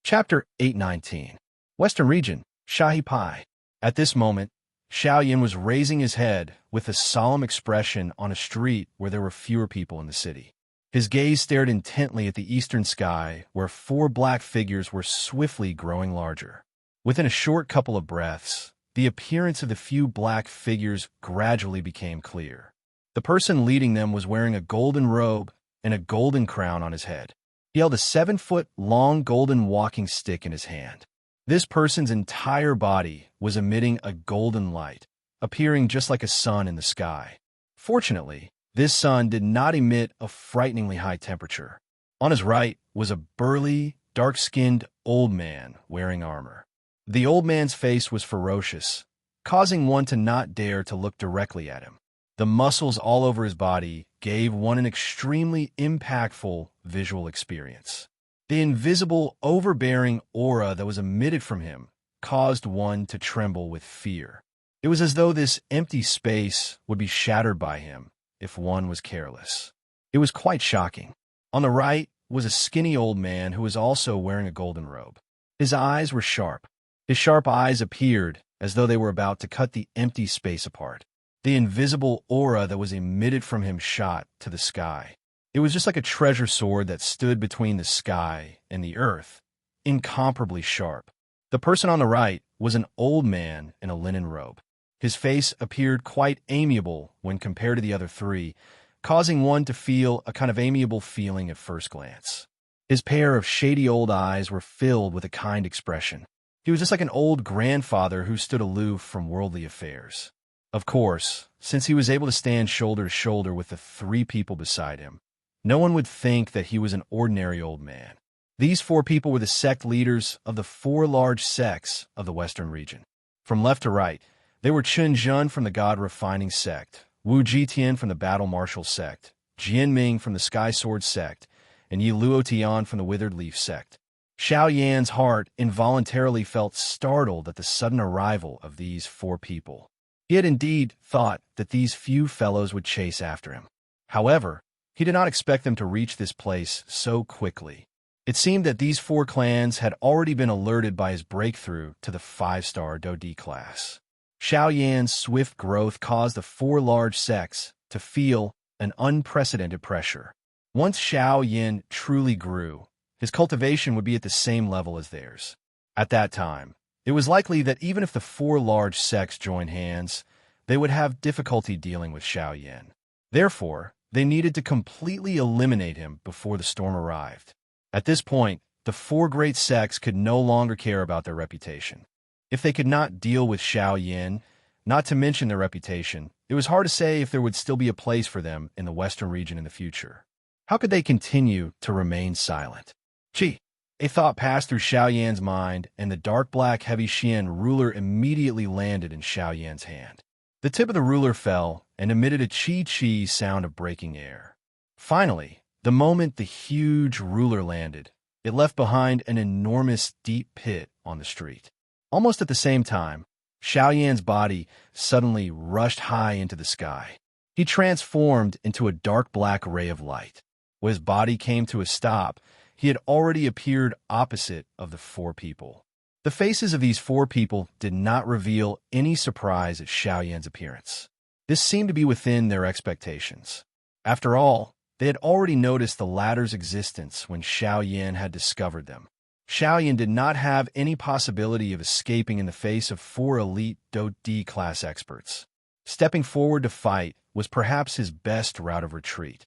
Chapter 819. Western Region, Shahi Pai. At this moment, Xiao Yin was raising his head with a solemn expression on a street where there were fewer people in the city. His gaze stared intently at the eastern sky, where 4 black figures were swiftly growing larger. Within a short couple of breaths, the appearance of the few black figures gradually became clear. The person leading them was wearing a golden robe and a golden crown on his head. He held a 7-foot-long golden walking stick in his hand. This person's entire body was emitting a golden light, appearing just like a sun in the sky. Fortunately, this sun did not emit a frighteningly high temperature. On his right was a burly, dark-skinned old man wearing armor. The old man's face was ferocious, causing one to not dare to look directly at him. The muscles all over his body gave one an extremely impactful visual experience. The invisible, overbearing aura that was emitted from him caused one to tremble with fear. It was as though this empty space would be shattered by him if one was careless. It was quite shocking. On the right was a skinny old man who was also wearing a golden robe. His eyes were sharp. His sharp eyes appeared as though they were about to cut the empty space apart. The invisible aura that was emitted from him shot to the sky. It was just like a treasure sword that stood between the sky and the earth, incomparably sharp. The person on the right was an old man in a linen robe. His face appeared quite amiable when compared to the other 3, causing one to feel a kind of amiable feeling at first glance. His pair of shady old eyes were filled with a kind expression. He was just like an old grandfather who stood aloof from worldly affairs. Of course, since he was able to stand shoulder to shoulder with the 3 people beside him, no one would think that he was an ordinary old man. These 4 people were the sect leaders of the 4 large sects of the Western region. From left to right, they were Chun Jun from the God Refining sect, Wu Jitian from the Battle Martial sect, Jian Ming from the Sky Sword sect, and Yi Luo Tian from the Withered Leaf sect. Xiao Yan's heart involuntarily felt startled at the sudden arrival of these 4 people. He had indeed thought that these few fellows would chase after him. However, he did not expect them to reach this place so quickly. It seemed that these 4 clans had already been alerted by his breakthrough to the 5-star Dodi class. Xiao Yan's swift growth caused the 4 large sects to feel an unprecedented pressure. Once Xiao Yan truly grew, his cultivation would be at the same level as theirs. At that time, it was likely that even if the 4 large sects joined hands, they would have difficulty dealing with Xiao Yan. Therefore, they needed to completely eliminate him before the storm arrived. At this point, the 4 great sects could no longer care about their reputation. If they could not deal with Xiao Yan, not to mention their reputation, it was hard to say if there would still be a place for them in the Western region in the future. How could they continue to remain silent? Gee, A thought passed through Xiao Yan's mind, and the dark black heavy Xian ruler immediately landed in Xiao Yan's hand. The tip of the ruler fell and emitted a chi-chi sound of breaking air. Finally, the moment the huge ruler landed, it left behind an enormous deep pit on the street. Almost at the same time, Xiao Yan's body suddenly rushed high into the sky. He transformed into a dark black ray of light. When his body came to a stop, he had already appeared opposite of the four people. The faces of these four people did not reveal any surprise at Xiao Yan's appearance. This seemed to be within their expectations. After all, they had already noticed the latter's existence when Xiao Yan had discovered them. Xiao Yan did not have any possibility of escaping in the face of four elite Do-D class experts. Stepping forward to fight was perhaps his best route of retreat.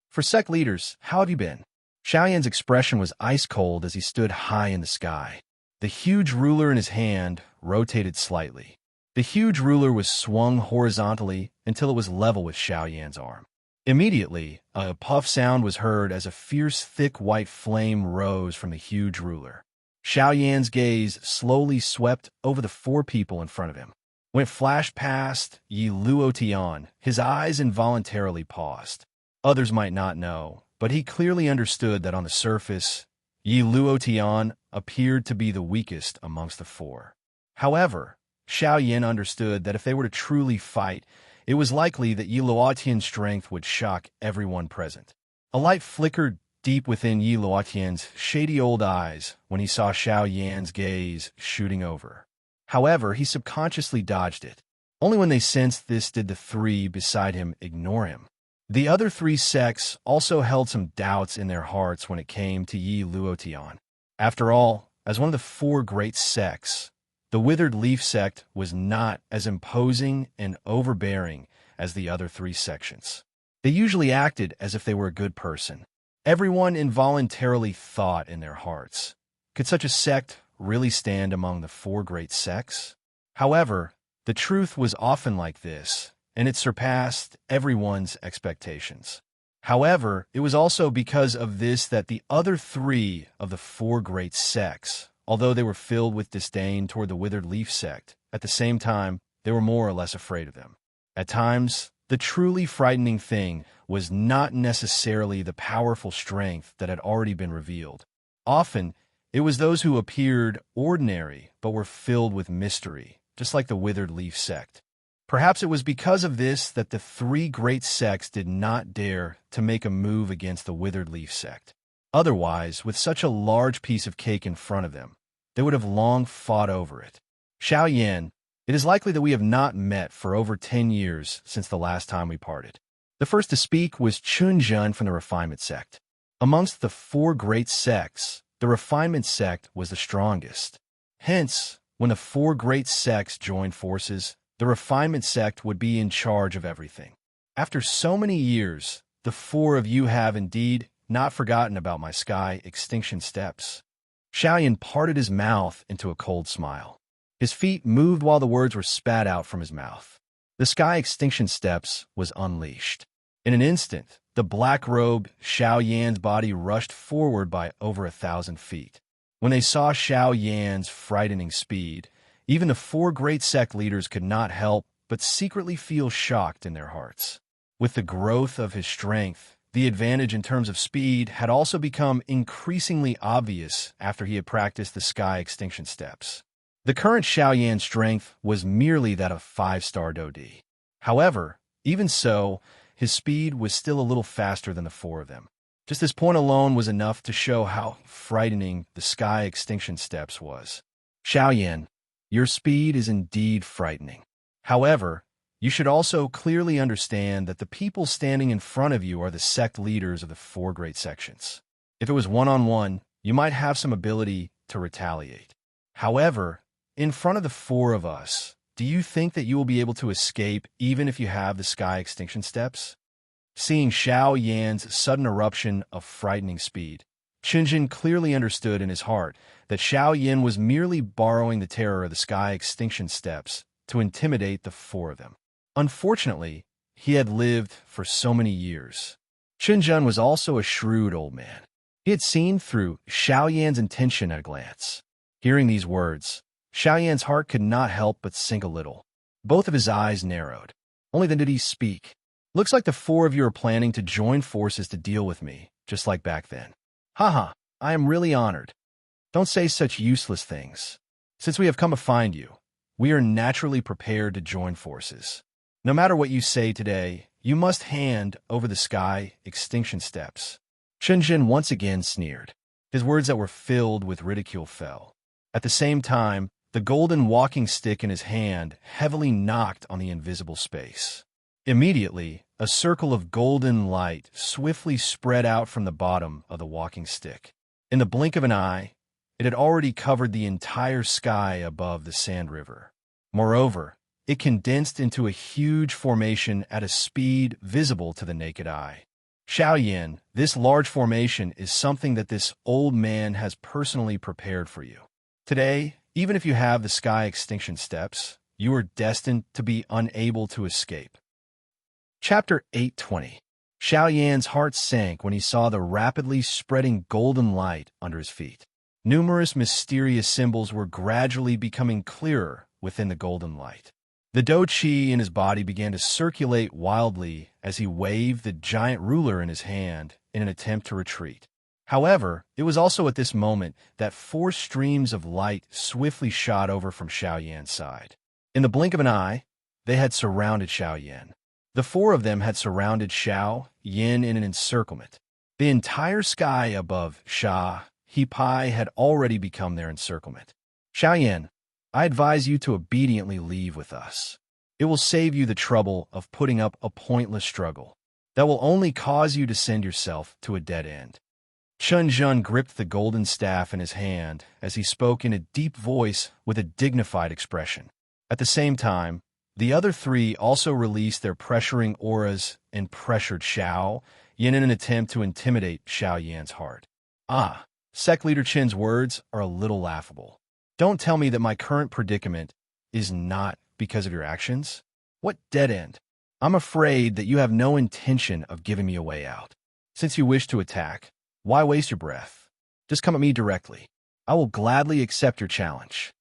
For sect leaders, how have you been? Xiao Yan's expression was ice-cold as he stood high in the sky. The huge ruler in his hand rotated slightly. The huge ruler was swung horizontally until it was level with Xiao Yan's arm. Immediately, a puff sound was heard as a fierce, thick white flame rose from the huge ruler. Xiao Yan's gaze slowly swept over the four people in front of him. When it flashed past Yi Luotian, his eyes involuntarily paused. Others might not know, but he clearly understood that on the surface, Yi Luotian appeared to be the weakest amongst the four. However, Xiao Yan understood that if they were to truly fight, it was likely that Yi Luotian's strength would shock everyone present. A light flickered deep within Yi Luotian's shady old eyes when he saw Xiao Yan's gaze shooting over. However, he subconsciously dodged it. Only when they sensed this did the three beside him ignore him. The other three sects also held some doubts in their hearts when it came to Yi Luotian. After all, as one of the four great sects, the Withered Leaf sect was not as imposing and overbearing as the other three sections. They usually acted as if they were a good person. Everyone involuntarily thought in their hearts, could such a sect really stand among the four great sects? However, the truth was often like this, and it surpassed everyone's expectations. However, it was also because of this that the other three of the four great sects, although they were filled with disdain toward the Withered Leaf sect, at the same time, they were more or less afraid of them. At times, the truly frightening thing was not necessarily the powerful strength that had already been revealed. Often, it was those who appeared ordinary but were filled with mystery, just like the Withered Leaf sect. Perhaps it was because of this that the three great sects did not dare to make a move against the Withered Leaf sect. Otherwise, with such a large piece of cake in front of them, they would have long fought over it. Xiao Yan, it is likely that we have not met for over 10 years since the last time we parted. The first to speak was Chunjun from the Refinement sect. Amongst the four great sects, the Refinement sect was the strongest. Hence, when the four great sects joined forces, the Refinement sect would be in charge of everything. After so many years, the four of you have indeed not forgotten about my sky extinction steps. Xiao Yan parted his mouth into a cold smile. His feet moved while the words were spat out from his mouth. The sky extinction steps was unleashed. In an instant, the black-robed Xiao Yan's body rushed forward by over 1,000 feet. When they saw Xiao Yan's frightening speed, even the four great sect leaders could not help but secretly feel shocked in their hearts. With the growth of his strength, the advantage in terms of speed had also become increasingly obvious after he had practiced the sky extinction steps. The current Xiao Yan strength was merely that of 5-star Do-D. However, even so, his speed was still a little faster than the four of them. Just this point alone was enough to show how frightening the sky extinction steps was. Xiao Yan, your speed is indeed frightening. However, you should also clearly understand that the people standing in front of you are the sect leaders of the four great sections. If it was one-on-one, you might have some ability to retaliate. However, in front of the four of us, do you think that you will be able to escape even if you have the sky extinction steps? Seeing Xiao Yan's sudden eruption of frightening speed, Qinjin clearly understood in his heart that Xiao Yan was merely borrowing the terror of the sky extinction steps to intimidate the four of them. Unfortunately, he had lived for so many years. Qinjin was also a shrewd old man. He had seen through Xiao Yan's intention at a glance. Hearing these words, Xiao Yan's heart could not help but sink a little. Both of his eyes narrowed. Only then did he speak. Looks like the four of you are planning to join forces to deal with me, just like back then. Haha, I am really honored. Don't say such useless things. Since we have come to find you, we are naturally prepared to join forces. No matter what you say today, you must hand over the sky extinction steps. Chunjin once again sneered. His words that were filled with ridicule fell. At the same time, the golden walking stick in his hand heavily knocked on the invisible space. Immediately, a circle of golden light swiftly spread out from the bottom of the walking stick. In the blink of an eye, it had already covered the entire sky above the Sand River. Moreover, it condensed into a huge formation at a speed visible to the naked eye. Xiao Yan, this large formation is something that this old man has personally prepared for you. Today, even if you have the sky extinction steps, you are destined to be unable to escape. Chapter 820. Xiao Yan's heart sank when he saw the rapidly spreading golden light under his feet. Numerous mysterious symbols were gradually becoming clearer within the golden light. The dou qi in his body began to circulate wildly as he waved the giant ruler in his hand in an attempt to retreat. However, it was also at this moment that four streams of light swiftly shot over from Xiao Yan's side. In the blink of an eye, they had surrounded Xiao Yan. The four of them had surrounded Xiao Yan in an encirclement. The entire sky above Sha He Pai had already become their encirclement. Xiao Yan, I advise you to obediently leave with us. It will save you the trouble of putting up a pointless struggle that will only cause you to send yourself to a dead end. Chun Jun gripped the golden staff in his hand as he spoke in a deep voice with a dignified expression. At the same time, the other three also released their pressuring auras and pressured Xiao Yan in an attempt to intimidate Xiao Yan's heart. Ah, Sect Leader Chin's words are a little laughable. Don't tell me that my current predicament is not because of your actions. What dead end? I'm afraid that you have no intention of giving me a way out. Since you wish to attack, why waste your breath? Just come at me directly. I will gladly accept your challenge.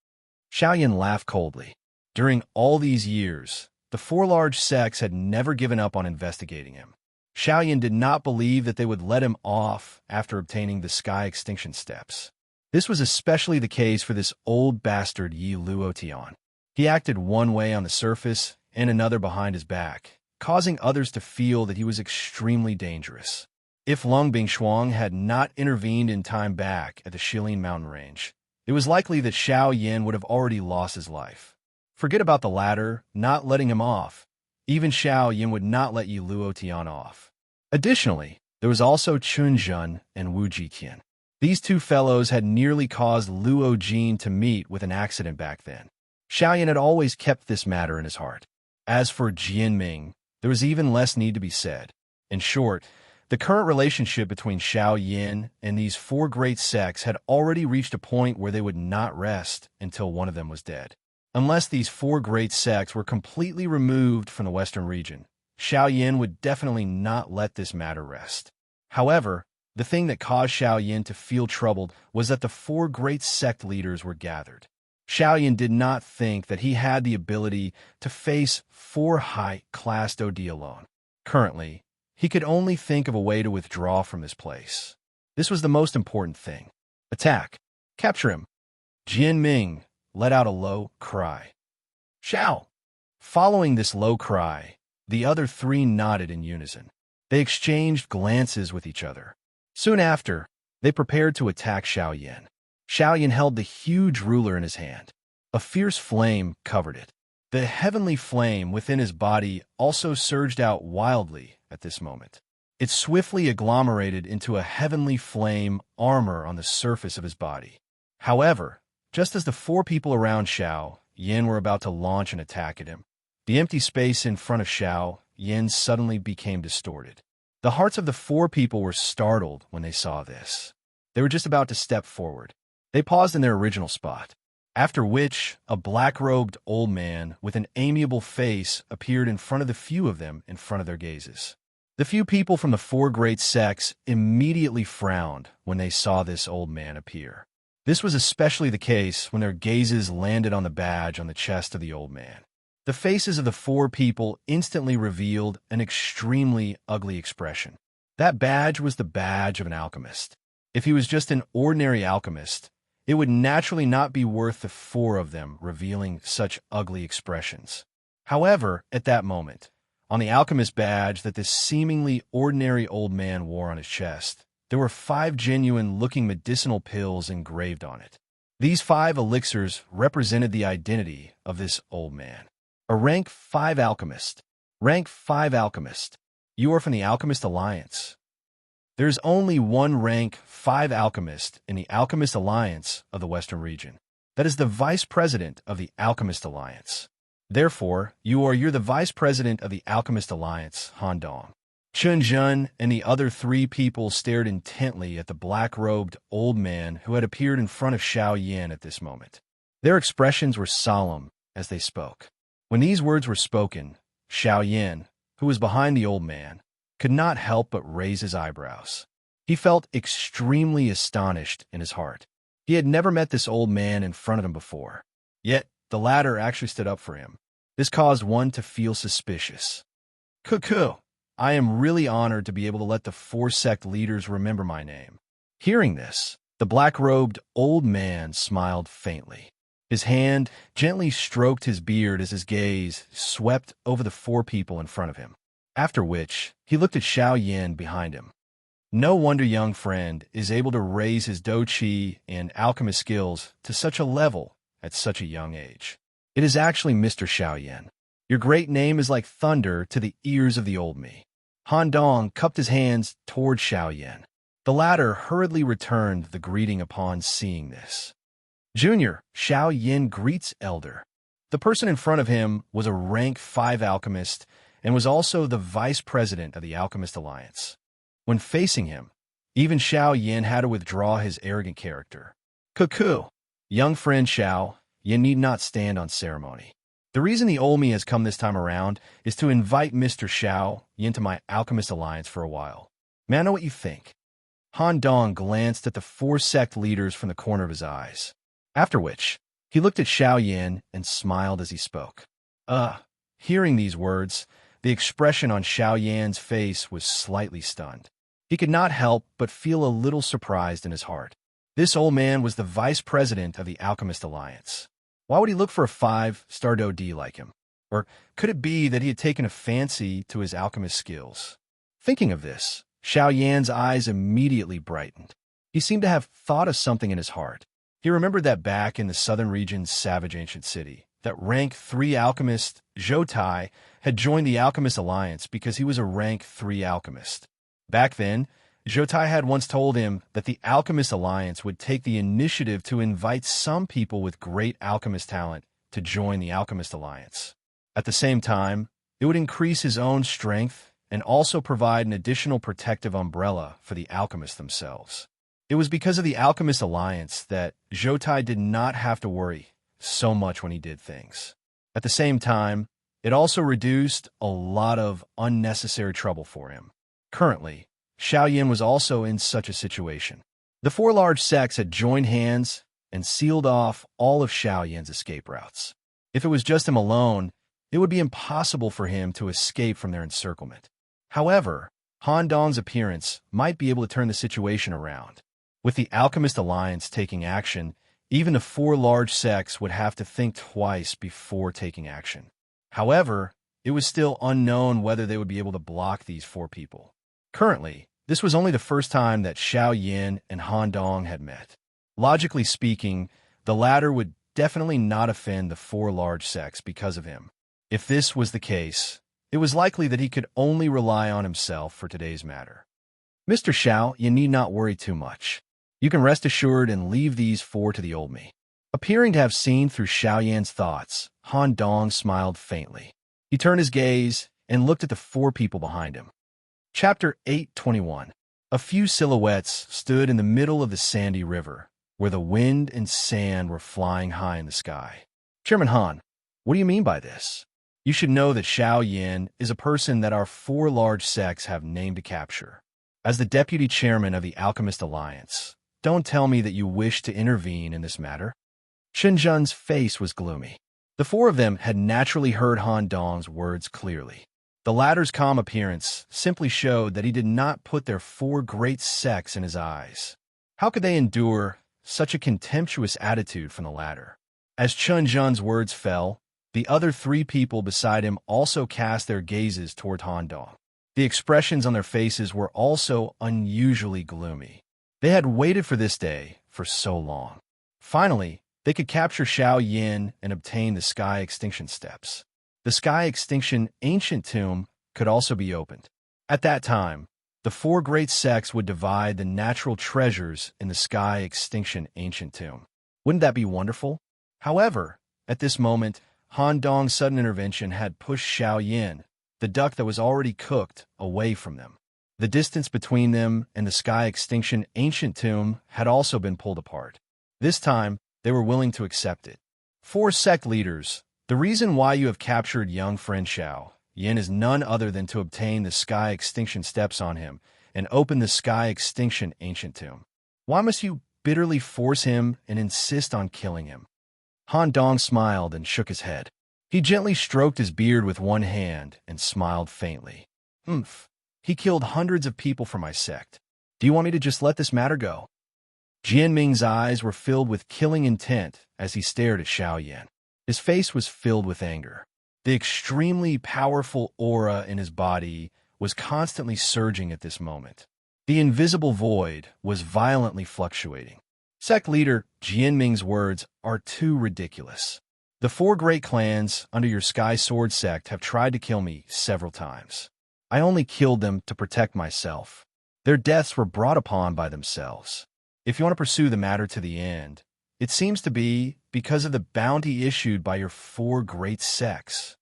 Xiao Yan laughed coldly. During all these years, the four large sects had never given up on investigating him. Xiao Yan did not believe that they would let him off after obtaining the sky extinction steps. This was especially the case for this old bastard Yi Luotian. He acted one way on the surface and another behind his back, causing others to feel that he was extremely dangerous. If Lung Bingshuang had not intervened in time back at the Shilin mountain range, it was likely that Xiao Yan would have already lost his life. Forget about the latter not letting him off. Even Xiao Yan would not let Yi Luotian off. Additionally, there was also Chun Jun and Wu Jiqian. These two fellows had nearly caused Luo Jin to meet with an accident back then. Xiao Yan had always kept this matter in his heart. As for Jian Ming, there was even less need to be said. In short, the current relationship between Xiao Yan and these four great sects had already reached a point where they would not rest until one of them was dead. Unless these four great sects were completely removed from the western region, Xiao Yan would definitely not let this matter rest. However, the thing that caused Xiao Yan to feel troubled was that the four great sect leaders were gathered. Xiao Yan did not think that he had the ability to face four high-class Dodi alone. Currently, he could only think of a way to withdraw from this place. This was the most important thing. Attack. Capture him. Jian Ming let out a low cry. Xiao! Following this low cry, the other three nodded in unison. They exchanged glances with each other. Soon after, they prepared to attack Xiao Yan. Xiao Yan held the huge ruler in his hand. A fierce flame covered it. The heavenly flame within his body also surged out wildly at this moment. It swiftly agglomerated into a heavenly flame armor on the surface of his body. However, just as the four people around Xiao Yan were about to launch an attack at him, the empty space in front of Xiao Yan suddenly became distorted. The hearts of the four people were startled when they saw this. They were just about to step forward. They paused in their original spot, after which a black-robed old man with an amiable face appeared in front of the few of them in front of their gazes. The few people from the four great sects immediately frowned when they saw this old man appear. This was especially the case when their gazes landed on the badge on the chest of the old man. The faces of the four people instantly revealed an extremely ugly expression. That badge was the badge of an alchemist. If he was just an ordinary alchemist, it would naturally not be worth the four of them revealing such ugly expressions. However, at that moment, on the alchemist badge that this seemingly ordinary old man wore on his chest, there were 5 genuine-looking medicinal pills engraved on it. These 5 elixirs represented the identity of this old man. A rank 5 alchemist. Rank 5 alchemist. You are from the Alchemist Alliance. There's only one rank 5 alchemist in the Alchemist Alliance of the Western region. That is the Vice President of the Alchemist Alliance. Therefore, you're the Vice President of the Alchemist Alliance, Han Dong. Chun Jun and the other 3 people stared intently at the black-robed old man who had appeared in front of Xiao Yan at this moment. Their expressions were solemn as they spoke. When these words were spoken, Xiao Yan, who was behind the old man, could not help but raise his eyebrows. He felt extremely astonished in his heart. He had never met this old man in front of him before. Yet, the latter actually stood up for him. This caused one to feel suspicious. Cuckoo! I am really honored to be able to let the 4 sect leaders remember my name. Hearing this, the black-robed old man smiled faintly. His hand gently stroked his beard as his gaze swept over the 4 people in front of him, after which he looked at Xiao Yan behind him. No wonder young friend is able to raise his Do Chi and alchemist skills to such a level at such a young age. It is actually Mr. Xiao Yan. Your great name is like thunder to the ears of the old me. Han Dong cupped his hands toward Xiao Yan. The latter hurriedly returned the greeting upon seeing this. Junior, Xiao Yan greets elder. The person in front of him was a rank 5 alchemist and was also the vice president of the Alchemist Alliance. When facing him, even Xiao Yan had to withdraw his arrogant character. Cuckoo, young friend Xiao, you need not stand on ceremony. The reason the Olmi has come this time around is to invite Mr. Xiao into my Alchemist Alliance for a while. May I know what you think? Han Dong glanced at the 4 sect leaders from the corner of his eyes, after which he looked at Xiao Yan and smiled as he spoke. Hearing these words, the expression on Xiao Yan's face was slightly stunned. He could not help but feel a little surprised in his heart. This old man was the vice president of the Alchemist Alliance. Why would he look for a 5-star Do like him? Or could it be that he had taken a fancy to his alchemist skills? Thinking of this, Xiao Yan's eyes immediately brightened. He seemed to have thought of something in his heart. He remembered that back in the southern region's savage ancient city, that rank 3 alchemist Zhou Tai had joined the Alchemist Alliance because he was a rank 3 alchemist. Back then, Zhou Tai had once told him that the Alchemist Alliance would take the initiative to invite some people with great alchemist talent to join the Alchemist Alliance. At the same time, it would increase his own strength and also provide an additional protective umbrella for the alchemists themselves. It was because of the Alchemist Alliance that Zhou Tai did not have to worry so much when he did things. At the same time, it also reduced a lot of unnecessary trouble for him. Currently, Xiao Yan was also in such a situation. The 4 large sects had joined hands and sealed off all of Xiao Yan's escape routes. If it was just him alone, it would be impossible for him to escape from their encirclement. However, Han Dong's appearance might be able to turn the situation around. With the Alchemist Alliance taking action, even the 4 large sects would have to think twice before taking action. However, it was still unknown whether they would be able to block these 4 people. Currently, this was only the first time that Xiao Yan and Han Dong had met. Logically speaking, the latter would definitely not offend the 4 large sects because of him. If this was the case, it was likely that he could only rely on himself for today's matter. Mr. Xiao, you need not worry too much. You can rest assured and leave these 4 to the old me. Appearing to have seen through Xiao Yan's thoughts, Han Dong smiled faintly. He turned his gaze and looked at the 4 people behind him. Chapter 8:21. A few silhouettes stood in the middle of the sandy river, where the wind and sand were flying high in the sky. Chairman Han, what do you mean by this? You should know that Xiao Yin is a person that our four large sects have named to capture. As the deputy chairman of the Alchemist Alliance, don't tell me that you wish to intervene in this matter." Shenzhen's face was gloomy. The four of them had naturally heard Han Dong's words clearly. The latter's calm appearance simply showed that he did not put their four great sects in his eyes. How could they endure such a contemptuous attitude from the latter? As Chun Zhen's words fell, the other three people beside him also cast their gazes toward Han Dong. The expressions on their faces were also unusually gloomy. They had waited for this day for so long. Finally, they could capture Xiao Yin and obtain the Sky Extinction Steps. The Sky Extinction Ancient Tomb could also be opened. At that time, the four great sects would divide the natural treasures in the Sky Extinction Ancient Tomb. Wouldn't that be wonderful? However, at this moment, Han Dong's sudden intervention had pushed Xiao Yin, the duck that was already cooked, away from them. The distance between them and the Sky Extinction Ancient Tomb had also been pulled apart. This time, they were willing to accept it. Four sect leaders, the reason why you have captured young friend Xiao Yin is none other than to obtain the Sky Extinction Steps on him and open the Sky Extinction Ancient Tomb. Why must you bitterly force him and insist on killing him? Han Dong smiled and shook his head. He gently stroked his beard with one hand and smiled faintly. He killed hundreds of people for my sect. Do you want me to just let this matter go? Jianming's eyes were filled with killing intent as he stared at Xiao Yin. His face was filled with anger. The extremely powerful aura in his body was constantly surging at this moment. The invisible void was violently fluctuating. Sect leader Jianming's words are too ridiculous. The four great clans under your Sky Sword sect have tried to kill me several times. I only killed them to protect myself. Their deaths were brought upon by themselves. If you want to pursue the matter to the end, it seems to be because of the bounty issued by your four great sects.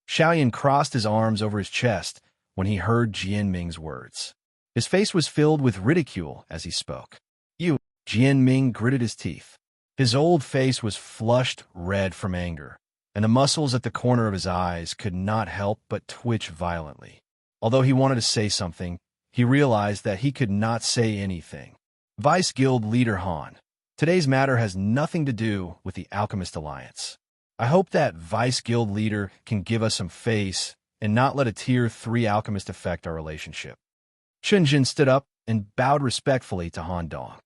Xiao Yin crossed his arms over his chest when he heard Jianming's words. His face was filled with ridicule as he spoke. Jianming gritted his teeth. His old face was flushed red from anger, and the muscles at the corner of his eyes could not help but twitch violently. Although he wanted to say something, he realized that he could not say anything. Vice Guild Leader Han, today's matter has nothing to do with the Alchemist Alliance. I hope that Vice Guild Leader can give us some face and not let a Tier 3 alchemist affect our relationship. Chunjin stood up and bowed respectfully to Han Dong.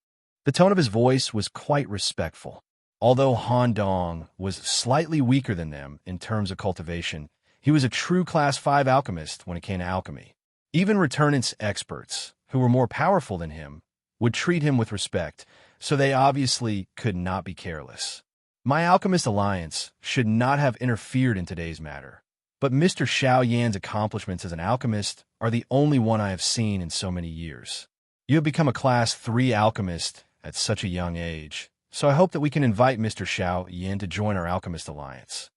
The tone of his voice was quite respectful. Although Han Dong was slightly weaker than them in terms of cultivation, he was a true Class 5 alchemist when it came to alchemy. Even returnance experts, who were more powerful than him, would treat him with respect, so they obviously could not be careless. My Alchemist Alliance should not have interfered in today's matter, but Mr. Xiao Yan's accomplishments as an alchemist are the only one I have seen in so many years. You have become a Class 3 alchemist at such a young age, so I hope that we can invite Mr. Xiao Yan to join our Alchemist Alliance.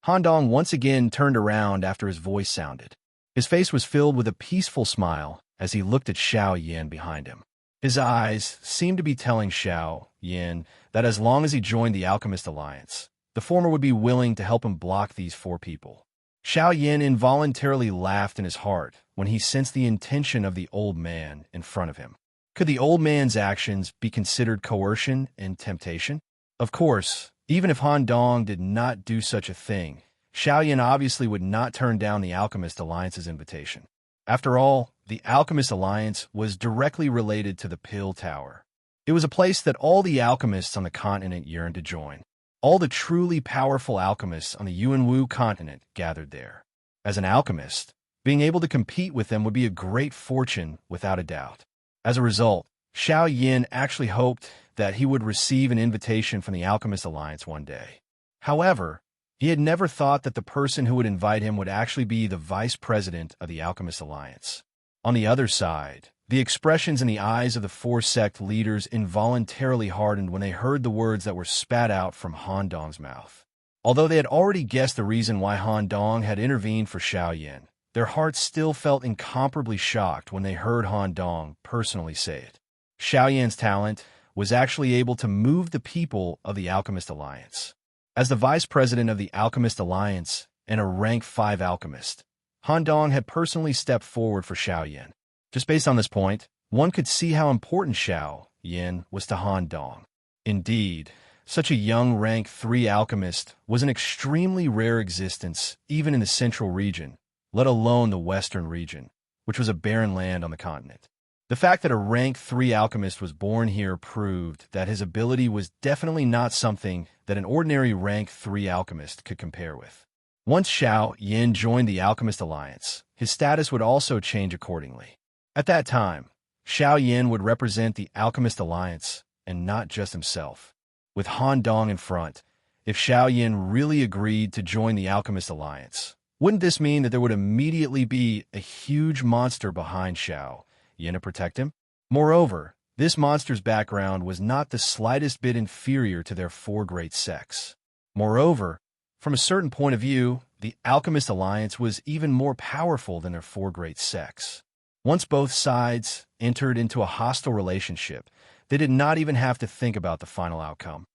Han Dong once again turned around after his voice sounded. His face was filled with a peaceful smile as he looked at Xiao Yan behind him. His eyes seemed to be telling Xiao Yan that as long as he joined the Alchemist Alliance, the former would be willing to help him block these four people. Xiao Yan involuntarily laughed in his heart when he sensed the intention of the old man in front of him. Could the old man's actions be considered coercion and temptation? Of course, even if Han Dong did not do such a thing, Xiao Yan obviously would not turn down the Alchemist Alliance's invitation. After all, the Alchemist Alliance was directly related to the Pill Tower. It was a place that all the alchemists on the continent yearned to join. All the truly powerful alchemists on the Yuanwu continent gathered there. As an alchemist, being able to compete with them would be a great fortune without a doubt. As a result, Xiao Yan actually hoped that he would receive an invitation from the Alchemist Alliance one day. However, he had never thought that the person who would invite him would actually be the vice president of the Alchemist Alliance. On the other side, the expressions in the eyes of the four sect leaders involuntarily hardened when they heard the words that were spat out from Han Dong's mouth. Although they had already guessed the reason why Han Dong had intervened for Xiao Yan, their hearts still felt incomparably shocked when they heard Han Dong personally say it. Xiao Yan's talent was actually able to move the people of the Alchemist Alliance. As the vice president of the Alchemist Alliance, and a rank 5 alchemist. Han Dong had personally stepped forward for Xiao Yin. Just based on this point, one could see how important Xiao Yin was to Han Dong. Indeed, such a young rank 3 alchemist was an extremely rare existence even in the central region, let alone the western region, which was a barren land on the continent. The fact that a rank 3 alchemist was born here proved that his ability was definitely not something that an ordinary rank 3 alchemist could compare with. Once Xiao Yin joined the Alchemist Alliance, his status would also change accordingly. At that time, Xiao Yin would represent the Alchemist Alliance, and not just himself. With Han Dong in front, if Xiao Yin really agreed to join the Alchemist Alliance, wouldn't this mean that there would immediately be a huge monster behind Xiao Yin to protect him? Moreover, this monster's background was not the slightest bit inferior to their 4 great sects. Moreover, from a certain point of view, the Alchemist Alliance was even more powerful than their 4 great sects. Once both sides entered into a hostile relationship, they did not even have to think about the final outcome.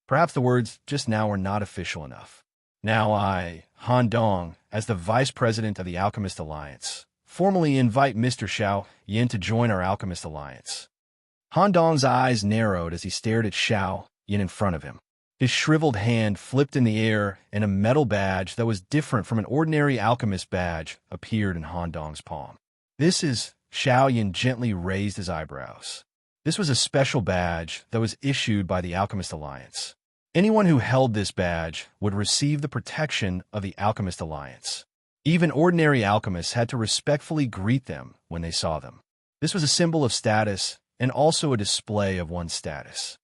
Perhaps the words just now were not official enough. Now I, Han Dong, as the Vice President of the Alchemist Alliance, formally invite Mr. Xiao Yin to join our Alchemist Alliance. Han Dong's eyes narrowed as he stared at Xiao Yin in front of him. His shriveled hand flipped in the air, and a metal badge that was different from an ordinary alchemist badge appeared in Han Dong's palm. This is... Xiao Yin gently raised his eyebrows. This was a special badge that was issued by the Alchemist Alliance. Anyone who held this badge would receive the protection of the Alchemist Alliance. Even ordinary alchemists had to respectfully greet them when they saw them. This was a symbol of status and also a display of one's status.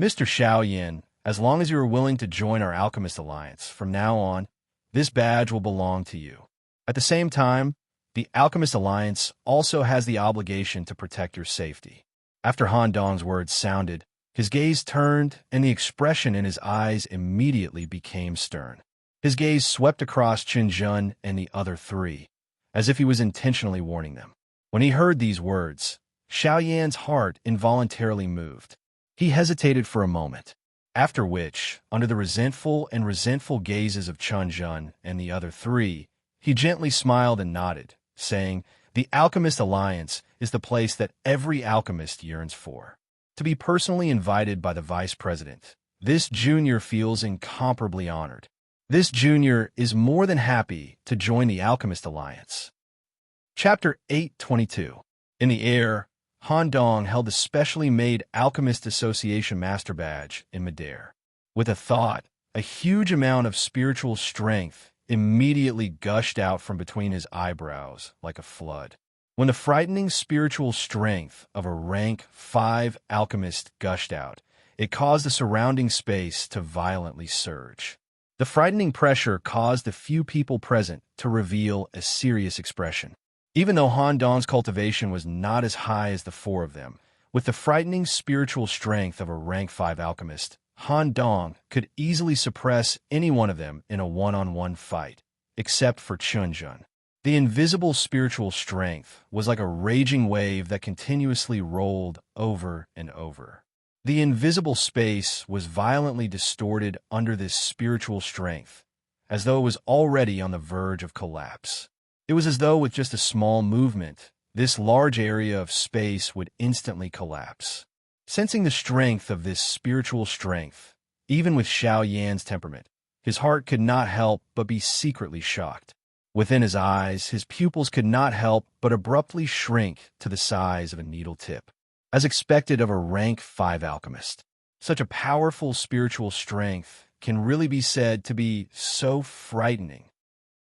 Mr. Xiao Yin, as long as you are willing to join our Alchemist Alliance, from now on, this badge will belong to you. At the same time, the Alchemist Alliance also has the obligation to protect your safety. After Han Dong's words sounded, his gaze turned and the expression in his eyes immediately became stern. His gaze swept across Qin Zhen and the other 3, as if he was intentionally warning them. When he heard these words, Xiao Yan's heart involuntarily moved. He hesitated for a moment, after which, under the resentful gazes of Qin Zhen and the other 3, he gently smiled and nodded, saying, "The Alchemist Alliance is the place that every alchemist yearns for. To be personally invited by the Vice President, this junior feels incomparably honored. This junior is more than happy to join the Alchemist Alliance." Chapter 822. In the air, Han Dong held the specially made Alchemist Association Master Badge in midair. With a thought, a huge amount of spiritual strength immediately gushed out from between his eyebrows like a flood. When the frightening spiritual strength of a rank 5 alchemist gushed out, it caused the surrounding space to violently surge. The frightening pressure caused the few people present to reveal a serious expression. Even though Han Dong's cultivation was not as high as the 4 of them, with the frightening spiritual strength of a rank 5 alchemist, Han Dong could easily suppress any one of them in a one-on-one fight, except for Qin Zhen. The invisible spiritual strength was like a raging wave that continuously rolled over and over. The invisible space was violently distorted under this spiritual strength, as though it was already on the verge of collapse. It was as though with just a small movement, this large area of space would instantly collapse. Sensing the strength of this spiritual strength, even with Xiao Yan's temperament, his heart could not help but be secretly shocked. Within his eyes, his pupils could not help but abruptly shrink to the size of a needle tip, as expected of a rank 5 alchemist. Such a powerful spiritual strength can really be said to be so frightening.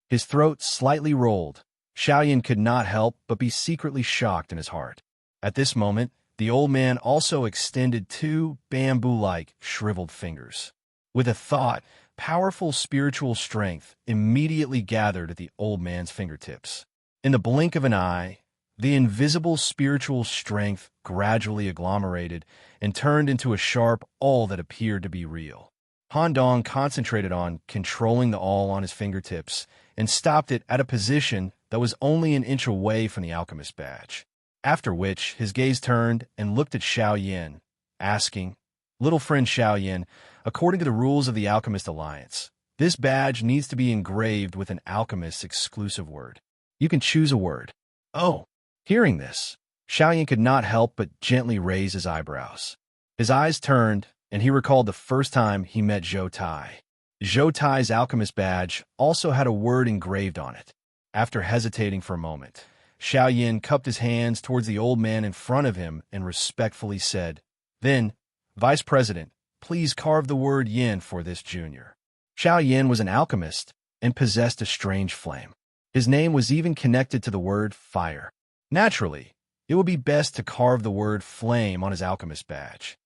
His throat slightly rolled. Xiao Yan could not help but be secretly shocked in his heart. At this moment, the old man also extended 2 bamboo-like shriveled fingers. With a thought, powerful spiritual strength immediately gathered at the old man's fingertips. In the blink of an eye, the invisible spiritual strength gradually agglomerated and turned into a sharp awl that appeared to be real. Han Dong concentrated on controlling the awl on his fingertips and stopped it at a position that was only an inch away from the alchemist badge. After which, his gaze turned and looked at Xiao Yan, asking, "Little friend Xiao Yan, according to the rules of the Alchemist Alliance, This badge needs to be engraved with an alchemist's exclusive word. You can choose a word. Oh, hearing this, Xiaoyan could not help but gently raise his eyebrows. His eyes turned, and he recalled the first time he met Zhou Tai. Zhou Tai's alchemist badge also had a word engraved on it. After hesitating for a moment, Xiaoyan cupped his hands towards the old man in front of him and respectfully said, "Then, Vice President, please carve the word yin for this junior." Xiaoyan was an alchemist and possessed a strange flame. His name was even connected to the word fire. Naturally, it would be best to carve the word flame on his alchemist badge.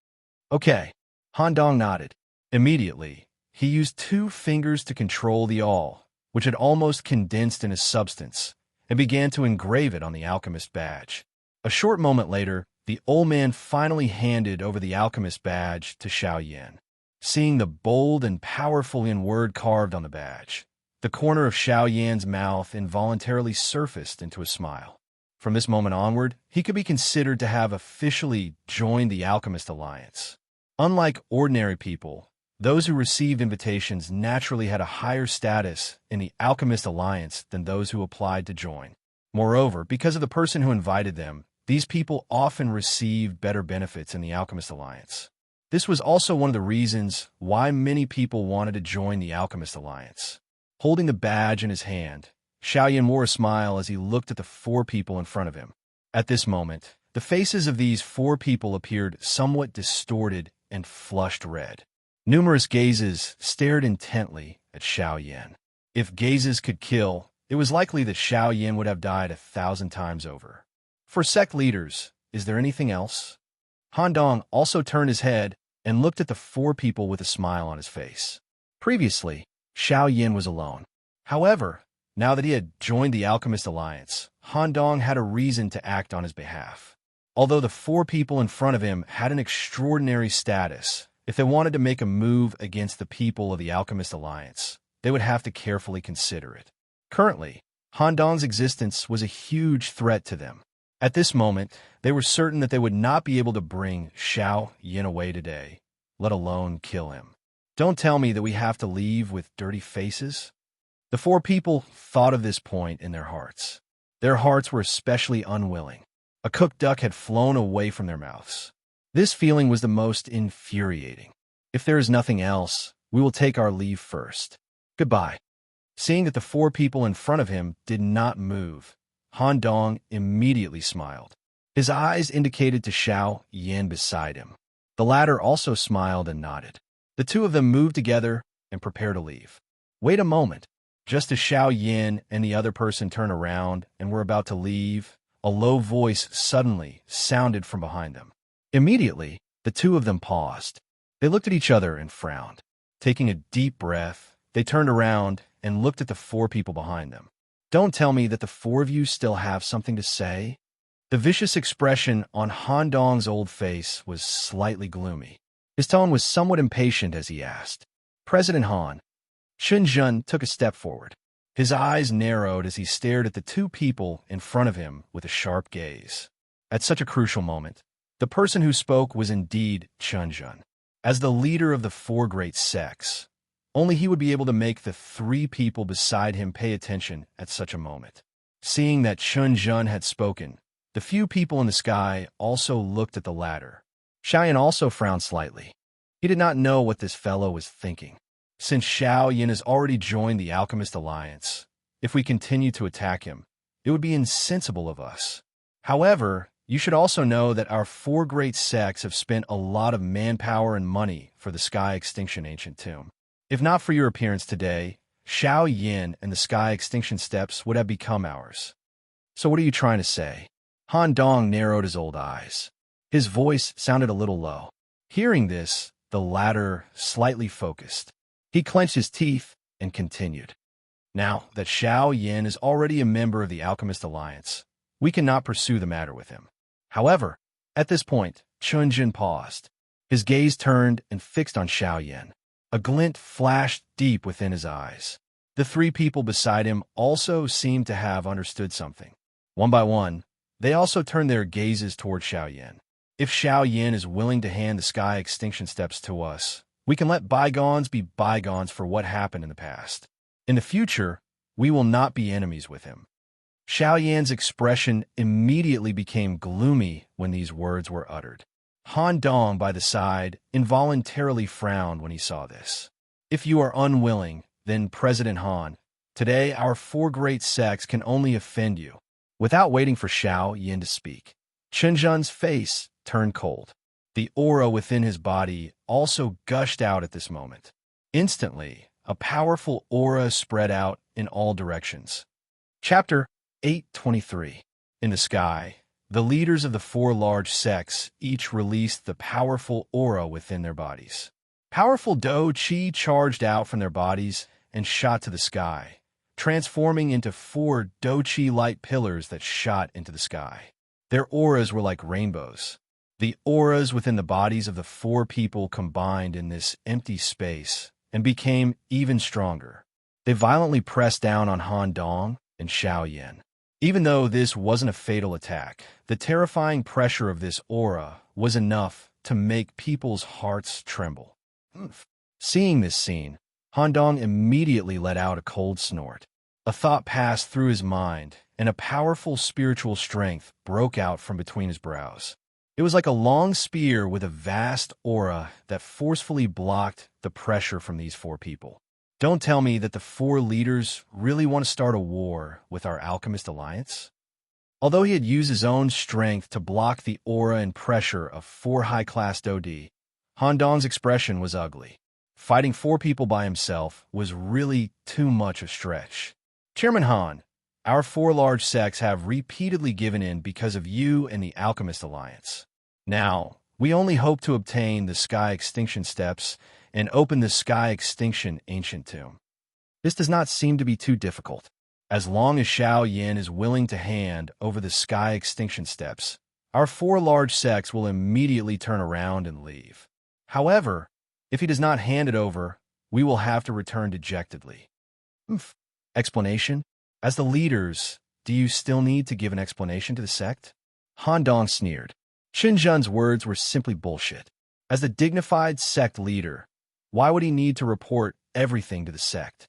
Okay, Han Dong nodded. Immediately, he used 2 fingers to control the awl, which had almost condensed in a substance, and began to engrave it on the alchemist badge. A short moment later, the old man finally handed over the alchemist badge to Xiaoyan. Seeing the bold and powerful yin word carved on the badge, the corner of Xiaoyan's mouth involuntarily surfaced into a smile. From this moment onward, he could be considered to have officially joined the Alchemist Alliance. Unlike ordinary people, those who received invitations naturally had a higher status in the Alchemist Alliance than those who applied to join. Moreover, because of the person who invited them, these people often received better benefits in the Alchemist Alliance. This was also one of the reasons why many people wanted to join the Alchemist Alliance. Holding the badge in his hand, Xiaoyan wore a smile as he looked at the 4 people in front of him. At this moment, the faces of these 4 people appeared somewhat distorted and flushed red. Numerous gazes stared intently at Xiaoyan. If gazes could kill, it was likely that Xiaoyan would have died 1,000 times over. For sect leaders, is there anything else? Han Dong also turned his head and looked at the 4 people with a smile on his face. Previously, Xiaoyan was alone. However, now that he had joined the Alchemist Alliance, Han Dong had a reason to act on his behalf. Although the 4 people in front of him had an extraordinary status, if they wanted to make a move against the people of the Alchemist Alliance, they would have to carefully consider it. Currently, Han Dong's existence was a huge threat to them. At this moment, they were certain that they would not be able to bring Xiaoyan away today, let alone kill him. Don't tell me that we have to leave with dirty faces. The 4 people thought of this point in their hearts. Their hearts were especially unwilling. A cooked duck had flown away from their mouths. This feeling was the most infuriating. If there is nothing else, we will take our leave first. Goodbye. Seeing that the 4 people in front of him did not move, Han Dong immediately smiled. His eyes indicated to Xiaoyan beside him. The latter also smiled and nodded. The 2 of them moved together and prepared to leave. Wait a moment. Just as Xiaoyan and the other person turned around and were about to leave, a low voice suddenly sounded from behind them. Immediately, the 2 of them paused. They looked at each other and frowned. Taking a deep breath, they turned around and looked at the 4 people behind them. Don't tell me that the 4 of you still have something to say? The vicious expression on Han Dong's old face was slightly gloomy. His tone was somewhat impatient as he asked, "President Han." Shenzhen took a step forward. His eyes narrowed as he stared at the 2 people in front of him with a sharp gaze. At such a crucial moment, the person who spoke was indeed Shenzhen. As the leader of the 4 great sects, only he would be able to make the 3 people beside him pay attention at such a moment. Seeing that Shenzhen had spoken, the few people in the sky also looked at the latter. Xiaoyan also frowned slightly. He did not know what this fellow was thinking. Since Xiaoyan has already joined the Alchemist Alliance, if we continue to attack him, it would be insensible of us. However, you should also know that our 4 great sects have spent a lot of manpower and money for the Sky Extinction Ancient Tomb. If not for your appearance today, Xiaoyan and the Sky Extinction Steps would have become ours. So what are you trying to say? Han Dong narrowed his old eyes. His voice sounded a little low. Hearing this, the latter slightly focused. He clenched his teeth and continued. Now that Xiaoyan is already a member of the Alchemist Alliance, we cannot pursue the matter with him. However, at this point, Chunjin paused. His gaze turned and fixed on Xiaoyan. A glint flashed deep within his eyes. The 3 people beside him also seemed to have understood something. One by one, they also turned their gazes toward Xiaoyan. If Xiaoyan is willing to hand the Sky Extinction Steps to us, We can let bygones be bygones for what happened in the past. In the future, we will not be enemies with him. Xiao Yan's expression immediately became gloomy when these words were uttered. Han Dong, by the side, involuntarily frowned when he saw this. If you are unwilling, then President Han, today our four great sects can only offend you. Without waiting for Xiao Yan to speak, Chen Zhen's face turned cold. The aura within his body also gushed out at this moment. Instantly, a powerful aura spread out in all directions. Chapter 823. In the sky, the leaders of the four large sects each released the powerful aura within their bodies. Powerful Dou Qi charged out from their bodies and shot to the sky, transforming into four Dou Qi light pillars that shot into the sky. Their auras were like rainbows. The auras within the bodies of the four people combined in this empty space and became even stronger. They violently pressed down on Han Dong and Xiao Yan. Even though this wasn't a fatal attack, the terrifying pressure of this aura was enough to make people's hearts tremble. Seeing this scene, Han Dong immediately let out a cold snort. A thought passed through his mind, and a powerful spiritual strength broke out from between his brows. It was like a long spear with a vast aura that forcefully blocked the pressure from these four people. Don't tell me that the four leaders really want to start a war with our alchemist alliance? Although he had used his own strength to block the aura and pressure of four high-class Dodi, Han Dong's expression was ugly. Fighting four people by himself was really too much a stretch. Chairman Han, our four large sects have repeatedly given in because of you and the Alchemist Alliance. Now, we only hope to obtain the Sky Extinction Steps and open the Sky Extinction Ancient Tomb. This does not seem to be too difficult. As long as Xiao Yan is willing to hand over the Sky Extinction Steps, our four large sects will immediately turn around and leave. However, if he does not hand it over, we will have to return dejectedly. Explanation? As the leaders, do you still need to give an explanation to the sect? Han Dong sneered. Qin Zhen's words were simply bullshit. As the dignified sect leader, why would he need to report everything to the sect?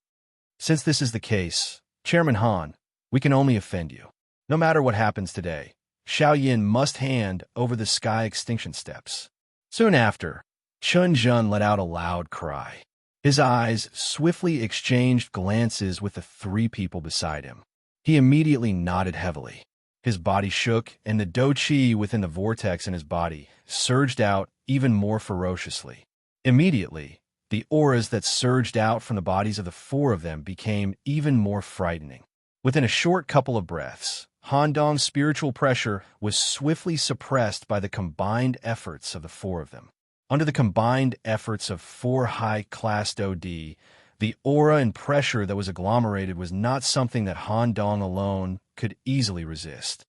Since this is the case, Chairman Han, we can only offend you. No matter what happens today, Xiao Yan must hand over the Sky Extinction Steps. Soon after, Chen Zhen let out a loud cry. His eyes swiftly exchanged glances with the three people beside him. He immediately nodded heavily. His body shook, and the Dou Qi within the vortex in his body surged out even more ferociously. Immediately, the auras that surged out from the bodies of the four of them became even more frightening. Within a short couple of breaths, Han Dong's spiritual pressure was swiftly suppressed by the combined efforts of the four of them. Under the combined efforts of four high-class Dodi, the aura and pressure that was agglomerated was not something that Han Dong alone could easily resist.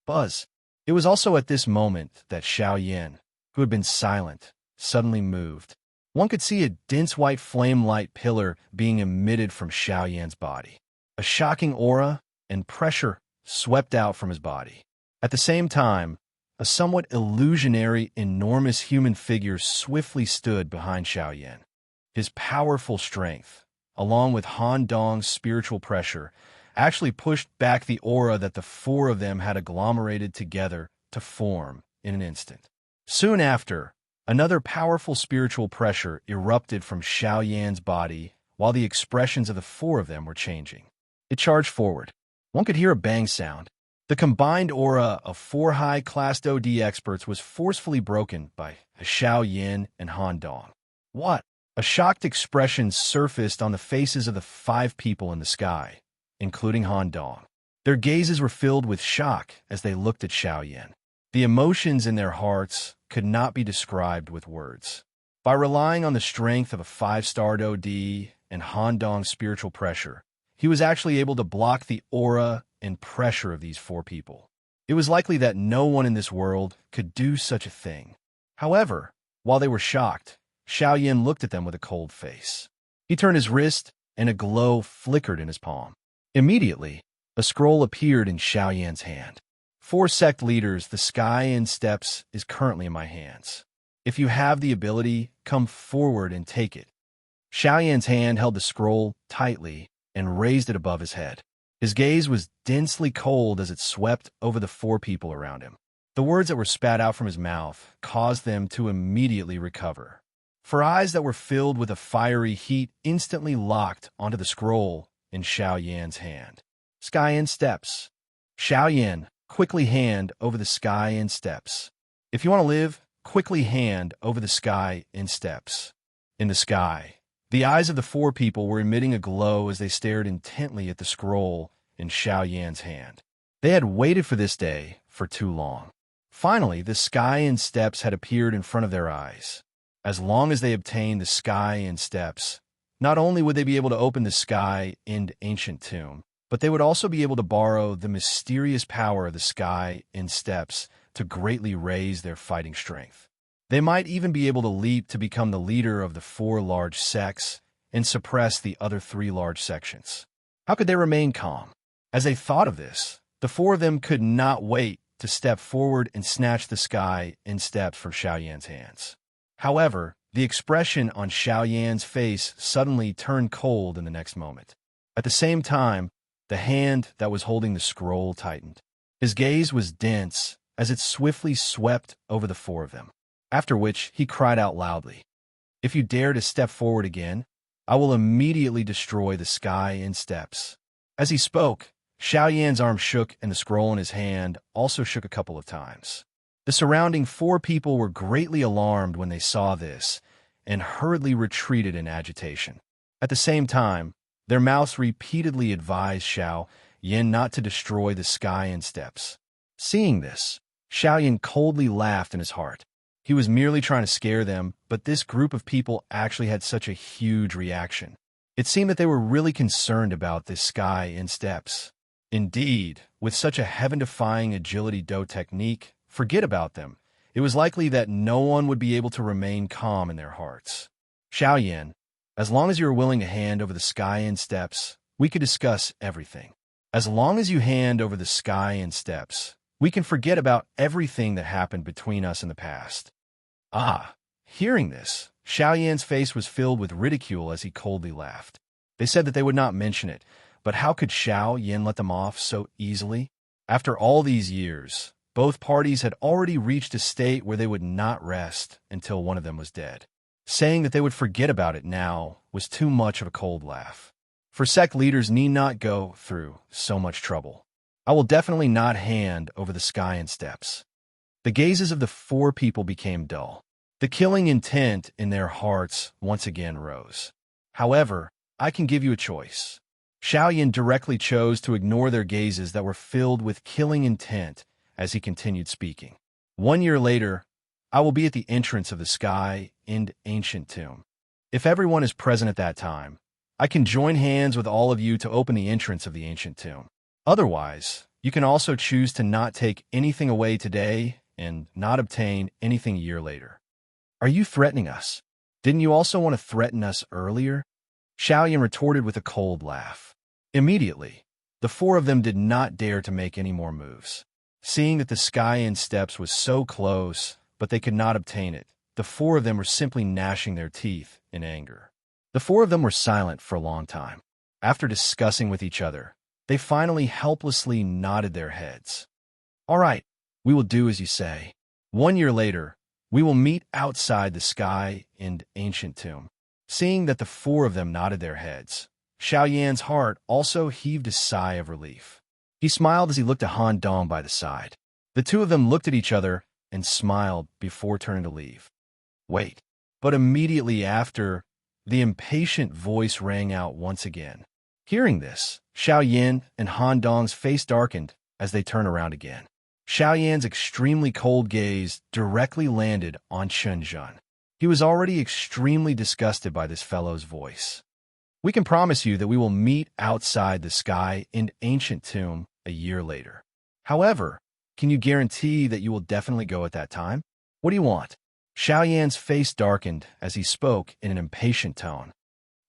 Buzz. It was also at this moment that Xiao Yan, who had been silent, suddenly moved. One could see a dense white flame-light pillar being emitted from Xiao Yan's body. A shocking aura and pressure swept out from his body. At the same time, a somewhat illusionary, enormous human figure swiftly stood behind Xiao Yan. His powerful strength, along with Han Dong's spiritual pressure, actually pushed back the aura that the four of them had agglomerated together to form in an instant. Soon after, another powerful spiritual pressure erupted from Xiao Yan's body while the expressions of the four of them were changing. It charged forward. One could hear a bang sound. The combined aura of four high-class Dodi experts was forcefully broken by Xiao Yan and Han Dong. What? A shocked expression surfaced on the faces of the five people in the sky, including Han Dong. Their gazes were filled with shock as they looked at Xiao Yan. The emotions in their hearts could not be described with words. By relying on the strength of a five-star Dodi and Han Dong's spiritual pressure, he was actually able to block the aura and pressure of these four people. It was likely that no one in this world could do such a thing. However, while they were shocked, Xiao Yan looked at them with a cold face. He turned his wrist, and a glow flickered in his palm. Immediately, a scroll appeared in Xiao Yan's hand. 4 sect leaders, the sky and steps is currently in my hands. If you have the ability, come forward and take it. Xiao Yan's hand held the scroll tightly and raised it above his head. His gaze was densely cold as it swept over the four people around him. The words that were spat out from his mouth caused them to immediately recover. For eyes that were filled with a fiery heat instantly locked onto the scroll in Xiao Yan's hand. Sky and steps. Xiao Yan, quickly hand over the sky and steps. If you want to live, quickly hand over the sky and steps. In the sky, the eyes of the four people were emitting a glow as they stared intently at the scroll in Xiao Yan's hand. They had waited for this day for too long. Finally, the sky and steps had appeared in front of their eyes. As long as they obtained the sky and steps, not only would they be able to open the sky and ancient tomb, but they would also be able to borrow the mysterious power of the sky and steps to greatly raise their fighting strength. They might even be able to leap to become the leader of the four large sects and suppress the other three large sections. How could they remain calm? As they thought of this, the four of them could not wait to step forward and snatch the sky and steps from Xiao Yan's hands. However, the expression on Xiao Yan's face suddenly turned cold in the next moment. At the same time, the hand that was holding the scroll tightened. His gaze was dense as it swiftly swept over the four of them, after which he cried out loudly, "If you dare to step forward again, I will immediately destroy the sky and steps." As he spoke, Xiao Yan's arm shook and the scroll in his hand also shook a couple of times. The surrounding four people were greatly alarmed when they saw this and hurriedly retreated in agitation. At the same time, their mouths repeatedly advised Xiao Yan not to destroy the sky and steps. Seeing this, Xiao Yan coldly laughed in his heart. He was merely trying to scare them, but this group of people actually had such a huge reaction. It seemed that they were really concerned about this sky and steps. Indeed, with such a heaven-defying agility do technique, forget about them. It was likely that no one would be able to remain calm in their hearts. Xiao Yan, as long as you are willing to hand over the sky and steps, we could discuss everything. As long as you hand over the sky and steps, we can forget about everything that happened between us in the past. Ah, hearing this, Xiao Yan's face was filled with ridicule as he coldly laughed. They said that they would not mention it, but how could Xiao Yan let them off so easily? After all these years, both parties had already reached a state where they would not rest until one of them was dead. Saying that they would forget about it now was too much of a cold laugh. For sect leaders need not go through so much trouble. I will definitely not hand over the sky and steps. The gazes of the four people became dull. The killing intent in their hearts once again rose. However, I can give you a choice. Xiao Yan directly chose to ignore their gazes that were filled with killing intent as he continued speaking. 1 year later, I will be at the entrance of the sky and ancient tomb. If everyone is present at that time, I can join hands with all of you to open the entrance of the ancient tomb. Otherwise, you can also choose to not take anything away today and not obtain anything a year later. Are you threatening us? Didn't you also want to threaten us earlier? Xiao Yan retorted with a cold laugh. Immediately, the four of them did not dare to make any more moves. Seeing that the sky and steps was so close, but they could not obtain it, the four of them were simply gnashing their teeth in anger. The four of them were silent for a long time. After discussing with each other, they finally helplessly nodded their heads. All right, we will do as you say. 1 year later, we will meet outside the sky and ancient tomb. Seeing that the four of them nodded their heads, Xiao Yan's heart also heaved a sigh of relief. He smiled as he looked at Han Dong by the side. The two of them looked at each other and smiled before turning to leave. Wait. But immediately after, the impatient voice rang out once again. Hearing this, Xiao Yan and Han Dong's face darkened as they turned around again. Xiao Yan's extremely cold gaze directly landed on Chen Zhen. He was already extremely disgusted by this fellow's voice. We can promise you that we will meet outside the sky and ancient tomb a year later. However, can you guarantee that you will definitely go at that time? What do you want? Xiao Yan's face darkened as he spoke in an impatient tone.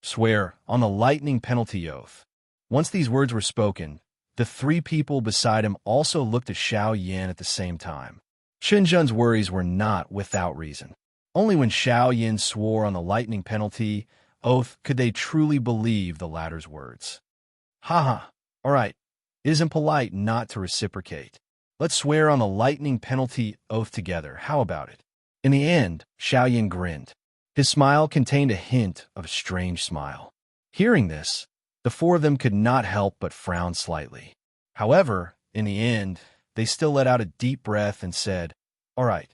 Swear on the lightning penalty oath. Once these words were spoken, the three people beside him also looked at Xiao Yan at the same time. Chen Zhen's worries were not without reason. Only when Xiao Yin swore on the lightning penalty oath could they truly believe the latter's words. Haha, all right, it isn't polite not to reciprocate. Let's swear on the lightning penalty oath together, how about it? In the end, Xiao Yin grinned. His smile contained a hint of a strange smile. Hearing this, the four of them could not help but frown slightly. However, in the end, they still let out a deep breath and said, all right.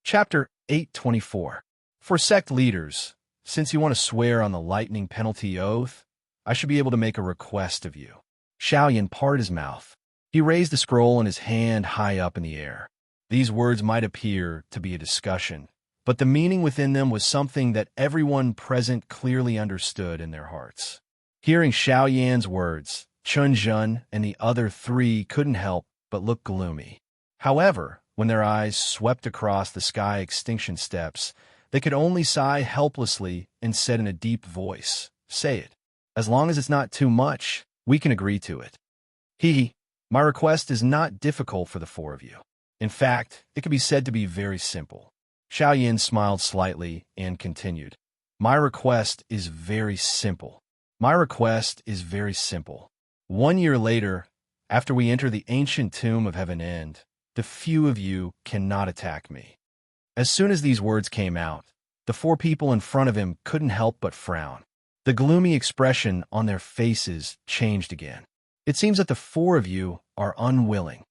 Chapter 824. For sect leaders, since you want to swear on the lightning penalty oath, I should be able to make a request of you. Xiao Yin parted his mouth. He raised the scroll in his hand high up in the air. These words might appear to be a discussion, but the meaning within them was something that everyone present clearly understood in their hearts. Hearing Xiao Yan's words, Chun Jun and the other three couldn't help but look gloomy. However, when their eyes swept across the sky extinction steps, they could only sigh helplessly and said in a deep voice, say it. As long as it's not too much, we can agree to it. My request is not difficult for the four of you. In fact, it can be said to be very simple. Xiao Yin smiled slightly and continued. My request is very simple. My request is very simple. 1 year later, after we enter the ancient tomb of Heaven End, the few of you cannot attack me. As soon as these words came out, the four people in front of him couldn't help but frown. The gloomy expression on their faces changed again. It seems that the four of you are unwilling.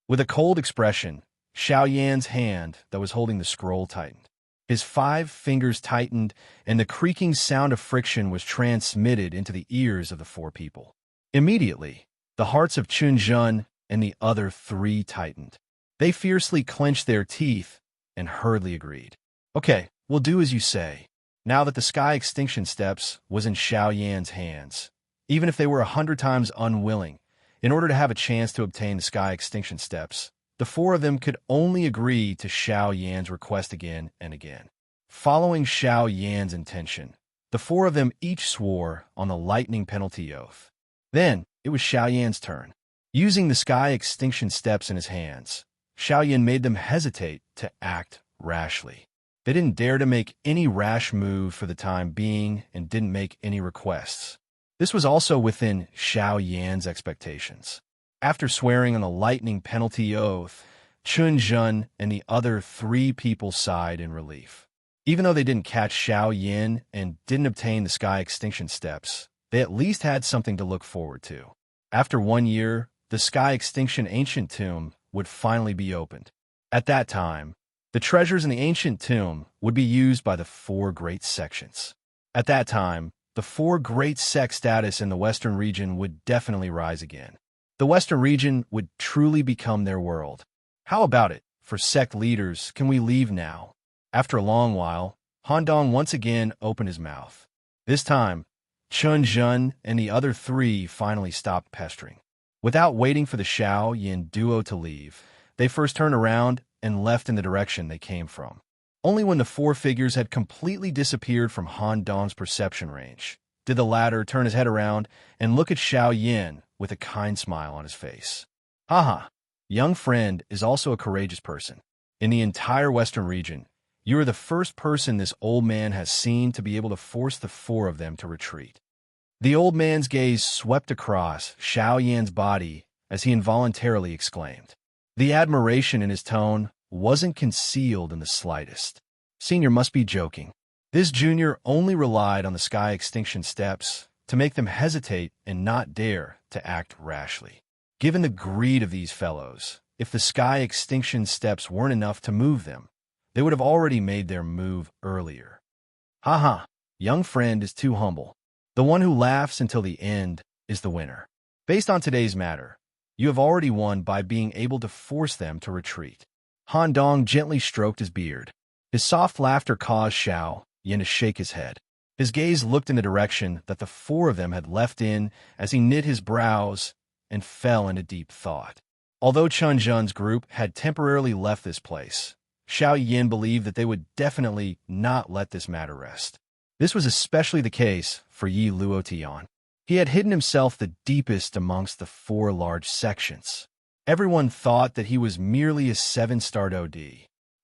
With a cold expression, Xiao Yan's hand that was holding the scroll tightened. His 5 fingers tightened, and the creaking sound of friction was transmitted into the ears of the four people. Immediately, the hearts of Chun Jun and the other 3 tightened. They fiercely clenched their teeth and hurriedly agreed. Okay, we'll do as you say. Now that the sky extinction steps was in Xiao Yan's hands, even if they were 100 times unwilling, in order to have a chance to obtain the sky extinction steps, the four of them could only agree to Xiao Yan's request again and again. Following Xiao Yan's intention, the four of them each swore on the lightning penalty oath. Then, it was Xiao Yan's turn. Using the sky extinction steps in his hands, Xiao Yan made them hesitate to act rashly. They didn't dare to make any rash move for the time being and didn't make any requests. This was also within Xiao Yan's expectations. After swearing on the lightning penalty oath, Chun Jun and the other 3 people sighed in relief. Even though they didn't catch Xiao Yin and didn't obtain the sky extinction steps, they at least had something to look forward to. After 1 year, the sky extinction ancient tomb would finally be opened. At that time, the treasures in the ancient tomb would be used by the 4 great sections. At that time, the 4 great sect status in the Western region would definitely rise again. The Western region would truly become their world. How about it, for sect leaders, can we leave now? After a long while, Han Dong once again opened his mouth. This time, Chun Jun and the other 3 finally stopped pestering. Without waiting for the Xiao Yin duo to leave, they first turned around and left in the direction they came from. Only when the 4 figures had completely disappeared from Han Dong's perception range did the latter turn his head around and look at Xiao Yin with a kind smile on his face. Haha, young friend is also a courageous person. In the entire Western region, you are the first person this old man has seen to be able to force the 4 of them to retreat. The old man's gaze swept across Xiao Yan's body as he involuntarily exclaimed. The admiration in his tone wasn't concealed in the slightest. Senior must be joking. This junior only relied on the sky extinction steps to make them hesitate and not dare to act rashly. Given the greed of these fellows, if the sky extinction steps weren't enough to move them, they would have already made their move earlier. Haha, young friend is too humble. The one who laughs until the end is the winner. Based on today's matter, you have already won by being able to force them to retreat. Han Dong gently stroked his beard. His soft laughter caused Xiao Yin to shake his head. His gaze looked in the direction that the 4 of them had left in as he knit his brows and fell into deep thought. Although Chun Jun's group had temporarily left this place, Xiao Yin believed that they would definitely not let this matter rest. This was especially the case for Yi Luotian. He had hidden himself the deepest amongst the 4 large sections. Everyone thought that he was merely a 7-starred OD.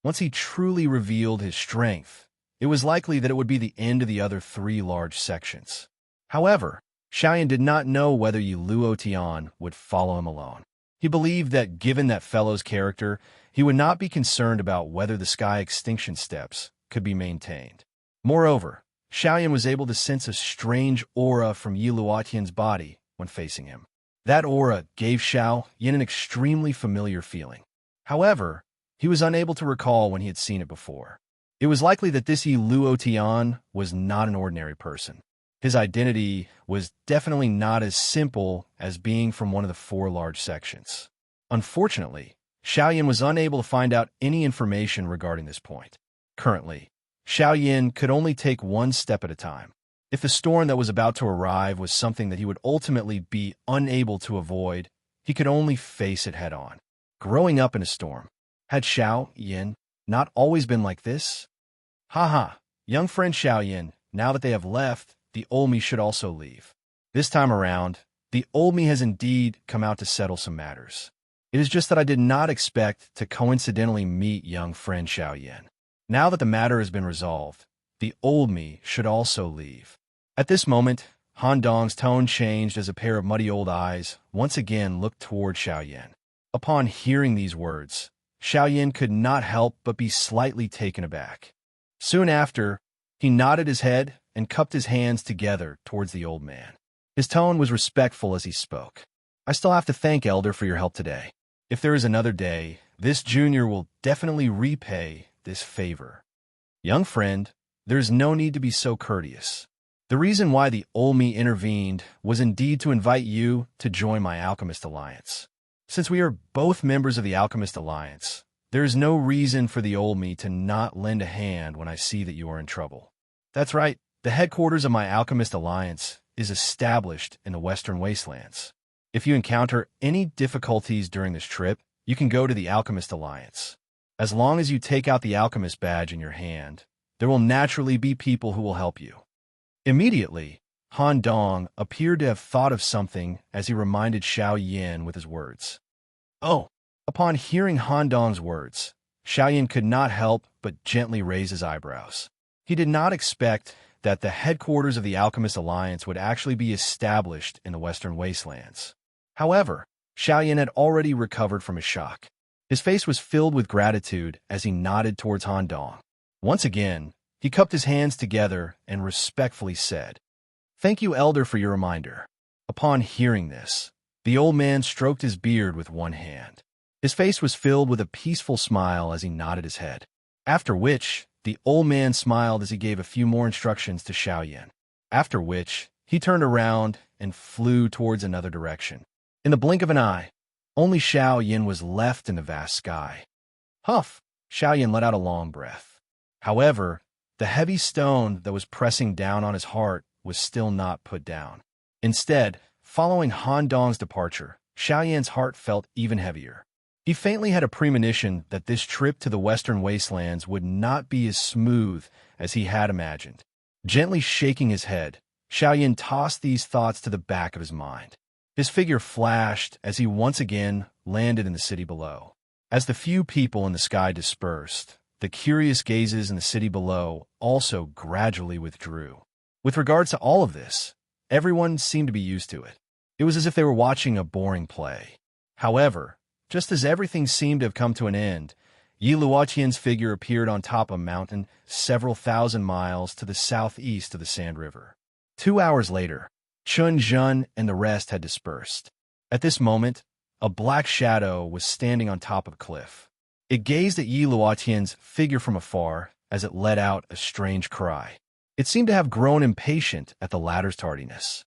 Once he truly revealed his strength, it was likely that it would be the end of the other 3 large sections. However, Xiaoyan did not know whether Yi Luotian would follow him alone. He believed that given that fellow's character, he would not be concerned about whether the sky extinction steps could be maintained. Moreover, Xiaoyan was able to sense a strange aura from Yi Luotian's body when facing him. That aura gave Xiaoyan an extremely familiar feeling. However, he was unable to recall when he had seen it before. It was likely that this Yi Luotian was not an ordinary person. His identity was definitely not as simple as being from one of the 4 large sections. Unfortunately, Xiaoyan was unable to find out any information regarding this point. Currently, Xiaoyan could only take one step at a time. If the storm that was about to arrive was something that he would ultimately be unable to avoid, he could only face it head-on. Growing up in a storm, had Xiaoyan not always been like this? Haha, young friend Xiaoyan, now that they have left, the old me should also leave. This time around, the old me has indeed come out to settle some matters. It is just that I did not expect to coincidentally meet young friend Xiaoyan. Now that the matter has been resolved, the old me should also leave. At this moment, Han Dong's tone changed as a pair of muddy old eyes once again looked toward Xiaoyan. Upon hearing these words, Xiaoyan could not help but be slightly taken aback. Soon after, he nodded his head and cupped his hands together towards the old man. His tone was respectful as he spoke. I still have to thank Elder for your help today. If there is another day, this junior will definitely repay this favor. Young friend, there is no need to be so courteous. The reason why the old me intervened was indeed to invite you to join my Alchemist Alliance. Since we are both members of the Alchemist Alliance, there is no reason for the old me to not lend a hand when I see that you are in trouble. That's right, the headquarters of my Alchemist Alliance is established in the Western Wastelands. If you encounter any difficulties during this trip, you can go to the Alchemist Alliance. As long as you take out the Alchemist badge in your hand, there will naturally be people who will help you. Immediately, Han Dong appeared to have thought of something as he reminded Xiaoyan with his words. Oh! Upon hearing Han Dong's words, Xiaoyan could not help but gently raise his eyebrows. He did not expect that the headquarters of the Alchemist Alliance would actually be established in the Western Wastelands. However, Xiaoyan had already recovered from his shock. His face was filled with gratitude as he nodded towards Han Dong. Once again, he cupped his hands together and respectfully said, "Thank you, Elder, for your reminder." Upon hearing this, the old man stroked his beard with one hand. His face was filled with a peaceful smile as he nodded his head. After which, the old man smiled as he gave a few more instructions to Xiaoyan. After which, he turned around and flew towards another direction. In the blink of an eye, only Xiaoyan was left in the vast sky. Huff! Xiaoyan let out a long breath. However, the heavy stone that was pressing down on his heart was still not put down. Instead, following Han Dong's departure, Xiaoyan's heart felt even heavier. He faintly had a premonition that this trip to the Western Wastelands would not be as smooth as he had imagined. Gently shaking his head, Xiaoyan tossed these thoughts to the back of his mind. His figure flashed as he once again landed in the city below. As the few people in the sky dispersed, the curious gazes in the city below also gradually withdrew. With regards to all of this, everyone seemed to be used to it. It was as if they were watching a boring play. However, just as everything seemed to have come to an end, Yi Luotian's figure appeared on top of a mountain several thousand miles to the southeast of the Sand River. 2 hours later, Chun Jun and the rest had dispersed. At this moment, a black shadow was standing on top of a cliff. It gazed at Yi Luotian's figure from afar as it let out a strange cry. It seemed to have grown impatient at the latter's tardiness.